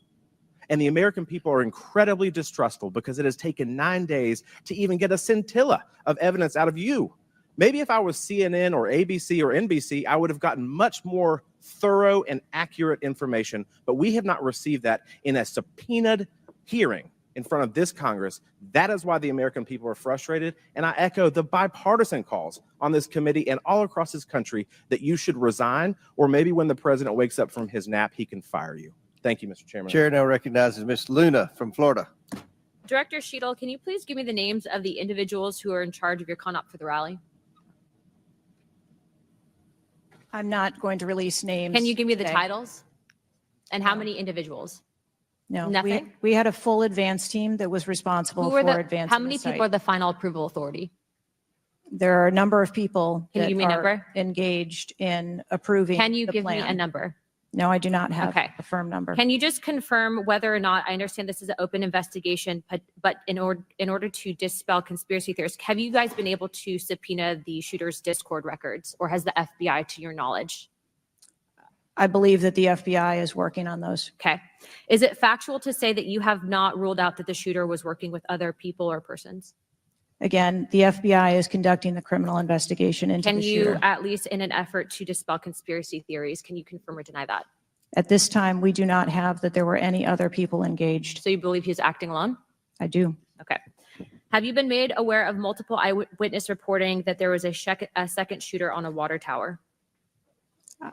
And the American people are incredibly distrustful because it has taken 9 days to even get a scintilla of evidence out of you. Maybe if I was CNN or ABC or NBC, I would have gotten much more thorough and accurate information, but we have not received that in a subpoenaed hearing in front of this Congress. That is why the American people are frustrated, and I echo the bipartisan calls on this committee and all across this country that you should resign, or maybe when the president wakes up from his nap, he can fire you. Thank you, Mr. Chairman. Chair now recognizes Ms. Luna from Florida. Director Cheatle, can you please give me the names of the individuals who are in charge of your conduct for the rally? I'm not going to release names. Can you give me the today. titles? And how many individuals? No, Nothing? we had a full advance team that was responsible Who for are advancing how many the site. people are the final approval authority? There are a number of people Can you that give me a are number? engaged in approving Can you the give me a plan. number? No, I do not have Okay. a firm number. Can you just confirm whether or not, I understand this is an open investigation, but in order to dispel conspiracy theories, have you guys been able to subpoena the shooter's Discord records, or has the FBI, to your knowledge? I believe that the FBI is working on those. Okay. Is it factual to say that you have not ruled out that the shooter was working with other people or persons? Again, the FBI is conducting the criminal investigation into Can the you, shooter. at least in an effort to dispel conspiracy theories, can you confirm or deny that? At this time, we do not have that there were any other people engaged. So you believe he's acting alone? I do. Okay. Have you been made aware of multiple eyewitness reporting that there was a second shooter on a water tower?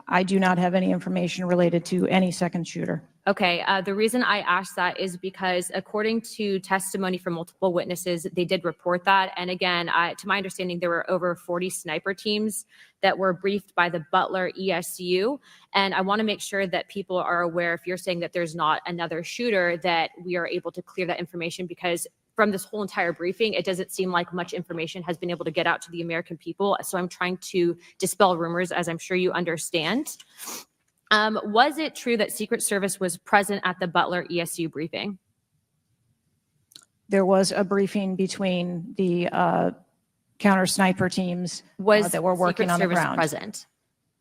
I do not have any information related to any second shooter. Okay, the reason I asked that is because according to testimony from multiple witnesses, they did report that. And again, to my understanding, there were over 40 sniper teams that were briefed by the Butler ESU. And I want to make sure that people are aware, if you're saying that there's not another shooter, that we are able to clear that information, because from this whole entire briefing, it doesn't seem like much information has been able to get out to the American people. So I'm trying to dispel rumors, as I'm sure you understand. Was it true that Secret Service was present at the Butler ESU briefing? There was a briefing between the counter sniper teams that were working Secret on the Service ground. present?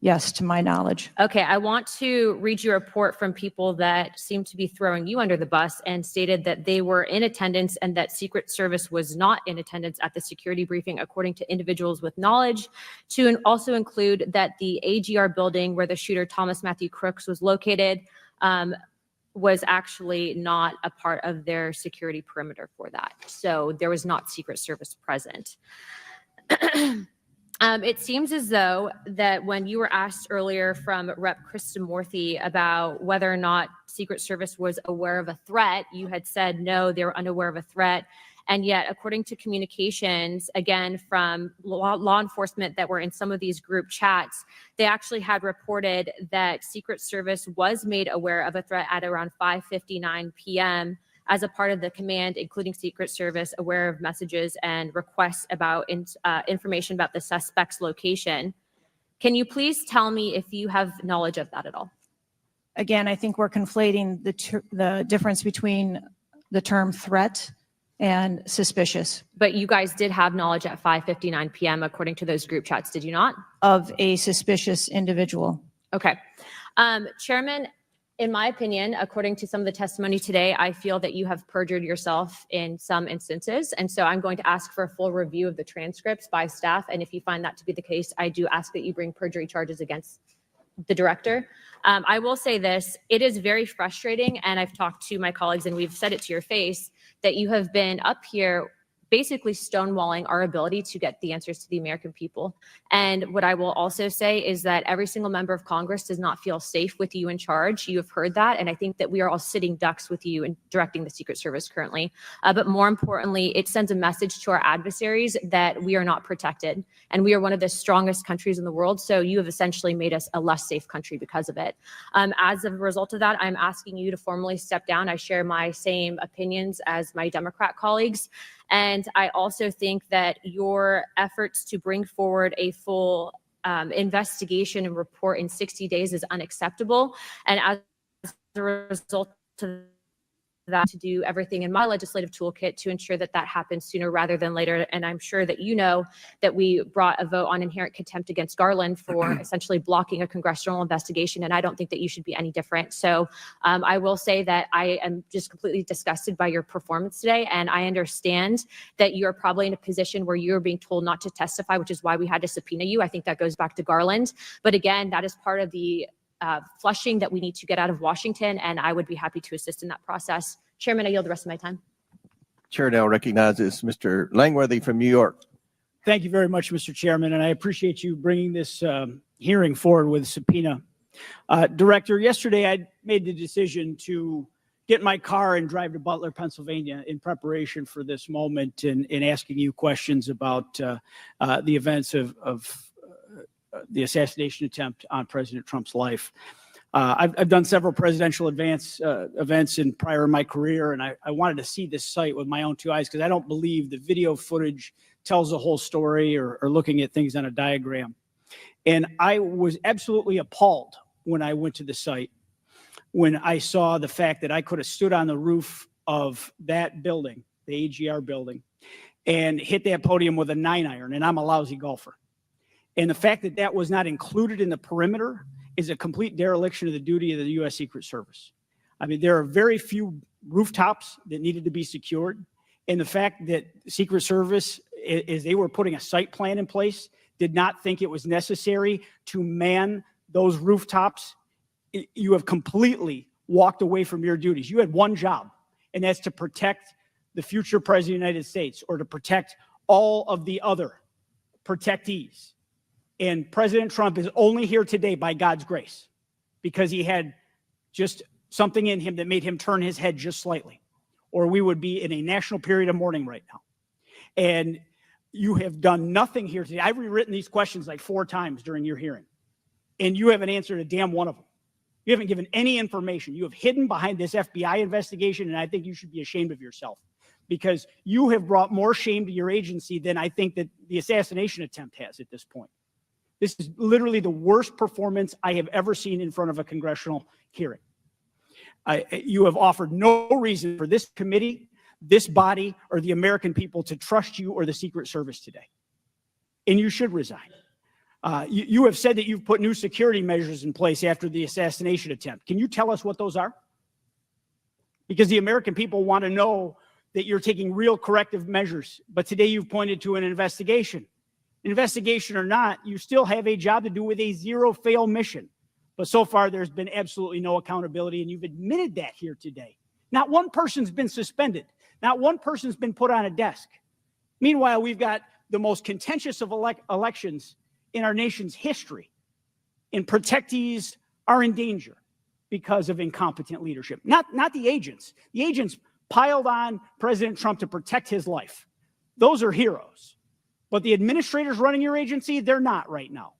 Yes, to my knowledge. Okay, I want to read you a report from people that seem to be throwing you under the bus and stated that they were in attendance and that Secret Service was not in attendance at the security briefing, according to individuals with knowledge, to also include that the AGR building where the shooter Thomas Matthew Crooks was located was actually not a part of their security perimeter for that. So there was not Secret Service present. It seems as though that when you were asked earlier from Rep. Kristamorthy about whether or not Secret Service was aware of a threat, you had said no, they were unaware of a threat. And yet, according to communications, again, from law enforcement that were in some of these group chats, they actually had reported that Secret Service was made aware of a threat at around 5:59 p.m. as a part of the command, including Secret Service, aware of messages and requests about information about the suspect's location. Can you please tell me if you have knowledge of that at all? Again, I think we're conflating the difference between the term threat and suspicious. But you guys did have knowledge at 5:59 p.m. according to those group chats, did you not? Of a suspicious individual. Okay. Chairman, in my opinion, according to some of the testimony today, I feel that you have perjured yourself in some instances. And so I'm going to ask for a full review of the transcripts by staff. And if you find that to be the case, I do ask that you bring perjury charges against the director. I will say this, it is very frustrating, and I've talked to my colleagues and we've said it to your face, that you have been up here basically stonewalling our ability to get the answers to the American people. And what I will also say is that every single member of Congress does not feel safe with you in charge. You have heard that. And I think that we are all sitting ducks with you in directing the Secret Service currently. But more importantly, it sends a message to our adversaries that we are not protected. And we are one of the strongest countries in the world. So you have essentially made us a less safe country because of it. As a result of that, I'm asking you to formally step down. I share my same opinions as my Democrat colleagues. And I also think that your efforts to bring forward a full investigation and report in 60 days is unacceptable. And as a result of that, to do everything in my legislative toolkit to ensure that that happens sooner rather than later. And I'm sure that you know that we brought a vote on inherent contempt against Garland for essentially blocking a congressional investigation. And I don't think that you should be any different. So I will say that I am just completely disgusted by your performance today. And I understand that you're probably in a position where you're being told not to testify, which is why we had to subpoena you. I think that goes back to Garland. But again, that is part of the flushing that we need to get out of Washington, and I would be happy to assist in that process. Chairman, I yield the rest of my time. Chair now recognizes Mr. Langworthy from New York. Thank you very much, Mr. Chairman, and I appreciate you bringing this hearing forward with subpoena. Director, yesterday I made the decision to get in my car and drive to Butler, Pennsylvania in preparation for this moment and asking you questions about the events of the assassination attempt on President Trump's life. I've done several presidential events in prior in my career, and I wanted to see this site with my own two eyes because I don't believe the video footage tells the whole story or looking at things on a diagram. And I was absolutely appalled when I went to the site, when I saw the fact that I could have stood on the roof of that building, the AGR building, and hit that podium with a 9-iron, and I'm a lousy golfer. And the fact that that was not included in the perimeter is a complete dereliction of the duty of the U.S. Secret Service. I mean, there are very few rooftops that needed to be secured. And the fact that Secret Service, as they were putting a site plan in place, did not think it was necessary to man those rooftops, you have completely walked away from your duties. You had one job, and that's to protect the future President of the United States or to protect all of the other protectees. And President Trump is only here today by God's grace because he had just something in him that made him turn his head just slightly, or we would be in a national period of mourning right now. And you have done nothing here today. I've rewritten these questions like 4 times during your hearing, and you haven't answered a damn one of them. You haven't given any information. You have hidden behind this FBI investigation, and I think you should be ashamed of yourself because you have brought more shame to your agency than I think that the assassination attempt has at this point. This is literally the worst performance I have ever seen in front of a congressional hearing. You have offered no reason for this committee, this body, or the American people to trust you or the Secret Service today. And you should resign. You have said that you've put new security measures in place after the assassination attempt. Can you tell us what those are? Because the American people want to know that you're taking real corrective measures. But today you've pointed to an investigation. Investigation or not, you still have a job to do with a zero-fail mission. But so far, there's been absolutely no accountability, and you've admitted that here today. Not one person's been suspended. Not one person's been put on a desk. Meanwhile, we've got the most contentious of elections in our nation's history. And protectees are in danger because of incompetent leadership. Not the agents. The agents piled on President Trump to protect his life. Those are heroes. But the administrators running your agency, they're not right now.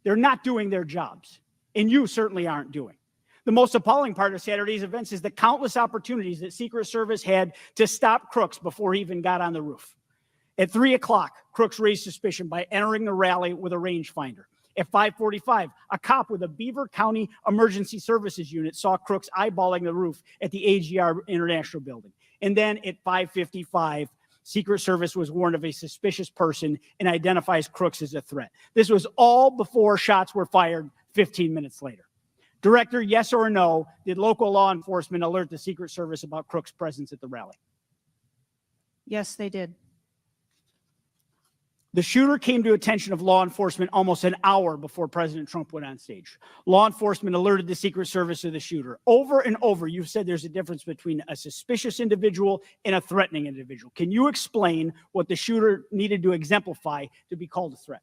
They're not doing their jobs. And you certainly aren't doing. The most appalling part of Saturday's events is the countless opportunities that Secret Service had to stop Crooks before he even got on the roof. At 3 o'clock, Crooks raised suspicion by entering the rally with a rangefinder. At 5:45, a cop with a Beaver County Emergency Services unit saw Crooks eyeballing the roof at the AGR International Building. And then at 5:55, Secret Service was warned of a suspicious person and identifies Crooks as a threat. This was all before shots were fired 15 minutes later. Director, yes or no, did local law enforcement alert the Secret Service about Crooks' presence at the rally? Yes, they did. The shooter came to attention of law enforcement almost an hour before President Trump went on stage. Law enforcement alerted the Secret Service of the shooter. Over and over, you've said there's a difference between a suspicious individual and a threatening individual. Can you explain what the shooter needed to exemplify to be called a threat?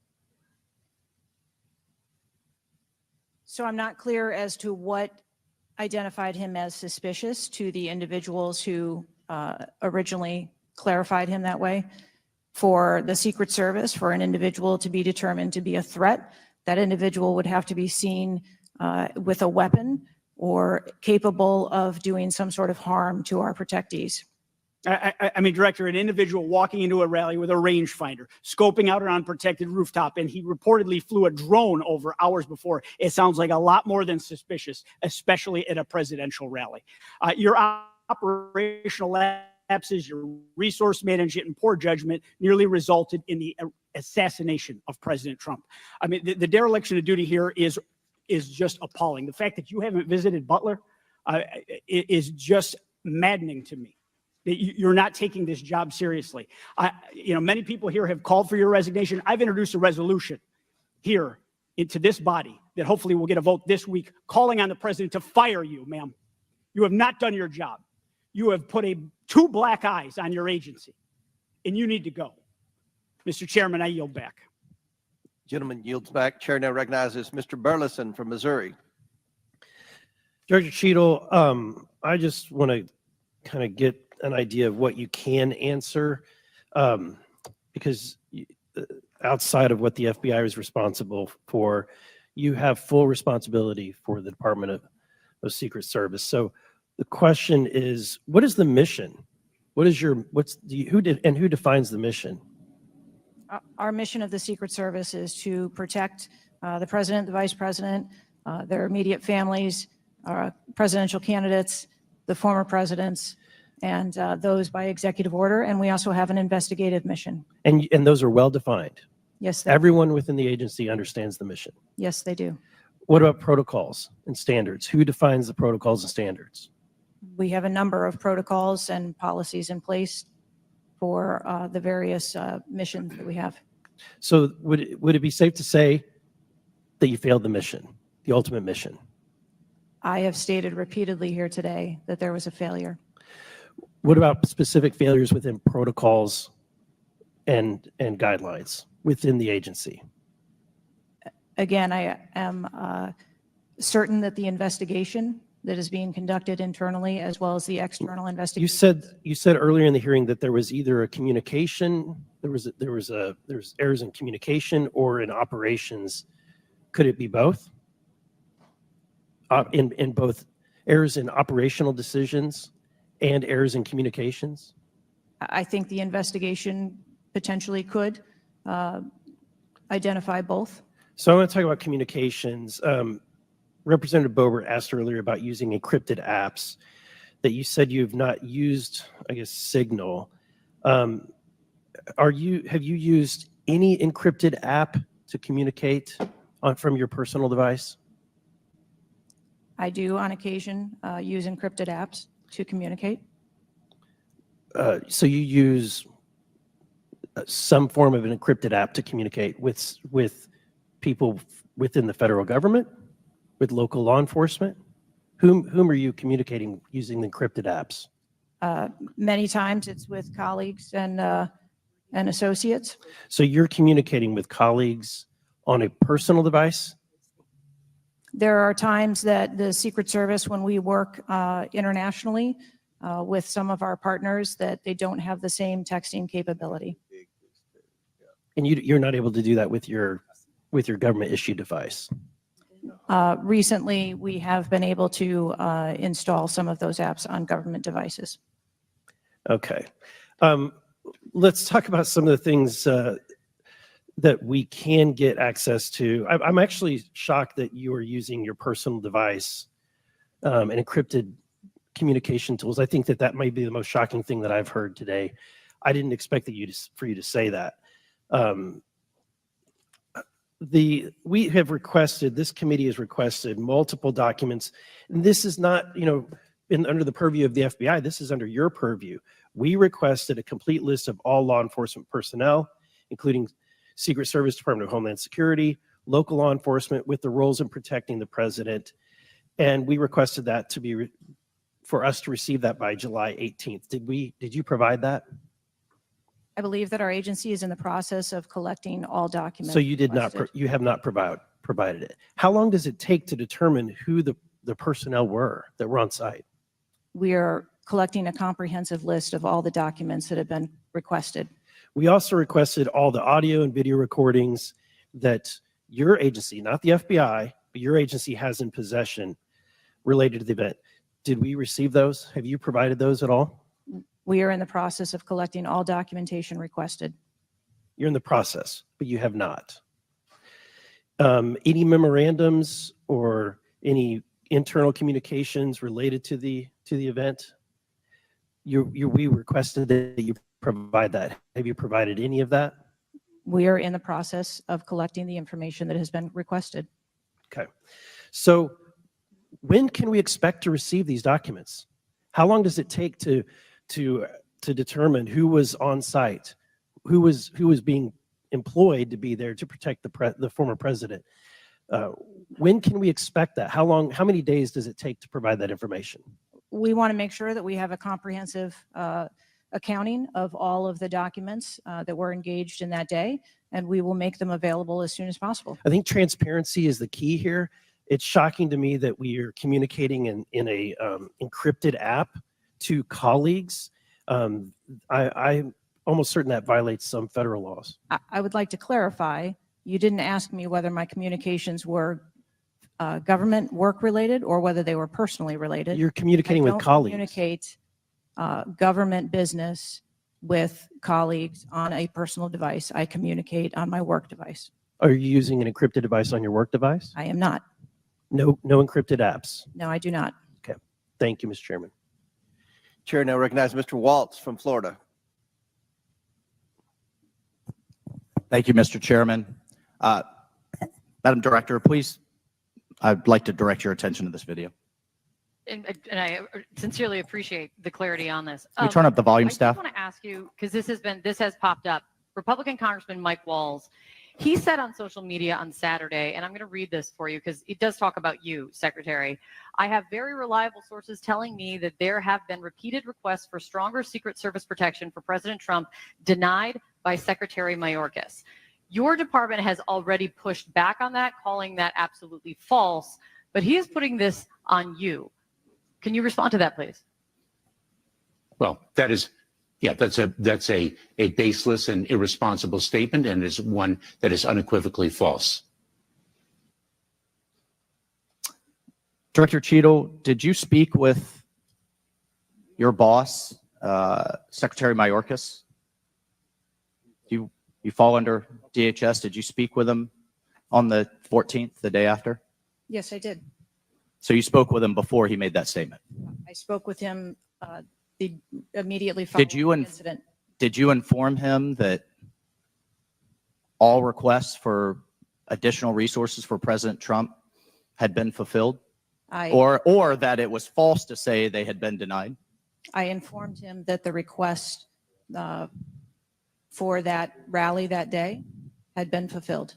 So I'm not clear as to what identified him as suspicious to the individuals who originally clarified him that way. For the Secret Service, for an individual to be determined to be a threat, that individual would have to be seen with a weapon or capable of doing some sort of harm to our protectees. I mean, Director, an individual walking into a rally with a rangefinder, scoping out an unprotected rooftop, and he reportedly flew a drone over hours before. It sounds like a lot more than suspicious, especially at a presidential rally. Your operational lapses, your resource management, and poor judgment nearly resulted in the assassination of President Trump. I mean, the dereliction of duty here is just appalling. The fact that you haven't visited Butler is just maddening to me. That you're not taking this job seriously. Many people here have called for your resignation. I've introduced a resolution here into this body that hopefully will get a vote this week calling on the president to fire you, ma'am. You have not done your job. You have put two black eyes on your agency, and you need to go. Mr. Chairman, I yield back. Gentleman yields back. Chair now recognizes Mr. Burleson from Missouri. Director Cheatle, I just want to kind of get an idea of what you can answer, because outside of what the FBI is responsible for, you have full responsibility for the Department of Secret Service. So the question is, what is the mission? Who defines the mission? Our mission of the Secret Service is to protect the president, the vice president, their immediate families, presidential candidates, the former presidents, and those by executive order. And we also have an investigative mission. And those are well defined. Yes. Everyone within the agency understands the mission. Yes, they do. What about protocols and standards? Who defines the protocols and standards? We have a number of protocols and policies in place for the various missions that we have. So would it be safe to say that you failed the mission, the ultimate mission? I have stated repeatedly here today that there was a failure. What about specific failures within protocols and guidelines within the agency? Again, I am certain that the investigation that is being conducted internally as well as the external investigation. You said earlier in the hearing that there was either a communication, there was errors in communication or in operations. Could it be both? In both errors in operational decisions and errors in communications? I think the investigation potentially could identify both. So I want to talk about communications. Representative Boebert asked earlier about using encrypted apps that you said you've not used, I guess, Signal. Have you used any encrypted app to communicate from your personal device? I do on occasion use encrypted apps to communicate. So you use some form of an encrypted app to communicate with people within the federal government, with local law enforcement? Whom are you communicating using the encrypted apps? Many times it's with colleagues and and associates. So you're communicating with colleagues on a personal device? There are times that the Secret Service, when we work internationally with some of our partners, that they don't have the same texting capability. And you're not able to do that with your government issued device? Recently, we have been able to install some of those apps on government devices. Okay. Let's talk about some of the things that we can get access to. I'm actually shocked that you are using your personal device and encrypted communication tools. I think that might be the most shocking thing that I've heard today. I didn't expect for you to say that. This committee has requested multiple documents, and this is not, under the purview of the FBI, this is under your purview. We requested a complete list of all law enforcement personnel, including Secret Service, Department of Homeland Security, local law enforcement with the roles in protecting the president. And we requested that for us to receive that by July 18th. Did you provide that? I believe that our agency is in the process of collecting all documents. So you have not provided it. How long does it take to determine who the personnel were that were on site? We are collecting a comprehensive list of all the documents that have been requested. We also requested all the audio and video recordings that your agency, not the FBI, but your agency has in possession related to the event. Did we receive those? Have you provided those at all? We are in the process of collecting all documentation requested. You're in the process, but you have not. Any memorandums or any internal communications related to the event? We requested that you provide that. Have you provided any of that? We are in the process of collecting the information that has been requested. Okay. So when can we expect to receive these documents? How long does it take to determine who was on site, who was being employed to be there to protect the former president? When can we expect that? How many days does it take to provide that information? We want to make sure that we have a comprehensive accounting of all of the documents that were engaged in that day, and we will make them available as soon as possible. I think transparency is the key here. It's shocking to me that we are communicating in a encrypted app to colleagues. I'm almost certain that violates some federal laws. I would like to clarify, you didn't ask me whether my communications were government work related or whether they were personally related. You're communicating with colleagues. I don't communicate government business with colleagues on a personal device. I communicate on my work device. Are you using an encrypted device on your work device? I am not. No encrypted apps? No, I do not. Okay. Thank you, Mr. Chairman. Chair now recognizes Mr. Waltz from Florida. Thank you, Mr. Chairman. Madam Director, please, I'd like to direct your attention to this video. And I sincerely appreciate the clarity on this. Can we turn up the volume, staff? I just want to ask you, because this has popped up. Republican Congressman Mike Walz, he said on social media on Saturday, and I'm going to read this for you because it does talk about you, Secretary. I have very reliable sources telling me that there have been repeated requests for stronger Secret Service protection for President Trump denied by Secretary Mayorkas. Your department has already pushed back on that, calling that absolutely false, but he is putting this on you. Can you respond to that, please? Well, that's a baseless and irresponsible statement, and is one that is unequivocally false. Director Cheatle, did you speak with your boss, Secretary Mayorkas? You fall under DHS. Did you speak with him on the 14th, the day after? Yes, I did. So you spoke with him before he made that statement? I spoke with him immediately following the incident. Did you inform him that all requests for additional resources for President Trump had been fulfilled? Or that it was false to say they had been denied? I informed him that the request for that rally that day had been fulfilled.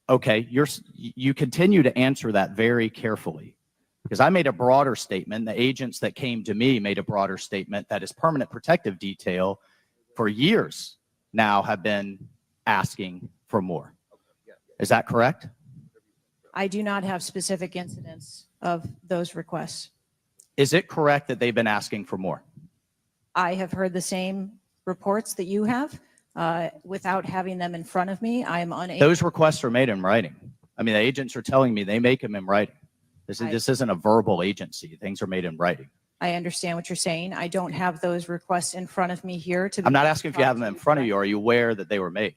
Okay, you continue to answer that very carefully, because I made a broader statement. The agents that came to me made a broader statement that his permanent protective detail for years now have been asking for more. Is that correct? I do not have specific incidents of those requests. Is it correct that they've been asking for more? I have heard the same reports that you have. Without having them in front of me, I am unable. Those requests are made in writing. I mean, the agents are telling me they make them in writing. This isn't a verbal agency. Things are made in writing. I understand what you're saying. I don't have those requests in front of me here. I'm not asking if you have them in front of you. Are you aware that they were made?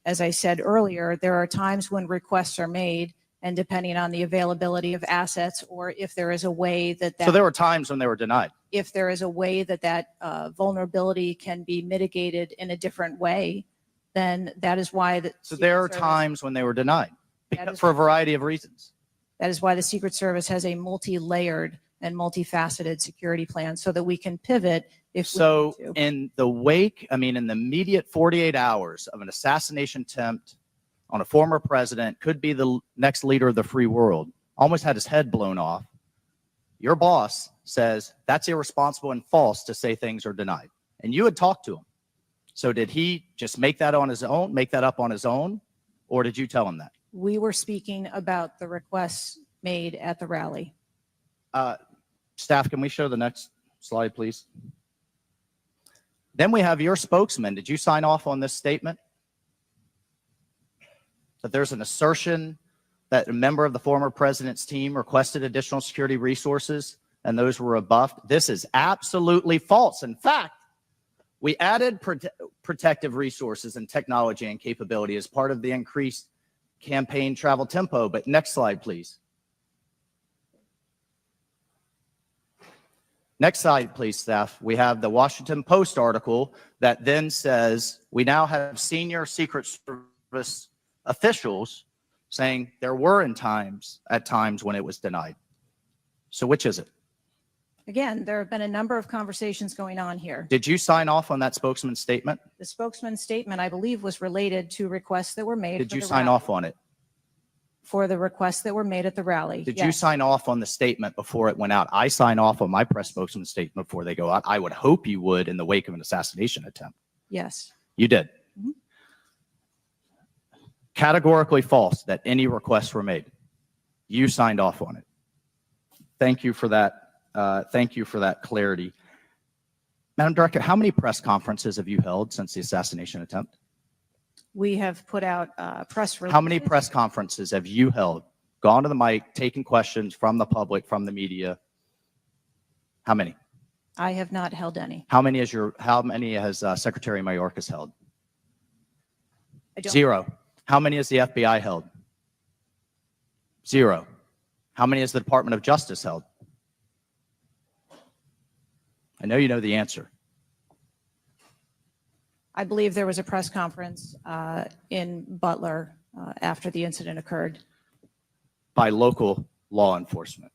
As I said earlier, there are times when requests are made, and depending on the availability of assets, or if there is a way that So there were times when they were denied. if there is a way that vulnerability can be mitigated in a different way, then that is why the So there are Secret Service- times when they were denied That is- for a variety of reasons. That is why the Secret Service has a multi-layered and multifaceted security plan so that we can pivot if So we need to. in the wake, I mean, in the immediate 48 hours of an assassination attempt on a former president, could be the next leader of the free world, almost had his head blown off. Your boss says that's irresponsible and false to say things are denied. And you had talked to him. So did he just make that on his own, make that up on his own? Or did you tell him that? We were speaking about the requests made at the rally. Staff, can we show the next slide, please? Then we have your spokesman. Did you sign off on this statement? That there's an assertion that a member of the former president's team requested additional security resources and those were rebuffed. This is absolutely false. In fact, we added protective resources and technology and capability as part of the increased campaign travel tempo. But next slide, please. Next slide, please, staff. We have the Washington Post article that then says we now have senior Secret Service officials saying there were at times when it was denied. So which is it? Again, there have been a number of conversations going on here. Did you sign off on that spokesman's statement? The spokesman's statement, I believe, was related to requests that were made. Did for you the sign rally. off on it? For the requests that were made at the rally. Did you Yes. sign off on the statement before it went out? I sign off on my press spokesman's statement before they go out. I would hope you would in the wake of an assassination attempt. Yes. You did. Mhm. Categorically false that any requests were made. You signed off on it. Thank you for that. Thank you for that clarity. Madam Director, how many press conferences have you held since the assassination attempt? We have put out press releases. How many press conferences have you held? Gone to the mic, taken questions from the public, from the media? How many? I have not held any. How many has Secretary Mayorkas held? I don't- 0. How many has the FBI held? 0. How many has the Department of Justice held? I know you know the answer. I believe there was a press conference in Butler after the incident occurred. By local law enforcement,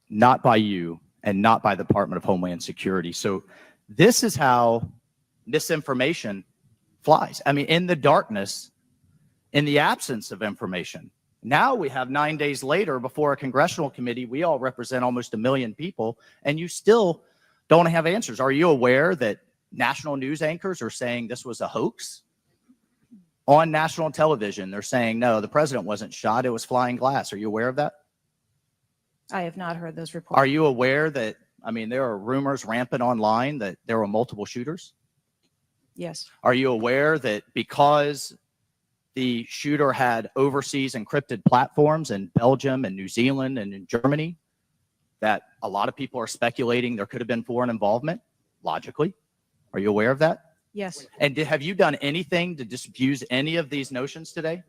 not by you and not by the Department of Homeland Security. So this is how misinformation flies. I mean, in the darkness, in the absence of information. Now we have 9 days later before a congressional committee, we all represent almost 1 million people, and you still don't have answers. Are you aware that national news anchors are saying this was a hoax? On national television, they're saying, no, the president wasn't shot, it was flying glass. Are you aware of that? I have not heard those reports. Are you aware that, I mean, there are rumors rampant online that there were multiple shooters? Yes. Are you aware that because the shooter had overseas encrypted platforms in Belgium and New Zealand and in Germany, that a lot of people are speculating there could have been foreign involvement, logically? Are you aware of that? Yes. And have you done anything to disabuse any of these notions today?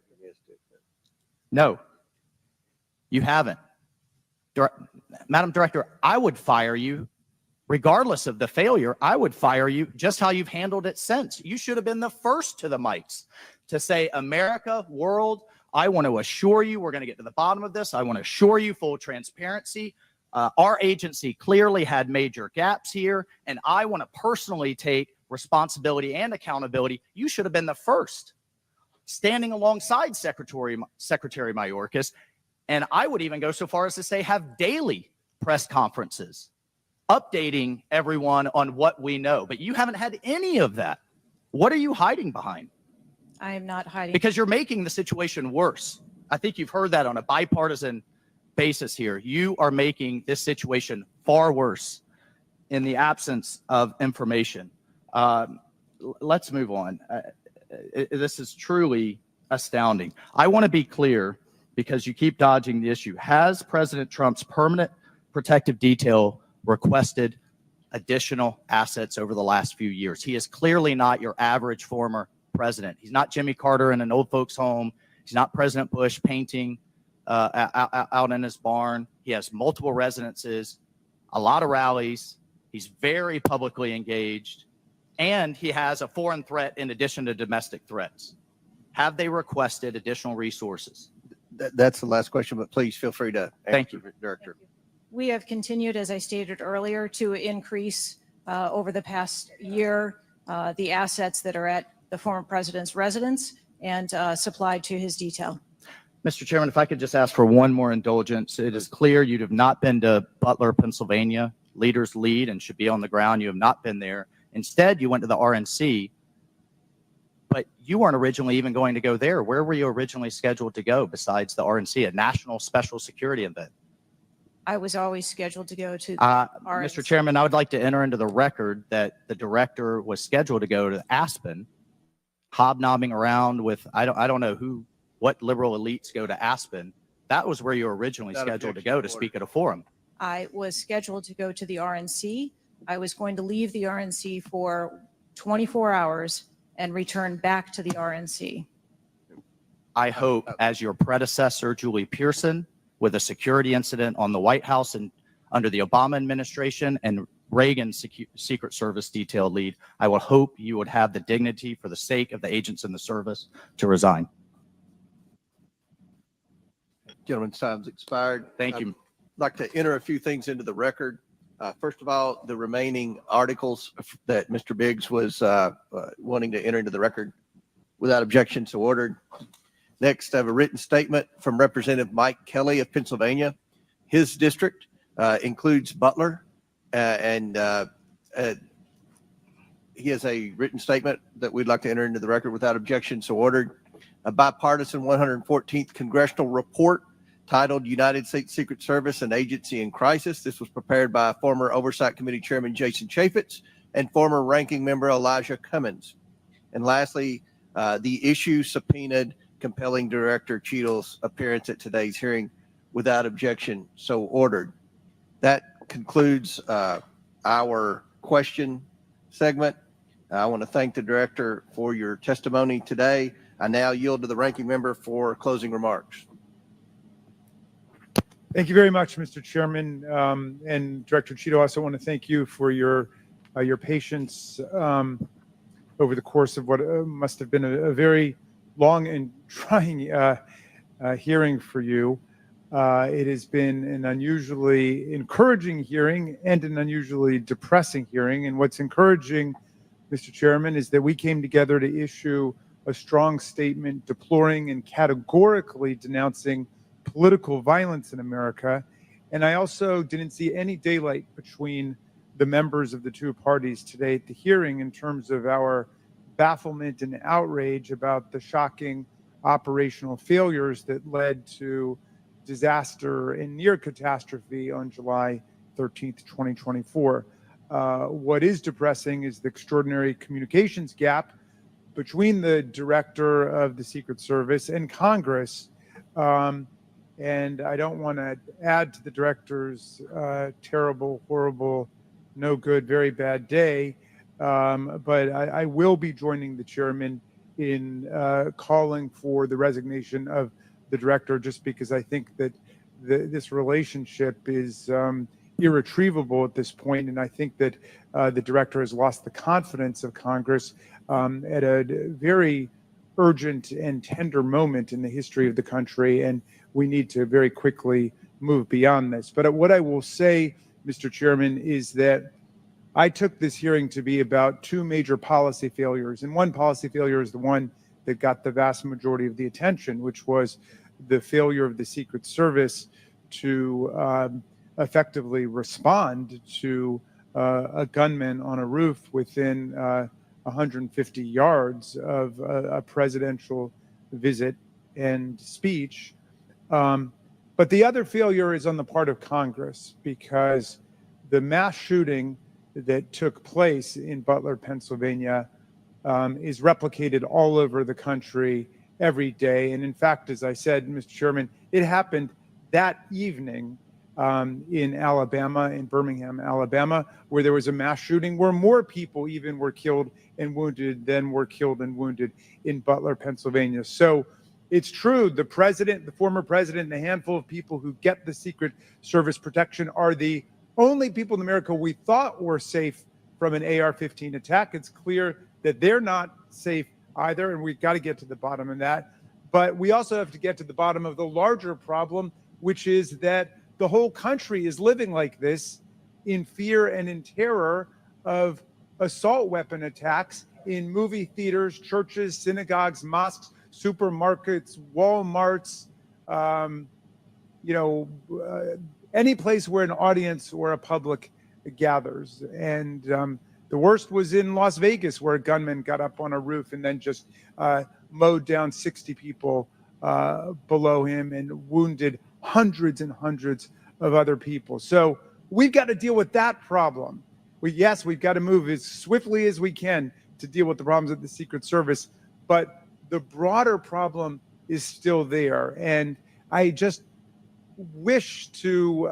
No, you haven't. Madam Director, I would fire you, regardless of the failure. I would fire you just how you've handled it since. You should have been the first to the mics to say, America, world, I want to assure you we're going to get to the bottom of this. I want to assure you full transparency. Our agency clearly had major gaps here, and I want to personally take responsibility and accountability. You should have been the first, standing alongside Secretary Mayorkas, and I would even go so far as to say have daily press conferences updating everyone on what we know, but you haven't had any of that. What are you hiding behind? I am not hiding. Because you're making the situation worse. I think you've heard that on a bipartisan basis here. You are making this situation far worse in the absence of information. Let's move on. This is truly astounding. I want to be clear because you keep dodging the issue. Has President Trump's permanent protective detail requested additional assets over the last few years? He is clearly not your average former president. He's not Jimmy Carter in an old folks home. He's not President Bush painting out in his barn. He has multiple residences, a lot of rallies. He's very publicly engaged, and he has a foreign threat in addition to domestic threats. Have they requested additional resources? That's the last question, but please feel free to answer. Thank you, Director. We have continued, as I stated earlier, to increase over the past year the assets that are at the former president's residence and supplied to his detail. Mr. Chairman, if I could just ask for one more indulgence. It is clear you have not been to Butler, Pennsylvania. Leaders lead and should be on the ground. You have not been there. Instead, you went to the RNC, but you weren't originally even going to go there. Where were you originally scheduled to go besides the RNC, a national special security event? I was always scheduled to go to RNC. Mr. Chairman, I would like to enter into the record that the director was scheduled to go to Aspen, hobnobbing around with, I don't know what liberal elites go to Aspen. That was where you were originally scheduled to go to speak at a forum. I was scheduled to go to the RNC. I was going to leave the RNC for 24 hours and return back to the RNC. I hope, as your predecessor, Julie Pearson, with a security incident on the White House and under the Obama administration and Reagan's Secret Service detail lead, I will hope you would have the dignity for the sake of the agents in the service to resign. Gentleman's time's expired. Thank you. I'd like to enter a few things into the record. First of all, the remaining articles that Mr. Biggs was wanting to enter into the record without objection, so ordered. Next, I have a written statement from Representative Mike Kelly of Pennsylvania. His district includes Butler, and he has a written statement that we'd like to enter into the record without objection, so ordered. A bipartisan 114th congressional report titled United States Secret Service and Agency in Crisis. This was prepared by former Oversight Committee Chairman Jason Chaffetz and former Ranking Member Elijah Cummins. And lastly, the issue subpoenaed compelling Director Cheatle's appearance at today's hearing without objection, so ordered. That concludes our question segment. I want to thank the Director for your testimony today. I now yield to the Ranking Member for closing remarks. Thank you very much, Mr. Chairman. And Director Cheatle, I also want to thank you for your patience over the course of what must have been a very long and trying hearing for you. It has been an unusually encouraging hearing and an unusually depressing hearing. And what's encouraging, Mr. Chairman, is that we came together to issue a strong statement deploring and categorically denouncing political violence in America. And I also didn't see any daylight between the members of the two parties today at the hearing in terms of our bafflement and outrage about the shocking operational failures that led to disaster and near catastrophe on July 13th, 2024. What is depressing is the extraordinary communications gap between the director of the Secret Service and Congress. And I don't want to add to the director's terrible, horrible, no good, very bad day. But I will be joining the chairman in calling for the resignation of the director, just because I think that this relationship is irretrievable at this point. And I think that the director has lost the confidence of Congress at a very urgent and tender moment in the history of the country. And we need to very quickly move beyond this. But what I will say, Mr. Chairman, is that I took this hearing to be about two major policy failures. And one policy failure is the one that got the vast majority of the attention, which was the failure of the Secret Service to effectively respond to a gunman on a roof within 150 yards of a presidential visit and speech. But the other failure is on the part of Congress, because the mass shooting that took place in Butler, Pennsylvania, is replicated all over the country every day. And in fact, as I said, Mr. Chairman, it happened that evening in Alabama, in Birmingham, Alabama, where there was a mass shooting where more people even were killed and wounded than were killed and wounded in Butler, Pennsylvania. So it's true, the president, the former president, and a handful of people who get the Secret Service protection are the only people in America we thought were safe from an AR-15 attack. It's clear that they're not safe either, and we've got to get to the bottom of that. But we also have to get to the bottom of the larger problem, which is that the whole country is living like this, in fear and in terror of assault weapon attacks in movie theaters, churches, synagogues, mosques, supermarkets, Walmarts, any place where an audience or a public gathers. And the worst was in Las Vegas, where a gunman got up on a roof and then just mowed down 60 people below him and wounded hundreds and hundreds of other people. So we've got to deal with that problem. Yes, we've got to move as swiftly as we can to deal with the problems of the Secret Service, but the broader problem is still there. And I just wish to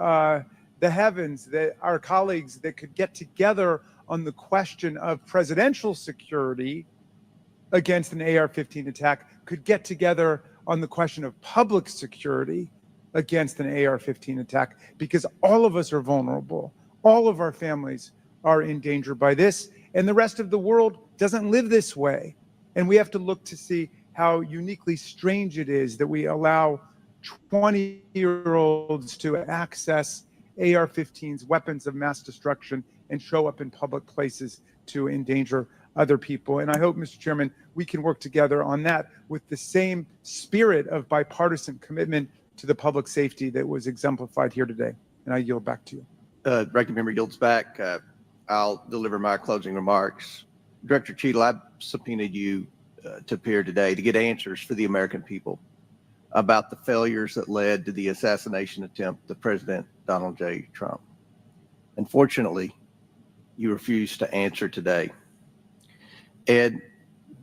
the heavens that our colleagues that could get together on the question of presidential security against an AR-15 attack could get together on the question of public security against an AR-15 attack, because all of us are vulnerable. All of our families are in danger by this, and the rest of the world doesn't live this way. And we have to look to see how uniquely strange it is that we allow 20-year-olds to access AR-15s, weapons of mass destruction, and show up in public places to endanger other people. And I hope, Mr. Chairman, we can work together on that with the same spirit of bipartisan commitment to the public safety that was exemplified here today. And I yield back to you. Ranking member yields back. I'll deliver my closing remarks. Director Cheatle, I subpoenaed you to appear today to get answers for the American people about the failures that led to the assassination attempt of President Donald J. Trump. Unfortunately, you refused to answer today. And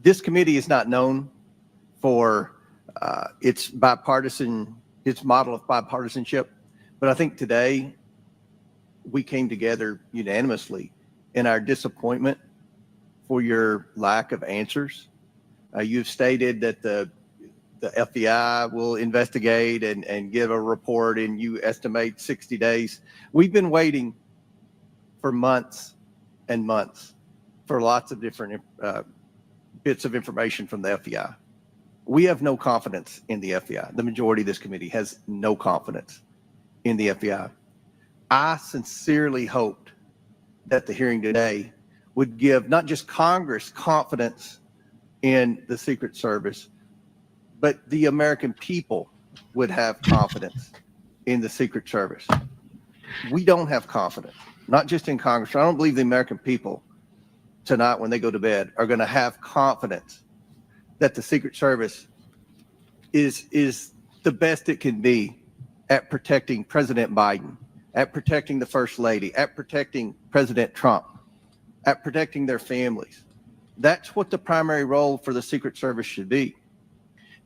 this committee is not known for its model of bipartisanship, but I think today we came together unanimously in our disappointment for your lack of answers. You've stated that the FBI will investigate and give a report, and you estimate 60 days. We've been waiting for months and months for lots of different bits of information from the FBI. We have no confidence in the FBI. The majority of this committee has no confidence in the FBI. I sincerely hoped that the hearing today would give not just Congress confidence in the Secret Service, but the American people would have confidence in the Secret Service. We don't have confidence, not just in Congress. I don't believe the American people tonight, when they go to bed, are going to have confidence that the Secret Service is the best it can be at protecting President Biden, at protecting the First Lady, at protecting President Trump, at protecting their families. That's what the primary role for the Secret Service should be.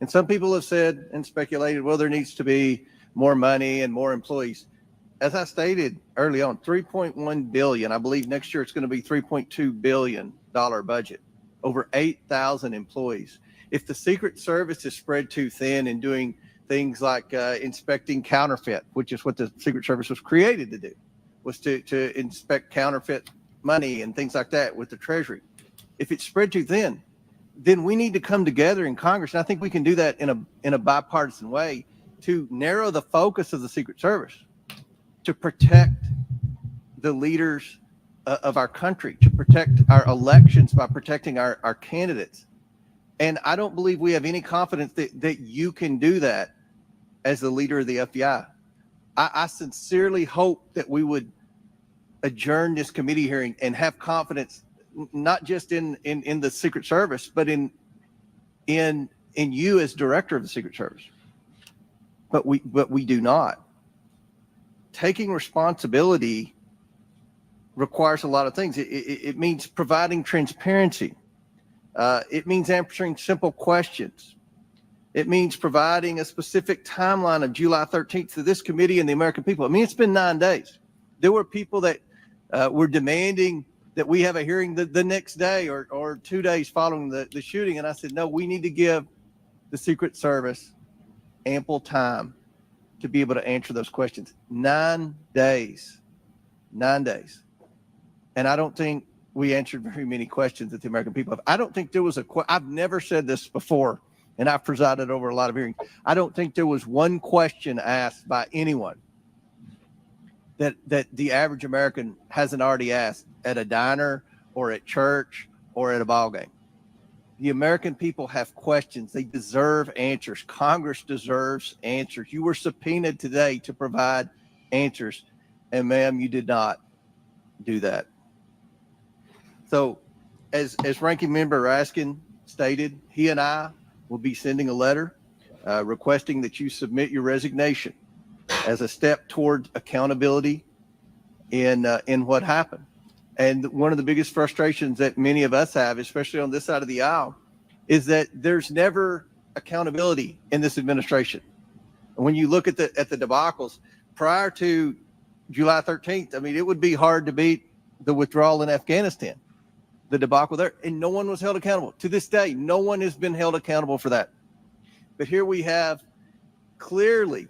And some people have said and speculated, well, there needs to be more money and more employees. As I stated early on, $3.1 billion, I believe next year it's going to be $3.2 billion budget, over 8,000 employees. If the Secret Service is spread too thin and doing things like inspecting counterfeit, which is what the Secret Service was created to do, was to inspect counterfeit money and things like that with the Treasury. If it's spread too thin, then we need to come together in Congress, and I think we can do that in a bipartisan way to narrow the focus of the Secret Service, to protect the leaders of our country, to protect our elections by protecting our candidates. And I don't believe we have any confidence that you can do that as the leader of the FBI. I sincerely hope that we would adjourn this committee hearing and have confidence, not just in the Secret Service, but in you as director of the Secret Service. But we do not. Taking responsibility requires a lot of things. It means providing transparency. It means answering simple questions. It means providing a specific timeline of July 13th to this committee and the American people. I mean, it's been 9 days. There were people that were demanding that we have a hearing the next day or 2 days following the shooting. And I said, no, we need to give the Secret Service ample time to be able to answer those questions. 9 days. 9 days. And I don't think we answered very many questions that the American people have. I don't think there was I've never said this before, and I've presided over a lot of hearings. I don't think there was one question asked by anyone that the average American hasn't already asked at a diner or at church or at a ball game. The American people have questions. They deserve answers. Congress deserves answers. You were subpoenaed today to provide answers, and ma'am, you did not do that. So as Ranking Member Raskin stated, he and I will be sending a letter requesting that you submit your resignation as a step toward accountability in what happened. And one of the biggest frustrations that many of us have, especially on this side of the aisle, is that there's never accountability in this administration. And when you look at the debacles prior to July 13th, I mean, it would be hard to beat the withdrawal in Afghanistan, the debacle there, and no one was held accountable. To this day, no one has been held accountable for that. But here we have clearly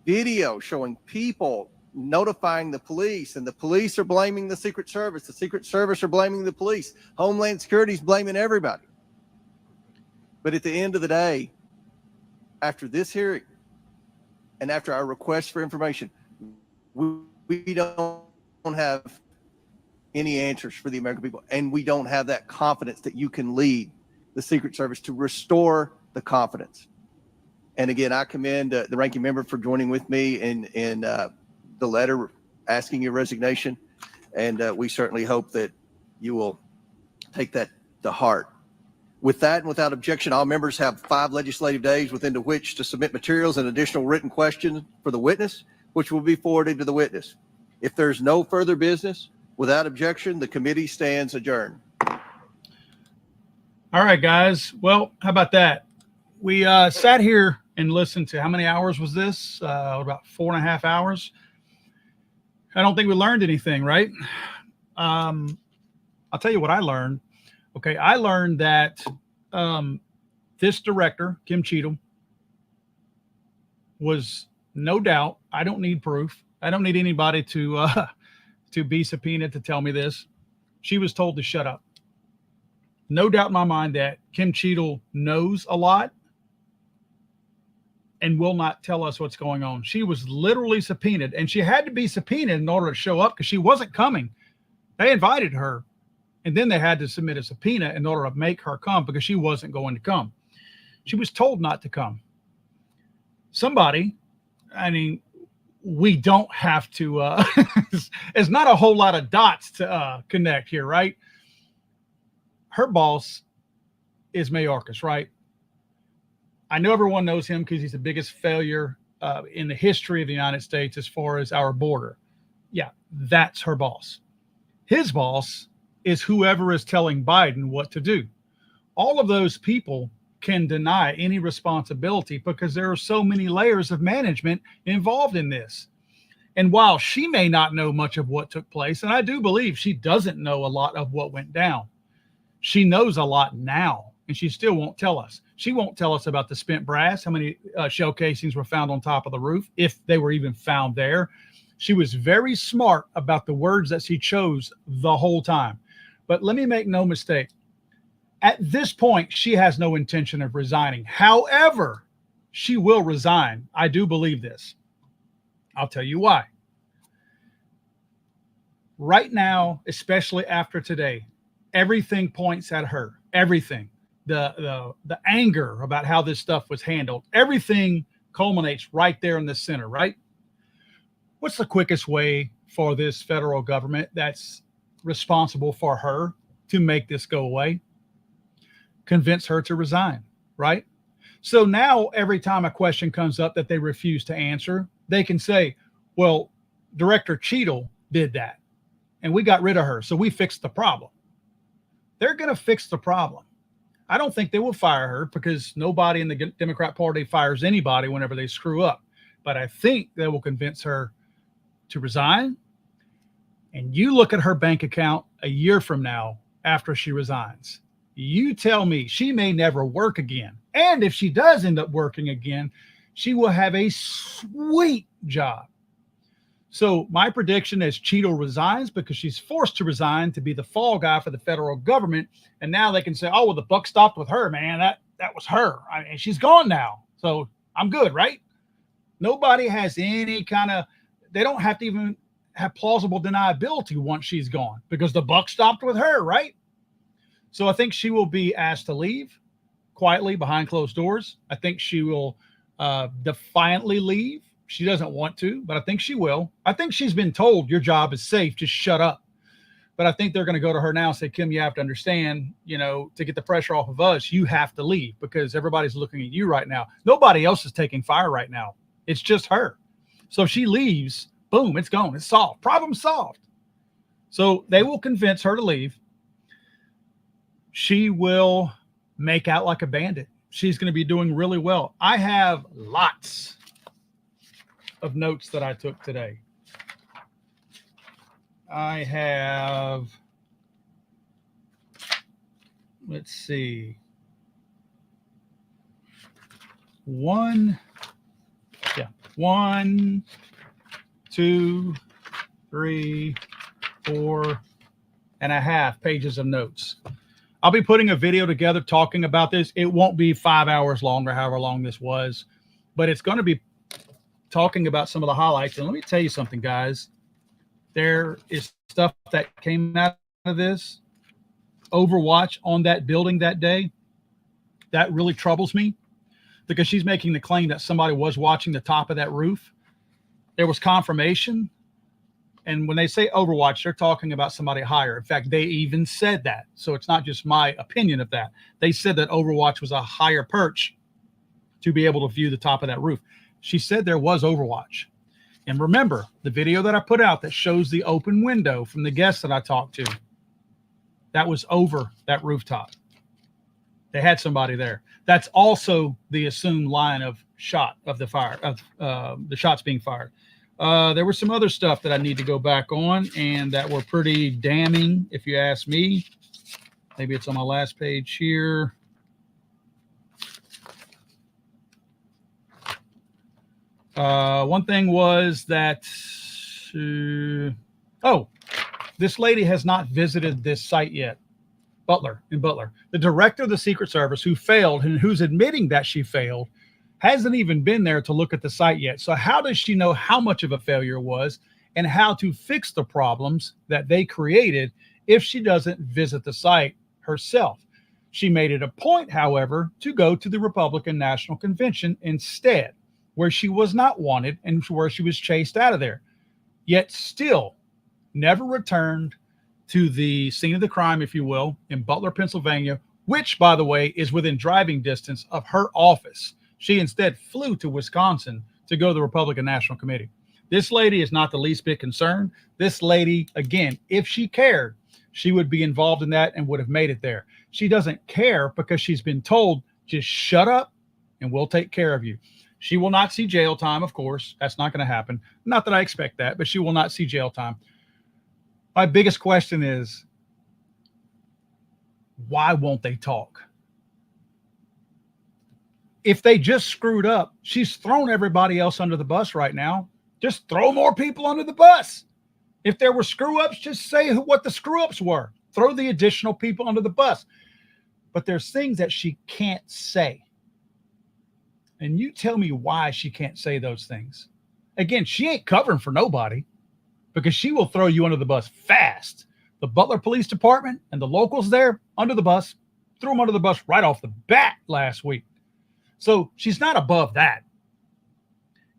video showing people notifying the police, and the police are blaming the Secret Service. The Secret Service are blaming the police. Homeland Security is blaming everybody. But at the end of the day, after this hearing and after our request for information, we don't have any answers for the American people, and we don't have that confidence that you can lead the Secret Service to restore the confidence. And again, I commend the ranking member for joining with me in the letter asking your resignation, and we certainly hope that you will take that to heart. With that and without objection, all members have 5 legislative days within which to submit materials and additional written questions for the witness, which will be forwarded to the witness. If there's no further business, without objection, the committee stands adjourned. All right, guys. Well, how about that? We sat here and listened to, how many hours was this? About 4.5 hours. I don't think we learned anything, right? I'll tell you what I learned. Okay, I learned that this director, Kim Cheatle, was no doubt, I don't need proof. I don't need anybody to be subpoenaed to tell me this. She was told to shut up. No doubt in my mind that Kim Cheatle knows a lot and will not tell us what's going on. She was literally subpoenaed, and she had to be subpoenaed in order to show up because she wasn't coming. They invited her, and then they had to submit a subpoena in order to make her come because she wasn't going to come. She was told not to come. Somebody, I mean, we don't have to, it's not a whole lot of dots to connect here, right? Her boss is Mayorkas, right? I know everyone knows him because he's the biggest failure in the history of the United States as far as our border. Yeah, that's her boss. His boss is whoever is telling Biden what to do. All of those people can deny any responsibility because there are so many layers of management involved in this. And while she may not know much of what took place, and I do believe she doesn't know a lot of what went down, she knows a lot now, and she still won't tell us. She won't tell us about the spent brass, how many shell casings were found on top of the roof, if they were even found there. She was very smart about the words that she chose the whole time. But let me make no mistake. At this point, she has no intention of resigning. However, she will resign. I do believe this. I'll tell you why. Right now, especially after today, everything points at her. Everything. The anger about how this stuff was handled. Everything culminates right there in the center, right? What's the quickest way for this federal government that's responsible for her to make this go away? Convince her to resign, right? So now every time a question comes up that they refuse to answer, they can say, well, Director Cheatle did that and we got rid of her, so we fixed the problem. They're going to fix the problem. I don't think they will fire her because nobody in the Democrat Party fires anybody whenever they screw up. But I think they will convince her to resign. And you look at her bank account a year from now after she resigns. You tell me she may never work again. And if she does end up working again, she will have a sweet job. So my prediction is Cheatle resigns because she's forced to resign to be the fall guy for the federal government. And now they can say, oh, well, the buck stopped with her, man. That was her. I mean, she's gone now. So I'm good, right? Nobody has any kind of, they don't have to even have plausible deniability once she's gone because the buck stopped with her, right? So I think she will be asked to leave quietly behind closed doors. I think she will defiantly leave. She doesn't want to, but I think she will. I think she's been told your job is safe. Just shut up. But I think they're going to go to her now and say, Kim, you have to understand, to get the pressure off of us, you have to leave because everybody's looking at you right now. Nobody else is taking fire right now. It's just her. So if she leaves, boom, it's gone. It's solved. Problem solved. So they will convince her to leave. She will make out like a bandit. She's going to be doing really well. I have lots of notes that I took today. I have, let's see, 1, 2, 3, 4 and a half pages of notes. I'll be putting a video together talking about this. It won't be 5 hours long or however long this was, but it's going to be talking about some of the highlights. And let me tell you something, guys. There is stuff that came out of this. Overwatch on that building that day. That really troubles me because she's making the claim that somebody was watching the top of that roof. There was confirmation. And when they say Overwatch, they're talking about somebody higher. In fact, they even said that. So it's not just my opinion of that. They said that Overwatch was a higher perch to be able to view the top of that roof. She said there was Overwatch. And remember, the video that I put out that shows the open window from the guests that I talked to, that was over that rooftop. They had somebody there. That's also the assumed line of shot of the fire, of the shots being fired. There was some other stuff that I need to go back on and that were pretty damning, if you ask me. Maybe it's on my last page here. One thing was that, this lady has not visited this site yet. Butler. The director of the Secret Service who failed and who's admitting that she failed hasn't even been there to look at the site yet. So how does she know how much of a failure it was and how to fix the problems that they created if she doesn't visit the site herself? She made it a point, however, to go to the Republican National Convention instead, where she was not wanted and where she was chased out of there, yet still never returned to the scene of the crime, if you will, in Butler, Pennsylvania, which, by the way, is within driving distance of her office. She instead flew to Wisconsin to go to the Republican National Committee. This lady is not the least bit concerned. This lady, again, if she cared, she would be involved in that and would have made it there. She doesn't care because she's been told, just shut up and we'll take care of you. She will not see jail time, of course. That's not going to happen. Not that I expect that, but she will not see jail time. My biggest question is, why won't they talk? If they just screwed up, she's thrown everybody else under the bus right now. Just throw more people under the bus. If there were screw-ups, just say what the screw-ups were. Throw the additional people under the bus. But there's things that she can't say. And you tell me why she can't say those things. Again, she ain't covering for nobody because she will throw you under the bus fast. The Butler Police Department and the locals there under the bus, threw them under the bus right off the bat last week. So she's not above that.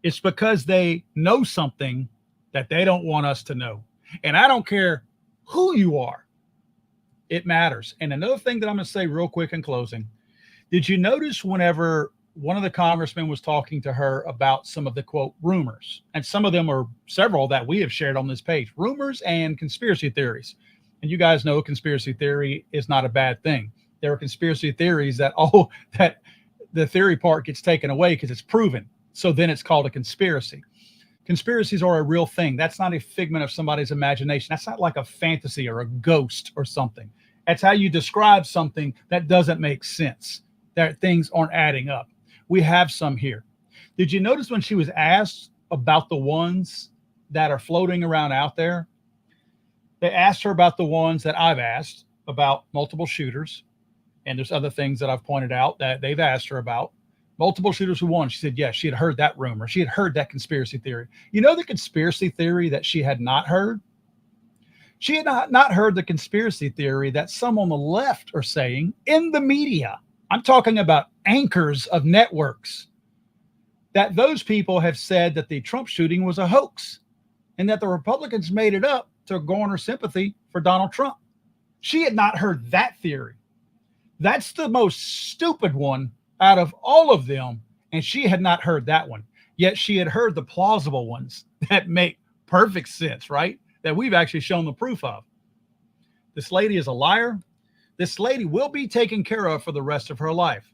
It's because they know something that they don't want us to know. And I don't care who you are. It matters. And another thing that I'm going to say real quick in closing, did you notice whenever one of the congressmen was talking to her about some of the quote rumors, and some of them are several that we have shared on this page, rumors and conspiracy theories. And you guys know conspiracy theory is not a bad thing. There are conspiracy theories that, oh, that the theory part gets taken away because it's proven. So then it's called a conspiracy. Conspiracies are a real thing. That's not a figment of somebody's imagination. That's not like a fantasy or a ghost or something. That's how you describe something that doesn't make sense, that things aren't adding up. We have some here. Did you notice when she was asked about the ones that are floating around out there? They asked her about the ones that I've asked about, multiple shooters. And there's other things that I've pointed out that they've asked her about. Multiple shooters who won. She said, yes, she had heard that rumor. She had heard that conspiracy theory. You know the conspiracy theory that she had not heard? She had not heard the conspiracy theory that some on the left are saying in the media. I'm talking about anchors of networks, that those people have said that the Trump shooting was a hoax and that the Republicans made it up to garner sympathy for Donald Trump. She had not heard that theory. That's the most stupid one out of all of them, and she had not heard that one. Yet she had heard the plausible ones that make perfect sense, right? That we've actually shown the proof of. This lady is a liar. This lady will be taken care of for the rest of her life.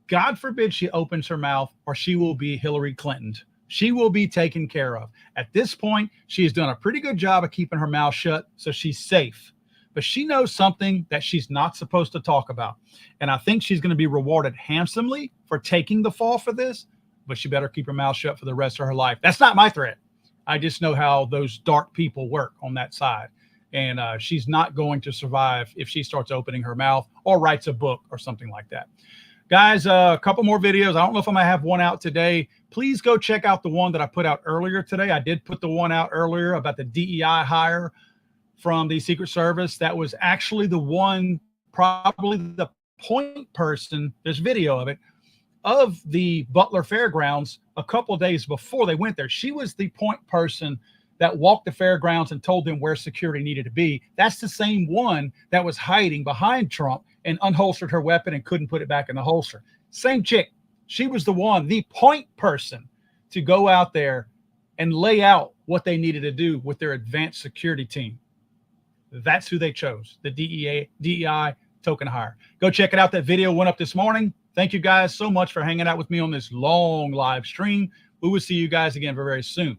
God forbid she opens her mouth, or she will be Hillary Clinton. She will be taken care of. At this point, she has done a pretty good job of keeping her mouth shut, so she's safe. But she knows something that she's not supposed to talk about. And I think she's going to be rewarded handsomely for taking the fall for this, but she better keep her mouth shut for the rest of her life. That's not my threat. I just know how those dark people work on that side. And she's not going to survive if she starts opening her mouth or writes a book or something like that. Guys, a couple more videos. I don't know if I'm going to have one out today. Please go check out the one that I put out earlier today. I did put the one out earlier about the DEI hire from the Secret Service. That was actually the one, probably the point person, there's video of it, of the Butler Fairgrounds a couple of days before they went there. She was the point person that walked the fairgrounds and told them where security needed to be. That's the same one that was hiding behind Trump and unholstered her weapon and couldn't put it back in the holster. Same chick. She was the one, the point person, to go out there and lay out what they needed to do with their advanced security team. That's who they chose, the DEI token hire. Go check it out. That video went up this morning. Thank you guys so much for hanging out with me on this long live stream. We will see you guys again very, very soon.